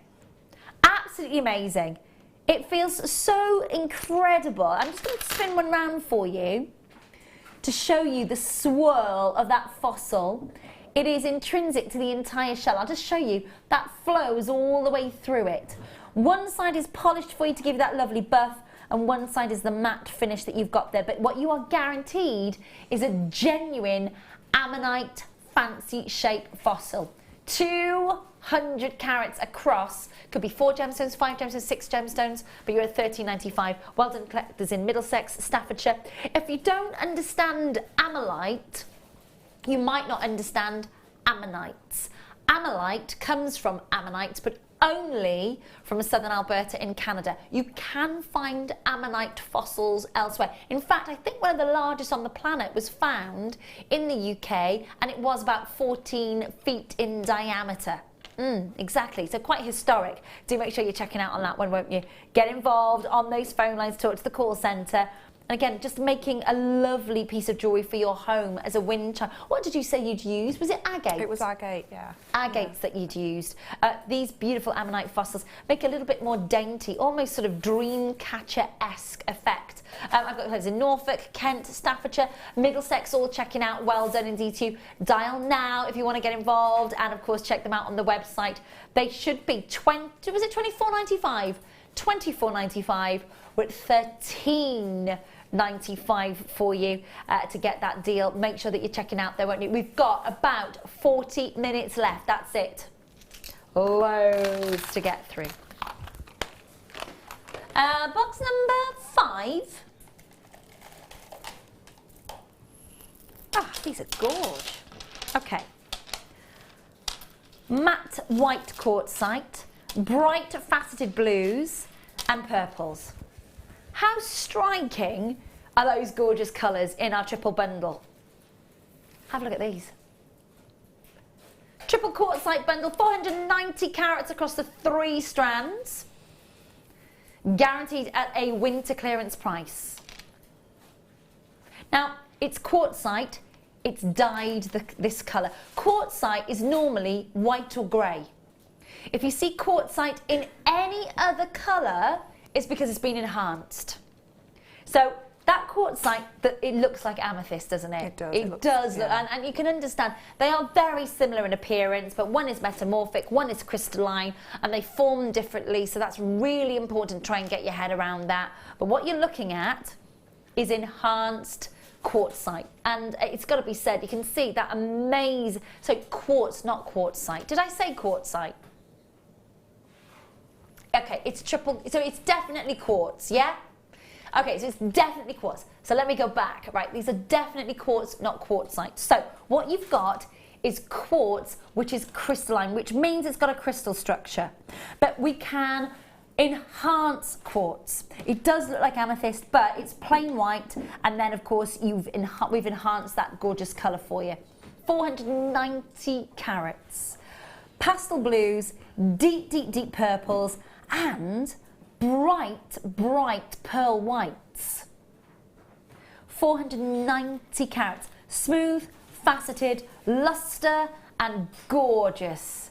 Absolutely amazing. It feels so incredible. I'm just going to spin one round for you to show you the swirl of that fossil. It is intrinsic to the entire shell. I'll just show you that flows all the way through it. One side is polished for you to give you that lovely buff, and one side is the matte finish that you've got there. But what you are guaranteed is a genuine ammonite fancy shape fossil. 200 carats across. Could be 4 gemstones, 5 gemstones, 6 gemstones, but you're at $13.95. Well done collectors in Middlesex, Staffordshire. If you don't understand ammonite, you might not understand ammonites. Ammonite comes from ammonites, but only from southern Alberta in Canada. You can find ammonite fossils elsewhere. In fact, I think one of the largest on the planet was found in the UK, and it was about 14 feet in diameter. Exactly, so quite historic. Do make sure you're checking out on that one, won't you? Get involved on those phone lines, talk to the call centre. And again, just making a lovely piece of jewellery for your home as a wind chime. What did you say you'd used? Was it agate? It was agate, yeah. Agates that you'd used. These beautiful ammonite fossils make a little bit more dainty, almost sort of dream catcher-esque effect. I've got those in Norfolk, Kent, Staffordshire, Middlesex, all checking out. Well done indeed to you. Dial now if you want to get involved, and of course check them out on the website. They should be $24.95? $24.95 with $13.95 for you to get that deal. Make sure that you're checking out there, won't you? We've got about 40 minutes left. That's it. Loads to get through. Box number 5. Ah, these are gorge. Okay. Matte white quartzite, bright faceted blues and purples. How striking are those gorgeous colours in our triple bundle? Have a look at these. Triple quartzite bundle, 490 carats across the 3 strands. Guaranteed at a winter clearance price. Now, it's quartzite, it's dyed this colour. Quartzite is normally white or grey. If you see quartzite in any other colour, it's because it's been enhanced. So that quartzite, it looks like amethyst, doesn't it? It does. It does look, and you can understand, they are very similar in appearance, but one is metamorphic, one is crystalline, and they form differently, so that's really important to try and get your head around that. But what you're looking at is enhanced quartzite, and it's got to be said, you can see that amazing, so quartz, not quartzite. Did I say quartzite? Okay, it's triple, so it's definitely quartz, yeah? Okay, so it's definitely quartz. So let me go back, right? These are definitely quartz, not quartzite. So what you've got is quartz, which is crystalline, which means it's got a crystal structure. But we can enhance quartz. It does look like amethyst, but it's plain white, and then of course we've enhanced that gorgeous colour for you. 490 carats. Pastel blues, deep, deep, deep purples, and bright, bright pearl whites. 490 carats. Smooth, faceted, luster, and gorgeous.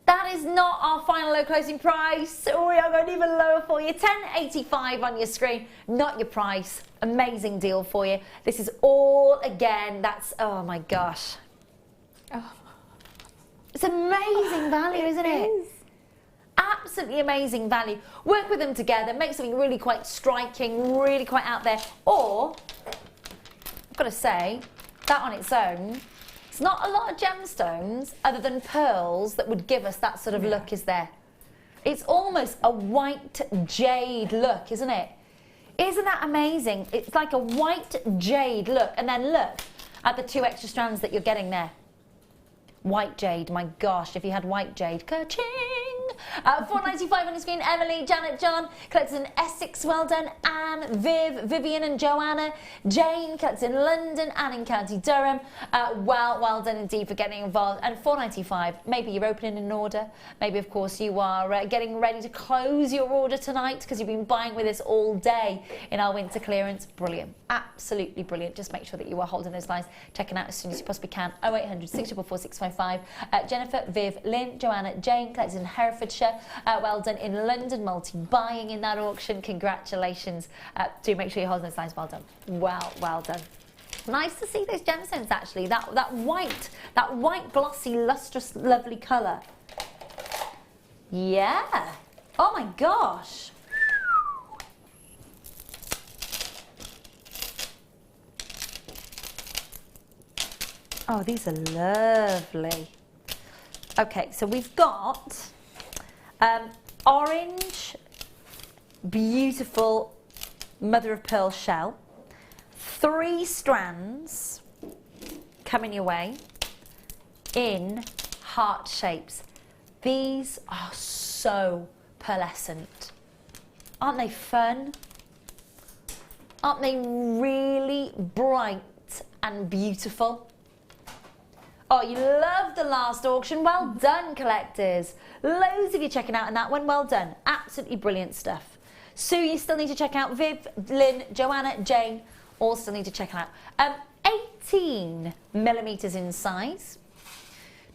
That is not our final low closing price. We are going even lower for you. $10.85 on your screen, not your price. Amazing deal for you. This is all, again, that's, oh my gosh. Oh. It's amazing value, isn't it? Absolutely amazing value. Work with them together, make something really quite striking, really quite out there. Or, I've got to say, that on its own, it's not a lot of gemstones other than pearls that would give us that sort of look, is there? It's almost a white jade look, isn't it? Isn't that amazing? It's like a white jade look. And then look at the 2 extra strands that you're getting there. White jade, my gosh, if you had white jade, ka-ching! $4.95 on your screen. Emily, Janet, John, collected in Essex, well done. Anne, Viv, Vivian and Joanna. Jane, collected in London and in County Durham. Well done indeed for getting involved. And $4.95, maybe you're opening an order. Maybe, of course, you are getting ready to close your order tonight because you've been buying with us all day in our winter clearance. Brilliant. Absolutely brilliant. Just make sure that you are holding those lines, checking out as soon as you possibly can. 0800 644 655. Jennifer, Viv, Lynn, Joanna, Jane, collected in Herefordshire. Well done in London, multi-buying in that auction. Congratulations. Do make sure you're holding those lines. Well done. Well done. Nice to see those gemstones actually. That white glossy, lustrous, lovely colour. Yeah. Oh my gosh. Oh, these are lovely. Okay, so we've got orange, beautiful mother of pearl shell, 3 strands coming your way in heart shapes. These are so pearlescent. Aren't they fun? Aren't they really bright and beautiful? Oh, you loved the last auction. Well done, collectors. Loads of you checking out on that one. Well done. Absolutely brilliant stuff. Sue, you still need to check out. Viv, Lynn, Joanna, Jane, all still need to check out. 18 millimetres in size.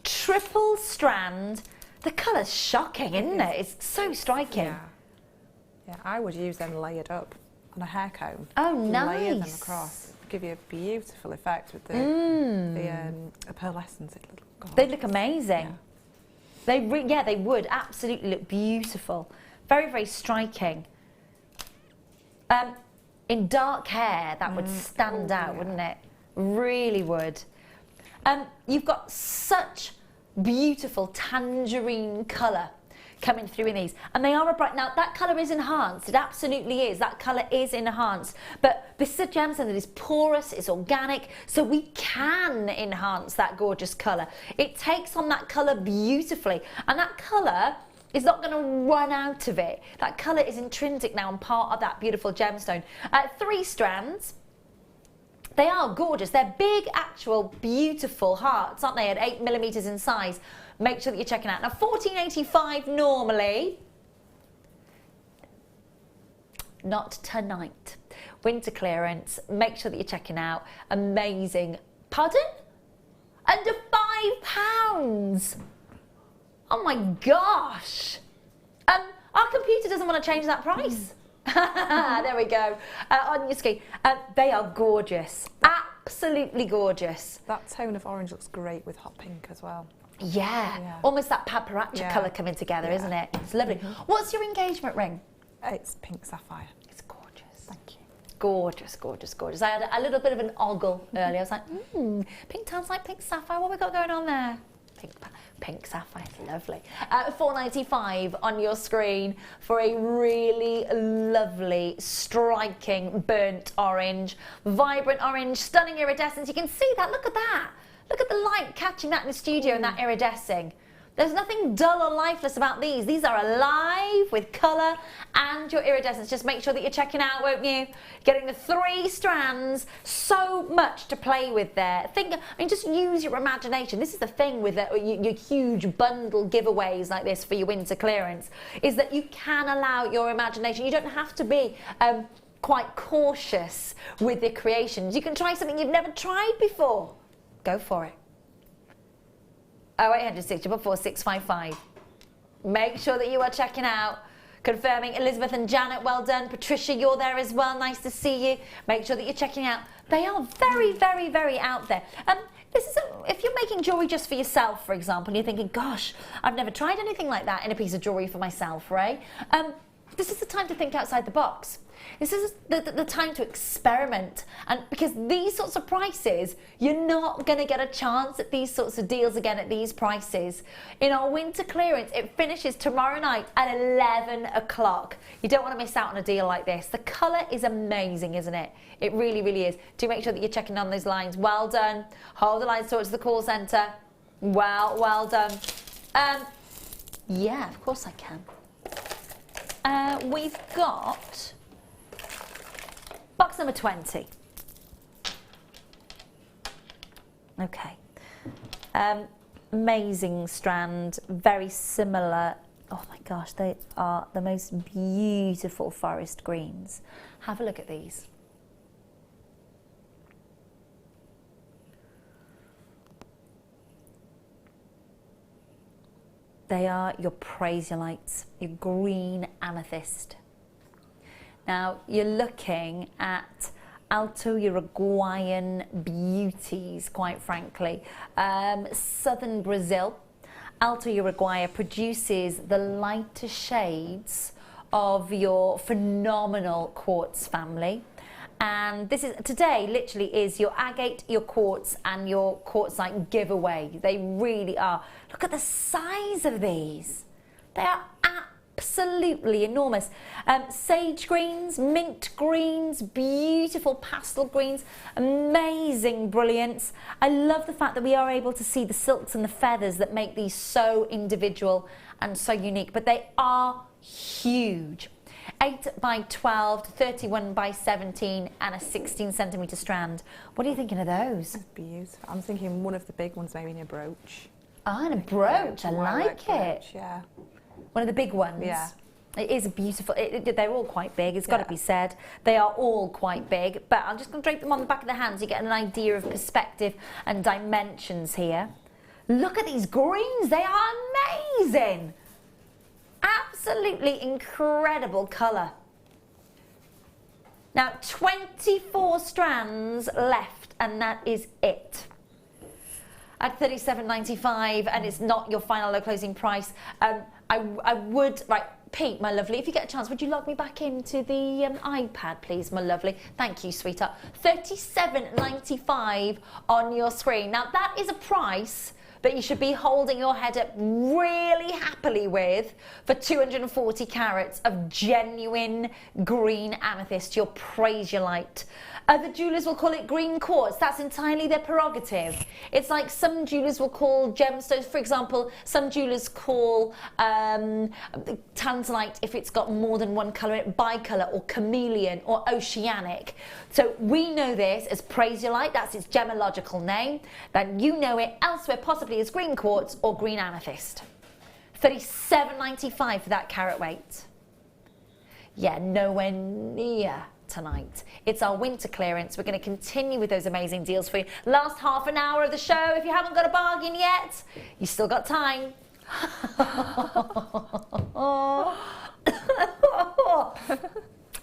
Triple strand. The colour's shocking, isn't it? It's so striking. Yeah, I would use them layered up on a hair comb. Oh, nice. Layer them across. Give you a beautiful effect with the pearlescence. They'd look amazing. Yeah. They would absolutely look beautiful. Very, very striking. In dark hair, that would stand out, wouldn't it? Really would. You've got such beautiful tangerine colour coming through in these, and they are a bright. Now that colour is enhanced. It absolutely is. That colour is enhanced. But this is a gemstone that is porous, it's organic, so we can enhance that gorgeous colour. It takes on that colour beautifully, and that colour is not going to run out of it. That colour is intrinsic now and part of that beautiful gemstone. 3 strands. They are gorgeous. They're big, actual, beautiful hearts, aren't they? At 8 millimetres in size. Make sure that you're checking out. Now, $14.85 normally. Not tonight. Winter clearance. Make sure that you're checking out. Amazing. Pardon? Under £5. Oh my gosh. Our computer doesn't want to change that price. There we go. On your screen. They are gorgeous. Absolutely gorgeous. That tone of orange looks great with hot pink as well. Yeah. Almost that paparazzi colour coming together, isn't it? It's lovely. What's your engagement ring? It's pink sapphire. It's gorgeous. Thank you. Gorgeous, gorgeous, gorgeous. I had a little bit of an ogle earlier. I was like, pink sounds like pink sapphire. What have we got going on there? Pink sapphire, lovely. $4.95 on your screen for a really lovely, striking burnt orange, vibrant orange, stunning iridescence. You can see that. Look at that. Look at the light catching that in the studio and that iridescing. There's nothing dull or lifeless about these. These are alive with colour and your iridescence. Just make sure that you're checking out, won't you? Getting the 3 strands, so much to play with there. Just use your imagination. This is the thing with your huge bundle giveaways like this for your winter clearance, is that you can allow your imagination. You don't have to be quite cautious with your creations. You can try something you've never tried before. Go for it. 0800 655. Make sure that you are checking out. Confirming Elizabeth and Janet, well done. Patricia, you're there as well. Nice to see you. Make sure that you're checking out. They are very, very, very out there. If you're making jewellery just for yourself, for example, and you're thinking, gosh, I've never tried anything like that in a piece of jewellery for myself, right? This is the time to think outside the box. This is the time to experiment, and because these sorts of prices, you're not going to get a chance at these sorts of deals again at these prices. In our winter clearance, it finishes tomorrow night at 11 o'clock. You don't want to miss out on a deal like this. The colour is amazing, isn't it? It really, really is. Do make sure that you're checking on those lines. Well done. Hold the lines towards the call centre. Well done. Yeah, of course I can. We've got box number 20. Okay. Amazing strand, very similar. Oh my gosh, they are the most beautiful forest greens. Have a look at these. They are your prasiolites, your green amethyst. Now, you're looking at Alto Uruguayan beauties, quite frankly. Southern Brazil, Alto Uruguaya produces the lighter shades of your phenomenal quartz family. And this is today literally is your agate, your quartz and your quartzite giveaway. They really are. Look at the size of these. They are absolutely enormous. Sage greens, mint greens, beautiful pastel greens, amazing brilliance. I love the fact that we are able to see the silks and the feathers that make these so individual and so unique, but they are huge. 8 by 12, 31 by 17 and a 16 centimetre strand. What are you thinking of those? That's beautiful. I'm thinking one of the big ones, maybe in a brooch. Ah, in a brooch. I like it. Brooch, yeah. One of the big ones. Yeah. It is beautiful. They're all quite big. It's got to be said. They are all quite big. But I'm just going to drape them on the back of the hands so you get an idea of perspective and dimensions here. Look at these greens. They are amazing. Absolutely incredible colour. Now 24 strands left and that is it. At $37.95 and it's not your final low closing price. I would, right, Pete, my lovely, if you get a chance, would you log me back into the iPad, please, my lovely? Thank you, sweetheart. $37.95 on your screen. Now that is a price that you should be holding your head up really happily with for 240 carats of genuine green amethyst, your prasiolite. Other jewellers will call it green quartz. That's entirely their prerogative. It's like some jewellers will call gemstones, for example, some jewellers call tanzanite, if it's got more than one colour, bicolour or chameleon or oceanic. So we know this as prasiolite, that's its gemological name. Then you know it elsewhere possibly as green quartz or green amethyst. $37.95 for that carat weight. Yeah, nowhere near tonight. It's our winter clearance. We're going to continue with those amazing deals for you. Last half an hour of the show. If you haven't got a bargain yet, you still got time.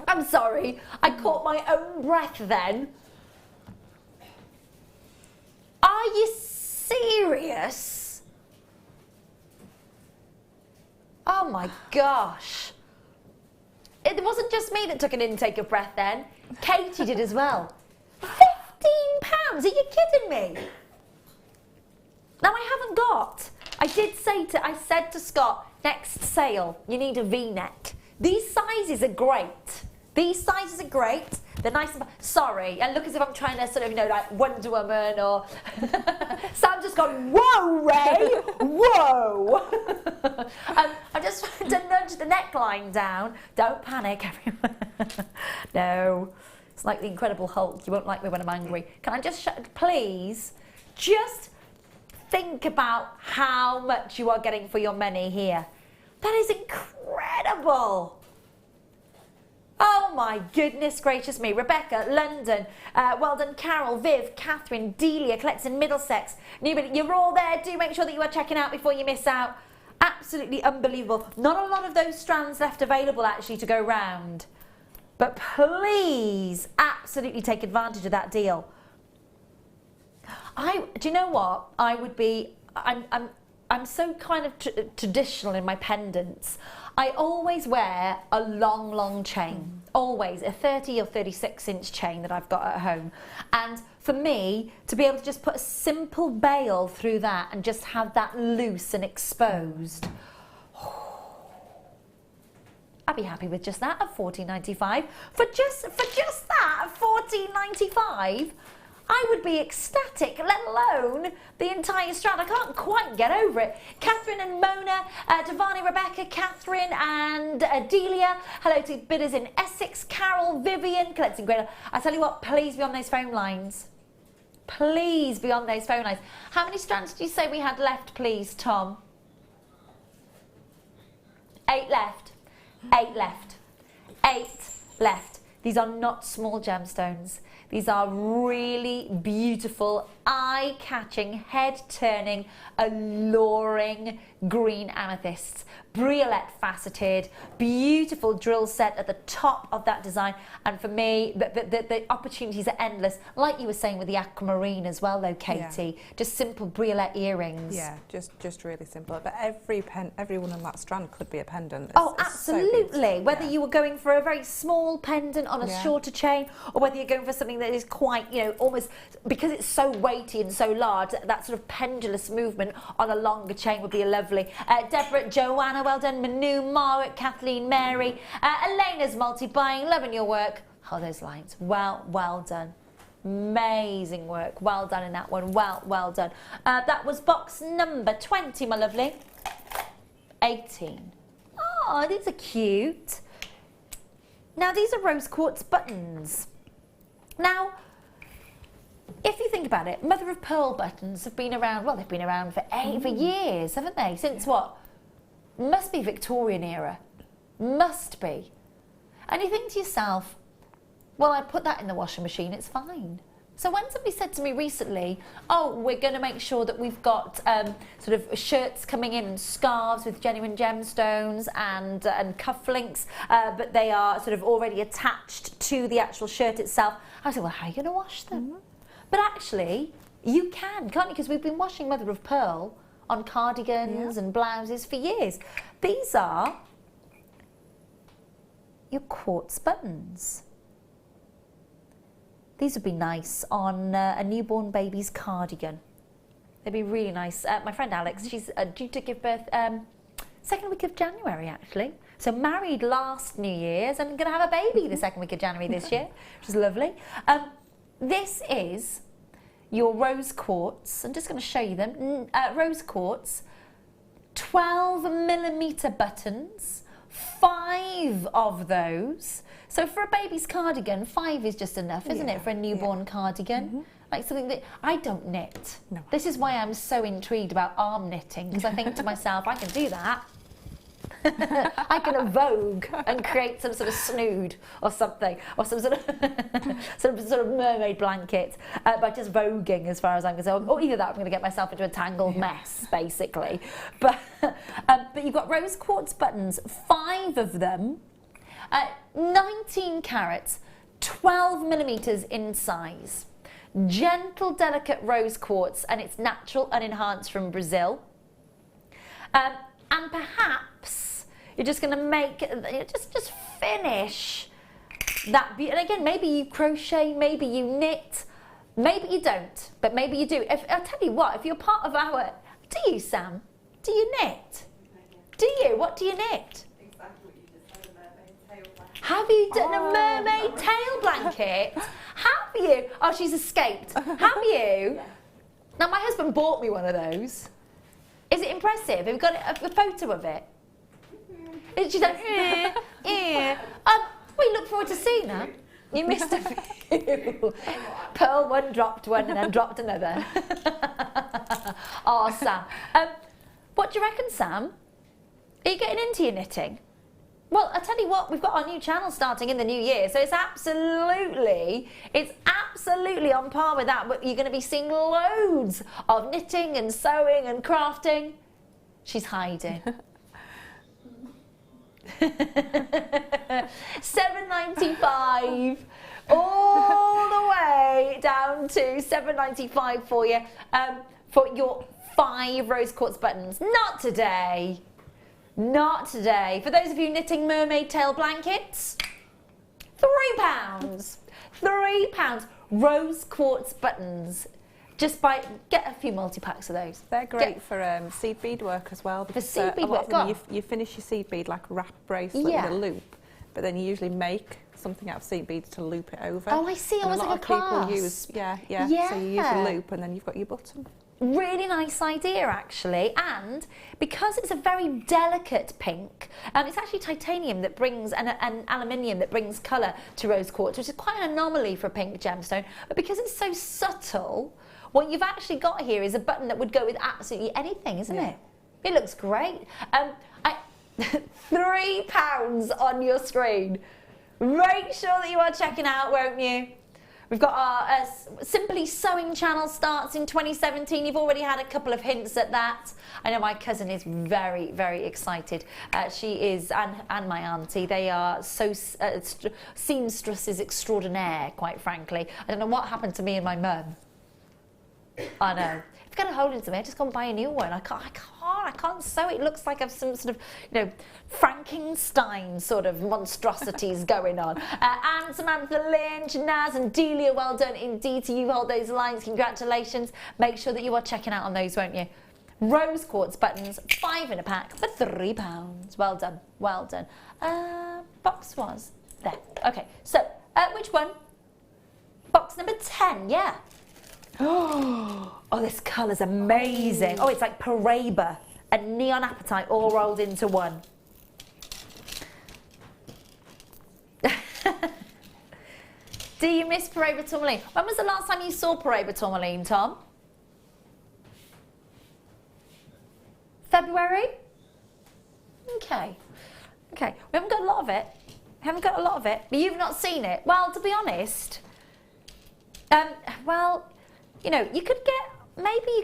I'm sorry, I caught my own breath then. Are you serious? Oh my gosh. It wasn't just me that took an intake of breath then. Katie did as well. £15? Are you kidding me? Now I haven't got. I said to Scott, next sale, you need a V-neck. These sizes are great. These sizes are great. They're nice and... Sorry, and look as if I'm trying to sort of, you know, like Wonder Woman or... Sam just gone, whoa, Ray, whoa. I'm just trying to nudge the neckline down. Don't panic, everyone. No, it's like the Incredible Hulk. You won't like me when I'm angry. Can I just, please, just think about how much you are getting for your money here. That is incredible. Oh my goodness gracious me. Rebecca, London, well done Carol, Viv, Catherine, Delia, collects in Middlesex. Newbie, you're all there. Do make sure that you are checking out before you miss out. Absolutely unbelievable. Not a lot of those strands left available actually to go round. But please, absolutely take advantage of that deal. Do you know what? I would be, I'm so kind of traditional in my pendants. I always wear a long chain, always, a 30 or 36 inch chain that I've got at home. And for me, to be able to just put a simple bail through that and just have that loose and exposed, I'd be happy with just that at $14.95. For just that at $14.95, I would be ecstatic, let alone the entire strand. I can't quite get over it. Catherine and Mona, Devani, Rebecca, Catherine and Delia. Hello to bidders in Essex, Carol, Vivian, collecting greater. I tell you what, please be on those phone lines. Please be on those phone lines. How many strands did you say we had left, please, Tom? 8 left. 8 left. 8 left. These are not small gemstones. These are really beautiful, eye-catching, head-turning, alluring green amethysts. Briolette faceted, beautiful drill set at the top of that design. And for me, the opportunities are endless. Like you were saying with the aquamarine as well, though, Katie. Yeah. Just simple briolette earrings. Yeah, just really simple. But every one on that strand could be a pendant. Oh, absolutely. So whether you were going for a very small pendant on a shorter chain, or whether you're going for something that is quite, you know, almost, because it's so weighty and so large, that sort of pendulous movement on a longer chain would be lovely. Deborah, Joanna, well done. Manu, Margaret, Kathleen, Mary, Elena's multi-buying, loving your work. Oh, those lines. Well done. Amazing work. Well done in that one. Well done. That was box number 20, my lovely. 18. Oh, these are cute. Now, these are rose quartz buttons. Now, if you think about it, mother of pearl buttons have been around, well, they've been around for years, haven't they? Since what? Must be Victorian era. Must be. And you think to yourself, well, I put that in the washing machine, it's fine. So when somebody said to me recently, oh, we're going to make sure that we've got sort of shirts coming in and scarves with genuine gemstones and cufflinks, but they are sort of already attached to the actual shirt itself, I said, well, how are you going to wash them? But actually, you can't you? Because we've been washing mother of pearl on cardigans and blouses for years. These are your quartz buttons. These would be nice on a newborn baby's cardigan. They'd be really nice. My friend Alex, she's due to give birth second week of January, actually. So married last New Year's and going to have a baby the second week of January this year, which is lovely. This is your rose quartz. I'm just going to show you them. Rose quartz, 12mm buttons, 5 of those. So for a baby's cardigan, 5 is just enough, isn't it, for a newborn cardigan? Like something that I don't knit. No. This is why I'm so intrigued about arm knitting, because I think to myself, I can do that. I can evoke and create some sort of snood or something, or some sort of some sort of mermaid blanket by just voguing, as far as I'm concerned. Or either that, I'm going to get myself into a tangled mess, basically. But you've got rose quartz buttons, 5 of them, 19 carats, 12 millimeters in size. Gentle, delicate rose quartz, and it's natural and enhanced from Brazil. And perhaps you're just going to make, just finish that. And again, maybe you crochet, maybe you knit, maybe you don't, but maybe you do. I'll tell you what, if you're part of our, do you, Sam? Do you knit? Do you? What do you knit? Have you done a mermaid tail blanket? Have you? Oh, she's escaped. Have you? Now, my husband bought me one of those. Is it impressive? Have you got a photo of it? She's like, we look forward to seeing that. You missed a few. Pearl one, dropped one, and then dropped another. Oh, Sam. What do you reckon, Sam? Are you getting into your knitting? Well, I'll tell you what, we've got our new channel starting in the new year, so it's absolutely on par with that. You're going to be seeing loads of knitting and sewing and crafting. She's hiding. $7.95 all the way down to $7.95 for you for your 5 rose quartz buttons. Not today. Not today. For those of you knitting mermaid tail blankets, £3. £3. Rose quartz buttons. Just get a few multi-packs of those. They're great for seed bead work as well. For seed bead work, you finish your seed bead like a wrap bracelet with a loop, but then you usually make something out of seed beads to loop it over. Oh, I see. And I was like a clasp. People use, so you use a loop and then you've got your button. Really nice idea, actually, and because it's a very delicate pink, it's actually titanium that brings and aluminium that brings colour to rose quartz, which is quite an anomaly for a pink gemstone. But because it's so subtle, what you've actually got here is a button that would go with absolutely anything, isn't it? It looks great. £3 on your screen. Make sure that you are checking out, won't you? We've got our Simply Sewing channel starts in 2017. You've already had a couple of hints at that. I know my cousin is very, very excited. She is, and my auntie, they are so seamstresses extraordinaire, quite frankly. I don't know what happened to me and my mum. I know. If you get a hold into me, just go and buy a new one. I can't sew. It looks like I've some sort of, Frankenstein sort of monstrosities going on. And Samantha Lynch, Naz and Delia, well done indeed to you. Hold those lines. Congratulations. Make sure that you are checking out on those, won't you? Rose quartz buttons, 5 in a pack for £3. Well done. Well done. Box was there. Okay, so which one? Box number 10, yeah. Oh, this colour's amazing. Oh, it's like Paraiba and Neon Apatite all rolled into one. Do you miss Paraiba tourmaline? When was the last time you saw Paraiba tourmaline, Tom? February? Okay. Okay. We haven't got a lot of it. But you've not seen it. Well, to be honest, you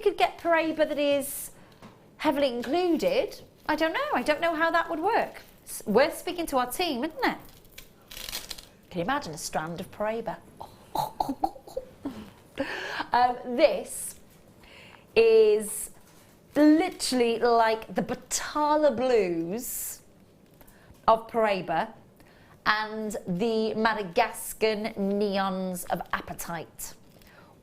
could get Paraiba that is heavily included. I don't know how that would work. It's worth speaking to our team, isn't it? Can you imagine a strand of Paraiba? This is literally like the Batala blues of Paraiba and the Madagascan neons of Apatite,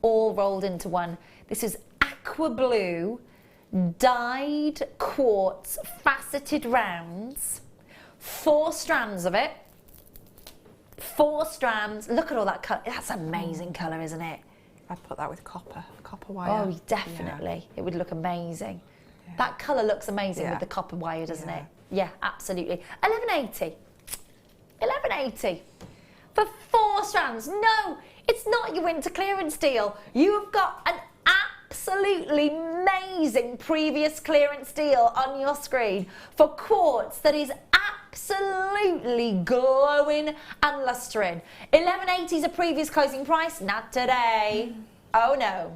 all rolled into one. This is aqua blue, dyed quartz, faceted rounds, 4 strands of it. 4 strands. Look at all that colour. That's amazing colour, isn't it? I'd put that with copper wire. Oh, definitely. Yeah. It would look amazing. Yeah. That colour looks amazing with the copper wire, doesn't it? Yeah, absolutely. $11.80. $11.80 for 4 strands. No, it's not your winter clearance deal. You have got an absolutely amazing previous clearance deal on your screen for quartz that is absolutely glowing and lustering. $11.80 is a previous closing price, not today. Oh no.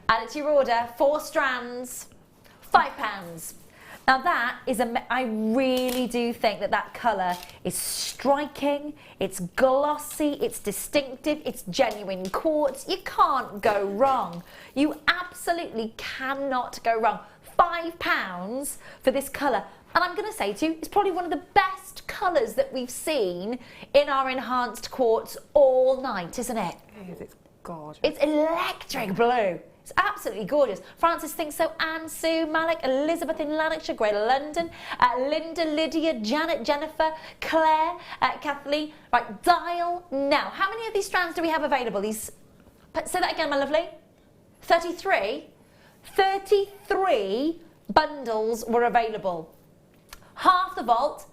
Add it to your order, 4 strands, £5. Now that is, I really do think that that colour is striking, it's glossy, it's distinctive, it's genuine quartz. You can't go wrong. You absolutely cannot go wrong. £5 for this colour. And I'm going to say to you, it's probably one of the best colours that we've seen in our enhanced quartz all night, isn't it? It is, it's gorgeous. It's electric blue. It's absolutely gorgeous. Francis thinks so. Anne, Sue, Malik, Elizabeth in Lanarkshire, Greater London, Linda, Lydia, Janet, Jennifer, Claire, Kathleen. Right, dial now. How many of these strands do we have available? These. Say that again, my lovely. 33? 33 bundles were available. Half the vault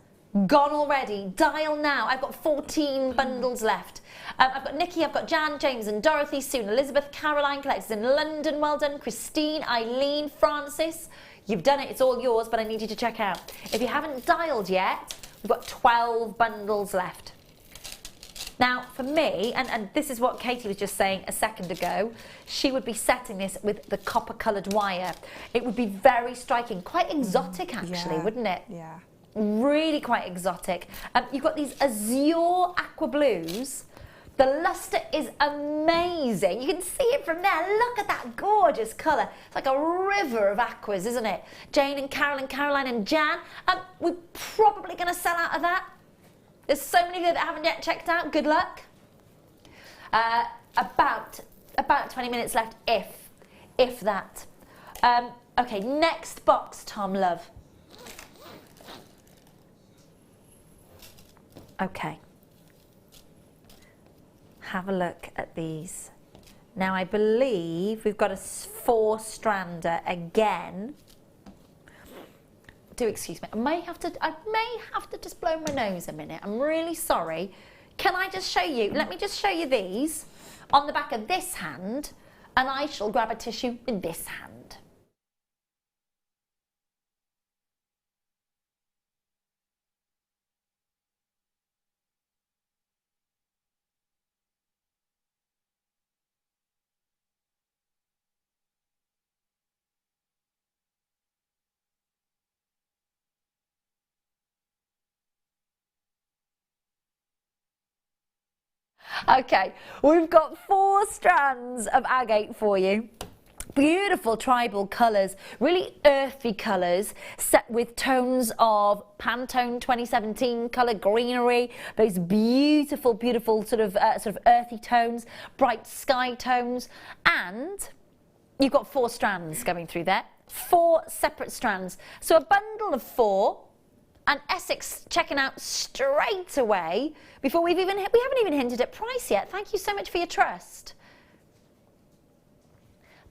gone already. Dial now. I've got 14 bundles left. I've got Nikki, I've got Jan, James and Dorothy, Sue and Elizabeth, Caroline collects in London, well done, Christine, Eileen, Francis. You've done it, it's all yours, but I need you to check out. If you haven't dialed yet, we've got 12 bundles left. Now, for me, and this is what Katie was just saying a second ago, she would be setting this with the copper-coloured wire. It would be very striking, quite exotic actually, wouldn't it? Yeah. Really quite exotic. You've got these azure aqua blues. The luster is amazing. You can see it from there. Look at that gorgeous colour. It's like a river of aquas, isn't it? Jane and Carolyn, Caroline and Jan. We're probably going to sell out of that. There's so many of you that haven't yet checked out. Good luck. About 20 minutes left, if that. Okay, next box, Tom, love. Okay. Have a look at these. Now I believe we've got a 4-strander again. Do excuse me. I may have to just blow my nose a minute. I'm really sorry. Can I just show you? Let me just show you these on the back of this hand, and I shall grab a tissue in this hand. Okay, we've got 4 strands of agate for you. Beautiful tribal colours, really earthy colours, set with tones of Pantone 2017 colour greenery, those beautiful, beautiful sort of earthy tones, bright sky tones, and you've got 4 strands going through there, 4 separate strands. So a bundle of 4. And Essex checking out straight away before we haven't even hinted at price yet. Thank you so much for your trust.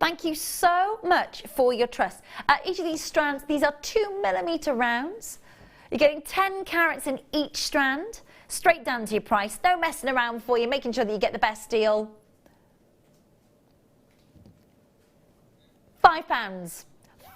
Thank you so much for your trust. Each of these strands, these are 2mm rounds. You're getting 10 carats in each strand, straight down to your price. No messing around for you, making sure that you get the best deal. £5.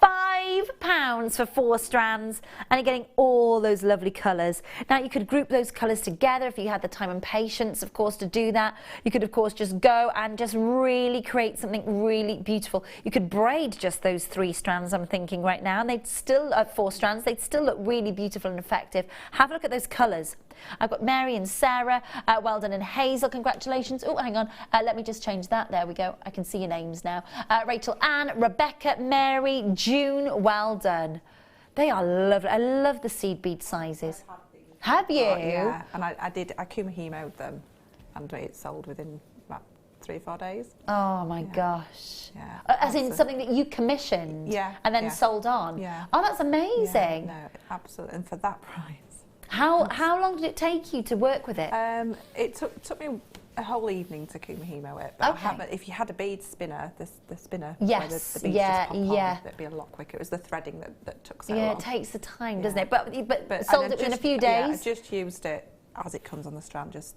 £5 for 4 strands, and you're getting all those lovely colours. Now you could group those colours together if you had the time and patience, of course, to do that. You could, of course, just go and just really create something really beautiful. You could braid just those 3 strands, I'm thinking right now, and they'd still, 4 strands, they'd still look really beautiful and effective. Have a look at those colours. I've got Mary and Sarah, well done, and Hazel, congratulations. Oh, hang on, let me just change that. There we go. I can see your names now. Rachel, Anne, Rebecca, Mary, June, well done. They are lovely. I love the seed bead sizes. Have you? Oh, yeah, and I kumahemoed them, and it sold within about 3 or 4 days. Oh my gosh. Yeah. As in something that you commissioned and then sold on? Yeah. Oh, that's amazing. Yeah, no, absolutely, and for that price. How long did it take you to work with it? It took me a whole evening to kumahimo it. But if you had a bead spinner, the spinner, where the beads just pop on, it'd be a lot quicker. It was the threading that took so long. Yeah, it takes the time, doesn't it? But sold it in a few days? Yeah, I just used it as it comes on the strand, just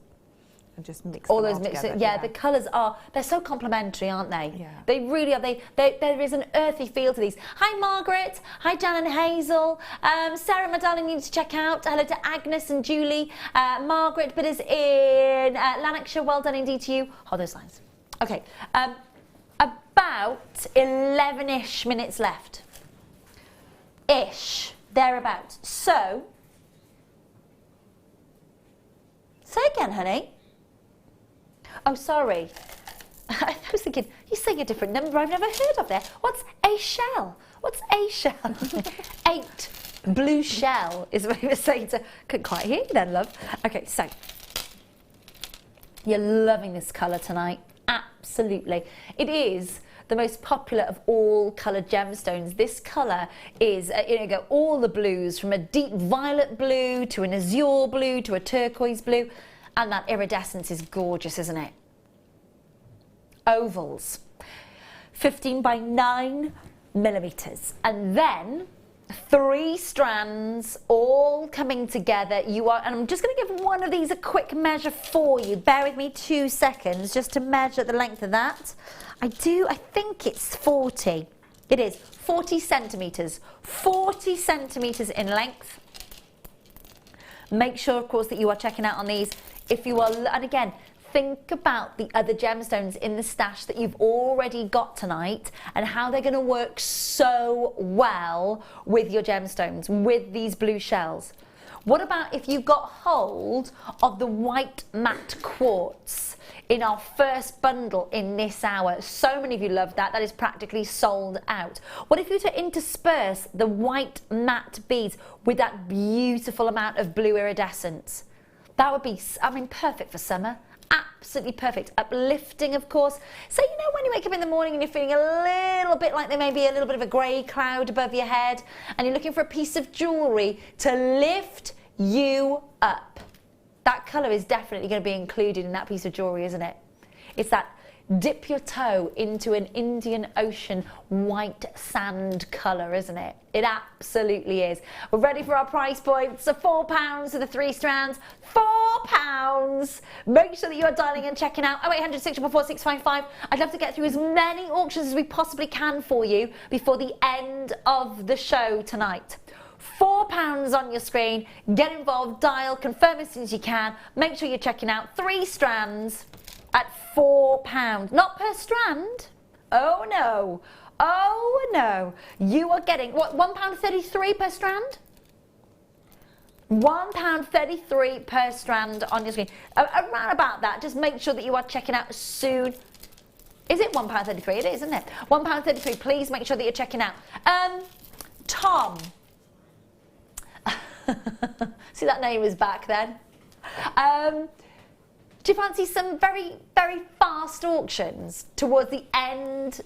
and just mix all them those mixed, together. yeah, the colours they're so complementary, aren't they? Yeah. They really are. There is an earthy feel to these. Hi Margaret, hi Dan and Hazel, Sarah, my darling, you need to check out. Hello to Agnes and Julie. Margaret, but is in Lanarkshire, well done indeed to you. Hold those lines. Okay, about 11-ish minutes left. Ish, thereabouts. So, say again, honey. Oh, sorry. I was thinking, you're saying a different number I've never heard of there. What's a shell? What's a shell? 8 blue shell is what he was saying. Couldn't quite hear you then, love. Okay, so you're loving this colour tonight. Absolutely. It is the most popular of all coloured gemstones. This colour is, go all the blues, from a deep violet blue to an azure blue to a turquoise blue. And that iridescence is gorgeous, isn't it? Ovals, 15 by 9 millimetres. And then 3 strands all coming together. And I'm just going to give one of these a quick measure for you. Bear with me 2 seconds just to measure the length of that. I think it's 40. It is 40 centimetres. 40 centimetres in length. Make sure, of course, that you are checking out on these. If you are, and again, think about the other gemstones in the stash that you've already got tonight and how they're going to work so well with your gemstones, with these blue shells. What about if you got hold of the white matte quartz in our first bundle in this hour? So many of you love that. That is practically sold out. What if you were to intersperse the white matte beads with that beautiful amount of blue iridescence? That would be, perfect for summer. Absolutely perfect. Uplifting, of course. So, when you wake up in the morning and you're feeling a little bit like there may be a little bit of a grey cloud above your head and you're looking for a piece of jewellery to lift you up. That colour is definitely going to be included in that piece of jewellery, isn't it? It's that dip your toe into an Indian Ocean white sand colour, isn't it? It absolutely is. We're ready for our price points. So £4 for the 3 strands. £4. Make sure that you are dialing and checking out 0800 644 655. I'd love to get through as many auctions as we possibly can for you before the end of the show tonight. £4 on your screen. Get involved, dial, confirm as soon as you can. Make sure you're checking out 3 strands at £4. Not per strand. Oh no. Oh no. You are getting, what, £1.33 per strand? £1.33 per strand on your screen. Around about that. Just make sure that you are checking out soon. Is it £1.33? It is, isn't it? £1.33. Please make sure that you're checking out. Tom. See, that name is back then. Do you fancy some very, very fast auctions towards the end,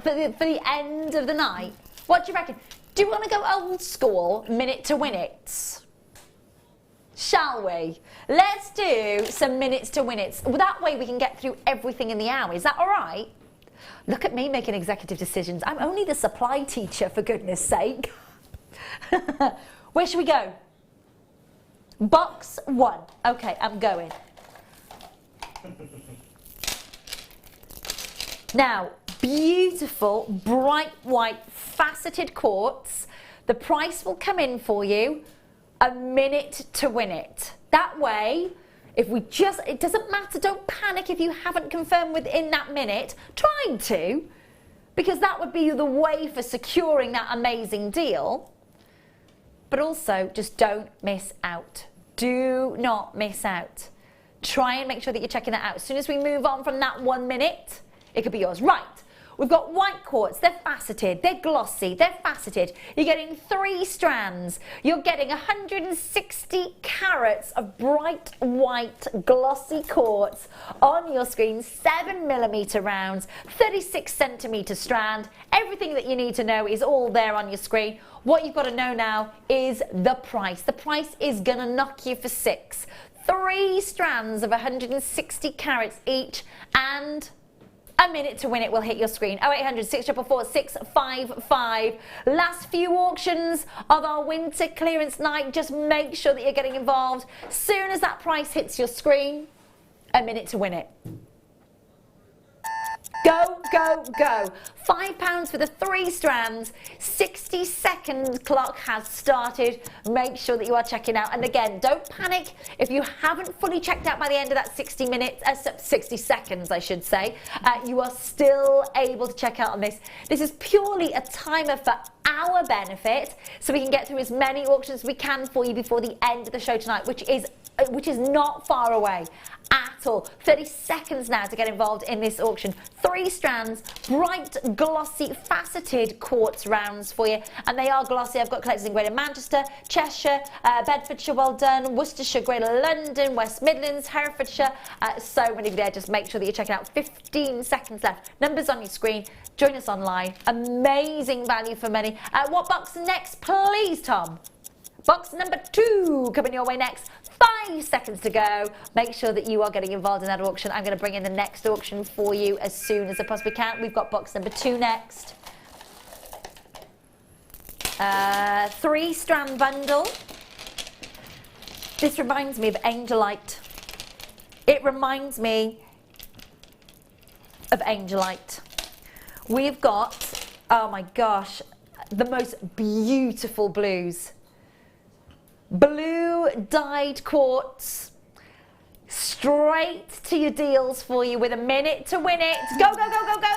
for the end of the night? What do you reckon? Do you want to go old school, minute to win it? Shall we? Let's do some minutes to win it. That way we can get through everything in the hour. Is that all right? Look at me making executive decisions. I'm only the supply teacher, for goodness sake. Where should we go? Box 1. Okay, I'm going. Now, beautiful, bright white, faceted quartz. The price will come in for you, a minute to win it. That way, if we just, it doesn't matter, don't panic if you haven't confirmed within that minute. Trying to, because that would be the way for securing that amazing deal. But also, just don't miss out. Do not miss out. Try and make sure that you're checking that out. As soon as we move on from that 1 minute, it could be yours. Right, we've got white quartz. They're faceted, they're glossy, they're faceted. You're getting 3 strands. You're getting 160 carats of bright white glossy quartz on your screen, 7mm rounds, 36 centimetre strand. Everything that you need to know is all there on your screen. What you've got to know now is the price. The price is going to knock you for 6. 3 strands of 160 carats each, and a minute to win it will hit your screen. 0800 644 655. Last few auctions of our winter clearance night. Just make sure that you're getting involved. Soon as that price hits your screen, A minute to win it. Go, go, go. £5 for the 3 strands. 60-second clock has started. Make sure that you are checking out. And again, don't panic if you haven't fully checked out by the end of that 60 seconds, I should say. You are still able to check out on this. This is purely a timer for our benefit, so we can get through as many auctions as we can for you before the end of the show tonight, which is not far away at all. 30 seconds now to get involved in this auction. 3 strands, bright, glossy, faceted quartz rounds for you, and they are glossy. I've got collectors in Greater Manchester, Cheshire, Bedfordshire, well done, Worcestershire, Greater London, West Midlands, Herefordshire, so many of you there. Just make sure that you're checking out. 15 seconds left. Numbers on your screen. Join us online. Amazing value for money. What box next, please, Tom? Box number 2 coming your way next. 5 seconds to go. Make sure that you are getting involved in that auction. I'm going to bring in the next auction for you as soon as I possibly can. We've got box number 2 next. 3 strand bundle. This reminds me of Angelite. It reminds me of Angelite. We've got, oh my gosh, the most beautiful blues. Blue dyed quartz, straight to your deals for you with a minute to win it. Go, go, go, go, go.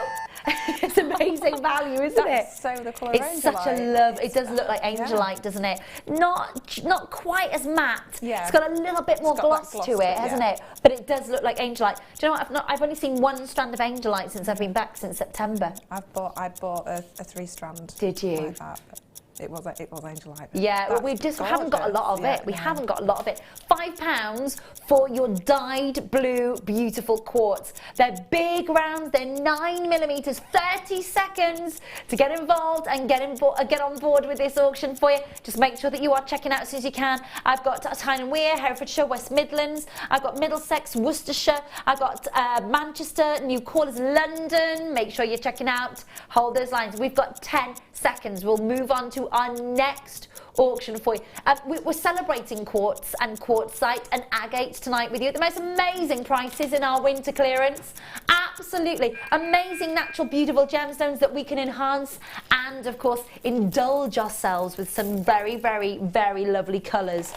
It's amazing value, isn't it? So the colour It's such a love. It does look like Angelite, doesn't it? Not quite as matte. Yeah. It's got a little bit more gloss to it, hasn't it? But it does look like Angelite. Do you know what? I've only seen 1 strand of Angelite since I've been back since September. I bought a 3 strand. Did you? Like that. It was Angelite. Yeah, well, we just haven't got a lot of it. We haven't got a lot of it. £5 for your dyed blue beautiful quartz. They're big rounds. They're 9mm. 30 seconds to get involved and get on board with this auction for you. Just make sure that you are checking out as soon as you can. I've got Tyne and Wear, Herefordshire, West Midlands. I've got Middlesex, Worcestershire. I've got Manchester, New Callers, London. Make sure you're checking out. Hold those lines. We've got 10 seconds. We'll move on to our next auction for you. We're celebrating quartz and quartzite and agate tonight with you at the most amazing prices in our winter clearance. Absolutely amazing, natural, beautiful gemstones that we can enhance and, of course, indulge ourselves with some very, very, very lovely colours.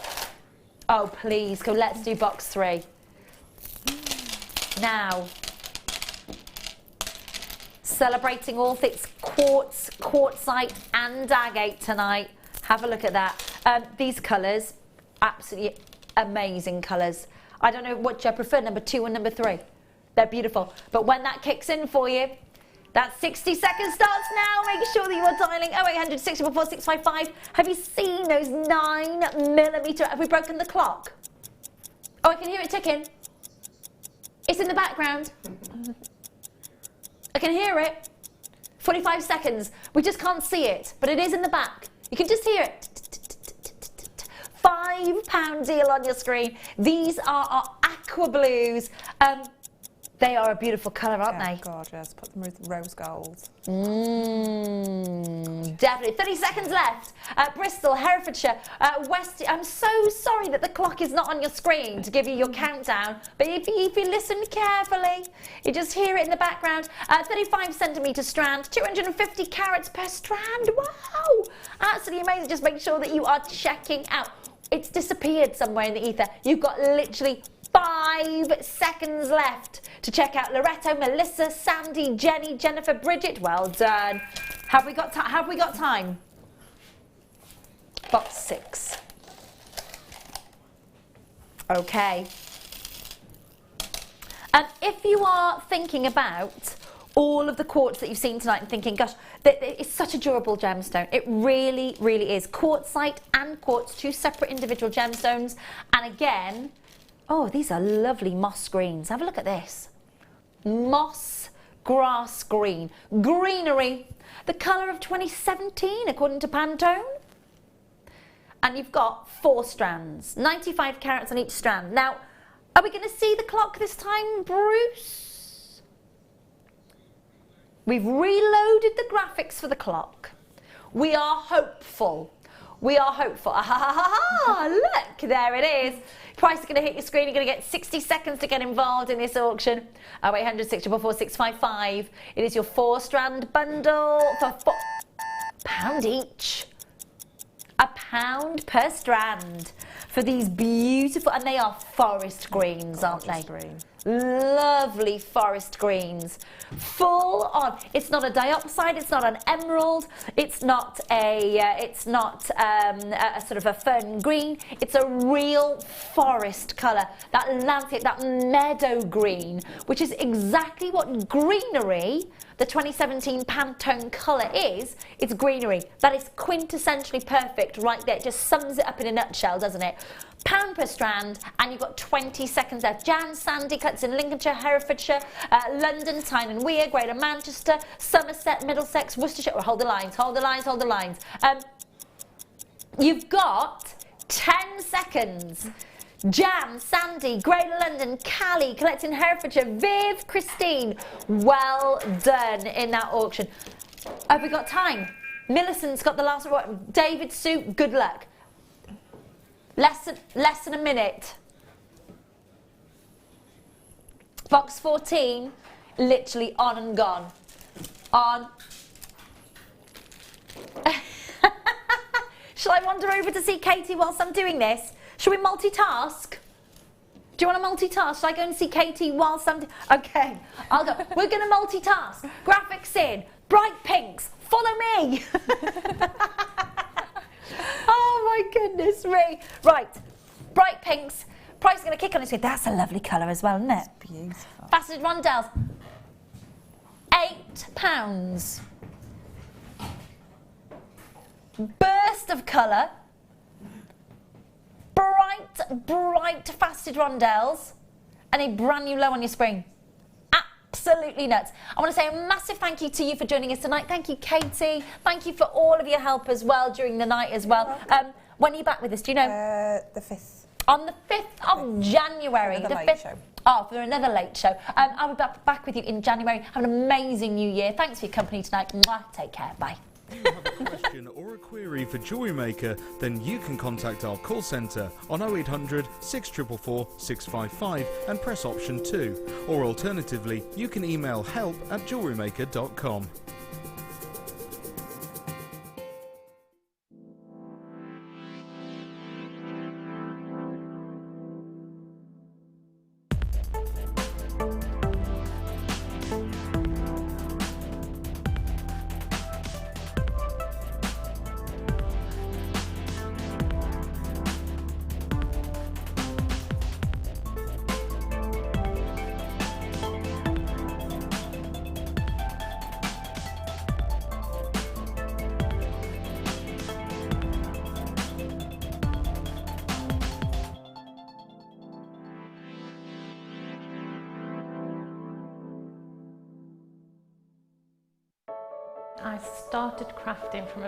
Oh, please, go. Let's do box 3. Now, celebrating all things quartz, quartzite and agate tonight. Have a look at that. These colours, absolutely amazing colours. I don't know which I prefer, number 2 and number 3. They're beautiful. But when that kicks in for you, that 60 seconds starts now. Make sure that you are dialing 0800 644 655. Have you seen those 9mm? Have we broken the clock? Oh, I can hear it ticking. It's in the background. I can hear it. 45 seconds. We just can't see it, but it is in the back. You can just hear it. £5 deal on your screen. These are our aqua blues. They are a beautiful colour, aren't they? Gorgeous. Put them with rose gold. Definitely. 30 seconds left. Bristol, Herefordshire, West. I'm so sorry that the clock is not on your screen to give you your countdown. But if you listen carefully, you just hear it in the background. 35cm strand, 250 carats per strand. Wow! Absolutely amazing. Just make sure that you are checking out. It's disappeared somewhere in the ether. You've got literally 5 seconds left to check out Loretto, Melissa, Sandy, Jenny, Jennifer, Bridget. Well done. Have we got time? Box 6. Okay. And if you are thinking about all of the quartz that you've seen tonight and thinking, gosh, it's such a durable gemstone. It really, really is. Quartzite and quartz, 2 separate individual gemstones. And again, oh, these are lovely moss greens. Have a look at this. Moss grass green. Greenery. The colour of 2017, according to Pantone. And you've got 4 strands. 95 carats on each strand. Now, are we going to see the clock this time, Bruce? We've reloaded the graphics for the clock. We are hopeful. We are hopeful. Look, there it is. Price is going to hit your screen. You're going to get 60 seconds to get involved in this auction. 0800 644 655. It is your 4-strand bundle for £4 each. £1 per strand for these beautiful, and they are forest greens, aren't they? Green. Lovely forest greens, full on. It's not a diopside, it's not an emerald, it's not a sort of a fern green. It's a real forest colour. That landscape, that meadow green, which is exactly what greenery, the 2017 Pantone colour is. It's greenery. That is quintessentially perfect right there. It just sums it up in a nutshell, doesn't it? £1 per strand, and you've got 20 seconds left. Jan Sandy cuts in Lincolnshire, Herefordshire, London, Tyne and Wear, Greater Manchester, Somerset, Middlesex, Worcestershire. Oh, hold the lines, hold the lines, hold the lines. You've got 10 seconds. Jan, Sandy, Greater London, Callie, collecting Herefordshire, Viv, Christine. Well done in that auction. Have we got time? Millicent's got the last one. David, Sue, good luck. Less than a minute. Box 14, literally on and gone. On. Shall I wander over to see Katie whilst I'm doing this? Shall we multitask? Do you want to multitask? Shall I go and see Katie whilst I'm... Okay, I'll go. We're going to multitask. Graphics in. Bright pinks. Follow me. Oh my goodness me. Right, bright pinks. Price is going to kick on its head. That's a lovely colour as well, isn't it? It's beautiful. Faceted rondelles. £8. Burst of colour. Bright faceted rondelles. And a brand new low on your spring. Absolutely nuts. I want to say a massive thank you to you for joining us tonight. Thank you, Katie. Thank you for all of your help as well during the night as well. When are you back with us? Do you know? The 5th. On the 5th of January. For the late 5th. show. Oh, for another late show. I'll be back with you in January. Have an amazing new year. Thanks for your company tonight. Mwah. Take care. Bye. If you have a question or a query for Jewellery Maker, then you can contact our call centre on 0800 644 655 and press option 2. Or alternatively, you can email help@jewellerymaker.com. I started crafting from a